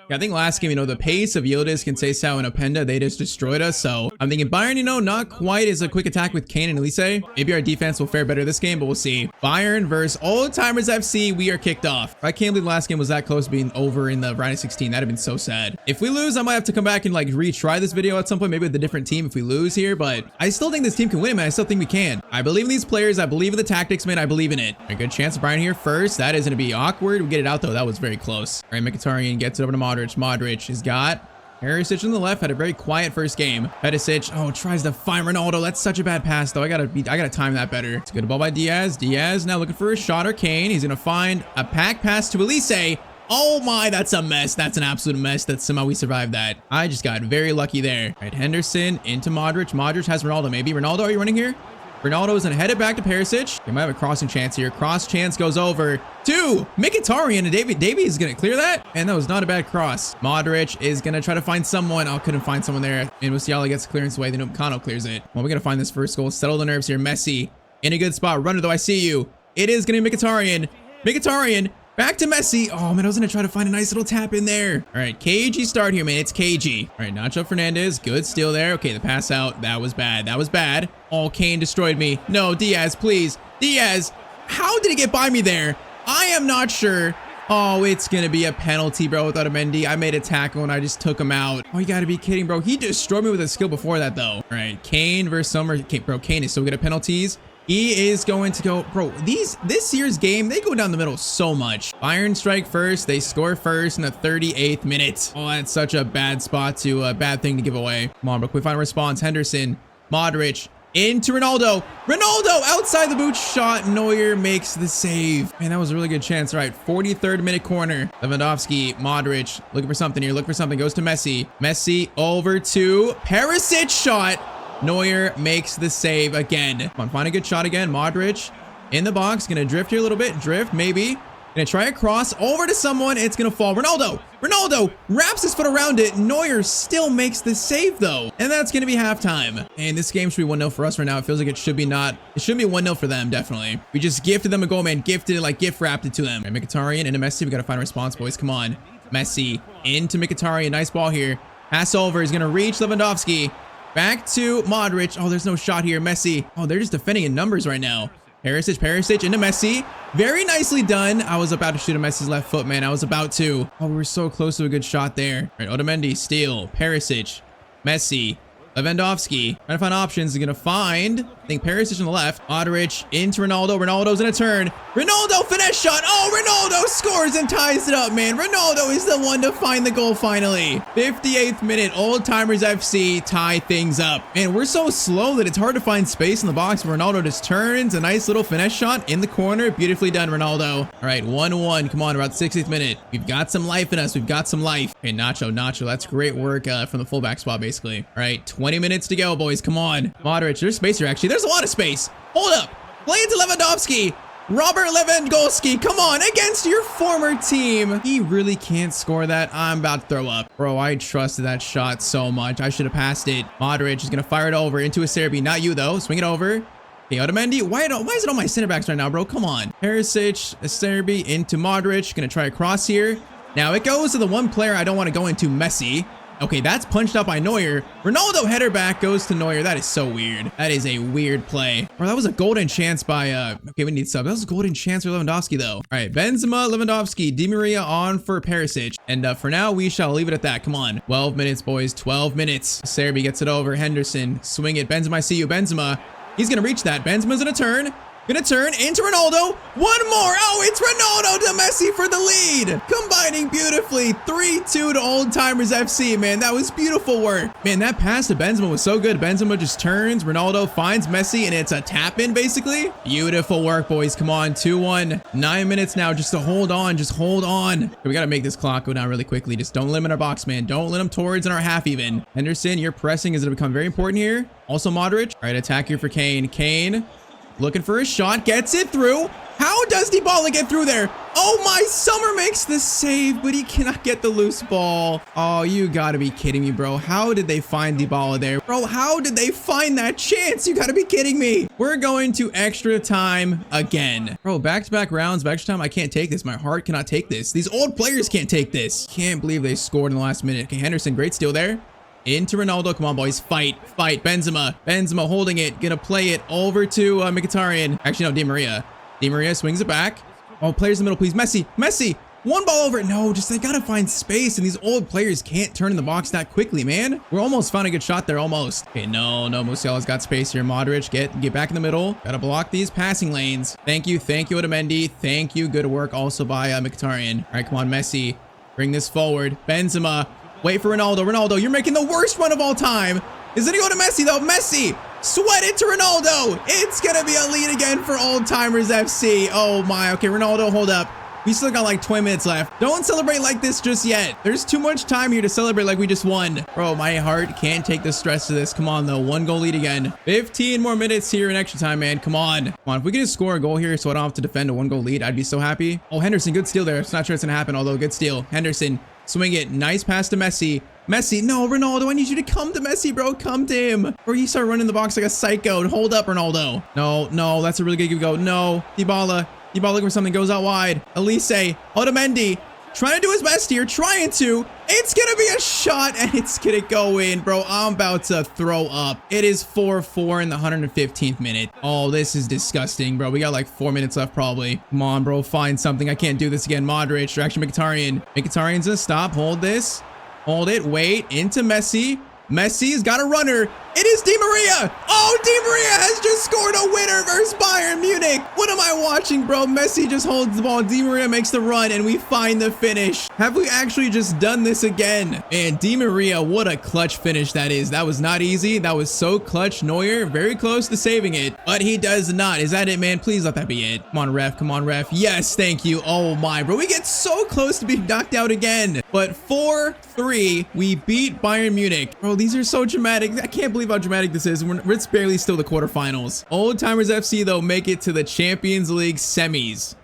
Yeah, I think last game, the pace of Yildiz, Conceição, and Openda, they just destroyed us. So I'm thinking Bayern, not quite as a quick attack with Kane and Elise. Maybe our defense will fare better this game, but we'll see. Bayern versus Old Timers FC. We are kicked off. I can't believe the last game was that close to being over in the round of 16. That'd have been so sad. If we lose, I might have to come back and like retry this video at some point, maybe with a different team if we lose here, but I still think this team can win, man. I still think we can. I believe in these players. I believe in the tactics, man. I believe in it. A good chance of Bayern here first. That is going to be awkward. We get it out though. That was very close. All right, Mkhitaryan gets it over to Modric. Modric has got Perisic on the left. Had a very quiet first game. Perisic, tries to find Ronaldo. That's such a bad pass though. I gotta time that better. It's a good ball by Diaz. Diaz now looking for a shot or Kane. He's gonna find a pack pass to Elise. Oh my, that's a mess. That's an absolute mess that somehow we survived that. I just got very lucky there. All right, Henderson into Modric. Modric has Ronaldo maybe. Ronaldo, are you running here? Ronaldo is going to head it back to Perisic. They might have a crossing chance here. Cross chance goes over to Mkhitaryan and David. Davey is going to clear that. And that was not a bad cross. Modric is going to try to find someone. Oh, couldn't find someone there. And Musiala gets clearance away. Then Upamecano clears it. Well, we're going to find this first goal. Settle the nerves here. Messi in a good spot. Runner though. I see you. It is going to be Mkhitaryan. Mkhitaryan Back to Messi. Oh, man, I was going to try to find a nice little tap in there. All right, cagey start here, man. It's cagey. All right, Nacho Fernandez. Good steal there. Okay, the pass out. That was bad. That was bad. Oh, Kane destroyed me. No, Diaz, please. Diaz. How did he get by me there? I am not sure. Oh, it's going to be a penalty, bro, without a Mendy. I made a tackle and I just took him out. Oh, you got to be kidding, bro. He destroyed me with a skill before that, though. All right, Kane versus Summer. Okay, bro, Kane is so good at penalties. He is going to go, bro, this year's game, they go down the middle so much. Bayern strike first. They score first in the 38th minute. Oh, that's such a bad spot to, a bad thing to give away. Come on, bro, we find a response. Henderson, Modric, into Ronaldo. Ronaldo outside the boot shot. Neuer makes the save. Man, that was a really good chance. All right, 43rd minute corner. Lewandowski, Modric, looking for something here. Looking for something. Goes to Messi. Messi over to Perisic shot. Neuer makes the save again. Come on, find a good shot again. Modric in the box. Gonna drift here a little bit. Drift, maybe. Gonna try a cross over to someone. It's gonna fall. Ronaldo. Ronaldo wraps his foot around it. Neuer still makes the save, though. And that's gonna be halftime. And this game should be 1-0 for us right now. It feels like it should be not. It should be 1-0 for them, definitely. We just gifted them a goal, man. Gifted it, like gift wrapped it to them. Right, Mkhitaryan into Messi. We gotta find a response, boys. Come on. Messi into Mkhitaryan. Nice ball here. Pass over. He's gonna reach Lewandowski. Back to Modric. Oh, there's no shot here. Messi. Oh, they're just defending in numbers right now. Perisic into Messi. Very nicely done. I was about to shoot at Messi's left foot, man. I was about to. Oh, we were so close to a good shot there. All right, Otamendi, steal. Perisic, Messi, Lewandowski. Trying to find options. They're going to find, I think, Perisic on the left. Modric into Ronaldo. Ronaldo's in a turn. Ronaldo, finesse shot. Oh, Ronaldo scores and ties it up, man. Ronaldo is the one to find the goal finally. 58th minute, Old Timers FC tie things up. Man, we're so slow that it's hard to find space in the box. Ronaldo just turns. A nice little finesse shot in the corner. Beautifully done, Ronaldo. All right, 1-1. Come on, about 60th minute. We've got some life in us. We've got some life. Okay, Nacho. That's great work from the fullback spot, basically. All right, 20 minutes to go, boys. Come on. Modric, there's space here, actually. There's a lot of space. Hold up. Play it to Lewandowski. Robert Lewandowski, come on, against your former team. He really can't score that. I'm about to throw up. Bro, I trusted that shot so much. I should have passed it. Modric is going to fire it over into a Serbi. Not you, though. Swing it over. Okay, Otamendi. Why is it on my center backs right now, bro? Come on. Perisic, a Serbi into Modric. Going to try a cross here. Now, it goes to the one player I don't want to go into, Messi. Okay, that's punched up by Neuer. Ronaldo header back goes to Neuer. That is so weird. That is a weird play. Bro, that was a golden chance by, okay, we need sub. That was a golden chance for Lewandowski, though. All right, Benzema, Lewandowski, Di Maria on for Perisic. And for now, we shall leave it at that. Come on. 12 minutes, boys. 12 minutes. Serbi gets it over. Henderson, swing it. Benzema, I see you. Benzema. He's going to reach that. Benzema's going to turn. Gonna turn into Ronaldo. One more. Oh, it's Ronaldo to Messi for the lead. Combining beautifully. 3-2 to Old Timers FC, man. That was beautiful work. Man, that pass to Benzema was so good. Benzema just turns. Ronaldo finds Messi, and it's a tap in, basically. Beautiful work, boys. Come on. 2-1. 9 minutes now just to hold on. Just hold on. We got to make this clock go down really quickly. Just don't limit our box, man. Don't let them towards in our half even. Henderson, your pressing is going to become very important here. Also, Modric. All right, attack here for Kane. Kane. Looking for a shot, gets it through. How does Dybala get through there? Oh my, Summer makes the save, but he cannot get the loose ball. Oh, you gotta be kidding me, bro. How did they find Dybala there? Bro, how did they find that chance? You gotta be kidding me. We're going to extra time again. Bro, back-to-back rounds of extra time. I can't take this. My heart cannot take this. These old players can't take this. Can't believe they scored in the last minute. Okay, Henderson, great steal there. Into Ronaldo. Come on, boys. Fight. Benzema. Benzema holding it. Gonna play it over to Mkhitaryan. Actually, no, Di Maria. Di Maria swings it back. Oh, players in the middle, please. Messi. One ball over. No, just they gotta find space, and these old players can't turn in the box that quickly, man. We're almost found a good shot there, almost. Okay, no. Musiala's got space here. Modric, get back in the middle. Gotta block these passing lanes. Thank you, Otamendi. Thank you. Good work also by Mkhitaryan. All right, come on, Messi. Bring this forward. Benzema. Wait for Ronaldo. Ronaldo, you're making the worst run of all time. Is it going to go to Messi, though? Messi, sweat it to Ronaldo. It's going to be a lead again for Old Timers FC. Oh, my. Okay, Ronaldo, hold up. We still got like 20 minutes left. Don't celebrate like this just yet. There's too much time here to celebrate like we just won. Bro, my heart can't take the stress of this. Come on, though. 1-goal lead again. 15 more minutes here in extra time, man. Come on. Come on. If we could just score a goal here so I don't have to defend a 1-goal lead, I'd be so happy. Oh, Henderson, good steal there. It's not sure it's going to happen, although good steal. Henderson. Swing it. Nice pass to Messi. Messi. No, Ronaldo. I need you to come to Messi, bro. Come to him. Or you start running the box like a psycho. Hold up, Ronaldo. No. That's a really good go. No. Dybala. Keep on looking for something. Goes out wide. Elise. Otamendi. Trying to do his best here. Trying to. It's going to be a shot and it's going to go in, bro. I'm about to throw up. It is 4-4 in the 115th minute. Oh, this is disgusting, bro. We got like 4 minutes left probably. Come on, bro. Find something. I can't do this again. Modric. Direction Mkhitaryan. Mkhitaryan's going to stop. Hold this. Hold it. Wait. Into Messi. Messi's got a runner. It is Di Maria. Oh, Di Maria has just scored a winner versus Bayern Munich. What am I watching, bro? Messi just holds the ball. Di Maria makes the run and we find the finish. Have we actually just done this again? Man, Di Maria, what a clutch finish that is. That was not easy. That was so clutch. Neuer, very close to saving it, but he does not. Is that it, man? Please let that be it. Come on, ref. Come on, ref. Yes, thank you. Oh my, bro. We get so close to being knocked out again, but 4-3, we beat Bayern Munich. Bro, these are so dramatic. I can't believe how dramatic this is. It's barely still the quarterfinals. Old Timers FC, though, make it to the Champions League semis.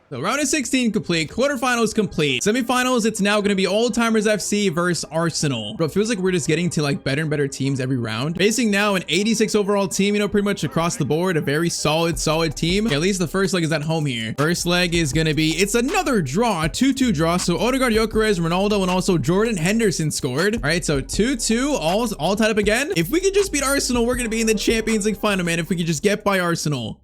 So round of 16 complete, quarterfinals complete, semifinals. It's now going to be Old Timers FC versus Arsenal. Bro, it feels like we're just getting to like better and better teams every round. Facing now an 86 overall team, you know, pretty much across the board, a very solid team. Okay, at least the first leg is at home here. First leg is going to be, it's another draw, 2-2 draw. So Odegaard, Gyökeres, Ronaldo, and also Jordan Henderson scored. All right, so 2-2, all tied up again. If we could just beat Arsenal, we're going to be in the Champions League final, man. If we could just get by Arsenal.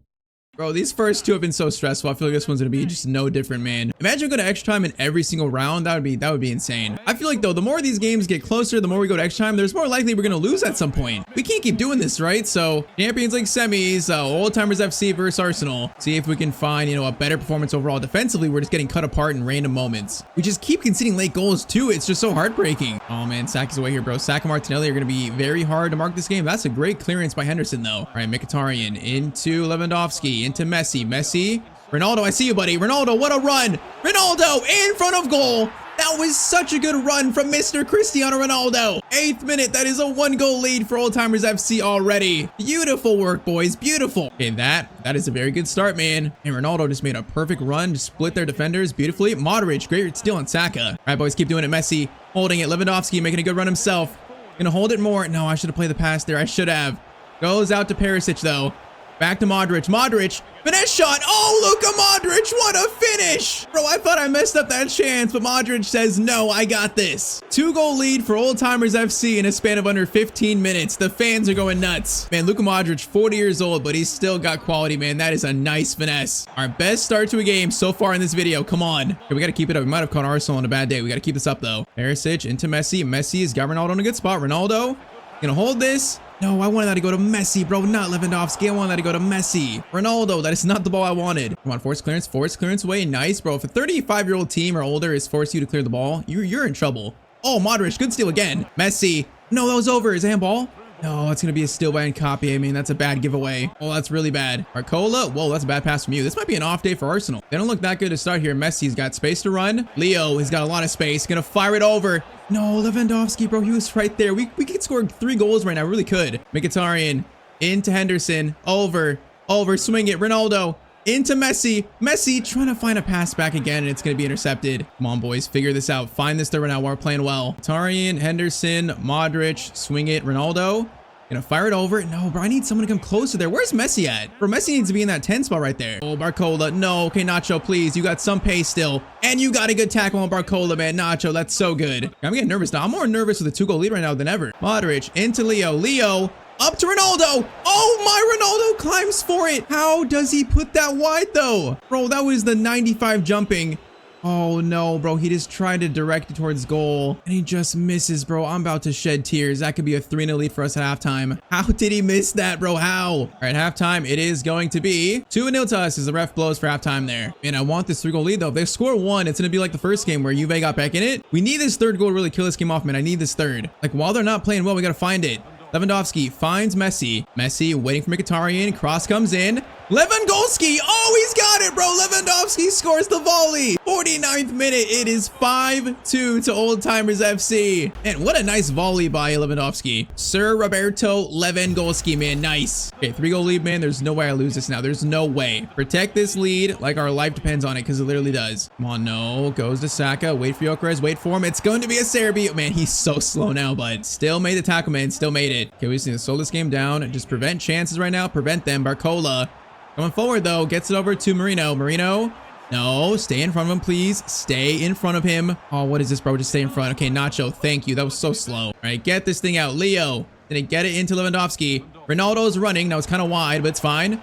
Bro, these first two have been so stressful. I feel like this one's gonna be just no different, man. Imagine going to extra time in every single round. That would be insane. I feel like though, the more these games get closer, the more we go to extra time, there's more likely we're gonna lose at some point. We can't keep doing this, right? So Champions League semis, Old Timers FC versus Arsenal. See if we can find, you know, a better performance overall. Defensively, we're just getting cut apart in random moments. We just keep conceding late goals too. It's just so heartbreaking. Oh man, Saka's away here, bro. Saka and Martinelli are gonna be very hard to mark this game. That's a great clearance by Henderson though. All right, Mkhitaryan into Lewandowski, into Messi. Ronaldo, I see you, buddy. Ronaldo, what a run. Ronaldo in front of goal. That was such a good run from Mr. Cristiano Ronaldo. 8th minute. That is a 1-goal lead for Old Timers FC already. Beautiful work, boys. Beautiful. Okay, that is a very good start, man. And Ronaldo just made a perfect run to split their defenders beautifully. Modric, great steal on Saka. All right, boys, keep doing it. Messi holding it. Lewandowski making a good run himself. Gonna hold it more. No, I should have played the pass there. I should have. Goes out to Perisic, though. Back to Modric. Modric. Finesse shot. Oh, Luka Modric. What a finish. Bro, I thought I messed up that chance, but Modric says, no, I got this. 2-goal lead for Old Timers FC in a span of under 15 minutes. The fans are going nuts. Man, Luka Modric, 40 years old, but he's still got quality, man. That is a nice finesse. Our best start to a game so far in this video. Come on. Okay, we got to keep it up. We might have caught Arsenal on a bad day. We got to keep this up, though. Perisic into Messi. Messi's got Ronaldo in a good spot. Ronaldo gonna hold this. No, I wanted that to go to Messi, bro, not Lewandowski. I wanted that to go to Messi. Ronaldo, that is not the ball I wanted. Come on, force clearance away. Nice, bro. If a 35-year-old team or older is forced you to clear the ball, you're in trouble. Oh, Modric, good steal again. Messi. No, that was over. Is it handball? No, it's going to be a steal by Nkapie. I mean, that's a bad giveaway. Oh, that's really bad. Barcola. Whoa, that's a bad pass from you. This might be an off day for Arsenal. They don't look that good to start here. Messi's got space to run. Leo has got a lot of space. Going to fire it over. No, Lewandowski, bro. He was right there. We could score 3 goals right now. We really could. Mkhitaryan into Henderson. Over. Swing it. Ronaldo. Into Messi. Messi trying to find a pass back again, and it's going to be intercepted. Come on, boys. Figure this out. Find this third right now while we're playing well. Mkhitaryan, Henderson, Modric. Swing it. Ronaldo. Gonna fire it over. No, bro. I need someone to come closer there. Where's Messi at? Bro, Messi needs to be in that 10 spot right there. Oh, Barcola. No. Okay, Nacho, please. You got some pace still. And you got a good tackle on Barcola, man. Nacho, that's so good. I'm getting nervous now. I'm more nervous with a 2-goal lead right now than ever. Modric into Leo. Leo. Up to Ronaldo. Oh, my Ronaldo climbs for it. How does he put that wide, though? Bro, that was the 95 jumping. Oh, no, bro. He just tried to direct it towards goal, and he just misses, bro. I'm about to shed tears. That could be a 3-0 lead for us at halftime. How did he miss that, bro? How? All right, halftime, it is going to be 2-0 to us as the ref blows for halftime there. Man, I want this 3-goal lead, though. If they score 1, it's going to be like the first game where Juve got back in it. We need this 3rd goal to really kill this game off, man. I need this 3rd. Like, while they're not playing well, we got to find it. Lewandowski finds Messi. Messi waiting for Mkhitaryan. Cross comes in. Lewandowski. Oh, he's got it, bro. Lewandowski scores the volley. 49th minute. It is 5-2 to Old Timers FC. And what a nice volley by Lewandowski. Sir Roberto Lewandowski, man. Nice. Okay, 3-goal lead, man. There's no way I lose this now. There's no way. Protect this lead like our life depends on it, because it literally does. Come on, no. Goes to Saka. Wait for Gyökeres. Wait for him. It's going to be a Serbi. Man, he's so slow now, but still made the tackle, man. Still made it. Okay, we just need to slow this game down and just prevent chances right now. Prevent them. Barcola. Coming forward, though. Gets it over to Marino. Marino. No, stay in front of him, please. Stay in front of him. Oh, what is this, bro? Just stay in front. Okay, Nacho, thank you. That was so slow. All right, get this thing out. Leo. Didn't get it into Lewandowski. Ronaldo's running. Now it's kind of wide, but it's fine.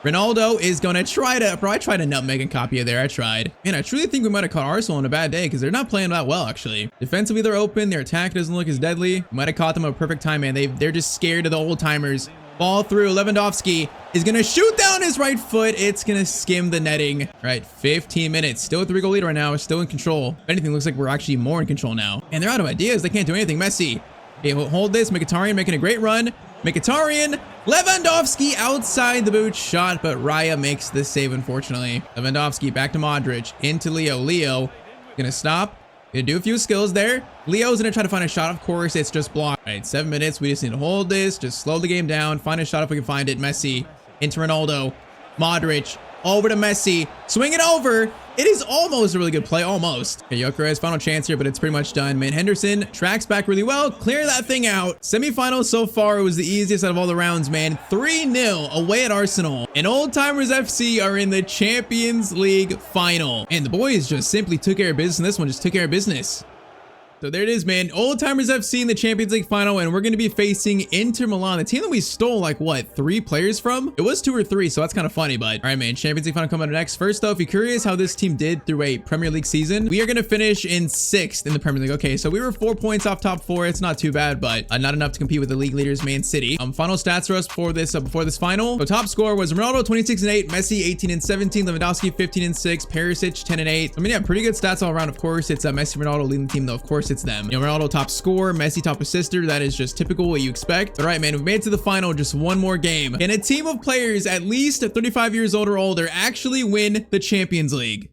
Ronaldo is going to try to... Bro, I tried to nutmeg and copy it there. I tried. Man, I truly think we might have caught Arsenal on a bad day because they're not playing that well, actually. Defensively, they're open. Their attack doesn't look as deadly. We might have caught them at a perfect time, man. They're just scared of the old timers. Ball through. Lewandowski is going to shoot down his right foot. It's going to skim the netting. All right, 15 minutes. Still a 3-goal lead right now. Still in control. If anything, looks like we're actually more in control now. And they're out of ideas. They can't do anything. Messi. Okay, hold this. Mkhitaryan making a great run. Mkhitaryan. Lewandowski outside the boot shot, but Raya makes the save, unfortunately. Lewandowski back to Modric. Into Leo. Leo going to stop. Gonna do a few skills there. Leo's gonna try to find a shot. Of course, it's just blocked. All right, 7 minutes. We just need to hold this. Just slow the game down. Find a shot if we can find it. Messi into Ronaldo. Modric over to Messi. Swing it over. It is almost a really good play. Almost. Okay, Gyökeres, final chance here, but it's pretty much done. Man, Henderson tracks back really well. Clear that thing out. Semifinals so far, it was the easiest out of all the rounds, man. 3-0 away at Arsenal. And Old Timers FC are in the Champions League final. And the boys just simply took care of business in this one. Just took care of business. So there it is, man. Old Timers FC in the Champions League final, and we're going to be facing Inter Milan, the team that we stole like what, 3 players from? It was 2 or 3, so that's kind of funny. But all right, man, Champions League final coming up next. First though, if you're curious how this team did through a Premier League season, we are going to finish in 6th in the Premier League. Okay, so we were 4 points off top 4. It's not too bad, but not enough to compete with the league leaders, Man City. Final stats for us before this final. So top score was Ronaldo 26-8, Messi 18-17, Lewandowski 15-6, Perisic 10-8. I mean, yeah, pretty good stats all around. Of course, it's Messi, Ronaldo leading the team, though. Of course, it's them. You know, Ronaldo top scorer, Messi top assister. That is just typical what you expect. All right, man, we've made it to the final. Just one more game. Can a team of players at least 35 years old or older actually win the Champions League?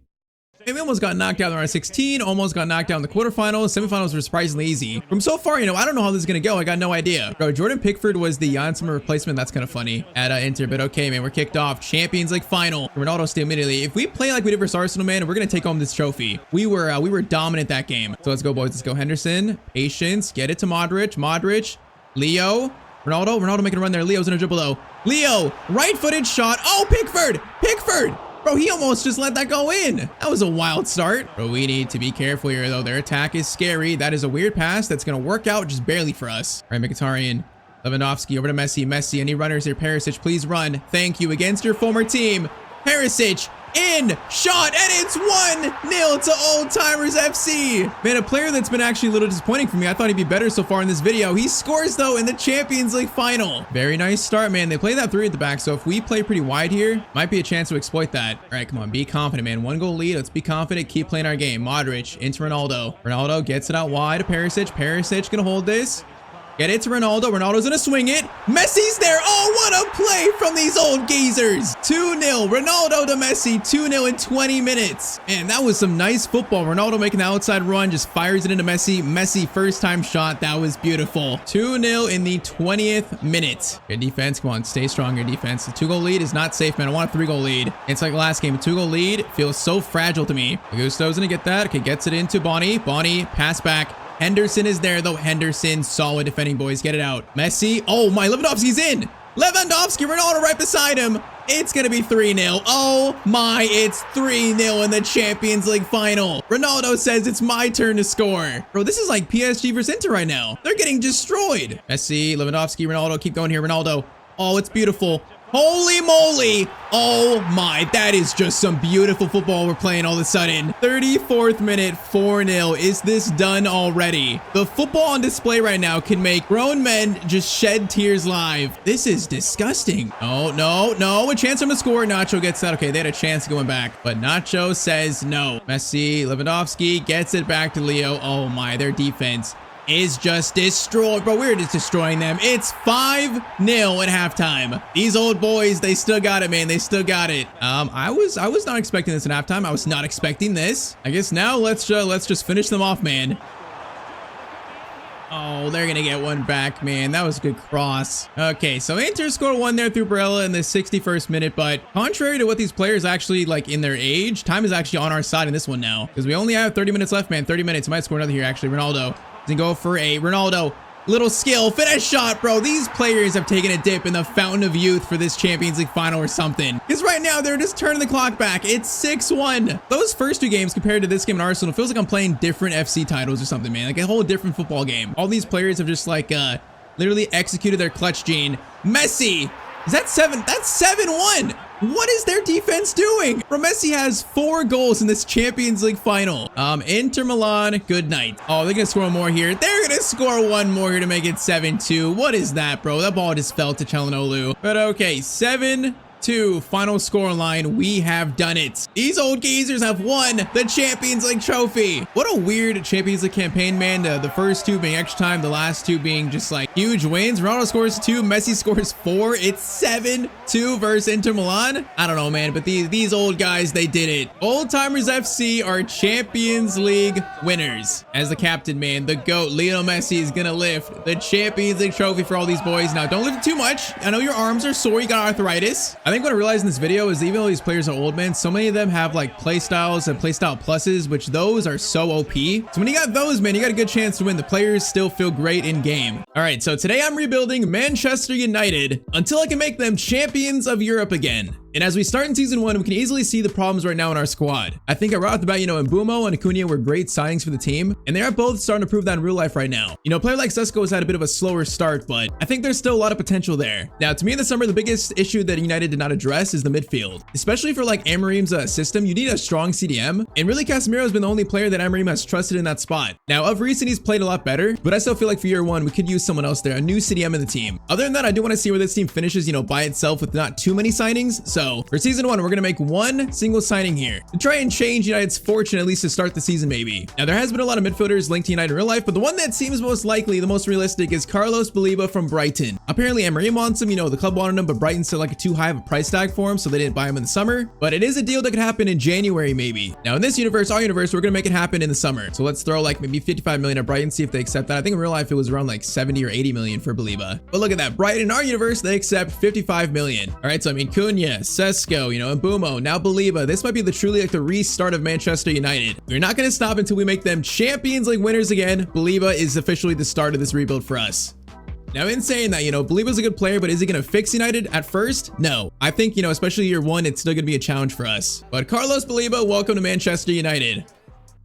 And we almost got knocked out in the round of 16, almost got knocked out in the quarterfinals. Semifinals were surprisingly easy. From so far, you know, I don't know how this is going to go. I got no idea. Bro, Jordan Pickford was the Jan Sommer replacement. That's kind of funny at Inter, but okay, man, we're kicked off. Champions League final. Ronaldo still immediately. If we play like we did versus Arsenal, man, we're going to take home this trophy. We were dominant that game. So let's go, boys. Let's go, Henderson. Patience. Get it to Modric. Modric. Leo. Ronaldo making a run there. Leo's in a dribble, though. Leo. Right-footed shot. Oh, Pickford. Pickford. Bro, he almost just let that go in. That was a wild start. Bro, we need to be careful here, though. Their attack is scary. That is a weird pass that's going to work out just barely for us. All right, Mkhitaryan. Lewandowski over to Messi. Messi, any runners here? Perisic, please run. Thank you. Against your former team. Perisic. In, shot, and it's 1-0 to Old Timers FC. Man, a player that's been actually a little disappointing for me. I thought he'd be better so far in this video. He scores, though, in the Champions League final. Very nice start, man. They play that 3 at the back, so if we play pretty wide here, might be a chance to exploit that. All right, come on, be confident, man. 1-goal lead. Let's be confident. Keep playing our game. Modric into Ronaldo. Ronaldo gets it out wide to Perisic. Perisic gonna hold this. Get it to Ronaldo. Ronaldo's gonna swing it. Messi's there. Oh, what a play from these old geezers. 2-0. Ronaldo to Messi. 2-0 in 20 minutes. And that was some nice football. Ronaldo making the outside run. Just fires it into Messi. Messi first time shot. That was beautiful. 2-0 in the 20th minute. Good defense. Come on. Stay strong, your defense. The 2-goal lead is not safe, man. I want a 3-goal lead. It's like last game. A 2-goal lead feels so fragile to me. Augusto's gonna get that. Okay, gets it into Bonnie. Bonnie, pass back. Henderson is there, though. Henderson, solid defending, boys. Get it out. Messi. Oh, my. Lewandowski's in. Lewandowski. Ronaldo right beside him. It's going to be 3-0. Oh, my. It's 3-0 in the Champions League final. Ronaldo says it's my turn to score. Bro, this is like PSG versus Inter right now. They're getting destroyed. Messi, Lewandowski, Ronaldo. Keep going here, Ronaldo. Oh, it's beautiful. Holy moly. Oh my, that is just some beautiful football we're playing all of a sudden. 34th minute, 4-0. Is this done already? The football on display right now can make grown men just shed tears live. This is disgusting. Oh, no. A chance from a score. Nacho gets that. Okay, they had a chance going back, but Nacho says no. Messi, Lewandowski gets it back to Leo. Oh my, their defense is just destroyed. Bro, we're just destroying them. It's 5-0 at halftime. These old boys, they still got it, man. They still got it. I was not expecting this at halftime. I was not expecting this. I guess now let's just finish them off, man. Oh, they're gonna get one back, man. That was a good cross. Okay, so Inter scored 1 there through Barella in the 61st minute, but contrary to what these players actually like in their age, time is actually on our side in this one now because we only have 30 minutes left, man. 30 minutes. Might score another here, actually. Ronaldo. Go for a Ronaldo. Little skill, finesse shot, bro. These players have taken a dip in the fountain of youth for this Champions League final or something. Because right now, they're just turning the clock back. It's 6-1. Those first 2 games compared to this game in Arsenal, it feels like I'm playing different FC titles or something, man. Like a whole different football game. All these players have just like literally executed their clutch gene. Messi, is that 7? That's 7-1. What is their defense doing? Bro, Messi has 4 goals in this Champions League final. Inter Milan, good night. Oh, they're gonna score more here. They're gonna score 1 more here to make it 7-2. What is that, bro? That ball just fell to Çalhanoğlu. But okay, 7-2 final score line. We have done it. These old geezers have won the Champions League trophy. What a weird Champions League campaign, man. The first 2 being extra time, the last 2 being just like huge wins. Ronaldo scores 2, Messi scores 4. It's 7-2 versus Inter Milan. I don't know, man, but these old guys, they did it. Old Timers FC are Champions League winners. As the captain, man, the GOAT, Lionel Messi, is gonna lift the Champions League trophy for all these boys. Now, don't lift it too much. I know your arms are sore. You got arthritis. I think what I realized in this video is even though these players are old, man, so many of them have like play styles and play style pluses, which those are so OP. So when you got those, man, you got a good chance to win. The players still feel great in game. All right, so today I'm rebuilding Manchester United until I can make them champions of Europe again. And as we start in season 1, we can easily see the problems right now in our squad. I think right off the bat, Mbeumo and Acuna were great signings for the team, and they are both starting to prove that in real life right now. A player like Sesko has had a bit of a slower start, but I think there's still a lot of potential there. Now, to me in the summer, the biggest issue that United did not address is the midfield. Especially for like Amorim's system, you need a strong CDM, and really Casemiro has been the only player that Amorim has trusted in that spot. Now, of recent, he's played a lot better, but I still feel like for year 1, we could use someone else there, a new CDM in the team. Other than that, I do want to see where this team finishes, by itself with not too many signings. So for season 1, we're going to make 1 single signing here to try and change United's fortune, at least to start the season, maybe. Now, there has been a lot of midfielders linked to United in real life, but the one that seems most likely, the most realistic, is Carlos Baleba from Brighton. Apparently, Amorim wants him, the club wanted him, but Brighton said like too high of a price tag for him, so they didn't buy him in the summer. But it is a deal that could happen in January, maybe. Now, in this universe, our universe, we're going to make it happen in the summer. So let's throw like maybe 55 million at Brighton, see if they accept that. I think in real life, it was around like 70 or 80 million for Baleba. But look at that. Brighton, in our universe, they accept 55 million. All right, so Cunha, Sesko, Mbeumo, now Baleba. This might be truly like the restart of Manchester United. We're not going to stop until we make them Champions League winners again. Baleba is officially the start of this rebuild for us. Now, in saying that, Baleba's a good player, but is he going to fix United at first? No. I think, especially year 1, it's still going to be a challenge for us. But Carlos Baleba, welcome to Manchester United.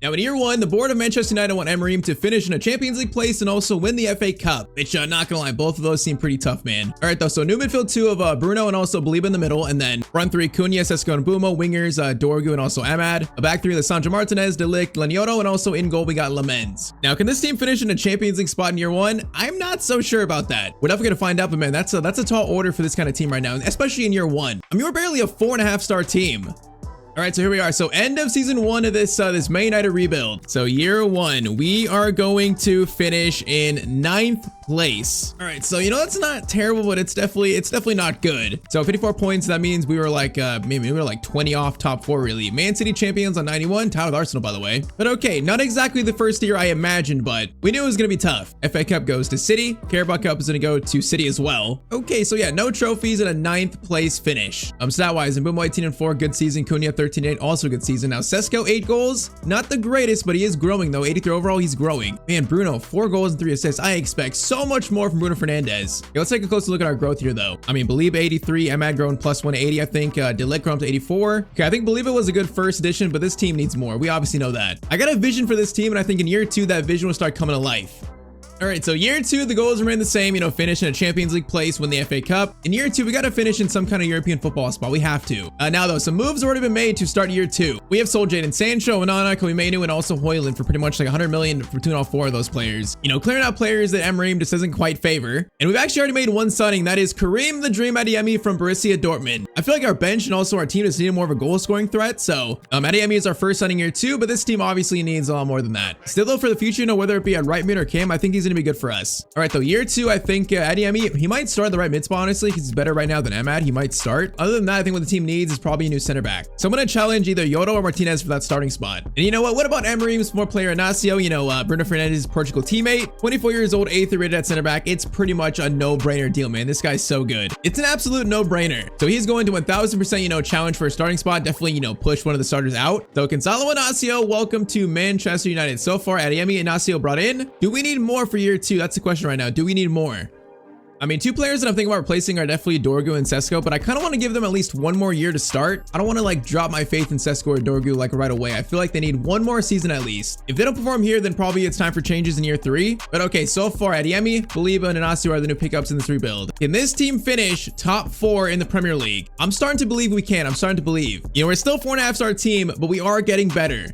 Now, in year 1, the board of Manchester United want Amorim to finish in a Champions League place and also win the FA Cup, which, not gonna lie, both of those seem pretty tough, man. All right, though, so new midfield 2 of Bruno and also Baleba in the middle, and then front 3, Cunha, Sesko, and Mbeumo, wingers, Dorgu, and also Ahmad. A back 3, Lisandro Martinez, De Ligt, Leniotto, and also in goal, we got Lamens. Now, can this team finish in a Champions League spot in year 1? I'm not so sure about that. We're definitely gonna find out, but man, that's a tall order for this kind of team right now, especially in year 1. We're barely a 4.5-star team. All right, so here we are. So end of season 1 of this Man United rebuild. So year 1, we are going to finish in 9th place. All right, so that's not terrible, but it's definitely not good. So 54 points, that means we were like maybe we were like 20 off top 4 really. Man City champions on 91, tied with Arsenal by the way. But okay, not exactly the first year I imagined, but we knew it was gonna be tough. FA Cup goes to City, Carabao Cup is gonna go to City as well. Okay, so yeah, no trophies and a 9th place finish. Stat wise, Mbeumo 18-4, good season. Cunha 13-8, also good season. Now Sesko 8 goals, not the greatest, but he is growing though. 83 overall, he's growing. Man, Bruno 4 goals and 3 assists. I expect so much more from Bruno Fernandes. Okay, let's take a closer look at our growth here though. Baleba 83, Ahmad grown plus 180, I think. De Ligt grown to 84. Okay, I think Baleba was a good first addition, but this team needs more. We obviously know that. I got a vision for this team, and I think in year 2 that vision will start coming to life. All right, so year 2, the goals remain the same, finish in a Champions League place, win the FA Cup. In year 2, we got to finish in some kind of European football spot. We have to. Now, though, some moves have already been made to start year 2. We have sold Jadon Sancho, Onana, Kobe Mainoo, and also Højlund for pretty much like 100 million between all 4 of those players. Clearing out players that Amorim just doesn't quite favor. And we've actually already made 1 signing. That is Karim the Dream Adeyemi from Borussia Dortmund. I feel like our bench and also our team just needed more of a goal-scoring threat. So, Adeyemi is our first signing year 2, but this team obviously needs a lot more than that. Still, though, for the future, whether it be at right mid or cam, I think he's going to be good for us. All right, though, year 2, I think Adeyemi, he might start the right mid spot, honestly, because he's better right now than Ahmad. He might start. Other than that, I think what the team needs is probably a new center back. So I'm going to challenge either Yoto or Martinez for that starting spot. And you know what? What about Amorim's former player Inacio? Bruno Fernandes' Portugal teammate, 24 years old, 8th rated at center back. It's pretty much a no-brainer deal, man. This guy's so good. It's an absolute no-brainer. So he's going to 1000%, challenge for a starting spot. Definitely, push one of the starters out. So Gonzalo Inacio, welcome to Manchester United. So far, Adeyemi and Inacio brought in. Do we need more for year 2? That's the question right now. Do we need more? I mean, 2 players that I'm thinking about replacing are definitely Dorgu and Sesko, but I kind of want to give them at least 1 more year to start. I don't want to like drop my faith in Sesko or Dorgu like right away. I feel like they need 1 more season at least. If they don't perform here, then probably it's time for changes in year 3. But okay, so far, Adeyemi, Baliba, and Inacio are the new pickups in this rebuild. Can this team finish top 4 in the Premier League? I'm starting to believe we can. I'm starting to believe. You know, we're still 4.5 star team, but we are getting better.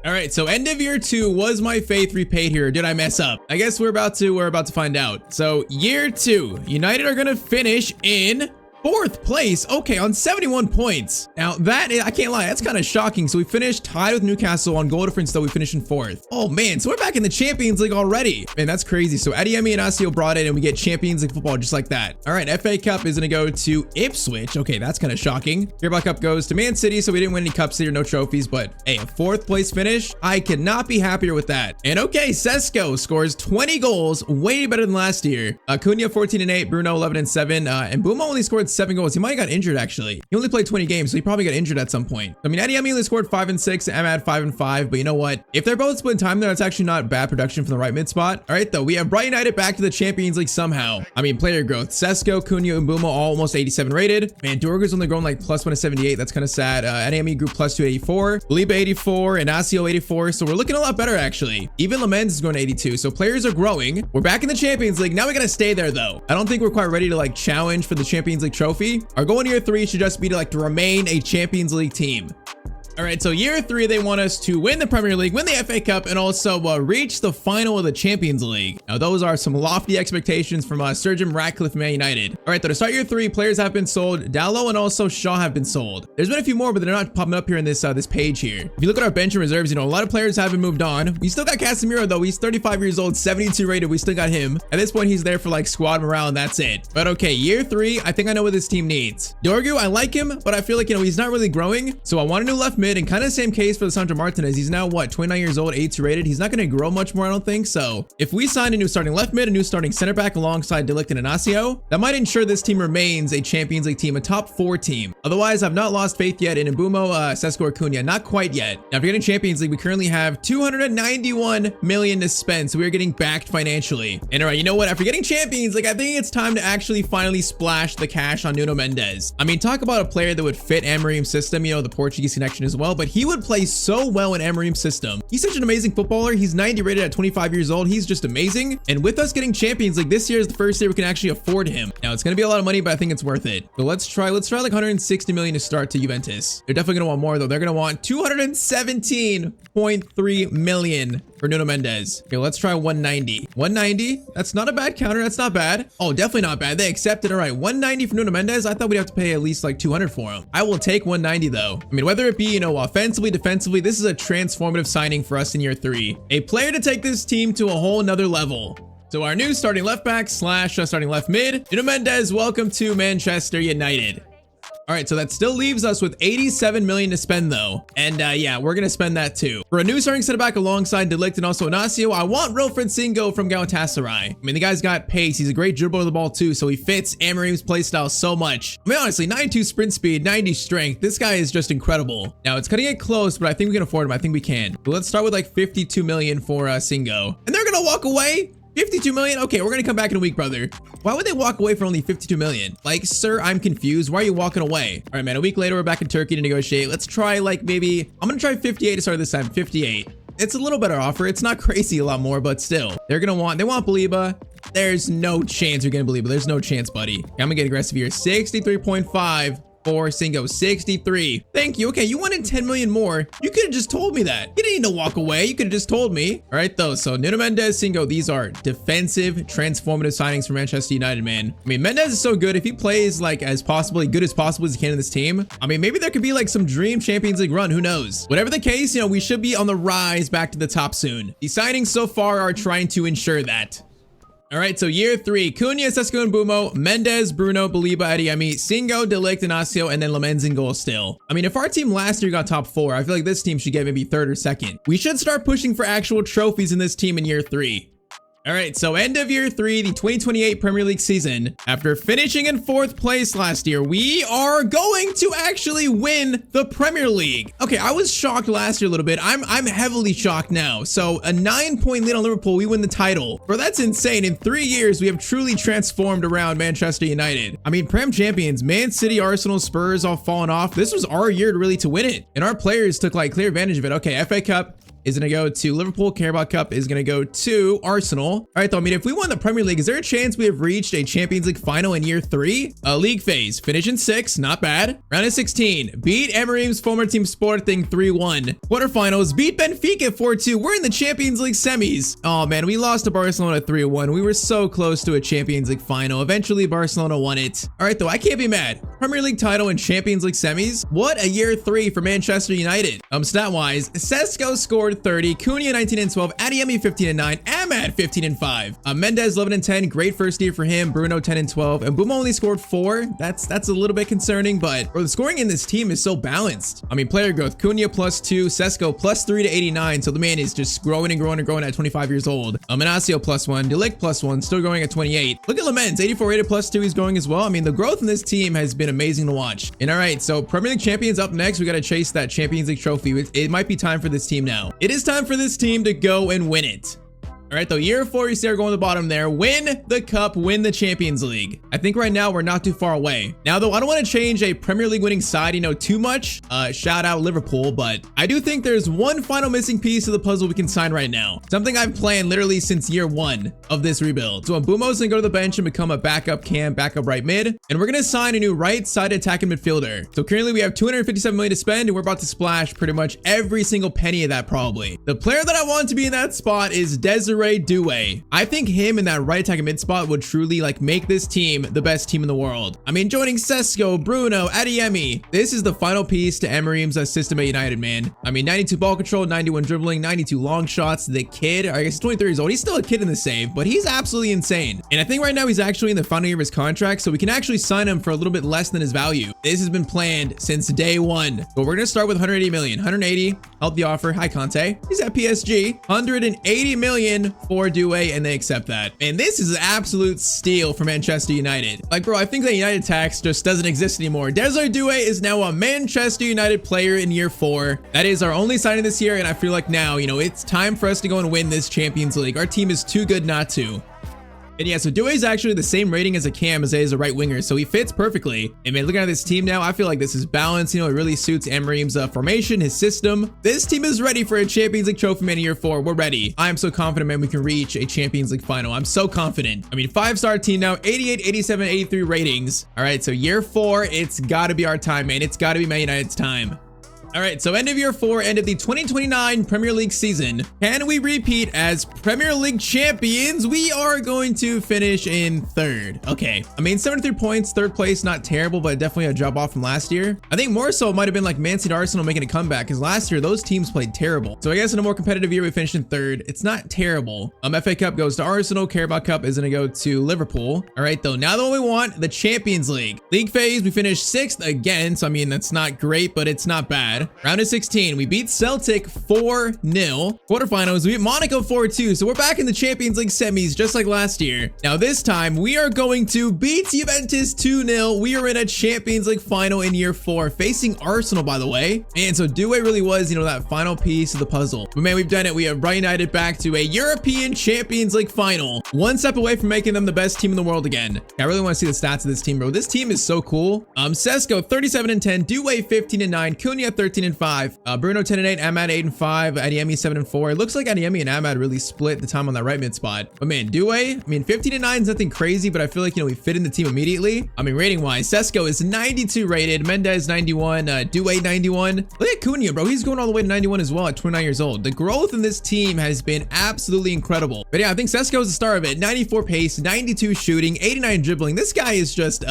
All right, so end of year 2, was my faith repaid here? Or did I mess up? I guess we're about to find out. So year 2, United are gonna finish in 4th place. Okay, on 71 points. Now that is, I can't lie, that's kind of shocking. So we finished tied with Newcastle on goal difference, though we finished in 4th. Oh man, so we're back in the Champions League already. Man, that's crazy. So Adeyemi and Inacio brought it and we get Champions League football just like that. All right, FA Cup is gonna go to Ipswich. Okay, that's kind of shocking. Carabao Cup goes to Man City, so we didn't win any cups here, no trophies, but hey, a 4th place finish. I could not be happier with that. And okay, Sesko scores 20 goals, way better than last year. Cunha 14 and 8, Bruno 11 and 7, and Mbeumo only scored 7 goals. He might have got injured actually. He only played 20 games, so he probably got injured at some point. I mean, Adeyemi only scored 5 and 6, Ahmad 5 and 5, but you know what? If they're both split time there, that's actually not bad production from the right mid spot. All right, though, we have Brighton United back to the Champions League somehow. I mean, player growth. Sesko, Cunha, and Mbeumo all almost 87 rated. Man, Dorgu's only grown like +1 to 78. That's kind of sad. Adeyemi grew +2 to 84. Baliba 84, and Inacio 84. So we're looking a lot better actually. Even Lamens is going to 82. So players are growing. We're back in the Champions League. Now we gotta stay there though. I don't think we're quite ready to like challenge for the Champions League trophy. Our goal in year 3 should just be to like to remain a Champions League team. All right, so year 3, they want us to win the Premier League, win the FA Cup, and also reach the final of the Champions League. Now, those are some lofty expectations from Sir Jim Ratcliffe, Man United. All right, though, to start year 3, players have been sold. Dallo and also Shaw have been sold. There's been a few more, but they're not popping up here in this this page here. If you look at our bench and reserves, you know, a lot of players haven't moved on. We still got Casemiro, though. He's 35 years old, 72 rated. We still got him. At this point, he's there for like squad morale, and that's it. But okay, year 3, I think I know what this team needs. Dorgu, I like him, but I feel like, you know, he's not really growing. So I want a new left mid, and kind of the same case for Sandro Martinez. He's now what, 29 years old, 82 rated. He's not going to grow much more, I don't think. So if we sign a new starting left mid, a new starting center back alongside De Ligt and Inacio, that might ensure this team remains a Champions League team, a top 4 team. Otherwise, I've not lost faith yet in Mbeumo, Sesko, or Cunha. Not quite yet. Now, if you're getting Champions League, we currently have 291 million to spend. So we are getting backed financially. And all right, you know what? After getting Champions League, I think it's time to actually finally splash the cash on Nuno Mendes. I mean, talk about a player that would fit Amorim's system, you know, the Portuguese connection as well, but he would play so well in Amorim's system. He's such an amazing footballer. He's 90 rated at 25 years old. He's just amazing. And with us getting Champions League, this year is the first year we can actually afford him. Now, it's going to be a lot of money, but I think it's worth it. So let's try like 160 million to start to Juventus. They're definitely going to want more though. They're going to want 217.3 million for Nuno Mendes. Okay, let's try 190. 190. That's not a bad counter. That's not bad. Oh, definitely not bad. They accepted. All right, 190 for Nuno Mendes. I thought we'd have to pay at least like 200 for him. I will take 190 though. I mean, whether it be, you know, offensively, defensively, this is a transformative signing for us in year 3. A player to take this team to a whole nother level. So our new starting left back / starting left mid, Nuno Mendes, welcome to Manchester United. All right, so that still leaves us with 87 million to spend though. And yeah, we're going to spend that too. For a new starting center back alongside De Ligt and also Inacio, I want Wilfried Singo from Galatasaray. I mean, the guy's got pace. He's a great dribbler of the ball too, so he fits Amorim's playstyle so much. I mean, honestly, 92 sprint speed, 90 strength. This guy is just incredible. Now, it's cutting it close, but I think we can afford him. I think we can. But let's start with like 52 million for Singo. And they're going to walk away? 52 million? Okay, we're gonna come back in a week, brother. Why would they walk away for only 52 million? Like, sir, I'm confused. Why are you walking away? All right, man, a week later, we're back in Turkey to negotiate. Let's try like maybe, I'm gonna try 58 to start this time, 58. It's a little better offer. It's not crazy a lot more, but still. They want Baliba. There's no chance you're gonna Baliba. There's no chance, buddy. I'm gonna get aggressive here. 63.5. for Singo, 63. Thank you. Okay, you wanted 10 million more. You could have just told me that. You didn't need to walk away. You could have just told me. All right, though. So Nuno Mendes, Singo, these are defensive, transformative signings for Manchester United, man. I mean, Mendes is so good. If he plays like as good as possible as he can in this team, I mean, maybe there could be like some dream Champions League run. Who knows? Whatever the case, you know, we should be on the rise back to the top soon. The signings so far are trying to ensure that. All right, so year 3, Cunha, Sesko, and Mbeumo, Mendes, Bruno, Baliba, Adeyemi, Singo, De Ligt, Inacio, and then Lamens in goal still. I mean, if our team last year got top 4, I feel like this team should get maybe 3rd or 2nd. We should start pushing for actual trophies in this team in year 3. All right, so end of year 3, the 2028 Premier League season. After finishing in 4th place last year, we are going to actually win the Premier League. Okay, I was shocked last year a little bit. I'm heavily shocked now. So a 9-point lead on Liverpool, we win the title. Bro, that's insane. In 3 years, we have truly transformed around Manchester United. I mean, Prem champions, Man City, Arsenal, Spurs all fallen off. This was our year really to win it. And our players took like clear advantage of it. Okay, FA Cup is going to go to Liverpool. Carabao Cup is going to go to Arsenal. All right, though, I mean, if we won the Premier League, is there a chance we have reached a Champions League final in year 3? League phase, finish in 6, not bad. Round of 16, beat Emery's former team Sporting 3-1. Quarterfinals, beat Benfica 4-2. We're in the Champions League semis. Oh man, we lost to Barcelona 3-1. We were so close to a Champions League final. Eventually, Barcelona won it. All right, though, I can't be mad. Premier League title and Champions League semis. What a year 3 for Manchester United. Stat-wise, Sesko scored 30, Cunha 19 and 12, Adeyemi 15 and 9, Ahmad 15 and 5, Mendes 11 and 10, great first year for him, Bruno 10 and 12, and Bouma only scored 4. That's a little bit concerning, but bro, the scoring in this team is so balanced. I mean, player growth, Cunha +2, Sesko +3 to 89, so the man is just growing and growing and growing at 25 years old. Inacio +1, De Ligt +1, still growing at 28. Look at Lamens, 84 rated +2, he's growing as well. I mean, the growth in this team has been amazing to watch. And all right, so Premier League champions up next. We got to chase that Champions League trophy. It might be time for this team now. It is time for this team to go and win it. All right, though, year 4, you see her going to the bottom there. Win the cup, win the Champions League. I think right now we're not too far away. Now, though, I don't want to change a Premier League winning side, too much. Shout out Liverpool, but I do think there's one final missing piece of the puzzle we can sign right now. Something I've planned literally since year 1 of this rebuild. So Mbeumo's gonna go to the bench and become a backup cam, backup right mid, and we're gonna sign a new right side attacking midfielder. So currently we have 257 million to spend, and we're about to splash pretty much every single penny of that probably. The player that I want to be in that spot is Desiree Doué. I think him in that right attacking mid spot would truly like make this team the best team in the world. I mean, joining Sesko, Bruno, Adeyemi, this is the final piece to Emery's system at United, man. I mean, 92 ball control, 91 dribbling, 92 long shots. The kid, I guess he's 23 years old. He's still a kid in the save, but he's absolutely insane. And I think right now he's actually in the final year of his contract, so we can actually sign him for a little bit less than his value. This has been planned since day 1. But we're gonna start with 180 million. 180, out the offer. Hi, Conte. He's at PSG. 180 million for Doué, and they accept that. And this is an absolute steal for Manchester United. Like, bro, I think that United tax just doesn't exist anymore. Desiree Doué is now a Manchester United player in year 4. That is our only signing this year, and I feel like now, it's time for us to go and win this Champions League. Our team is too good not to. And yeah, so Doué is actually the same rating as a cam as a right winger, so he fits perfectly. And man, looking at this team now, I feel like this is balanced. It really suits Emery's formation, his system. This team is ready for a Champions League trophy, man. In year 4, we're ready. I am so confident, man, we can reach a Champions League final. I'm so confident. I mean, 5-star team now, 88, 87, 83 ratings. All right, so year 4, it's got to be our time, man. It's got to be Man United's time. All right, so end of year 4, end of the 2029 Premier League season. Can we repeat as Premier League champions? We are going to finish in 3rd. Okay, I mean, 73 points, 3rd place, not terrible, but definitely a drop off from last year. I think more so it might have been like Man City, Arsenal making a comeback, because last year those teams played terrible. So I guess in a more competitive year, we finished in 3rd. It's not terrible. FA Cup goes to Arsenal. Carabao Cup is going to go to Liverpool. All right, though, now that we want the Champions League. League phase, we finished 6th again. So I mean, that's not great, but it's not bad. Round of 16, we beat Celtic 4-0. Quarterfinals, we beat Monaco 4-2. So we're back in the Champions League semis, just like last year. Now this time, we are going to beat Juventus 2-0. We are in a Champions League final in year 4, facing Arsenal, by the way. And so Doué really was, that final piece of the puzzle. But man, we've done it. We have Brighton United back to a European Champions League final. One step away from making them the best team in the world again. I really want to see the stats of this team, bro. This team is so cool. Sesko 37 and 10, Doué 15 and 9, Cunha 13 and 5. Bruno 10 and 8, Ahmad 8 and 5, Adeyemi 7 and 4. It looks like Adeyemi and Ahmad really split the time on that right mid spot. But man, Doué, I mean, 15 and 9 is nothing crazy, but I feel like, we fit in the team immediately. I mean, rating wise, Sesko is 92 rated, Mendes 91, Doué 91. Look at Cunha, bro. He's going all the way to 91 as well at 29 years old. The growth in this team has been absolutely incredible. But yeah, I think Sesko is the star of it. 94 pace, 92 shooting, 89 dribbling. This guy is just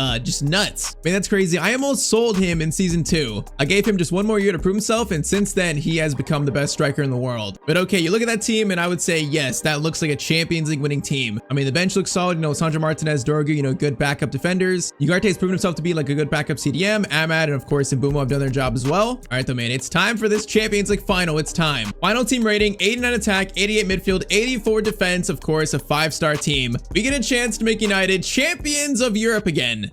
nuts. Man, that's crazy. I almost sold him in season 2. I gave him just one more year year to prove himself, and since then, he has become the best striker in the world. But okay, you look at that team, and I would say, yes, that looks like a Champions League winning team. I mean, the bench looks solid. You know, Sandro Martinez, Dorgu, you know, good backup defenders. Ugarte's proven himself to be like a good backup CDM. Amad and, of course, Mbumo have done their job as well. All right, though, man, it's time for this Champions League final. It's time. Final team rating, 89 attack, 88 midfield, 84 defense, of course, a 5-star team. We get a chance to make United champions of Europe again.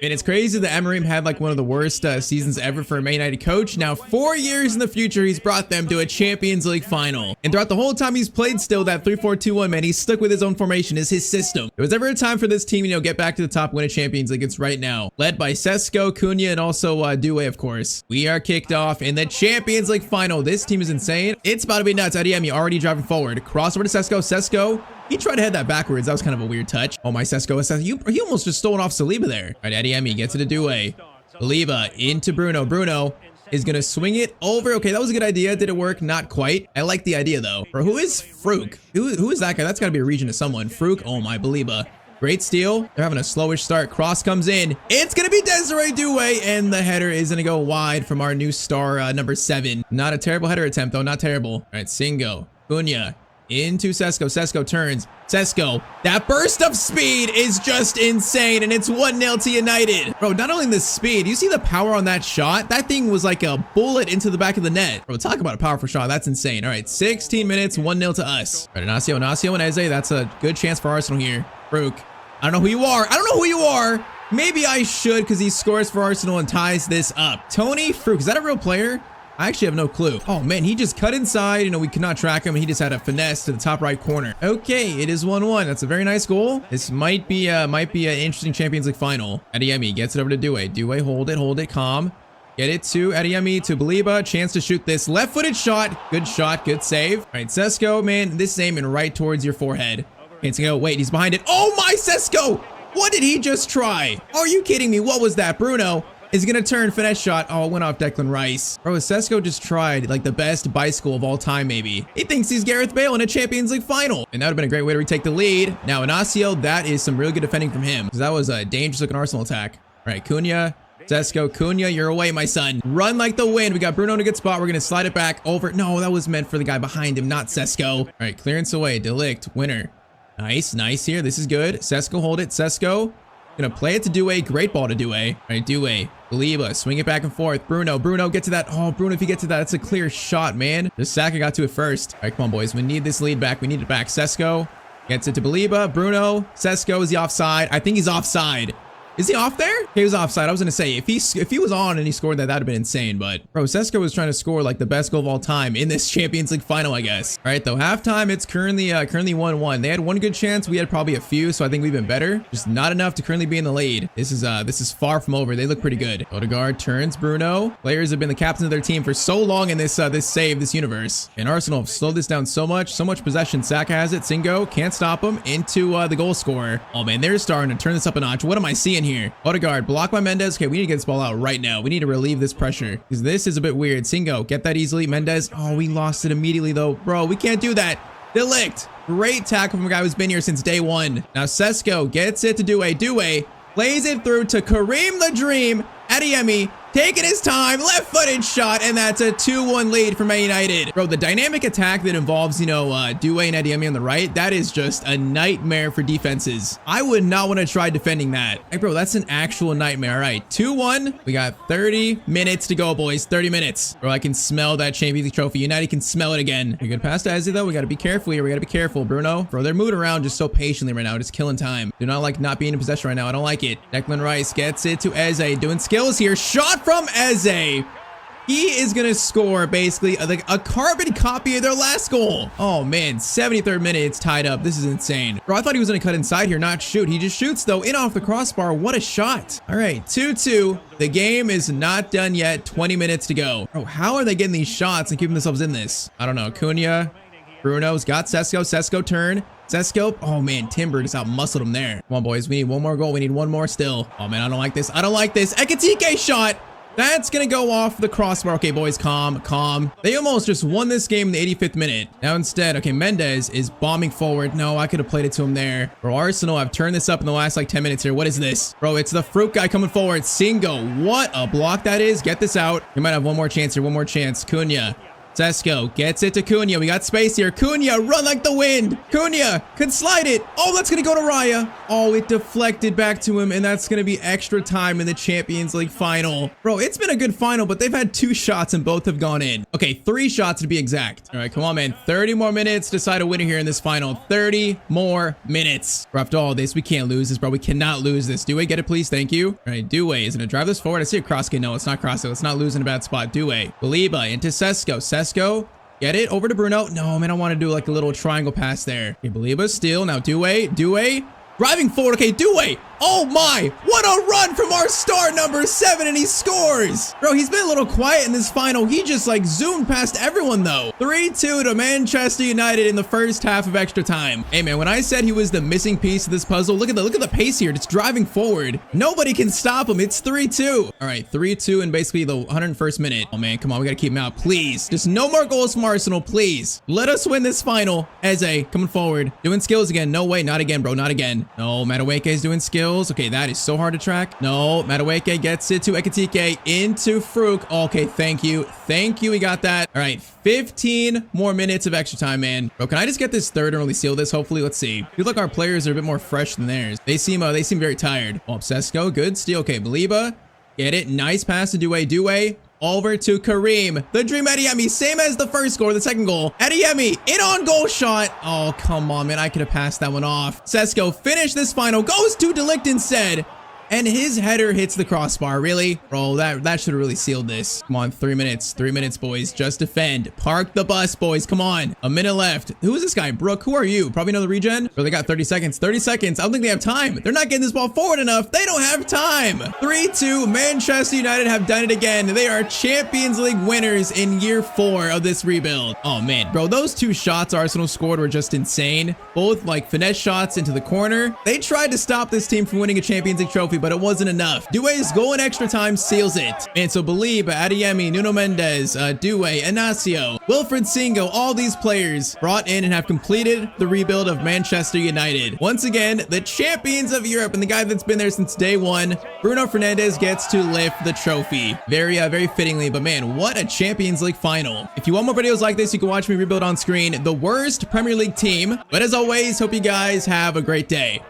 And it's crazy that Amorim had like one of the worst seasons ever for a Man United coach. Now, 4 years in the future, he's brought them to a Champions League final. And throughout the whole time he's played still, that 3-4-2-1, man, he's stuck with his own formation, is his system. If there was ever a time for this team, you know, get back to the top, win a Champions League, it's right now. Led by Sesko, Cunha, and also Doué, of course. We are kicked off in the Champions League final. This team is insane. It's about to be nuts. Adeyemi already driving forward. Crossover to Sesko. Sesko. He tried to head that backwards. That was kind of a weird touch. Oh, my Sesko. He almost just stolen off Saliba there. All right, Adeyemi gets it to Doué. Saliba into Bruno. Bruno is going to swing it over. Okay, that was a good idea. Did it work? Not quite. I like the idea, though. Or who is Fruk? Who is that guy? That's got to be a region of someone. Fruk. Oh, my Saliba. Great steal. They're having a slowish start. Cross comes in. It's going to be Desiree Doué, and the header is going to go wide from our new star, number 7. Not a terrible header attempt, though. Not terrible. All right, Singo. Cunha. Into Sesko. Sesko turns. Sesko. That burst of speed is just insane, and it's 1-0 to United. Bro, not only the speed, you see the power on that shot? That thing was like a bullet into the back of the net. Bro, talk about a powerful shot. That's insane. All right, 16 minutes, 1-0 to us. All right, Inacio and Eze. That's a good chance for Arsenal here. Fruk. I don't know who you are. I don't know who you are. Maybe I should, because he scores for Arsenal and ties this up. Tony Fruk. Is that a real player? I actually have no clue. Oh man, he just cut inside. You know, we could not track him. He just had a finesse to the top right corner. Okay, it is 1-1. That's a very nice goal. This might be an interesting Champions League final. Adeyemi gets it over to Doué. Doué, hold it, calm. Get it to Adeyemi, to Saliba. Chance to shoot this left-footed shot. Good shot, good save. All right, Sesko, man, this is aiming right towards your forehead. It's gonna go. Wait, he's behind it. Oh my, Sesko! What did he just try? Are you kidding me? What was that? Bruno is gonna turn, finesse shot. Oh, it went off Declan Rice. Bro, Sesko just tried like the best bicycle of all time, maybe. He thinks he's Gareth Bale in a Champions League final. And that would have been a great way to retake the lead. Now, Inacio, that is some real good defending from him, because that was a dangerous looking Arsenal attack. All right, Cunha, Sesko, Cunha, you're away, my son. Run like the wind. We got Bruno in a good spot. We're gonna slide it back over. No, that was meant for the guy behind him, not Sesko. All right, clearance away. Delict, winner. Nice here. This is good. Sesko, hold it. Sesko. Gonna play it to Doué. Great ball to Doué. All right, Doué. Saliba, swing it back and forth. Bruno, get to that. Oh, Bruno, if you get to that, that's a clear shot, man. Just Saka got to it first. All right, come on, boys. We need this lead back. We need it back. Sesko gets it to Saliba. Bruno, Sesko, is he offside? I think he's offside. Is he off there? He was offside. I was gonna say, if he was on and he scored that, that'd have been insane. But bro, Sesko was trying to score like the best goal of all time in this Champions League final, I guess. All right, though, halftime, it's currently 1-1. They had one good chance. We had probably a few, so I think we've been better. Just not enough to currently be in the lead. This is far from over. They look pretty good. Odegaard turns. Bruno. Players have been the captain of their team for so long in this this universe. And Arsenal have slowed this down so much possession. Saka has it. Singo can't stop him into the goal scorer. Oh man, they're starting to turn this up a notch. What am I seeing here? Odegaard, blocked by Mendes. Okay, we need to get this ball out right now. We need to relieve this pressure, because this is a bit weird. Singo, get that easily. Mendes. Oh, we lost it immediately, though. Bro, we can't do that. Delict. Great tackle from a guy who's been here since day one. Now, Sesko gets it to Doué. Doué plays it through to Kareem the Dream. Adeyemi taking his time, left-footed shot, and that's a 2-1 lead for Man United. Bro, the dynamic attack that involves, you know, Doué and Adeyemi on the right, that is just a nightmare for defenses. I would not want to try defending that. Hey, bro, that's an actual nightmare. All right, 2-1. We got 30 minutes to go, boys. 30 minutes. Bro, I can smell that Champions League trophy. United can smell it again. We good pass to Eze, though. We got to be careful here. We got to be careful, Bruno. Bro, they're moving around just so patiently right now. Just killing time. Do not like not being in possession right now. I don't like it. Declan Rice gets it to Eze. Doing skills here. Shot from Eze. He is gonna score basically like a carbon copy of their last goal. Oh man, 73rd minute, it's tied up. This is insane. Bro, I thought he was gonna cut inside here, not shoot. He just shoots though, in off the crossbar. What a shot. All right, 2-2. The game is not done yet. 20 minutes to go. Bro, how are they getting these shots and keeping themselves in this? I don't know. Cunha, Bruno's got Sesko. Sesko turn. Sesko. Oh man, Timber just out-muscled him there. Come on, boys. We need one more goal. We need one more still. Oh man, I don't like this. I don't like this. Ekitike shot. That's gonna go off the crossbar. Okay, boys, calm. They almost just won this game in the 85th minute. Now instead, okay, Mendes is bombing forward. No, I could have played it to him there. Bro, Arsenal have turned this up in the last like 10 minutes here. What is this? Bro, it's the fruit guy coming forward. Singo, what a block that is. Get this out. We might have one more chance here. One more chance. Cunha. Sesko gets it to Cunha. We got space here. Cunha, run like the wind. Cunha could slide it. Oh, that's going to go to Raya. Oh, it deflected back to him, and that's going to be extra time in the Champions League final. Bro, it's been a good final, but they've had 2 shots and both have gone in. Okay, 3 shots to be exact. All right, come on, man. 30 more minutes to decide a winner here in this final. 30 more minutes. Bro, after all this, we can't lose this, bro. We cannot lose this. Due, get it, please. Thank you. All right, Due is going to drive this forward. I see a cross kick. No, it's not cross. Let's not lose in a bad spot. Due, Baliba into Sesko. Sesko, get it over to Bruno. No, man, I want to do like a little triangle pass there. Okay, Baliba still. Now Due, driving forward. Okay, Due. Oh my, what a run from our star number 7, and he scores. Bro, he's been a little quiet in this final. He just like zoomed past everyone though. 3-2 to Manchester United in the first half of extra time. Hey man, when I said he was the missing piece of this puzzle, look at the pace here. It's driving forward. Nobody can stop him. It's 3-2. All right, 3-2 in basically the 101st minute. Oh man, come on, we gotta keep him out, please. Just no more goals from Arsenal, please. Let us win this final. Eze coming forward, doing skills again. No way, not again, bro, not again. No, Madueke is doing skills. Okay, that is so hard to track. No, Madueke gets it to Ekitike into Fruk. Okay, thank you. We got that. All right, 15 more minutes of extra time, man. Bro, can I just get this third and really seal this? Hopefully, let's see. I feel like our players are a bit more fresh than theirs. They seem very tired. Oh, Sesko, good steal. Okay, Baliba, get it. Nice pass to Due. Over to Kareem. The dream Adeyemi, same as the first goal, the second goal. Adeyemi, in on goal shot. Oh, come on, man. I could have passed that one off. Sesko, finish this final. Goes to De Ligt instead. And his header hits the crossbar. Really? Bro, that should have really sealed this. Come on, 3 minutes. 3 minutes, boys. Just defend. Park the bus, boys. Come on. A minute left. Who is this guy? Brooke, who are you? Probably another regen? Bro, they got 30 seconds. 30 seconds. I don't think they have time. They're not getting this ball forward enough. They don't have time. 3-2. Manchester United have done it again. They are Champions League winners in year 4 of this rebuild. Oh, man. Bro, those 2 shots Arsenal scored were just insane. Both, like, finesse shots into the corner. They tried to stop this team from winning a Champions League trophy, but it wasn't enough. Due's goal in extra time seals it. And so Baliba, Adeyemi, Nuno Mendes, Due, Inacio, Wilfred Singo, all these players brought in and have completed the rebuild of Manchester United. Once again, the champions of Europe and the guy that's been there since day 1, Bruno Fernandes, gets to lift the trophy. Very fittingly, but man, what a Champions League final. If you want more videos like this, you can watch me rebuild on screen the worst Premier League team. But as always, hope you guys have a great day.